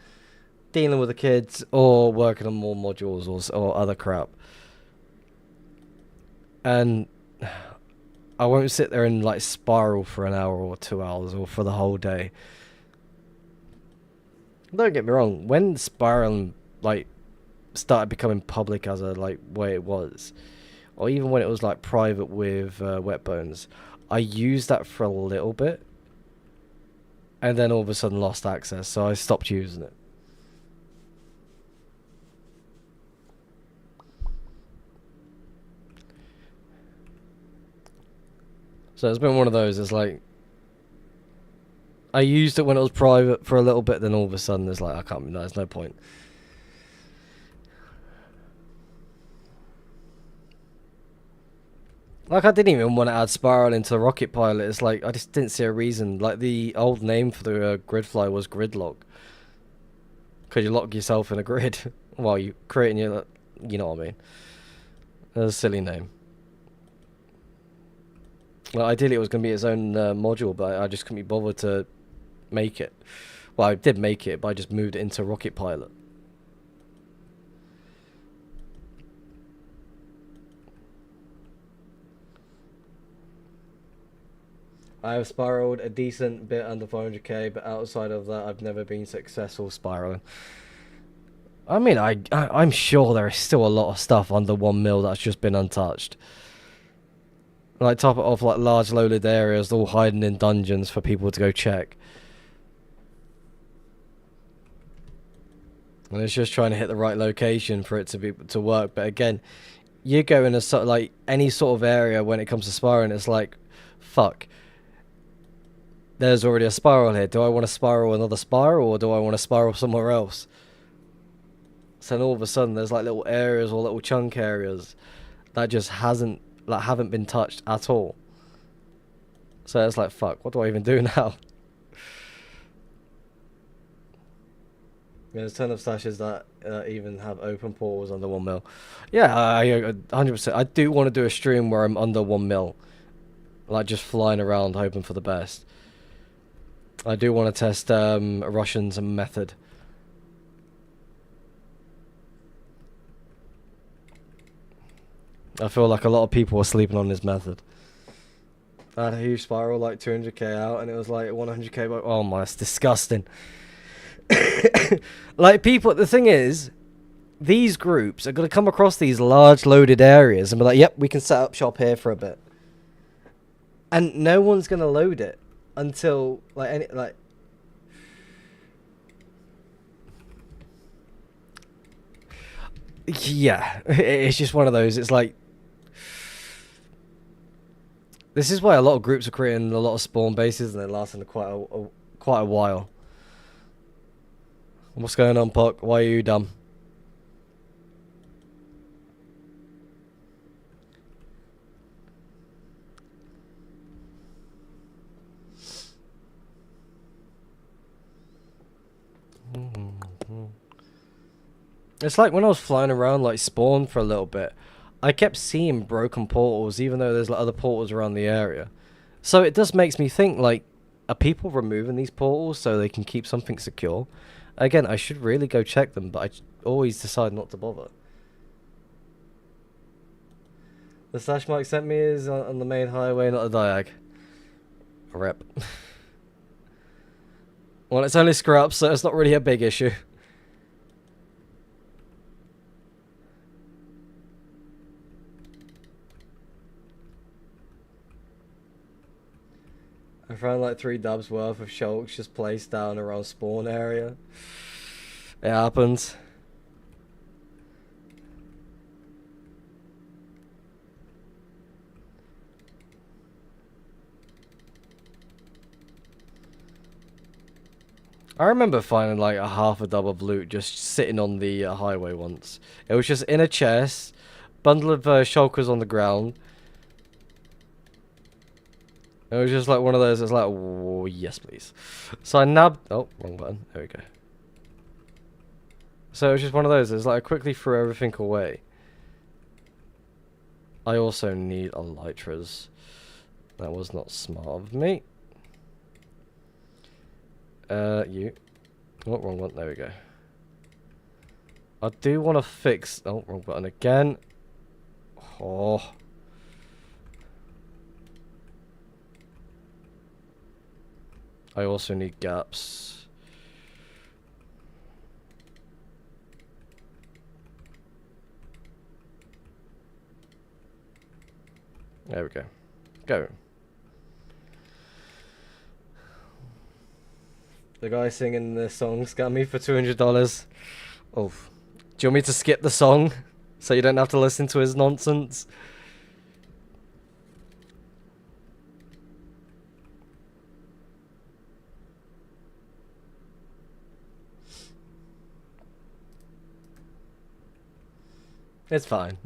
dealing with the kids, or working on more modules or other crap. And I won't sit there and, like, spiral for an hour or 2 hours or for the whole day. Don't get me wrong, when spiraling, like, started becoming public as a, like, way it was, or even when it was, like, private with Wetbones, I used that for a little bit, and then all of a sudden lost access, so I stopped using it. So it's been one of those. It's like I used it when it was private for a little bit, then all of a sudden it's like I can't. No, there's no point. Like I didn't even want to add Spiral into the Rocket Pilot. It's like I just didn't see a reason. Like the old name for the Gridfly was Gridlock, because you lock yourself in a grid while you creating your. You know what I mean? That's a silly name. Well, ideally it was going to be its own module, but I just couldn't be bothered to make it. Well, I did make it, but I just moved it into Rocket Pilot. I have spiraled a decent bit under 400k, but outside of that, I've never been successful spiraling. I mean, I'm sure there is still a lot of stuff under 1 mil that's just been untouched. Like top it off like large loaded areas, all hiding in dungeons for people to go check. And it's just trying to hit the right location for it to work. But again, you go in a sort of like any sort of area when it comes to spiraling, it's like, fuck. There's already a spiral here. Do I want to spiral another spiral, or do I want to spiral somewhere else? So then all of a sudden there's like little areas or little chunk areas that just haven't been touched at all. So it's like, fuck, what do I even do now? There's a ton of stashes that even have open portals under 1 mil. Yeah, I 100%. I do want to do a stream where I'm under 1 mil. Like just flying around hoping for the best. I do want to test Russian's method. I feel like a lot of people are sleeping on this method. I had a huge spiral like 200k out and it was like 100k by... Oh my, it's disgusting. Like people, the thing is, these groups are going to come across these large loaded areas and be like, yep, we can set up shop here for a bit. And no one's going to load it until yeah, it's just one of those. It's like, this is why a lot of groups are creating a lot of spawn bases and they're lasting quite a while. What's going on, Puck? Why are you dumb? It's like when I was flying around like Spawn for a little bit, I kept seeing broken portals even though there's like other portals around the area. So it just makes me think, like, are people removing these portals so they can keep something secure? Again, I should really go check them, but I always decide not to bother. The slash Mike sent me is on the main highway, not the diag. Rep. Well, it's only scraps, so it's not really a big issue. I found like 3 dubs worth of shulks just placed down around spawn area. It happens. I remember finding like a half a dub of loot just sitting on the highway once. It was just in a chest, bundle of shulkers on the ground. It was just like one of those. It's like, oh, yes, please. So I nabbed. Oh, wrong button. There we go. So it was just one of those. It's like I quickly threw everything away. I also need elytras. That was not smart of me. You. Oh, wrong one. There we go. I do want to fix. Oh, wrong button again. Oh. I also need gaps. There we go. Go. The guy singing the song scammed me for $200. Oh. Do you want me to skip the song so you don't have to listen to his nonsense? It's fine.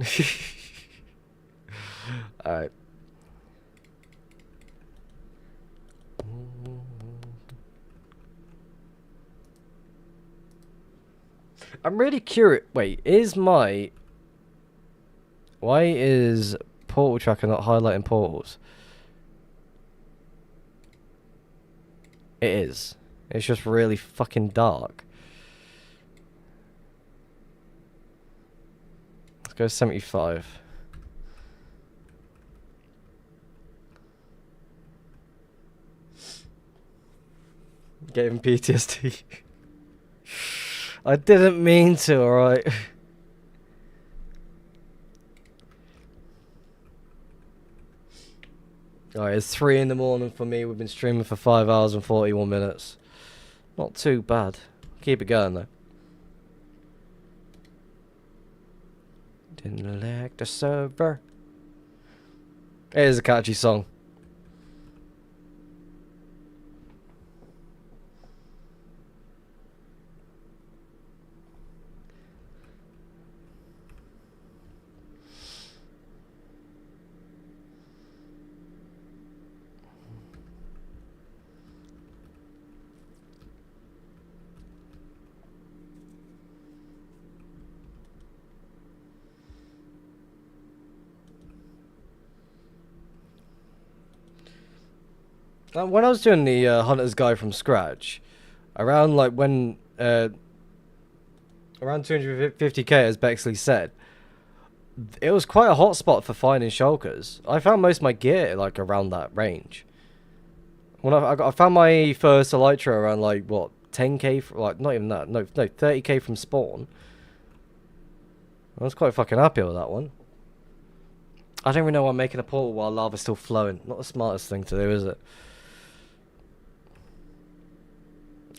Alright. I'm really curious. Wait, why is Portal Tracker not highlighting portals? It is. It's just really fucking dark. Let's go 75. Gave him PTSD. I didn't mean to, alright? Alright, it's 3 in the morning for me. We've been streaming for 5 hours and 41 minutes. Not too bad. Keep it going though. Didn't like the server. It is a catchy song. When I was doing the Hunter's Guide from scratch, around like when around 250k, as Bexley said, it was quite a hot spot for finding shulkers. I found most of my gear like around that range. When I found my first Elytra around like what 10k, like not even that, no 30k from spawn. I was quite fucking happy with that one. I don't even know why I'm making a portal while lava's still flowing. Not the smartest thing to do, is it?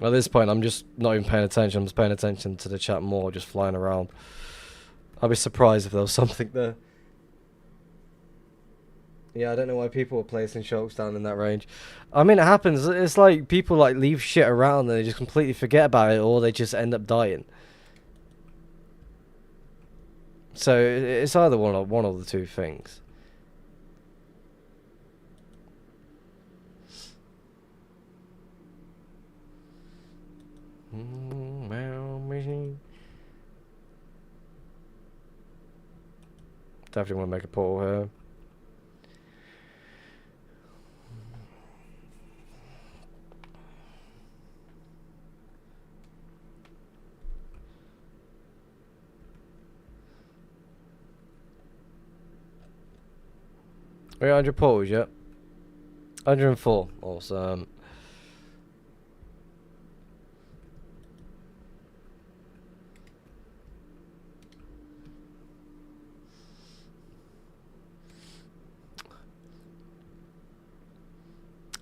At this point, I'm just not even paying attention. I'm just paying attention to the chat more, just flying around. I'd be surprised if there was something there. Yeah, I don't know why people are placing shulks down in that range. I mean, it happens. It's like people like leave shit around and they just completely forget about it, or they just end up dying. So it's either one of the two things. Definitely want to make a portal here. We're 100 portals, yep. 104. Awesome.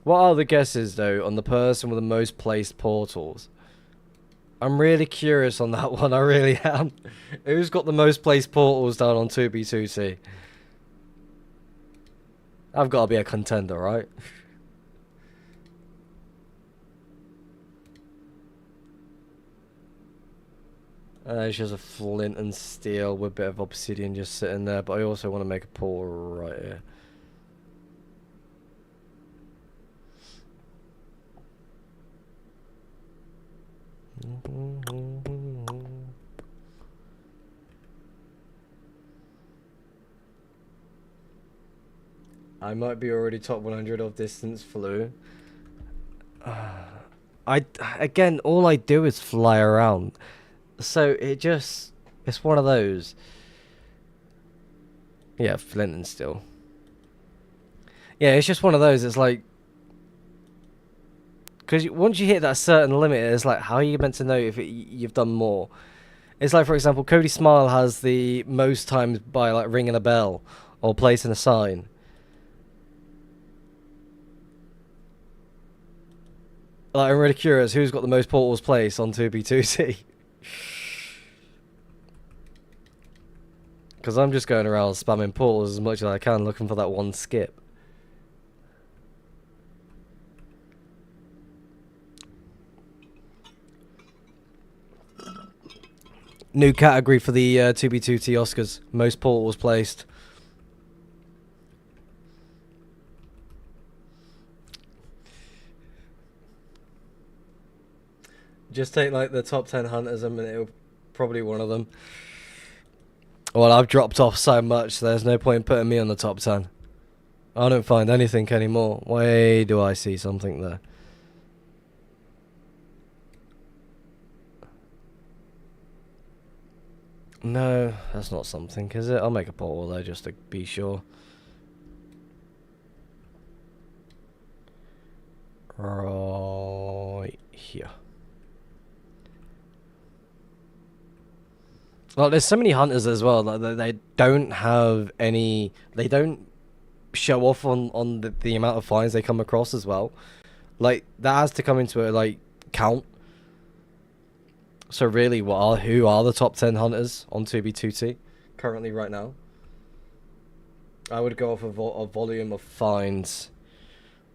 What are the guesses, though, on the person with the most placed portals? I'm really curious on that one, I really am. Who's got the most placed portals down on 2B2C? I've got to be a contender, right? It's just a flint and steel with a bit of obsidian just sitting there, but I also want to make a portal right here. I might be already top 100 of distance flew. Again, all I do is fly around. So it's one of those. Yeah, flint and steel. Yeah, it's just one of those. It's like, because once you hit that certain limit, it's like, how are you meant to know if you've done more? It's like, for example, Cody Smile has the most times by like ringing a bell or placing a sign. Like, I'm really curious who's got the most portals placed on 2B2C. Because I'm just going around spamming portals as much as I can, looking for that one skip. New category for the 2B2T Oscars. Most portals placed. Just take like the top 10 hunters and it'll probably one of them. Well, I've dropped off so much, so there's no point in putting me on the top 10. I don't find anything anymore. Why do I see something there? No, that's not something, is it? I'll make a portal there just to be sure. Right here. Well, there's so many hunters as well. Like they don't have any. They don't show off on the amount of finds they come across as well. Like that has to come into a like count. So really, who are the top 10 hunters on 2B2T currently right now? I would go off of a volume of finds.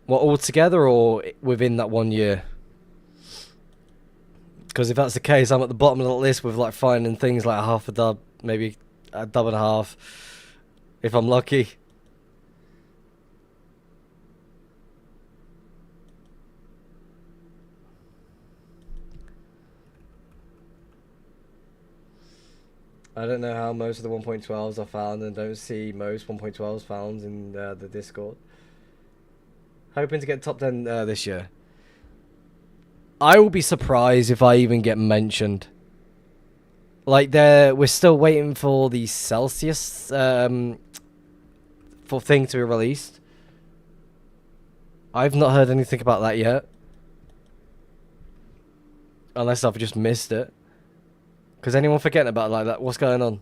What, all together or within that 1 year? Because if that's the case, I'm at the bottom of the list with like finding things like half a dub, maybe a dub and a half, if I'm lucky. I don't know how most of the 1.12s are found and don't see most 1.12s found in the Discord. Hoping to get top 10 this year. I will be surprised if I even get mentioned. Like we're still waiting for the Celsius for thing to be released. I've not heard anything about that yet. Unless I've just missed it. Because anyone forgetting about it like that? What's going on?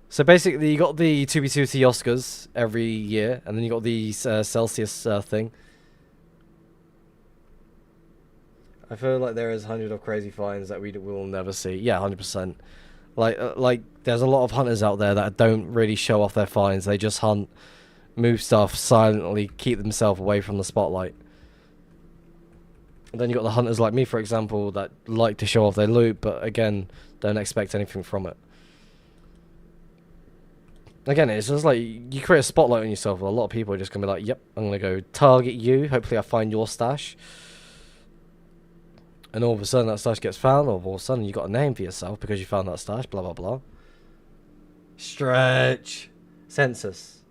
So basically, you got the 2B2T Oscars every year, and then you got the Celsius thing. I feel like there is 100 of crazy finds that we will never see. Yeah, 100%. Like there's a lot of hunters out there that don't really show off their finds. They just hunt, move stuff silently, keep themselves away from the spotlight. And then you got the hunters like me, for example, that like to show off their loot, but again, don't expect anything from it. Again, it's just like you create a spotlight on yourself. A lot of people are just gonna be like, "Yep, I'm gonna go target you. Hopefully, I find your stash." And all of a sudden, that stash gets found. Or all of a sudden, you got a name for yourself because you found that stash. Blah blah blah. Stretch, census.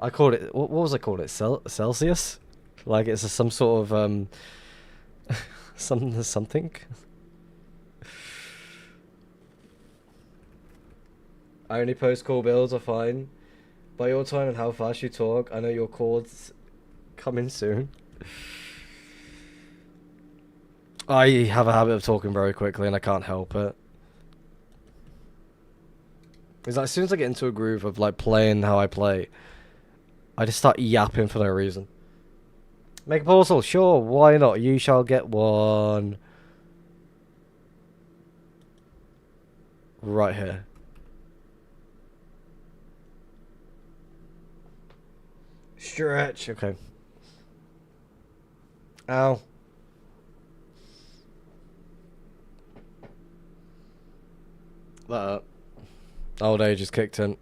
I called it. What was I called it? Celsius. Like it's some sort of something. I only post cool builds are fine. By your time and how fast you talk, I know your chords coming soon. I have a habit of talking very quickly and I can't help it. It's like as soon as I get into a groove of like playing how I play, I just start yapping for no reason. Make a portal, sure, why not? You shall get one. Right here. Stretch, okay. Ow. That old age is kicked in.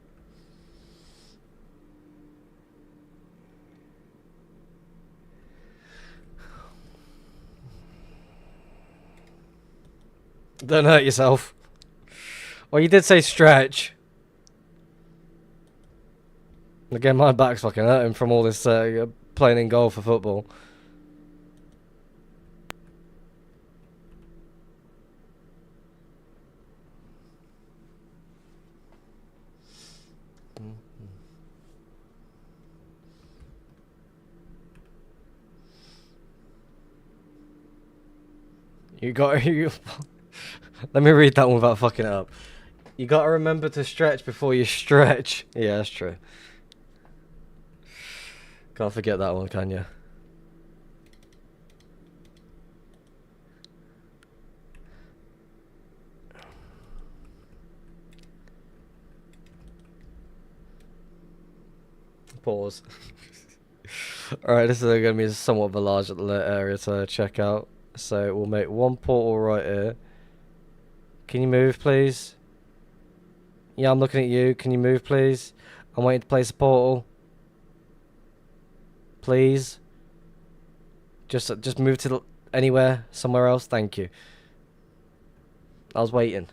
Don't hurt yourself. Well, you did say stretch. Again, my back's fucking hurting from all this playing in goal for football. You got you. Let me read that one without fucking it up. You gotta remember to stretch before you stretch. Yeah, that's true. Can't forget that one, can you? Pause. Alright, this is going to be somewhat of a large area to check out. So we'll make one portal right here. Can you move, please? Yeah, I'm looking at you. Can you move, please? I'm waiting to place a portal. Please. Just move to anywhere, somewhere else. Thank you. I was waiting.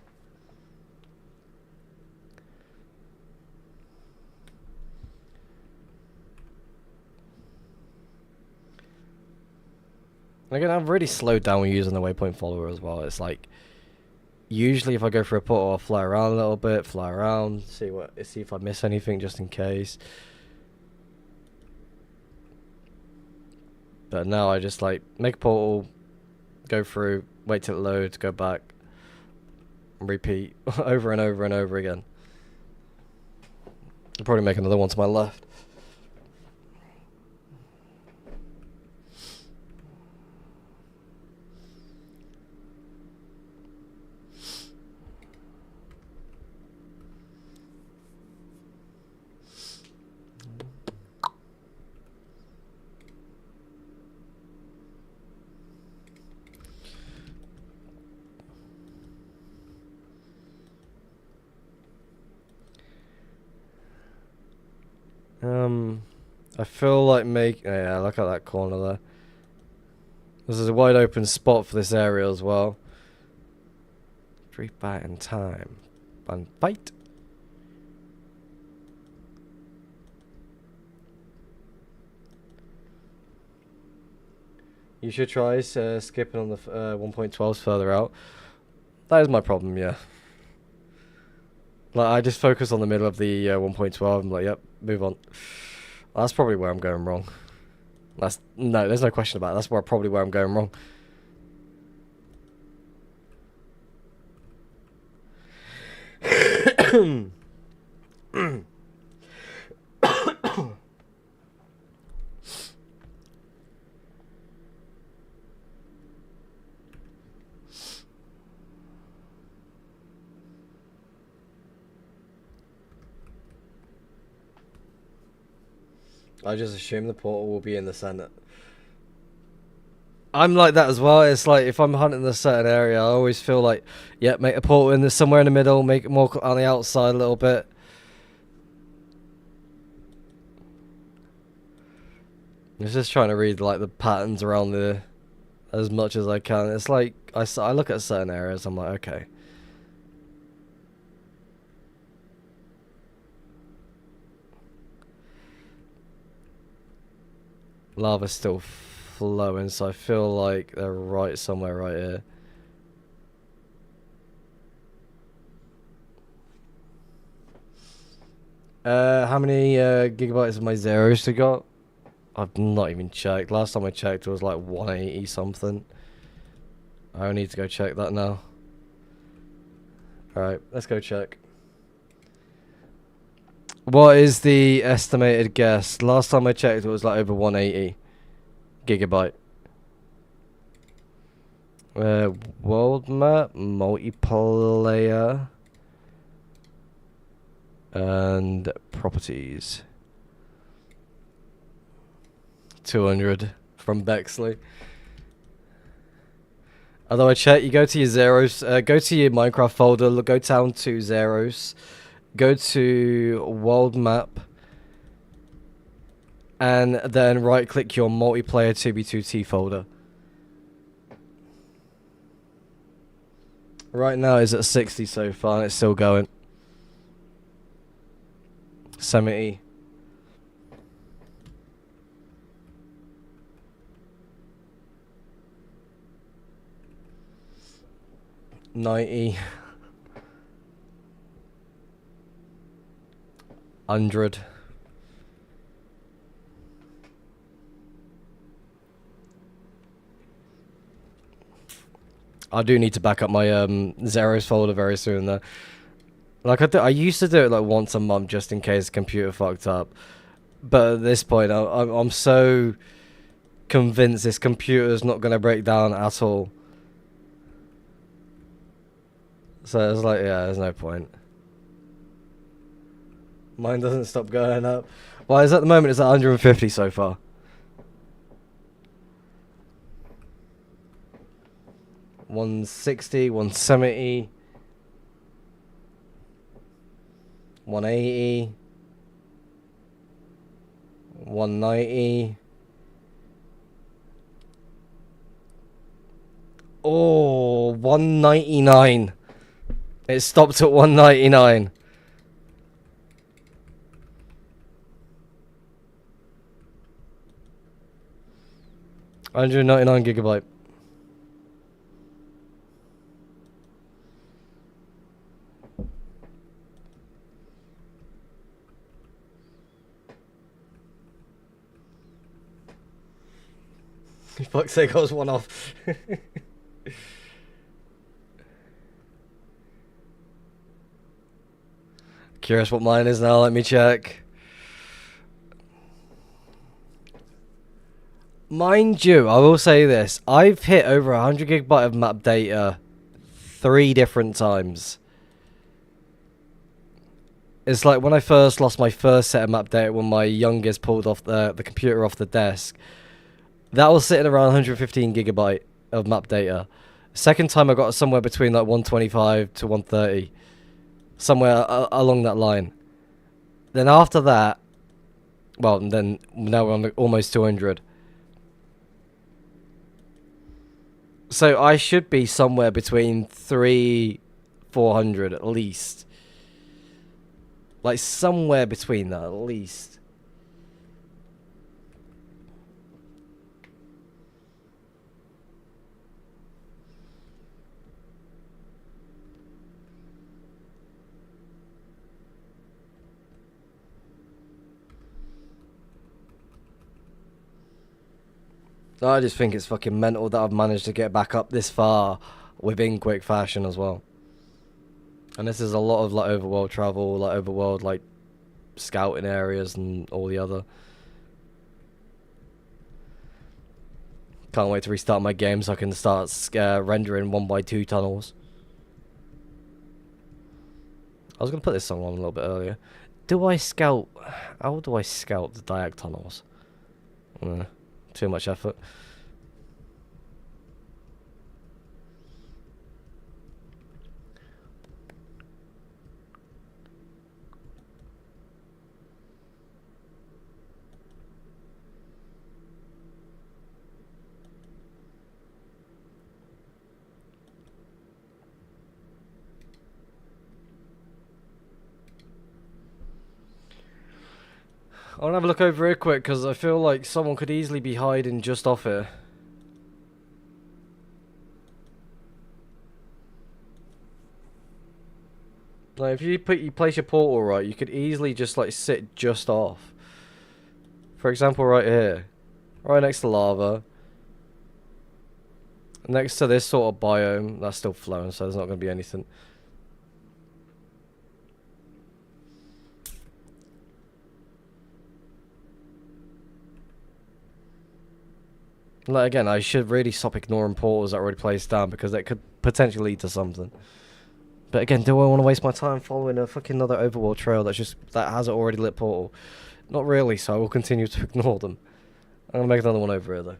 Again, I've really slowed down when using the waypoint follower as well. It's like, usually if I go for a portal, I'll fly around a little bit, fly around, see if I miss anything just in case. But now I just like make a portal, go through, wait till it loads, go back, repeat over and over and over again. I'll probably make another one to my left. I feel like yeah, look at that corner there. This is a wide open spot for this area as well. 3 back in time. And fight. You should try skipping on the 1.12s further out. That is my problem, yeah. Like, I just focus on the middle of the 1.12. I'm like, yep, move on. That's probably where I'm going wrong. No, there's no question about it. That's probably where I'm going wrong. I just assume the portal will be in the center. I'm like that as well. It's like if I'm hunting a certain area, I always feel like, yeah, make a portal in somewhere in the middle, make it more on the outside a little bit. I'm just trying to read like the patterns around the as much as I can. It's like I look at certain areas, I'm like, okay. Lava's still flowing, so I feel like they're right somewhere right here. How many gigabytes of my zeros to got? I've not even checked. Last time I checked it was like 180 something. I need to go check that now. Alright, let's go check. What is the estimated guess? Last time I checked it was like over 180 gigabyte. World map, multiplayer, and properties. 200 from Bexley. Although I check, you go to your zeros, go to your Minecraft folder, go down to zeros, go to world map, and then right click your multiplayer 2b2t folder. Right now it's at 60 so far and it's still going. 70. 90. 100. I do need to back up my zeros folder very soon though. Like I used to do it like once a month just in case the computer fucked up. But at this point I'm so convinced this computer's not going to break down at all. So it's like, yeah, there's no point. Mine doesn't stop going up. Well, it's at the moment it's at 150 so far. $160, $170, 180. 190. Oh, 199. It stopped at 199. $199 GB. For fuck's sake, I was one off. Curious what mine is now, let me check. Mind you, I will say this. I've hit over 100 GB of map data 3 different times. It's like when I first lost my first set of map data when my youngest pulled off the computer off the desk. That was sitting around 115 GB of map data. Second time I got somewhere between like 125 to 130. Somewhere along that line. Then after that, well, then now we're on almost 200. So I should be somewhere between 400 at least. Like somewhere between that at least. I just think it's fucking mental that I've managed to get back up this far within quick fashion as well. And this is a lot of like overworld travel, like overworld like scouting areas and all the other. Can't wait to restart my game so I can start rendering 1x2 tunnels. I was going to put this song on a little bit earlier. Do I scout? How do I scout the diag tunnels? Too much effort. I want to have a look over here quick because I feel like someone could easily be hiding just off here. Like if you place your portal right, you could easily just like sit just off. For example, right here, right next to lava, next to this sort of biome that's still flowing, so there's not going to be anything. Like again, I should really stop ignoring portals that are already placed down because that could potentially lead to something. But again, do I want to waste my time following a fucking another overworld trail that has an already lit portal? Not really, so I will continue to ignore them. I'm gonna make another one over here though.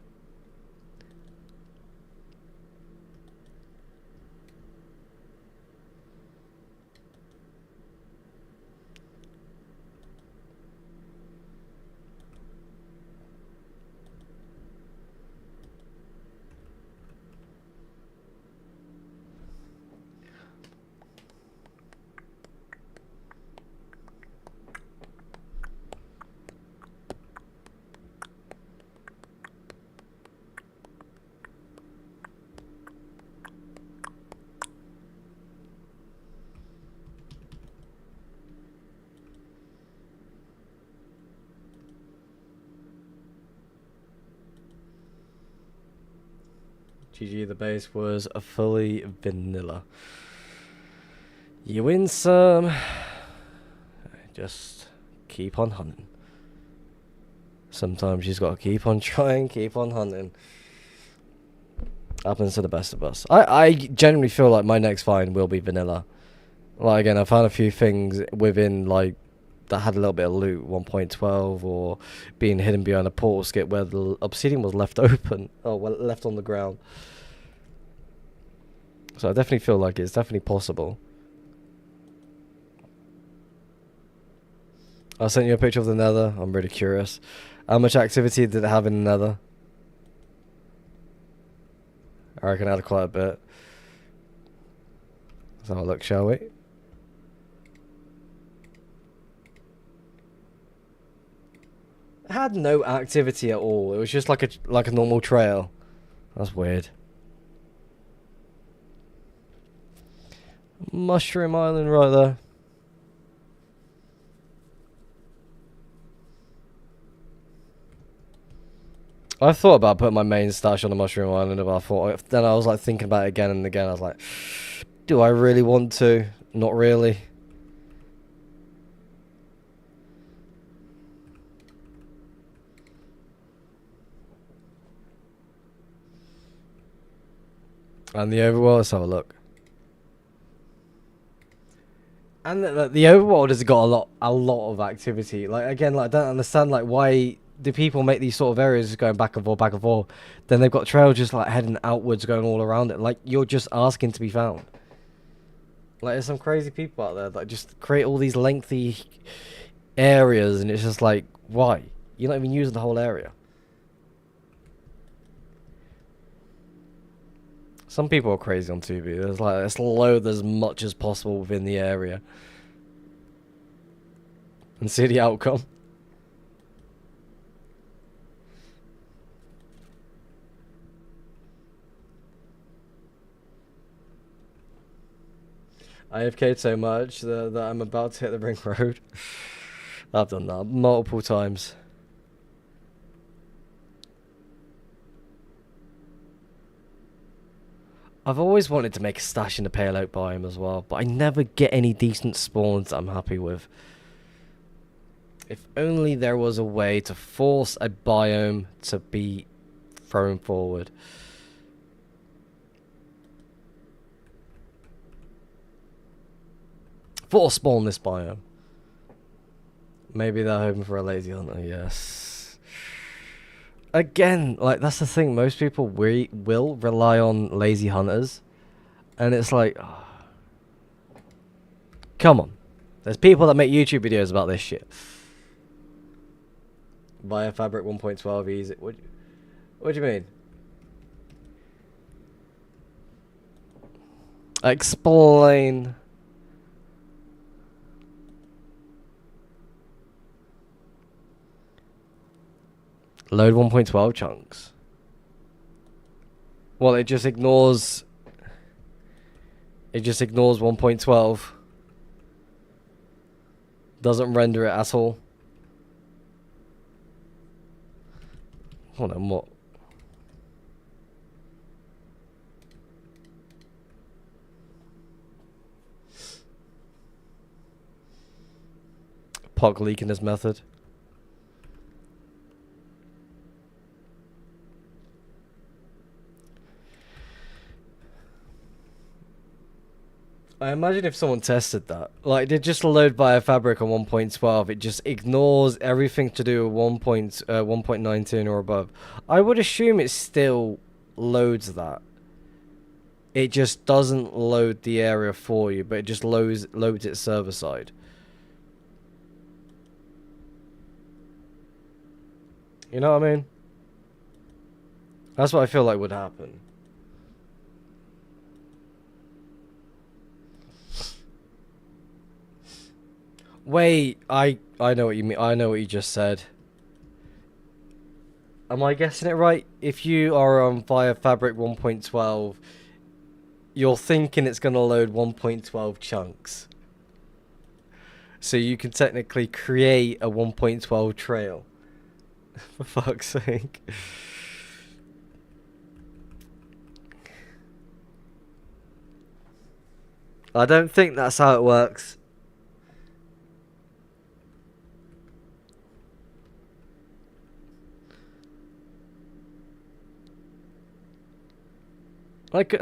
GG, the base was a fully vanilla. You win some. Just keep on hunting. Sometimes you just gotta keep on trying, keep on hunting. Happens to the best of us. I generally feel like my next find will be vanilla. Like again, I found a few things within like that had a little bit of loot, 1.12, or being hidden behind a portal skip where the obsidian was left open, left on the ground. So I definitely feel like it's definitely possible. I sent you a picture of the nether. I'm really curious. How much activity did it have in the nether? I reckon it had quite a bit. Let's have a look, shall we? It had no activity at all. It was just like a normal trail. That's weird. Mushroom Island right there. I thought about putting my main stash on the Mushroom Island, but I thought, then I was like thinking about it again and again. I was like, do I really want to? Not really. And the overworld, let's have a look. And the overworld has got a lot of activity. Like again, like I don't understand like why do people make these sort of areas just going back and forth, back and forth? Then they've got trails just like heading outwards, going all around it. Like you're just asking to be found. Like there's some crazy people out there that just create all these lengthy areas, and it's just like, why? You're not even using the whole area. Some people are crazy on TV. There's like, let's load as much as possible within the area and see the outcome. I AFK'd so much that I'm about to hit the ring road. I've done that multiple times. I've always wanted to make a stash in the Pale Oak biome as well, but I never get any decent spawns that I'm happy with. If only there was a way to force a biome to be thrown forward. Force spawn this biome. Maybe they're hoping for a lazy hunter, yes. Again, like that's the thing, most people will rely on lazy hunters, and it's like, oh, come on. There's people that make YouTube videos about this shit. Via Fabric 1.12 easy. What do you mean? Explain. Load 1.12 chunks. Well, it just ignores 1.12. Doesn't render it at all. Hold on, what? Pog leaking this method. I imagine if someone tested that, like they just load Biofabric on 1.12, it just ignores everything to do with 1.19 or above. I would assume it still loads that. It just doesn't load the area for you, but it just loads it server side. You know what I mean? That's what I feel like would happen. Wait, I know what you mean. I know what you just said. Am I guessing it right? If you are on via Fabric 1.12, you're thinking it's going to load 1.12 chunks. So you can technically create a 1.12 trail. For fuck's sake. I don't think that's how it works. Like,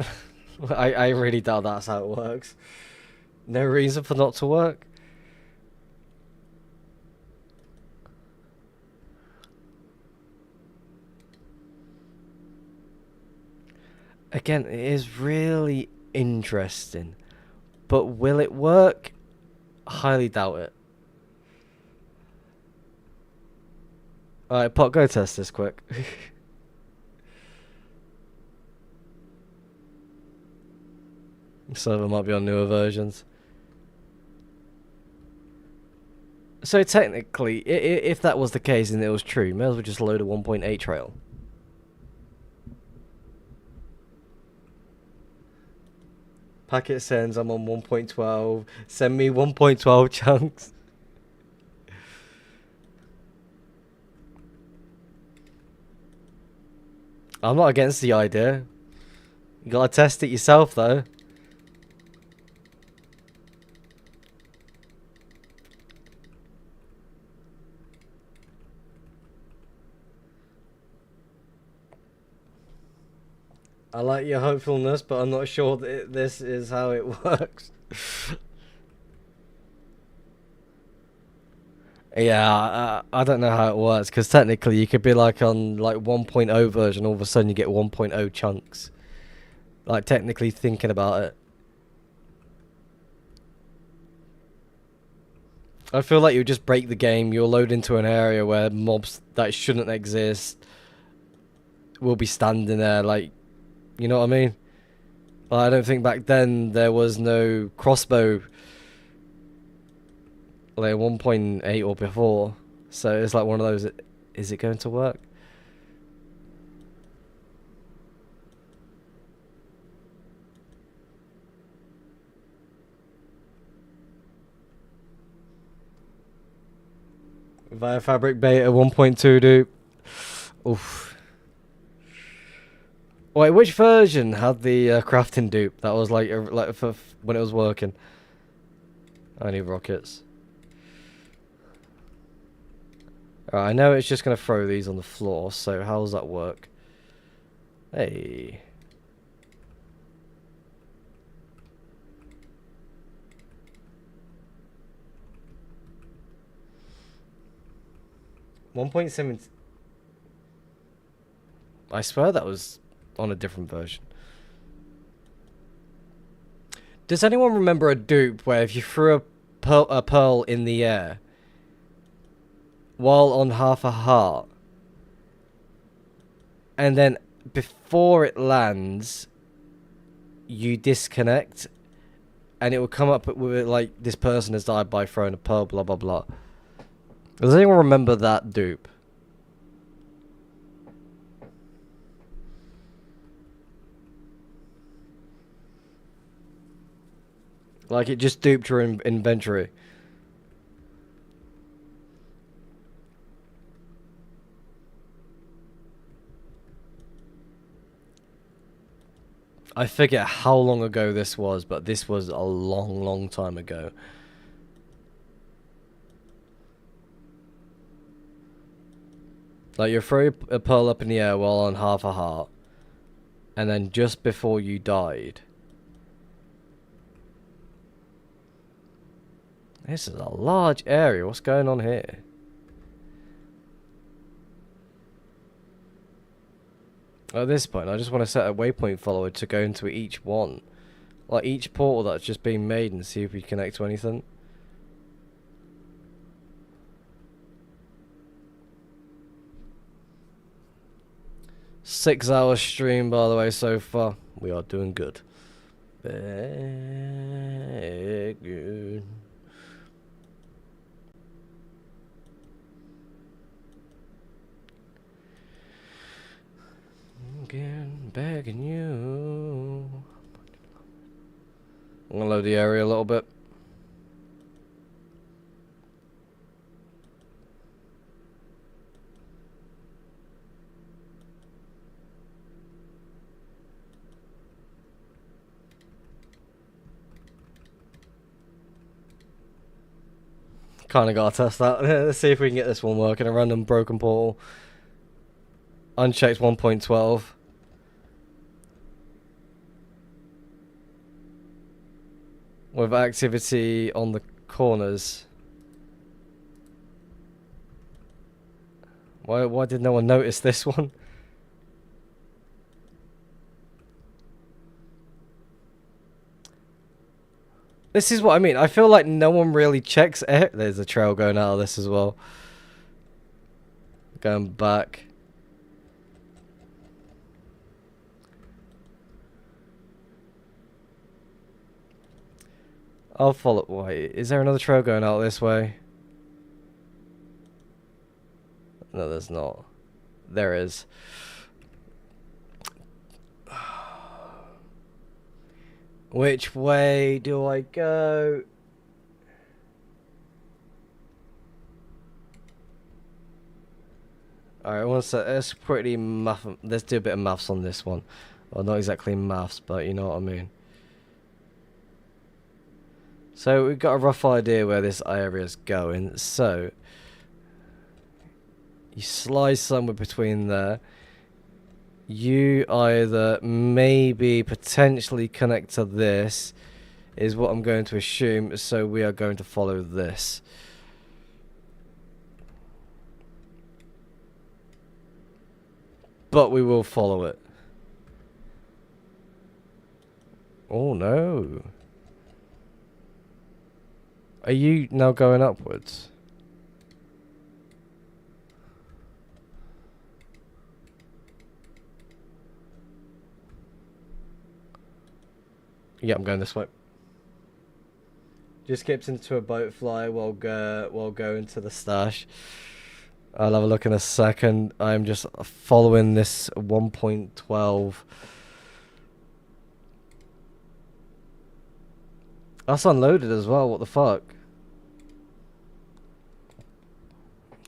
I really doubt that's how it works. No reason for not to work. Again, it is really interesting. But will it work? Highly doubt it. Alright, Pot, go test this quick. Server might be on newer versions. So technically, if that was the case and it was true, may as well just load a 1.8 trail. Packet sends, I'm on 1.12. Send me 1.12 chunks. I'm not against the idea. You gotta test it yourself though. I like your hopefulness, but I'm not sure that this is how it works. Yeah, I don't know how it works, because technically you could be like on like 1.0 version, all of a sudden you get 1.0 chunks. Like technically thinking about it. I feel like you just break the game, you'll load into an area where mobs that shouldn't exist will be standing there, like, you know what I mean? I don't think back then there was no crossbow like 1.8 or before, so it's like one of those, is it going to work? Via Fabric Beta 1.2 dude. Oof. Wait, which version had the crafting dupe? That was like for when it was working. I need rockets. Alright, I know it's just gonna throw these on the floor, so how does that work? Hey. .7. I swear that was on a different version. Does anyone remember a dupe where if you threw a pearl in the air while on half a heart, and then before it lands, you disconnect, and it will come up with it like this person has died by throwing a pearl, blah blah blah. Does anyone remember that dupe? Like it just duped your inventory. I forget how long ago this was, but this was a long, long time ago. Like you throw a pearl up in the air while on half a heart, and then just before you died. This is a large area. What's going on here? At this point, I just want to set a waypoint follower to go into each one. Like each portal that's just been made, and see if we connect to anything. Six-hour stream, by the way, so far. We are doing good. Very good. Again, begging you. I'm gonna load the area a little bit. Kinda gotta test that. Let's see if we can get this one working. A random broken portal. Unchecked 1.12. With activity on the corners. Why did no one notice this one? This is what I mean. I feel like no one really checks it. There's a trail going out of this as well. Going back. I'll follow. Wait, is there another trail going out this way? No, there's not. There is. Which way do I go? Alright, let's pretty math. Let's do a bit of maths on this one. Well, not exactly maths, but you know what I mean. So we've got a rough idea where this area is going. So you slide somewhere between there. You either maybe potentially connect to this, is what I'm going to assume. So we are going to follow this. But we will follow it. Oh no. Are you now going upwards? Yeah, I'm going this way. Just skipped into a boat fly while going to the stash. I'll have a look in a second. I'm just following this 1.12. That's unloaded as well. What the fuck?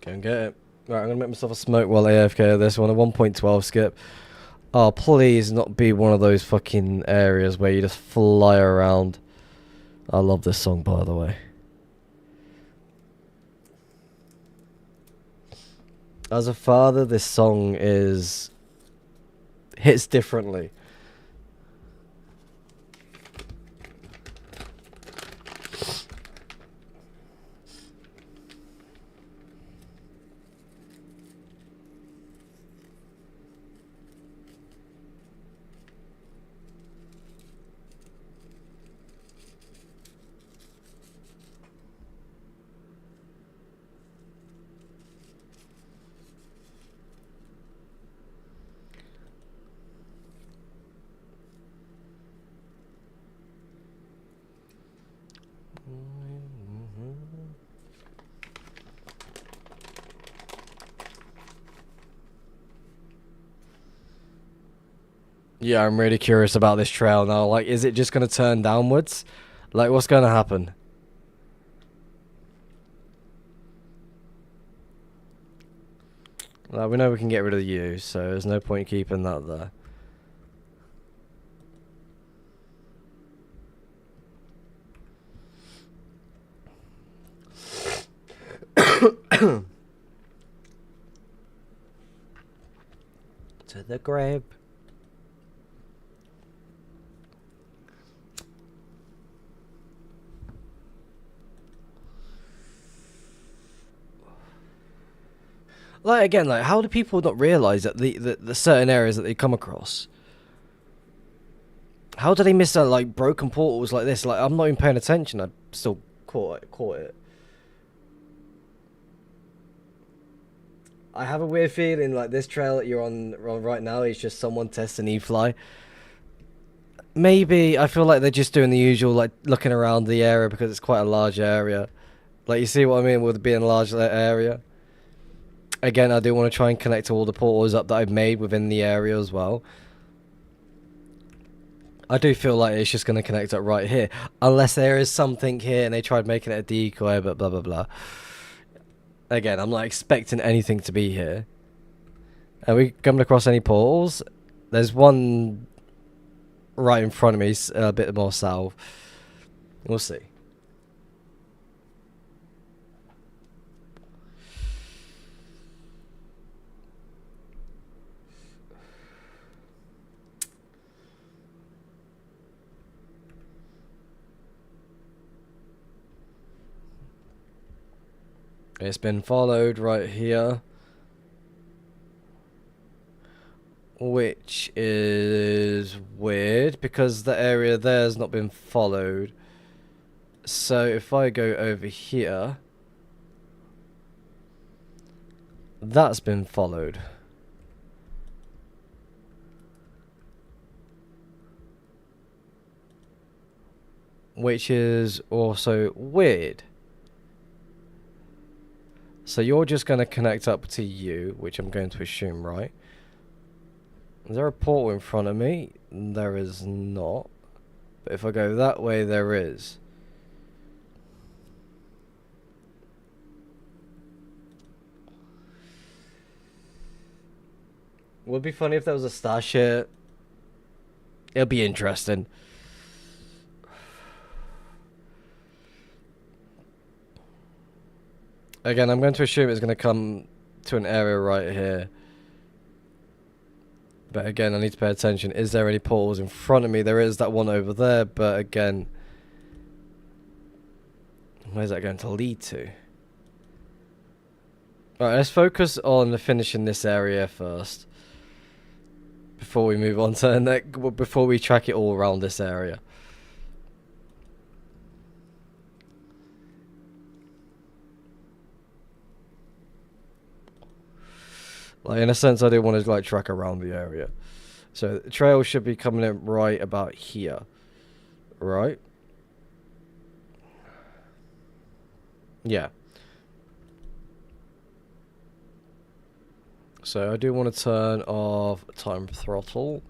Go and get it. Right, I'm gonna make myself a smoke while AFK this one. A 1.12 skip. Oh, please not be one of those fucking areas where you just fly around. I love this song, by the way. As a father, this song hits differently. Yeah, I'm really curious about this trail now. Like, is it just gonna turn downwards? Like, what's gonna happen? Like, we know we can get rid of you, so there's no point keeping that there. To the grave. Like, again, like, how do people not realise that the certain areas that they come across? How do they miss out, like, broken portals like this? Like, I'm not even paying attention. I still caught it. I have a weird feeling like this trail that you're on right now is just someone testing E-Fly. Maybe I feel like they're just doing the usual, like, looking around the area because it's quite a large area. Like, you see what I mean with it being a large area? Again, I do want to try and connect to all the portals up that I've made within the area as well. I do feel like it's just going to connect up right here. Unless there is something here and they tried making it a decoy, but blah, blah, blah. Again, I'm not expecting anything to be here. Are we coming across any portals? There's one right in front of me, a bit more south. We'll see. It's been followed right here. Which is weird because the area there has not been followed. So if I go over here, That's been followed. Which is also weird. So you're just going to connect up to you, which I'm going to assume, right? Is there a portal in front of me? There is not. But if I go that way, there is. Would be funny if there was a stash here. It'll be interesting. Again, I'm going to assume it's going to come to an area right here. But again, I need to pay attention. Is there any portals in front of me? There is that one over there, but again, where's that going to lead to? Alright, let's focus on finishing this area first. Before we move on to the next, before we track it all around this area. Like, in a sense, I do want to like track around the area. So the trail should be coming in right about here. Right? Yeah. So I do want to turn off time throttle,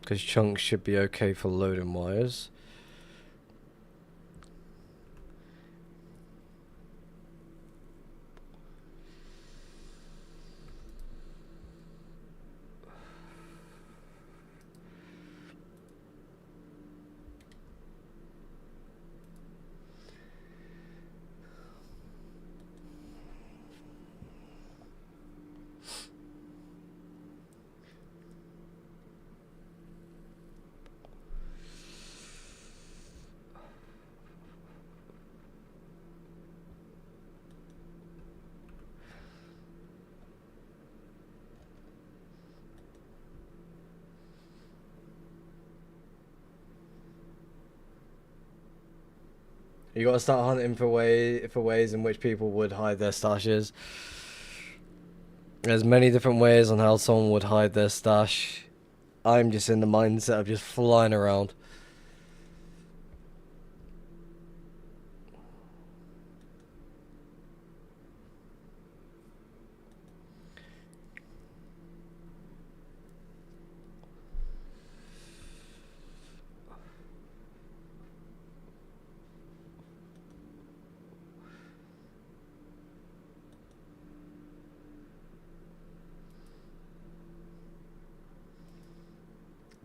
because chunks should be okay for loading wires. You gotta start hunting for ways in which people would hide their stashes. There's many different ways on how someone would hide their stash. I'm just in the mindset of just flying around.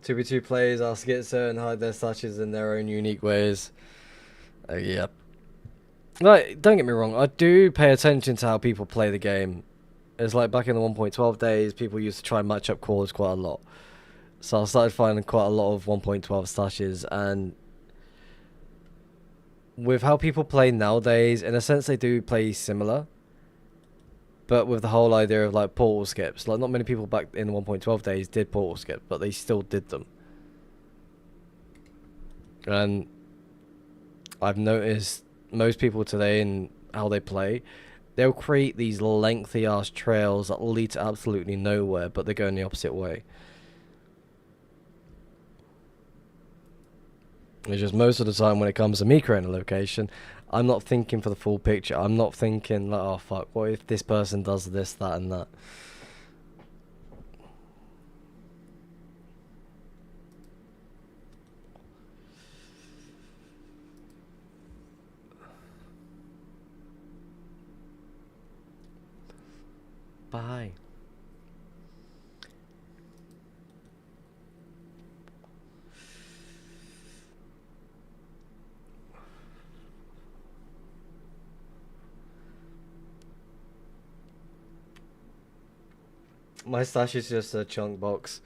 Two v two players are schizo and hide their stashes in their own unique ways. Yep. Like, don't get me wrong, I do pay attention to how people play the game. It's like back in the 1.12 days, people used to try and match up cores quite a lot. So I started finding quite a lot of 1.12 stashes, and with how people play nowadays, in a sense they do play similar. But with the whole idea of like portal skips, like not many people back in the 1.12 days did portal skip, but they still did them. And I've noticed most people today and how they play, they'll create these lengthy ass trails that lead to absolutely nowhere, but they go in the opposite way. It's just most of the time when it comes to me creating a location, I'm not thinking for the full picture. I'm not thinking like, oh fuck, what if this person does this, that and that? Bye. My stash is just a chunk box.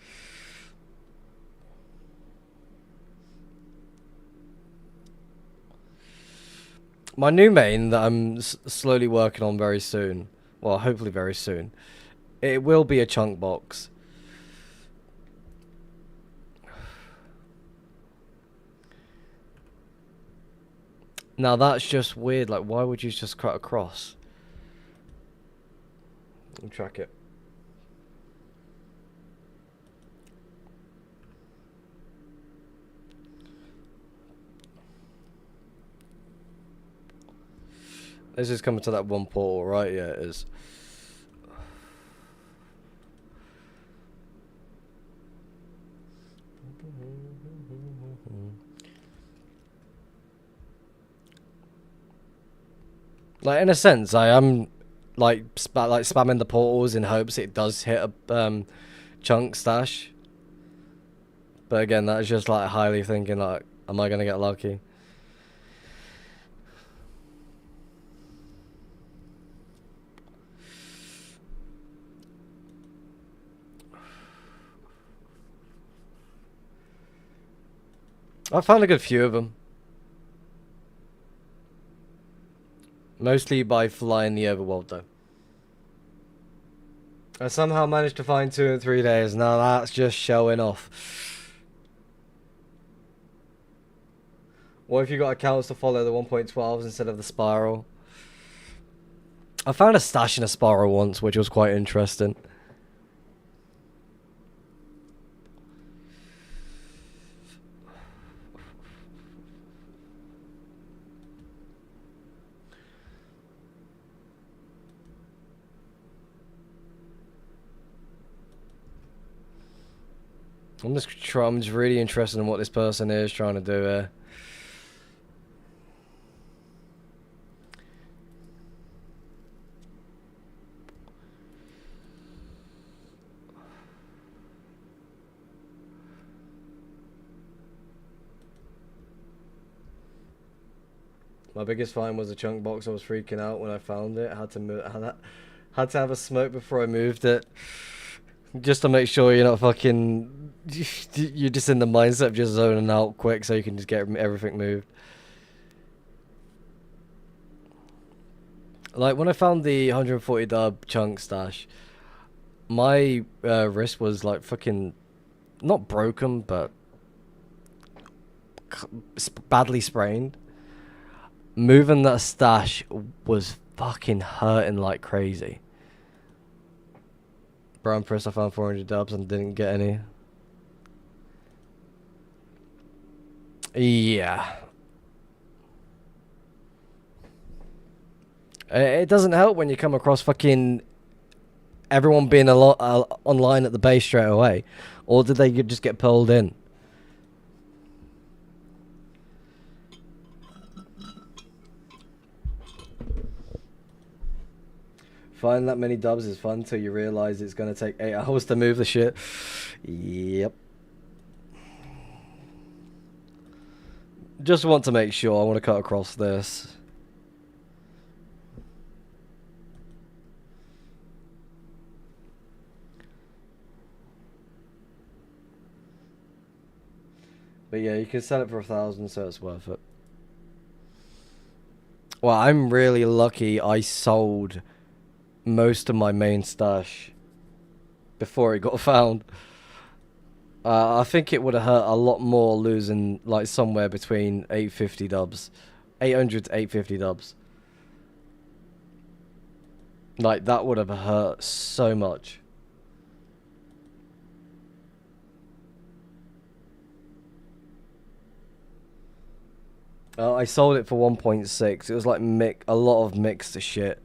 My new main that I'm slowly working on very soon, well, hopefully very soon, it will be a chunk box. Now that's just weird, like why would you just cut across? and track it. This is coming to that one portal, right? Yeah, it is. Like, in a sense, I am like spamming the portals in hopes it does hit a chunk stash. But again, that's just like highly thinking like, am I gonna get lucky? I found a good few of them. Mostly by flying the overworld, though. I somehow managed to find 2 in 3 days. Now that's just showing off. What if you got accounts to follow the 1.12s instead of the spiral? I found a stash in a spiral once, which was quite interesting. I'm just really interested in what this person is trying to do here. My biggest find was a chunk box. I was freaking out when I found it. I had to move. Had to have a smoke before I moved it, just to make sure you're not fucking. You're just in the mindset of just zoning out quick, so you can just get everything moved. Like when I found the 140 dub chunk stash, my wrist was like fucking not broken, but badly sprained. Moving that stash was fucking hurting like crazy. Bro, I'm pissed I found 400 dubs and didn't get any. Yeah. It doesn't help when you come across fucking everyone being a lot online at the base straight away. Or did they just get pulled in? Finding that many dubs is fun till you realise it's going to take 8 hours to move the shit. Yep. Just want to make sure. I want to cut across this. But yeah, you can sell it for 1,000, so it's worth it. Well, I'm really lucky I sold most of my main stash before it got found. I think it would have hurt a lot more losing like somewhere between 850 dubs. 800 to 850 dubs. Like that would have hurt so much. I sold it for 1.6. It was like a lot of mixed shit.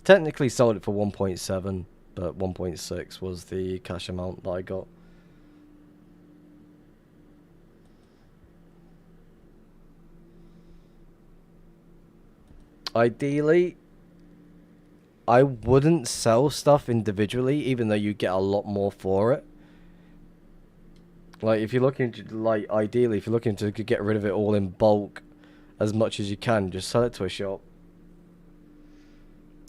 Technically sold it for 1.7, but 1.6 was the cash amount that I got. Ideally, I wouldn't sell stuff individually, even though you get a lot more for it. Like, if you're looking to, like, ideally, if you're looking to get rid of it all in bulk as much as you can, just sell it to a shop.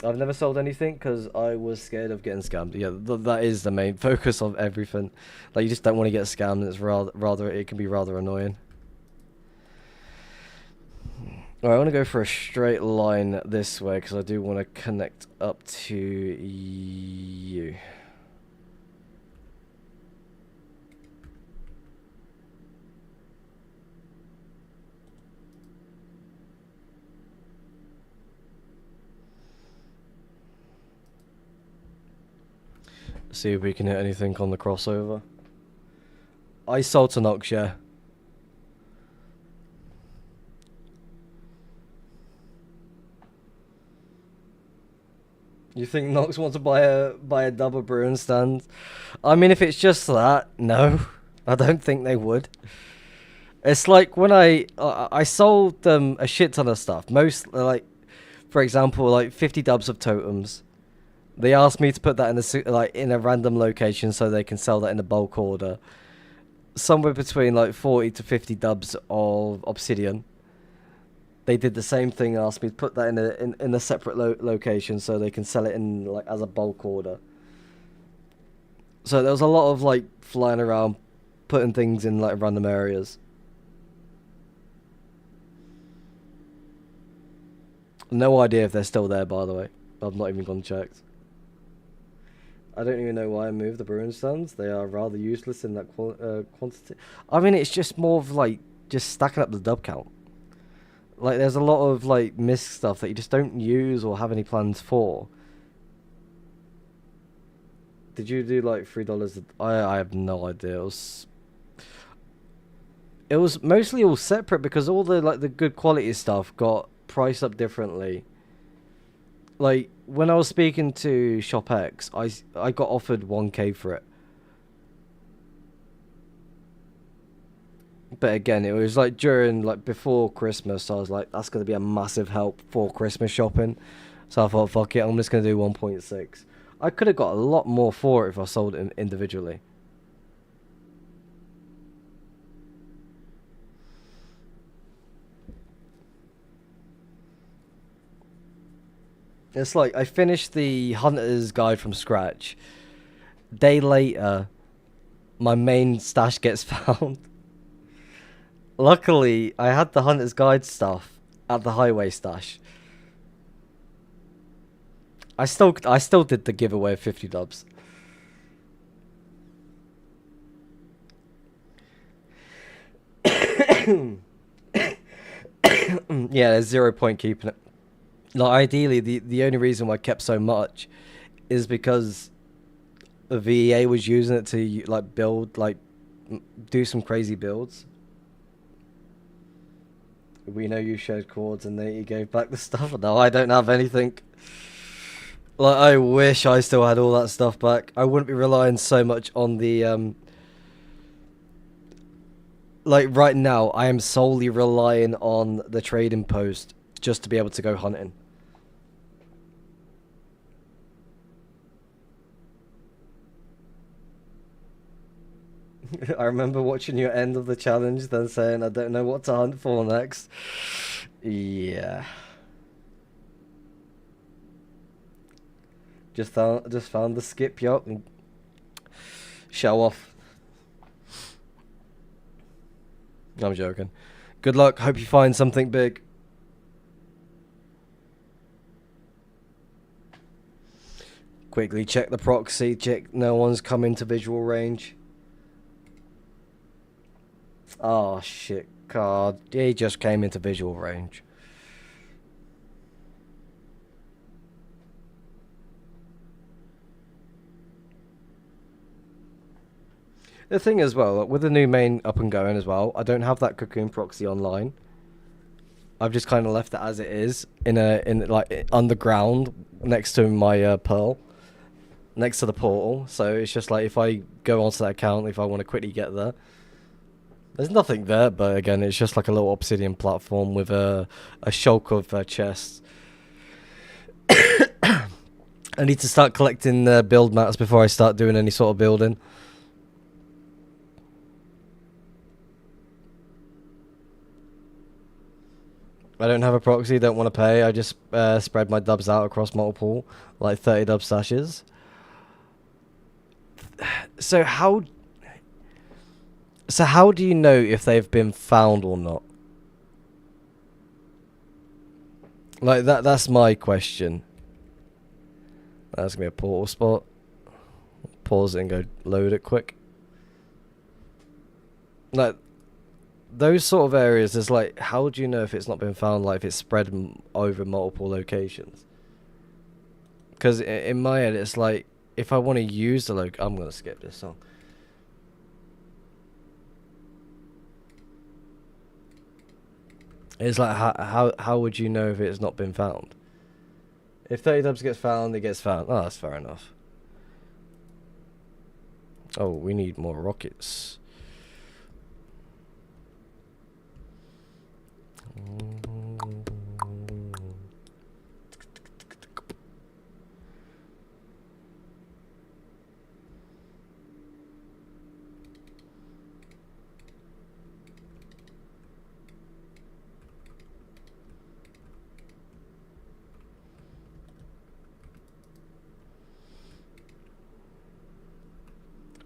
I've never sold anything because I was scared of getting scammed. Yeah, that is the main focus of everything. Like, you just don't want to get scammed. It's rather it can be rather annoying. Alright, I want to go for a straight line this way because I do want to connect up to you. See if we can hit anything on the crossover. I sold to Nox, yeah. You think Nox wants to buy a double brewing stand? I mean, if it's just that, no, I don't think they would. It's like when I sold them a shit ton of stuff. Most, like, for example, like 50 dubs of totems. They asked me to put that in a random location so they can sell that in a bulk order. Somewhere between like 40 to 50 dubs of obsidian. They did the same thing, asked me to put that in a separate location so they can sell it in like as a bulk order. So there was a lot of like flying around, putting things in like random areas. No idea if they're still there, by the way. I've not even gone checked. I don't even know why I moved the brewing stands. They are rather useless in that quantity. I mean, it's just more of like just stacking up the dub count. Like, there's a lot of like misc stuff that you just don't use or have any plans for. Did you do like $3? I have no idea. It was mostly all separate because all the like the good quality stuff got priced up differently. Like, when I was speaking to ShopX, I got offered 1k for it. But again, it was like during, like, before Christmas, so I was like, that's going to be a massive help for Christmas shopping. So I thought, fuck it, I'm just going to do 1.6. I could have got a lot more for it if I sold it individually. It's like, I finished the Hunter's Guide from scratch. Day later, my main stash gets found. Luckily, I had the Hunter's Guide stuff at the highway stash. I still did the giveaway of 50 dubs. Yeah, there's 0 point keeping it. Like, ideally, the only reason why I kept so much is because the VEA was using it to like build, like do some crazy builds. We know you shared chords and you gave back the stuff. No, I don't have anything. Like, I wish I still had all that stuff back. I wouldn't be relying so much on the like right now I am solely relying on the trading post just to be able to go hunting. I remember watching your end of the challenge, then saying, I don't know what to hunt for next. Yeah. Just found the skip yacht and show off. I'm joking. Good luck. Hope you find something big. Quickly check the proxy. Check no one's come into visual range. Oh shit, card. He just came into visual range. The thing as well, with the new main up and going as well, I don't have that cocoon proxy online. I've just kind of left it as it is in like underground next to my pearl, next to the portal. So it's just like if I go onto that account, if I want to quickly get there. There's nothing there, but again, it's just like a little obsidian platform with a shulk of chests. I need to start collecting build mats before I start doing any sort of building. I don't have a proxy, don't want to pay. I just spread my dubs out across multiple, like 30 dub stashes. So how do you know if they've been found or not? Like, that's my question. That's going to be a portal spot. Pause it and go load it quick. Like, those sort of areas, is like, how do you know if it's not been found, like if it's spread over multiple locations? Because in my head, it's like, if I want to use the I'm gonna skip this song. It's like how would you know if it's not been found? If 30 dubs gets found, it gets found. Oh, that's fair enough. Oh, we need more rockets.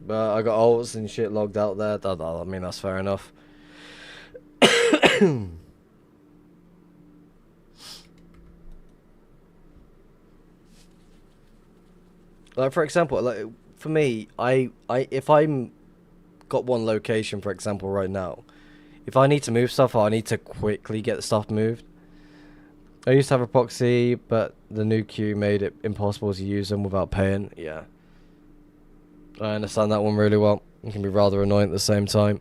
But I got alts and shit logged out there. I mean, that's fair enough. Like, for example, like for me, if I'm got one location, for example, right now, if I need to move stuff, I need to quickly get stuff moved. I used to have a proxy, but the new queue made it impossible to use them without paying. Yeah. I understand that one really well. It can be rather annoying at the same time.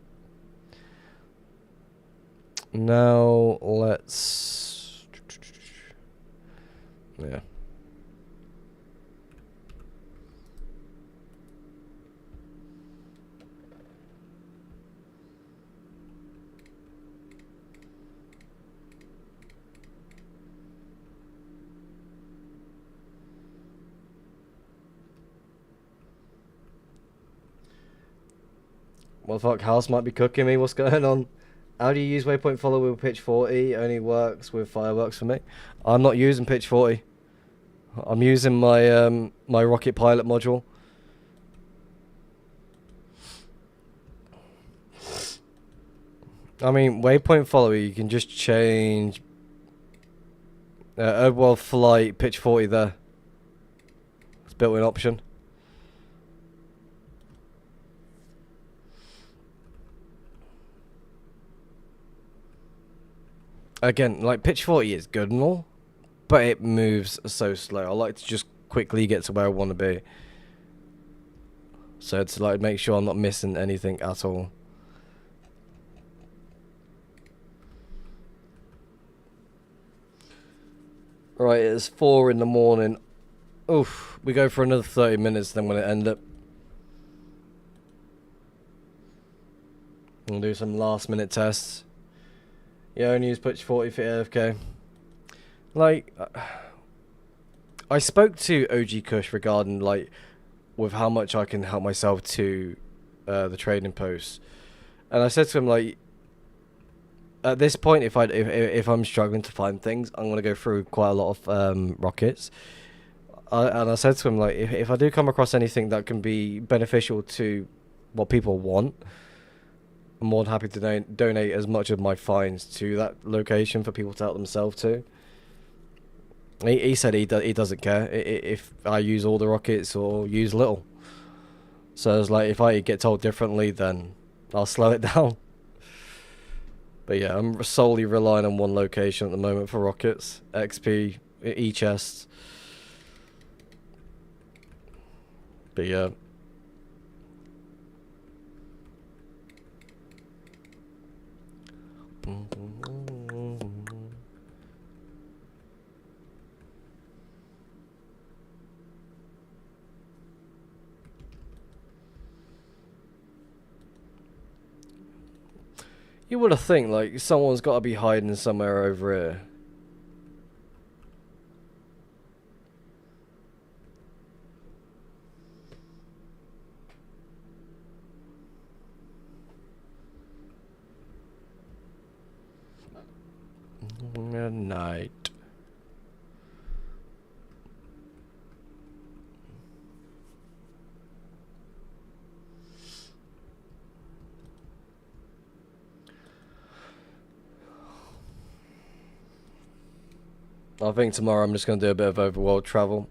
Now, let's... Yeah. Well, fuck, House might be cooking me. What's going on? How do you use waypoint follow with pitch 40? Only works with fireworks for me. I'm not using pitch 40. I'm using my my rocket pilot module. I mean, waypoint follower, you can just change overworld flight pitch 40 there. It's built-in option. Again, like pitch 40 is good and all, but it moves so slow. I like to just quickly get to where I want to be. So it's like make sure I'm not missing anything at all. Right, it's 4 in the morning. Oof, we go for another 30 minutes, then we'll end up. We'll do some last minute tests. Yeah, only use pitch 40 for AFK. Like, I spoke to OG Kush regarding, like, with how much I can help myself to the trading posts. And I said to him, like, at this point, if I'm struggling to find things, I'm going to go through quite a lot of rockets. And I said to him, like, if I do come across anything that can be beneficial to what people want, I'm more than happy to donate as much of my finds to that location for people to help themselves to. He said he doesn't care if I use all the rockets or use little. So it's like, if I get told differently, then I'll slow it down. But yeah, I'm solely relying on one location at the moment for rockets, XP, E-chests. But yeah. You would have think, like, someone's got to be hiding somewhere over here. Night. I think tomorrow I'm just going to do a bit of overworld travel.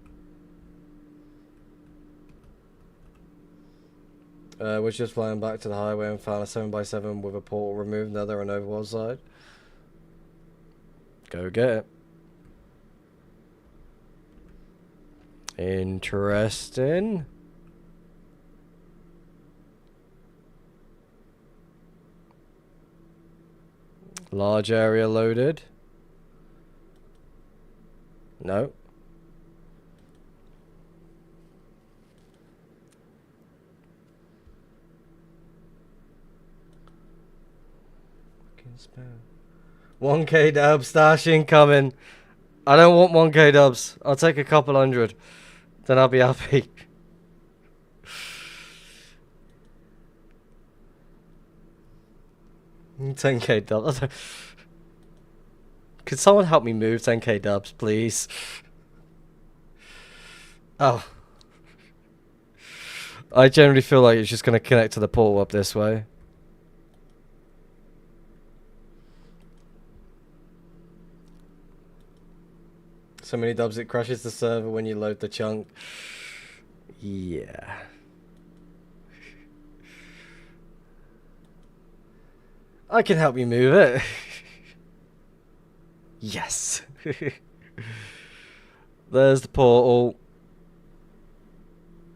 We're just flying back to the highway and found a 7x7 with a portal removed, nether and overworld side. Go get it. Interesting. Large area loaded. No. Fucking spam. 1k dubs, stash incoming. I don't want 1k dubs. I'll take a couple hundred. Then I'll be happy. $10k dubs. Could someone help me move 10k dubs, please? Oh. I generally feel like it's just going to connect to the portal up this way. So many dubs it crashes the server when you load the chunk. Yeah. I can help you move it. Yes. There's the portal.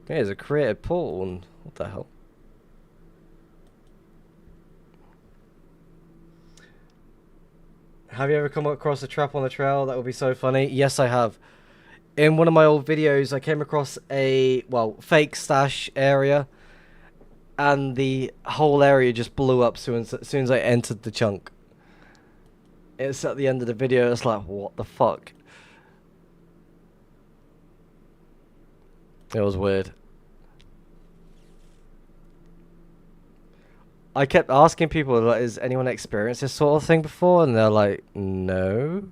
There's a created portal. And what the hell? Have you ever come across a trap on the trail? That would be so funny. Yes, I have. In one of my old videos, I came across a, well, fake stash area. And the whole area just blew up as soon as I entered the chunk. It's at the end of the video. It's like, what the fuck? It was weird. I kept asking people, like, has anyone experienced this sort of thing before? And they're like, no.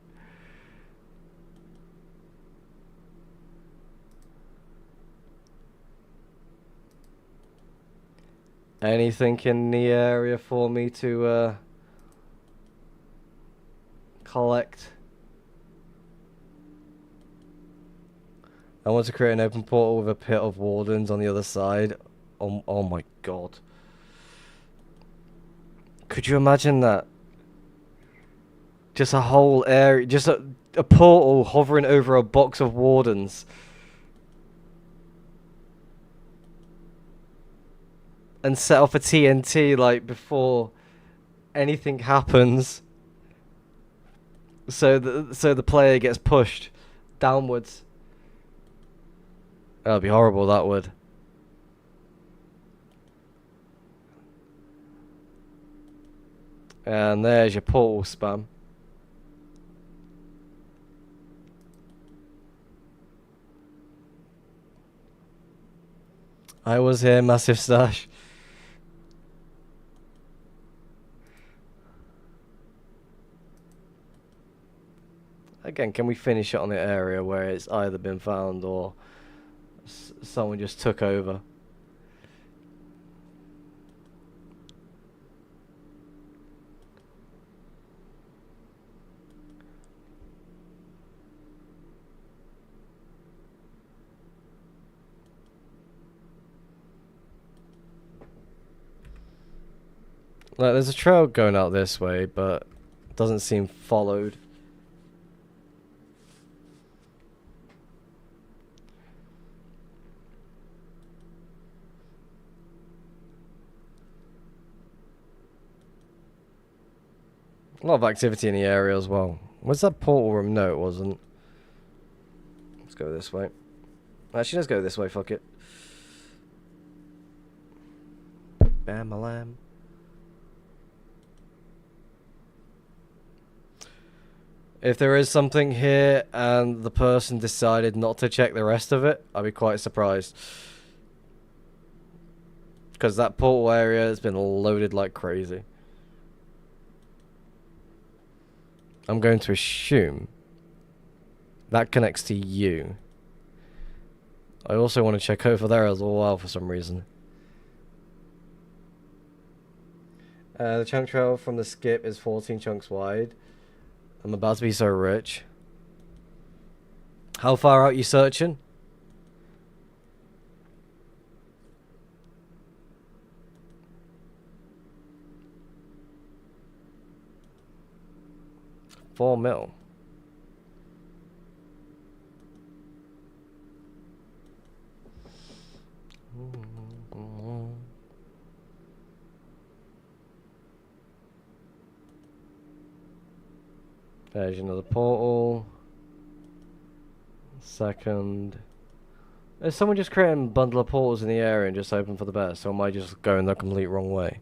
Anything in the area for me to collect? I want to create an open portal with a pit of wardens on the other side. Oh my god. Could you imagine that? Just a whole area, just a portal hovering over a box of wardens. And set off a TNT like before anything happens. So the player gets pushed downwards. That'd be horrible, that would. And there's your portal spam. I was here, massive stash. Again, can we finish it on the area where it's either been found or someone just took over? Like, there's a trail going out this way, but it doesn't seem followed. A lot of activity in the area as well. Where's that portal room? No, it wasn't. Let's go this way. Actually, let's go this way, fuck it. Bam-a-lam. If there is something here and the person decided not to check the rest of it, I'd be quite surprised. Because that portal area has been loaded like crazy. I'm going to assume that connects to you. I also want to check over there as well for some reason. The chunk trail from the skip is 14 chunks wide. I'm about to be so rich. How far out are you searching? $4 mil. Version of the portal. Second. Is someone just creating a bundle of portals in the area and just open for the best? Or am I just going the complete wrong way?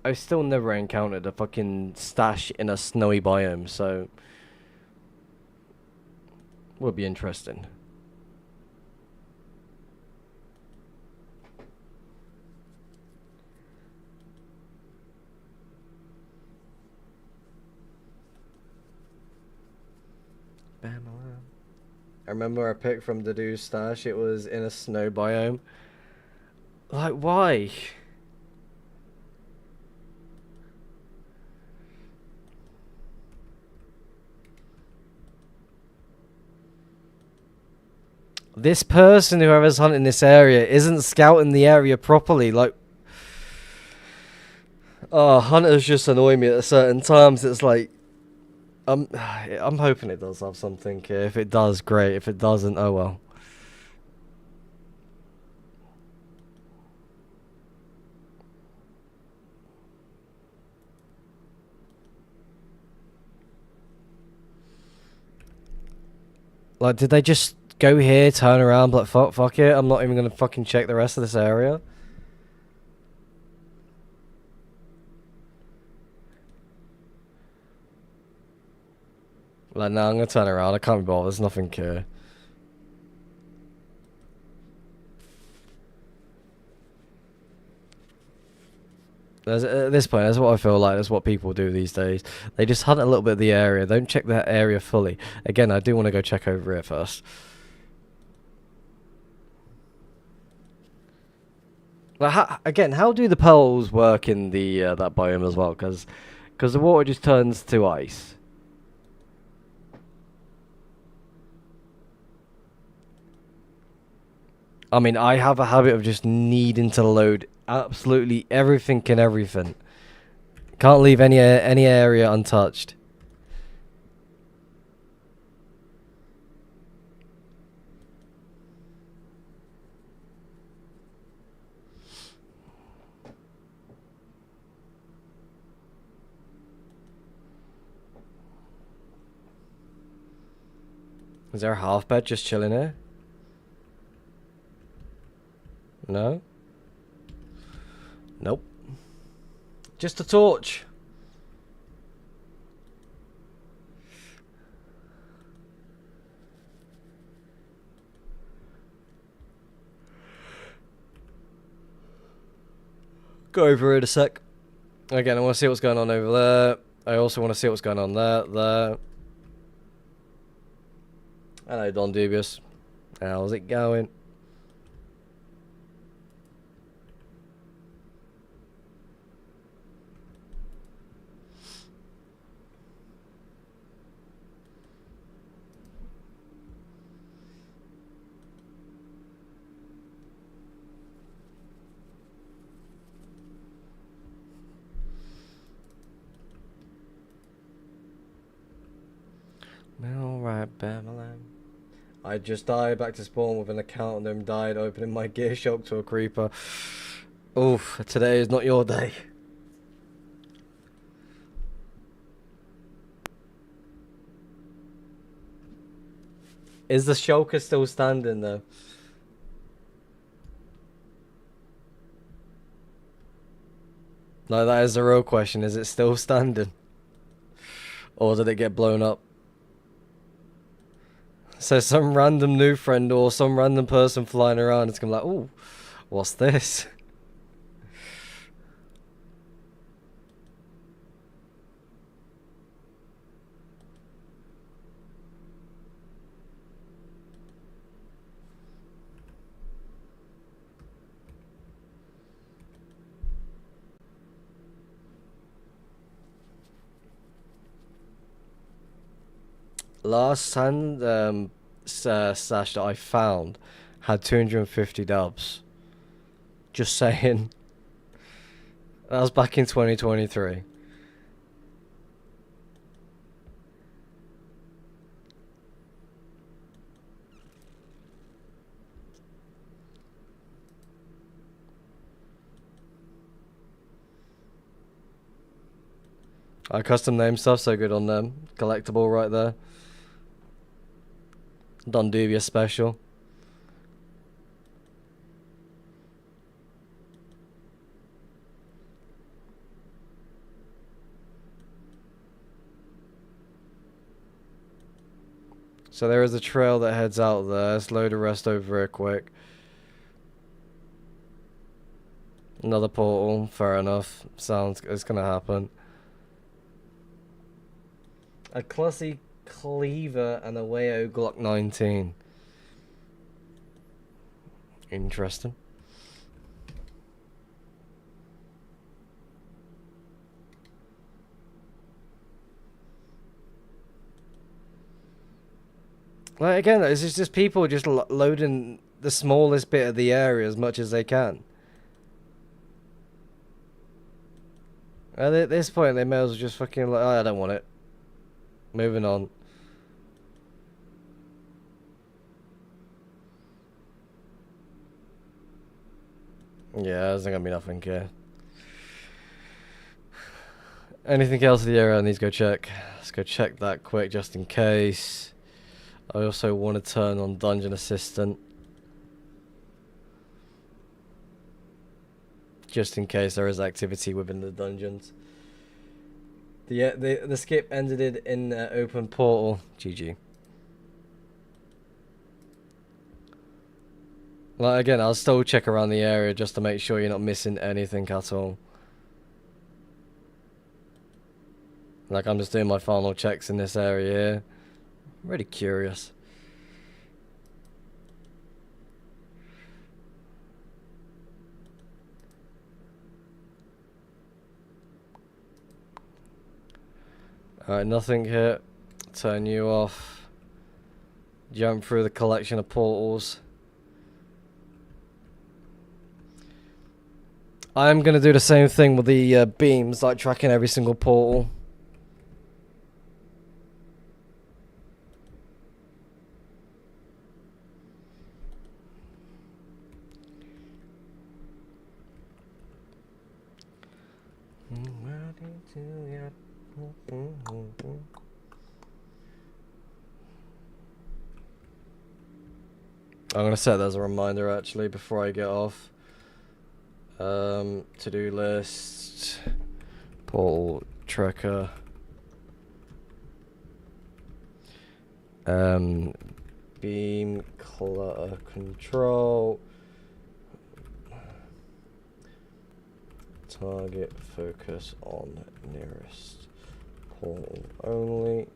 I've still never encountered a fucking stash in a snowy biome, so would be interesting. I remember I picked from the dude's stash, it was in a snow biome. Like, why? This person, whoever's hunting this area, isn't scouting the area properly. Like, oh, hunters just annoy me at certain times. It's like, I'm hoping it does have something here. If it does, great. If it doesn't, oh well. Like, did they just go here, turn around, like, fuck it, I'm not even gonna fucking check the rest of this area? Like, no, I'm gonna turn around, I can't be bothered, there's nothing here. At this point, that's what I feel like. That's what people do these days. They just hunt a little bit of the area. Don't check that area fully. Again, I do want to go check over here first. Like, how do the pearls work in the that biome as well? Because the water just turns to ice. I mean, I have a habit of just needing to load absolutely everything and everything. Can't leave any area untouched. Is there a half bed just chilling here? No? Nope. Just a torch. Go over it a sec. Again, I want to see what's going on over there. I also want to see what's going on there. Hello, Don Dubious. How's it going? Alright, Bamalam. I just died back to spawn with an account and then died opening my gear shock to a creeper. Oof, today is not your day. Is the shulker still standing though? No, that is the real question. Is it still standing? Or did it get blown up? So some random new friend or some random person flying around is gonna be like, ooh, what's this? Last sand stash that I found had 250 dubs. Just saying. That was back in 2023. Custom name stuff, so good on them. Collectible right there. Don Dubia special. So there is a trail that heads out there. Let's load the rest over here quick. Another portal. Fair enough. Sounds it's gonna happen. A classy cleaver and a Wayo Glock 19. Interesting. Like again, it's just people just loading the smallest bit of the area as much as they can. At this point, they may as well just fucking like, oh, I don't want it. Moving on. Yeah, there's not gonna be nothing here. Anything else in the area I need to go check? Let's go check that quick just in case. I also want to turn on Dungeon Assistant. Just in case there is activity within the dungeons. The skip ended it in open portal. GG. Like again, I'll still check around the area just to make sure you're not missing anything at all. Like I'm just doing my final checks in this area here. Really curious. Alright, nothing here. Turn you off. Jump through the collection of portals. I'm gonna do the same thing with the beams, like tracking every single portal. I'm gonna set that as a reminder actually before I get off. To-do list, portal tracker, beam clutter control, target focus on nearest portal only.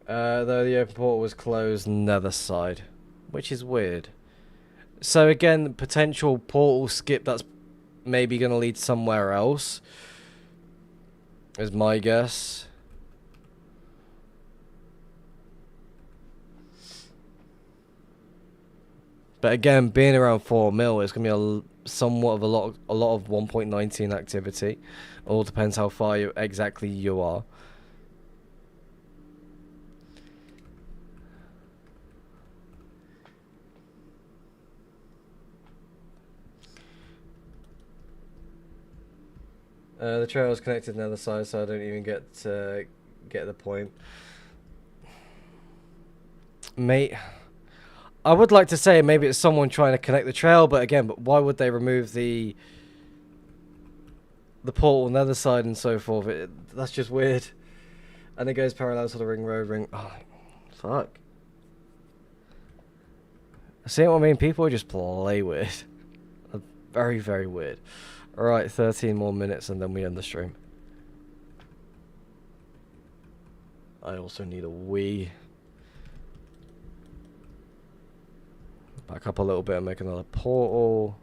Though the open portal was closed nether side, which is weird. So again, potential portal skip that's maybe going to lead somewhere else is my guess. But again, being around 4 mil, it's going to be somewhat of a lot of 1.19 activity. All depends how far exactly you are. The trail is connected to the other side, so I don't even get the point. Mate, I would like to say maybe it's someone trying to connect the trail, but again, why would they remove the portal on the other side and so forth? That's just weird. And it goes parallel to the ring road ring. Oh, fuck. See what I mean? People just play weird. Very, very weird. Alright, 13 more minutes and then we end the stream. I also need a wee. Back up a little bit and make another portal.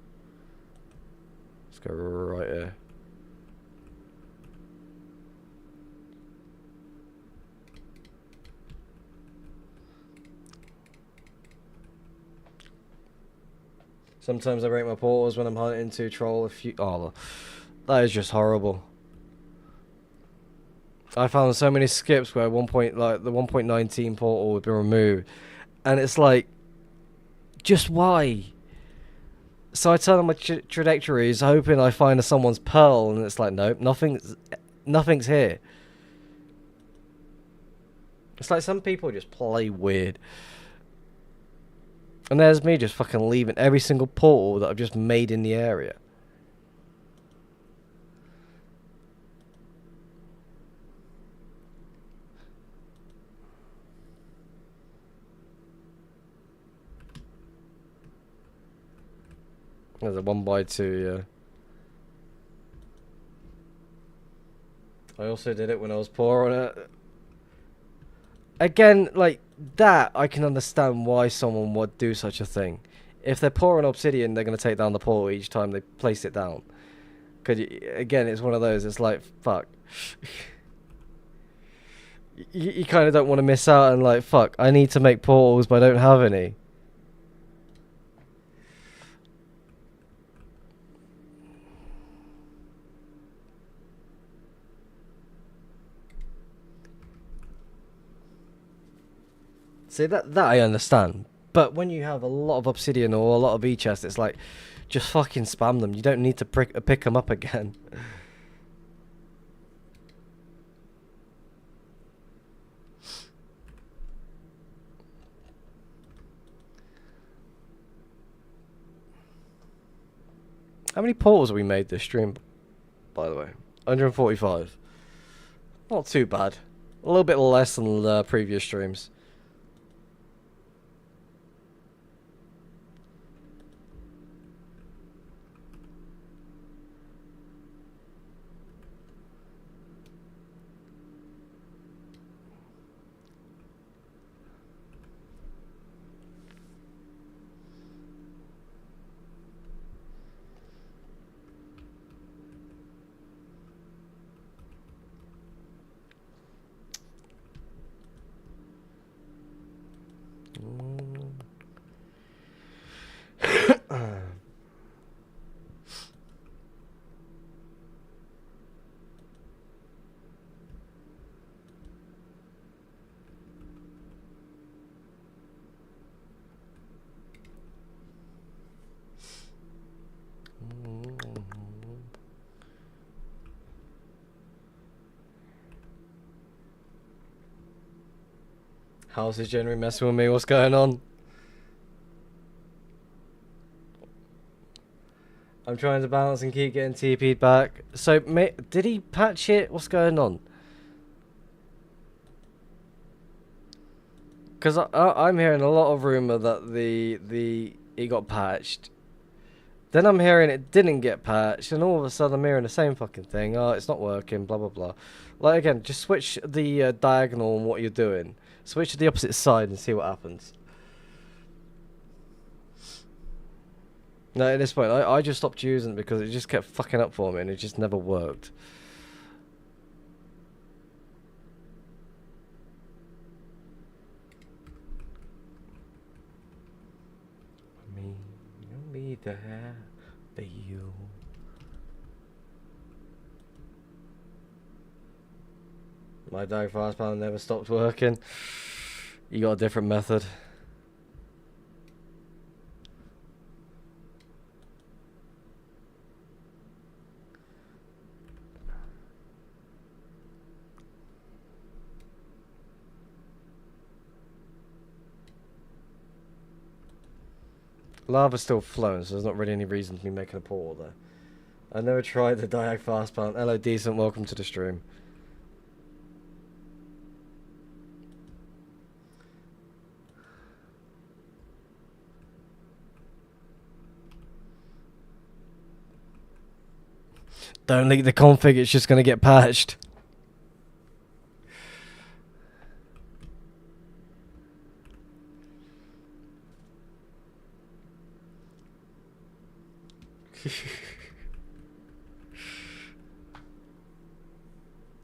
Let's go right here. Sometimes I break my portals when I'm hunting to troll a few. Oh, that is just horrible. I found so many skips where the 1.19 portal would be removed, and it's like, just why? So I turn on my trajectories, hoping I find someone's pearl, and it's like, nope, nothing's here. It's like some people just play weird. And there's me just fucking leaving every single portal that I've just made in the area. There's a 1x2, yeah. I also did it when I was poor on it. Again, like, that, I can understand why someone would do such a thing. If they're poor on obsidian, they're going to take down the portal each time they place it down. Because, again, it's one of those, it's like, fuck. You kind of don't want to miss out and, like, fuck, I need to make portals, but I don't have any. See, that I understand. But when you have a lot of obsidian or a lot of E-chests, it's like, just fucking spam them. You don't need to pick them up again. How many portals have we made this stream, by the way? 145. Not too bad. A little bit less than the previous streams. House is generally messing with me. What's going on? I'm trying to balance and keep getting TP'd back. So, did he patch it? What's going on? Because I'm hearing a lot of rumour that it got patched. Then I'm hearing it didn't get patched, and all of a sudden I'm hearing the same fucking thing. Oh, it's not working, blah, blah, blah. Like, again, just switch the diagonal on what you're doing. Switch to the opposite side and see what happens. No, at this point, I just stopped using it because it just kept fucking up for me and it just never worked. Me there, be you. My dive fast panel never stopped working. You got a different method. Lava's still flowing, so there's not really any reason to be making a portal there. I never tried the diag fast panel. Hello, decent. Welcome to the stream. Don't leak the config, it's just going to get patched.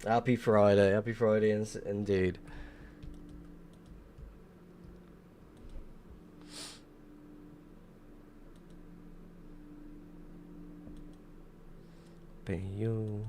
Happy Friday indeed. Be you.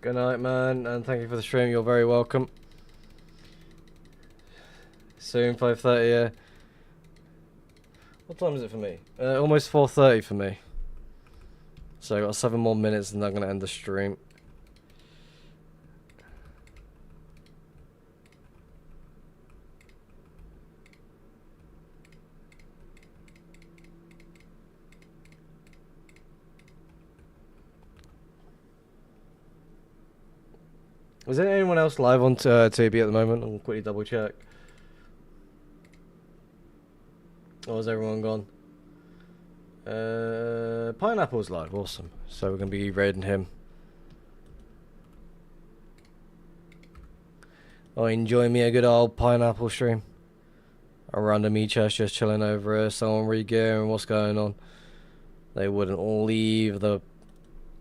Good night, man, and thank you for the stream. You're very welcome. Soon, 5:30. Yeah. What time is it for me? Almost 4:30 for me. So I got 7 more minutes, and I'm gonna end the stream. Is there anyone else live on TB at the moment? I'll quickly double check. Or is everyone gone? Pineapple's live, awesome. So we're going to be raiding him. Oh, enjoy me a good old Pineapple stream. A random e-chest just chilling over here, someone re-gearing, what's going on? They wouldn't leave the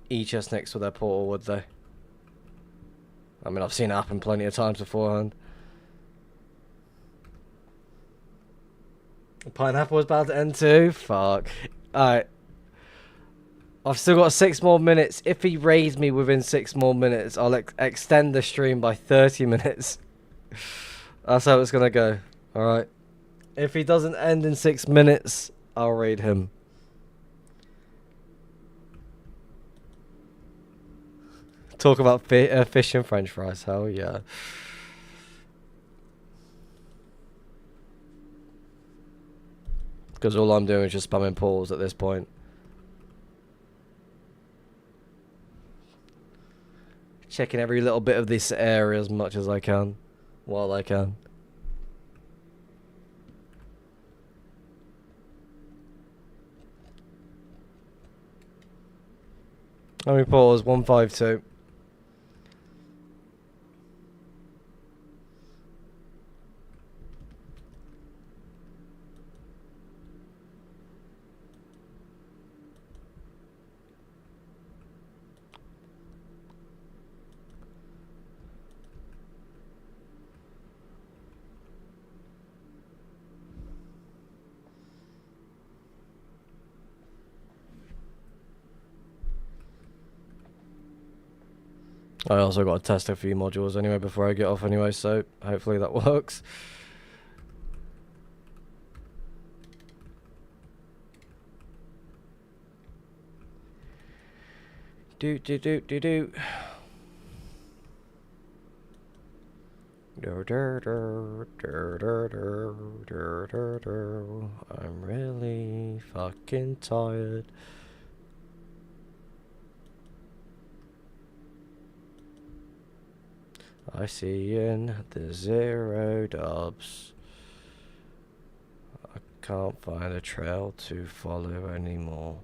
e-chest next to their portal, would they? I mean, I've seen it happen plenty of times beforehand. Pineapple was about to end too? Fuck. Alright. I've still got 6 more minutes. If he raids me within 6 more minutes, I'll extend the stream by 30 minutes. That's how it's gonna go. Alright. If he doesn't end in 6 minutes, I'll raid him. Talk about fish and french fries. Hell yeah. Because all I'm doing is just spamming pause at this point. Checking every little bit of this area as much as I can. While I can. How many portals? 152. I also got to test a few modules anyway before I get off anyway, so hopefully that works. Do. I'm really fucking tired. I see in the 0 dubs. I can't find a trail to follow anymore.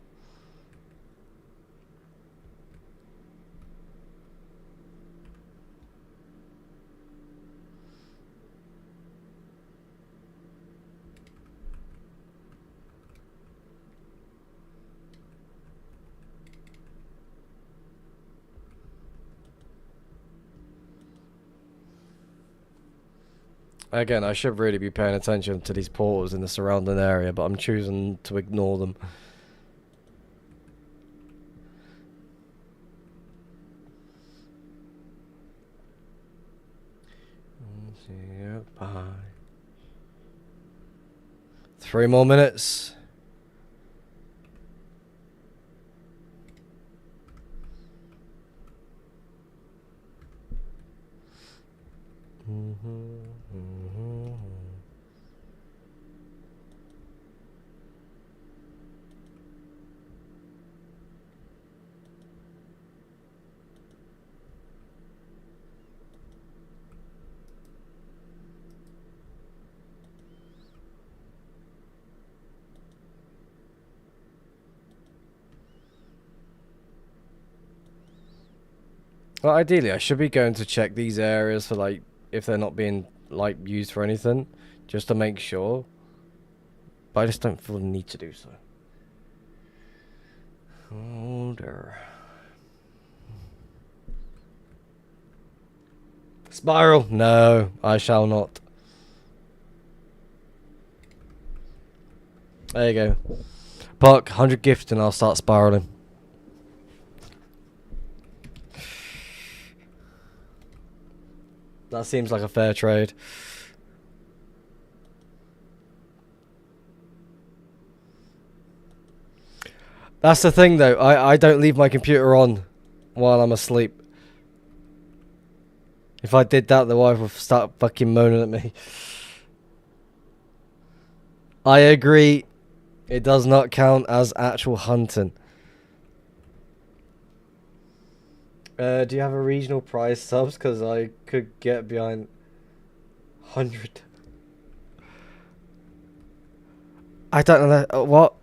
Again, I should really be paying attention to these portals in the surrounding area, but I'm choosing to ignore them. Bye. 3 more minutes. Well, ideally, I should be going to check these areas for, like, if they're not being, like, used for anything, just to make sure. But I just don't feel the need to do so. Older. Spiral? No, I shall not. There you go. Park 100 gifts and I'll start spiraling. That seems like a fair trade. That's the thing though, I don't leave my computer on while I'm asleep. If I did that, the wife would start fucking moaning at me. I agree. It does not count as actual hunting. Do you have a regional prize subs? Because I could get behind 100. I don't know that. What?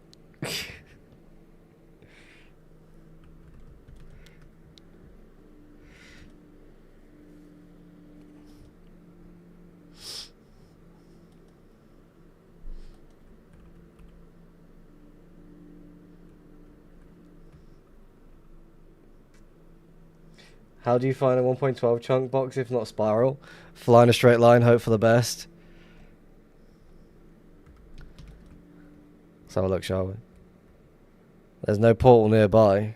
How do you find a 1.12 chunk box if not spiral? Fly in a straight line, hope for the best. Let's have a look, shall we? There's no portal nearby.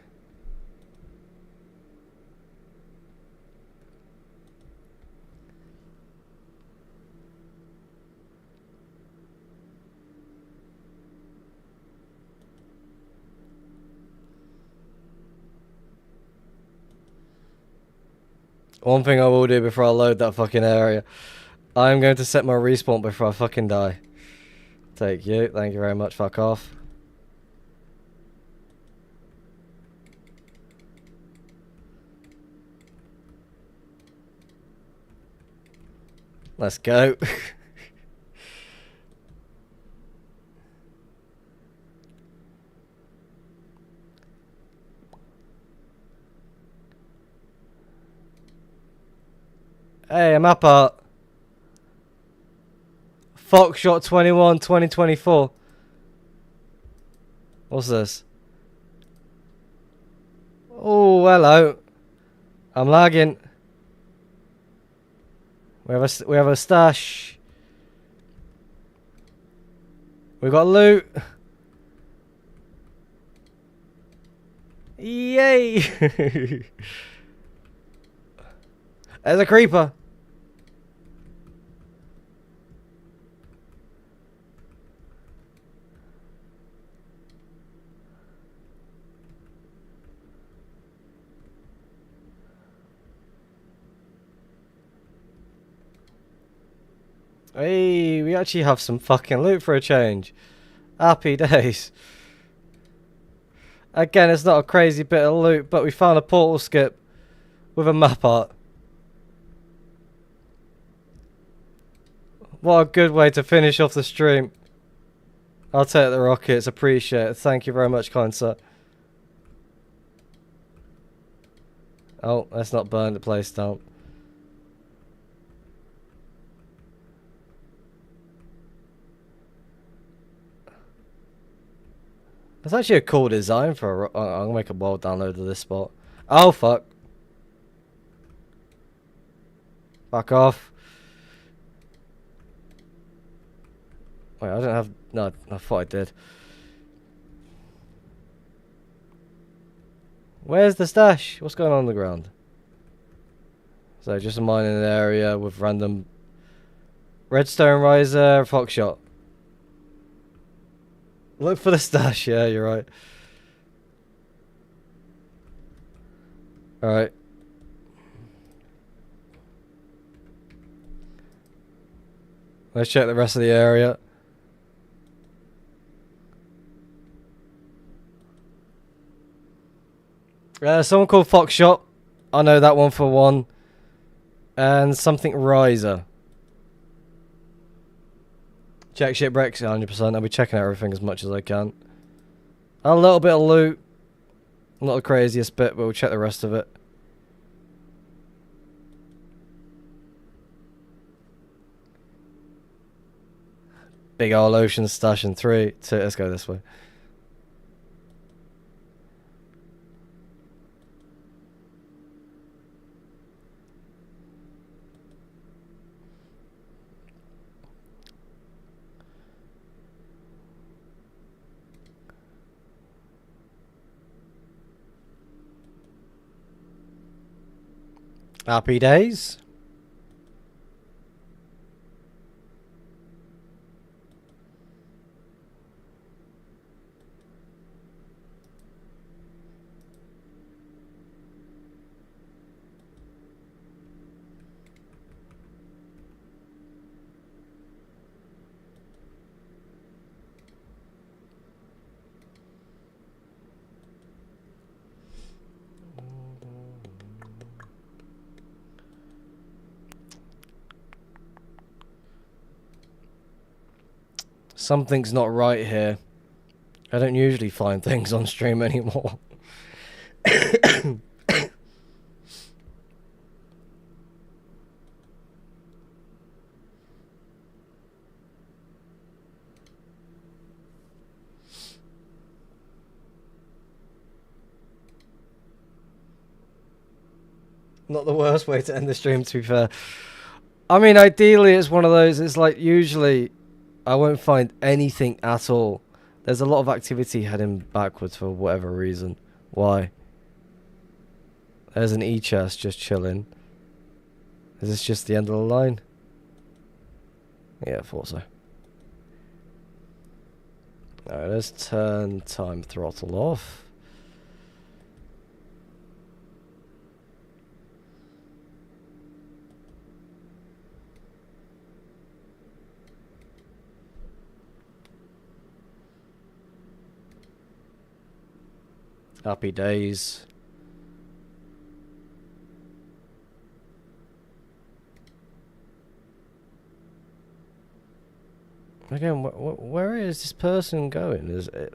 One thing I will do before I load that fucking area, I'm going to set my respawn before I fucking die. Take you. Thank you very much. Fuck off. Let's go. Hey, I'm up at Foxshot 21 2024. What's this? Oh, hello. I'm lagging. We have a stash. We got loot. Yay! There's a creeper. Hey, we actually have some fucking loot for a change. Happy days. Again, it's not a crazy bit of loot, but we found a portal skip with a map art. What a good way to finish off the stream. I'll take the rockets, appreciate it. Thank you very much, kind sir. Oh, let's not burn the place down. That's actually a cool design for a... I'm gonna make a world download of this spot. Oh, fuck. Fuck off. Wait, I don't have... No, I thought I did. Where's the stash? What's going on the ground? So, just a mining area with random... Redstone riser, Foxshot. Look for the stash, yeah, you're right. Alright. Let's check the rest of the area. Someone called Foxshot. I know that one for one. And something riser. Check shipwrecks, 100%. I'll be checking everything as much as I can. A little bit of loot. Not the craziest bit, but we'll check the rest of it. Big old ocean stash in 3, 2, let's go this way. Happy days. Something's not right here. I don't usually find things on stream anymore. Not the worst way to end the stream, to be fair. I mean, ideally, it's one of those. It's like usually I won't find anything at all. There's a lot of activity heading backwards for whatever reason. Why? There's an E-chest just chilling. Is this just the end of the line? Yeah, I thought so. Alright, let's turn time throttle off. Happy days. Again, where is this person going? Is it...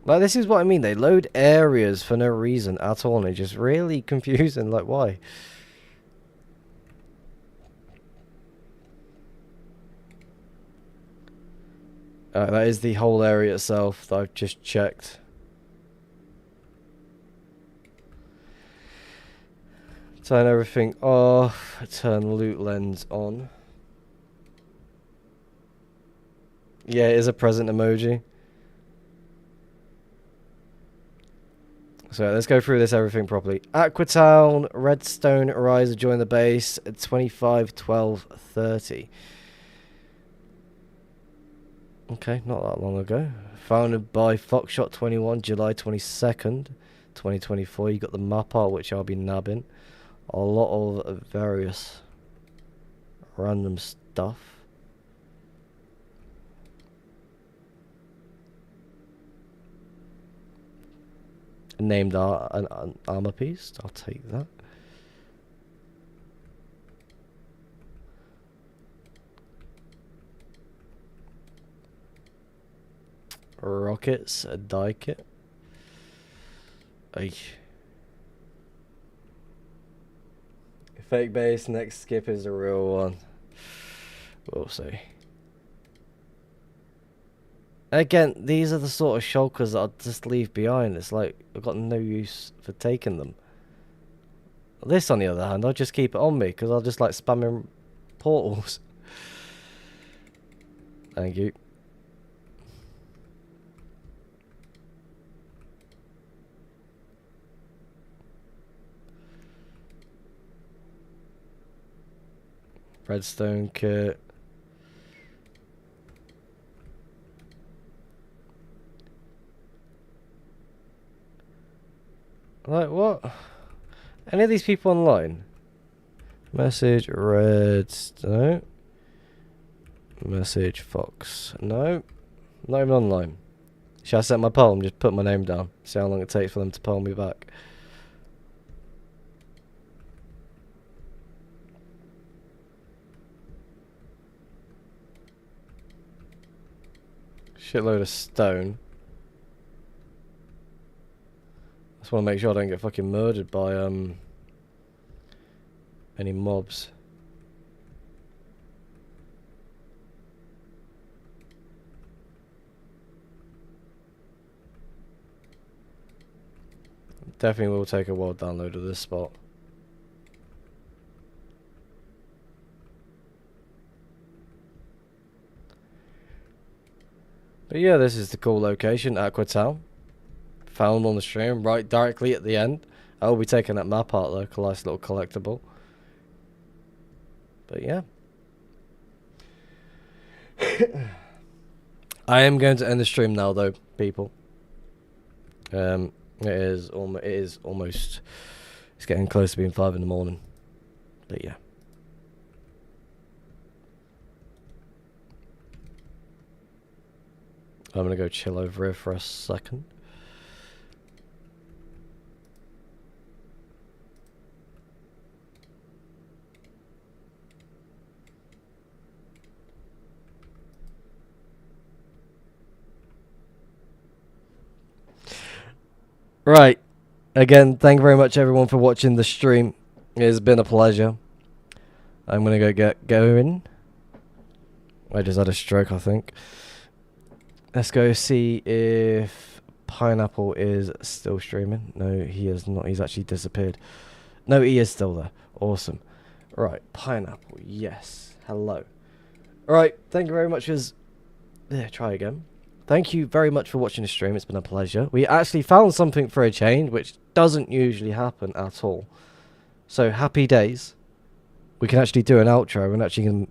Like, this is what I mean. They load areas for no reason at all, and it's just really confusing. Like, why? That is the whole area itself that I've just checked. Turn everything off. Turn loot lens on. Yeah, it is a present emoji. So let's go through this everything properly. Aqua Town, Redstone Riser join the base at 25/12/30. Okay, not that long ago. Founded by Foxshot21, July 22nd, 2024. You got the map art, which I'll be nabbing. A lot of various random stuff. Named an armor piece. I'll take that. Rockets, a die kit. Ay. Fake base, next skip is the real one. We'll see. Again, these are the sort of shulkers that I'll just leave behind. It's like, I've got no use for taking them. This, on the other hand, I'll just keep it on me, because I'll just like spamming portals. Thank you. Redstone kit. Like, what? Any of these people online? Message Redstone. Message Fox. No. Not even online. Should I set my poll? Just put my name down. See how long it takes for them to poll me back. Shitload of stone. Just want to make sure I don't get fucking murdered by any mobs. Definitely will take a while to download of this spot. But yeah, this is the cool location, Aqua Town. Found on the stream, right directly at the end. I will be taking that map art though, a nice little collectible. But yeah. I am going to end the stream now though, people. It is almost, it's getting close to being 5 in the morning. But yeah. I'm gonna go chill over here for a second. Right. Again, thank you very much everyone for watching the stream. It's been a pleasure. I'm gonna go get going. I just had a stroke, I think. Let's go see if Pineapple is still streaming. No, he is not. He's actually disappeared. No, he is still there. Awesome. Right, Pineapple. Yes. Hello. Alright, thank you very much for... Yeah, try again. Thank you very much for watching the stream. It's been a pleasure. We actually found something for a change, which doesn't usually happen at all. So, happy days. We can actually do an outro and actually can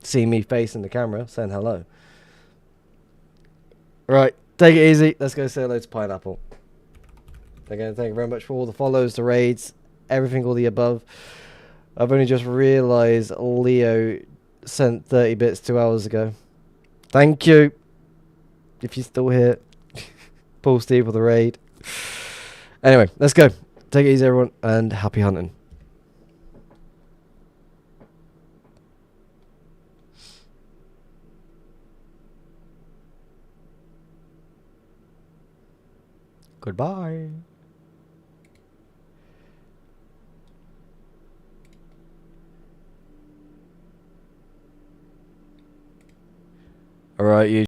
see me facing the camera saying hello. Right, take it easy. Let's go say hello to Pineapple. Again, thank you very much for all the follows, the raids, everything, all the above. I've only just realised Leo sent 30 bits 2 hours ago. Thank you. If you're still here. Paul Steve for the raid. Anyway, let's go. Take it easy, everyone, and happy hunting. Goodbye. Alright, you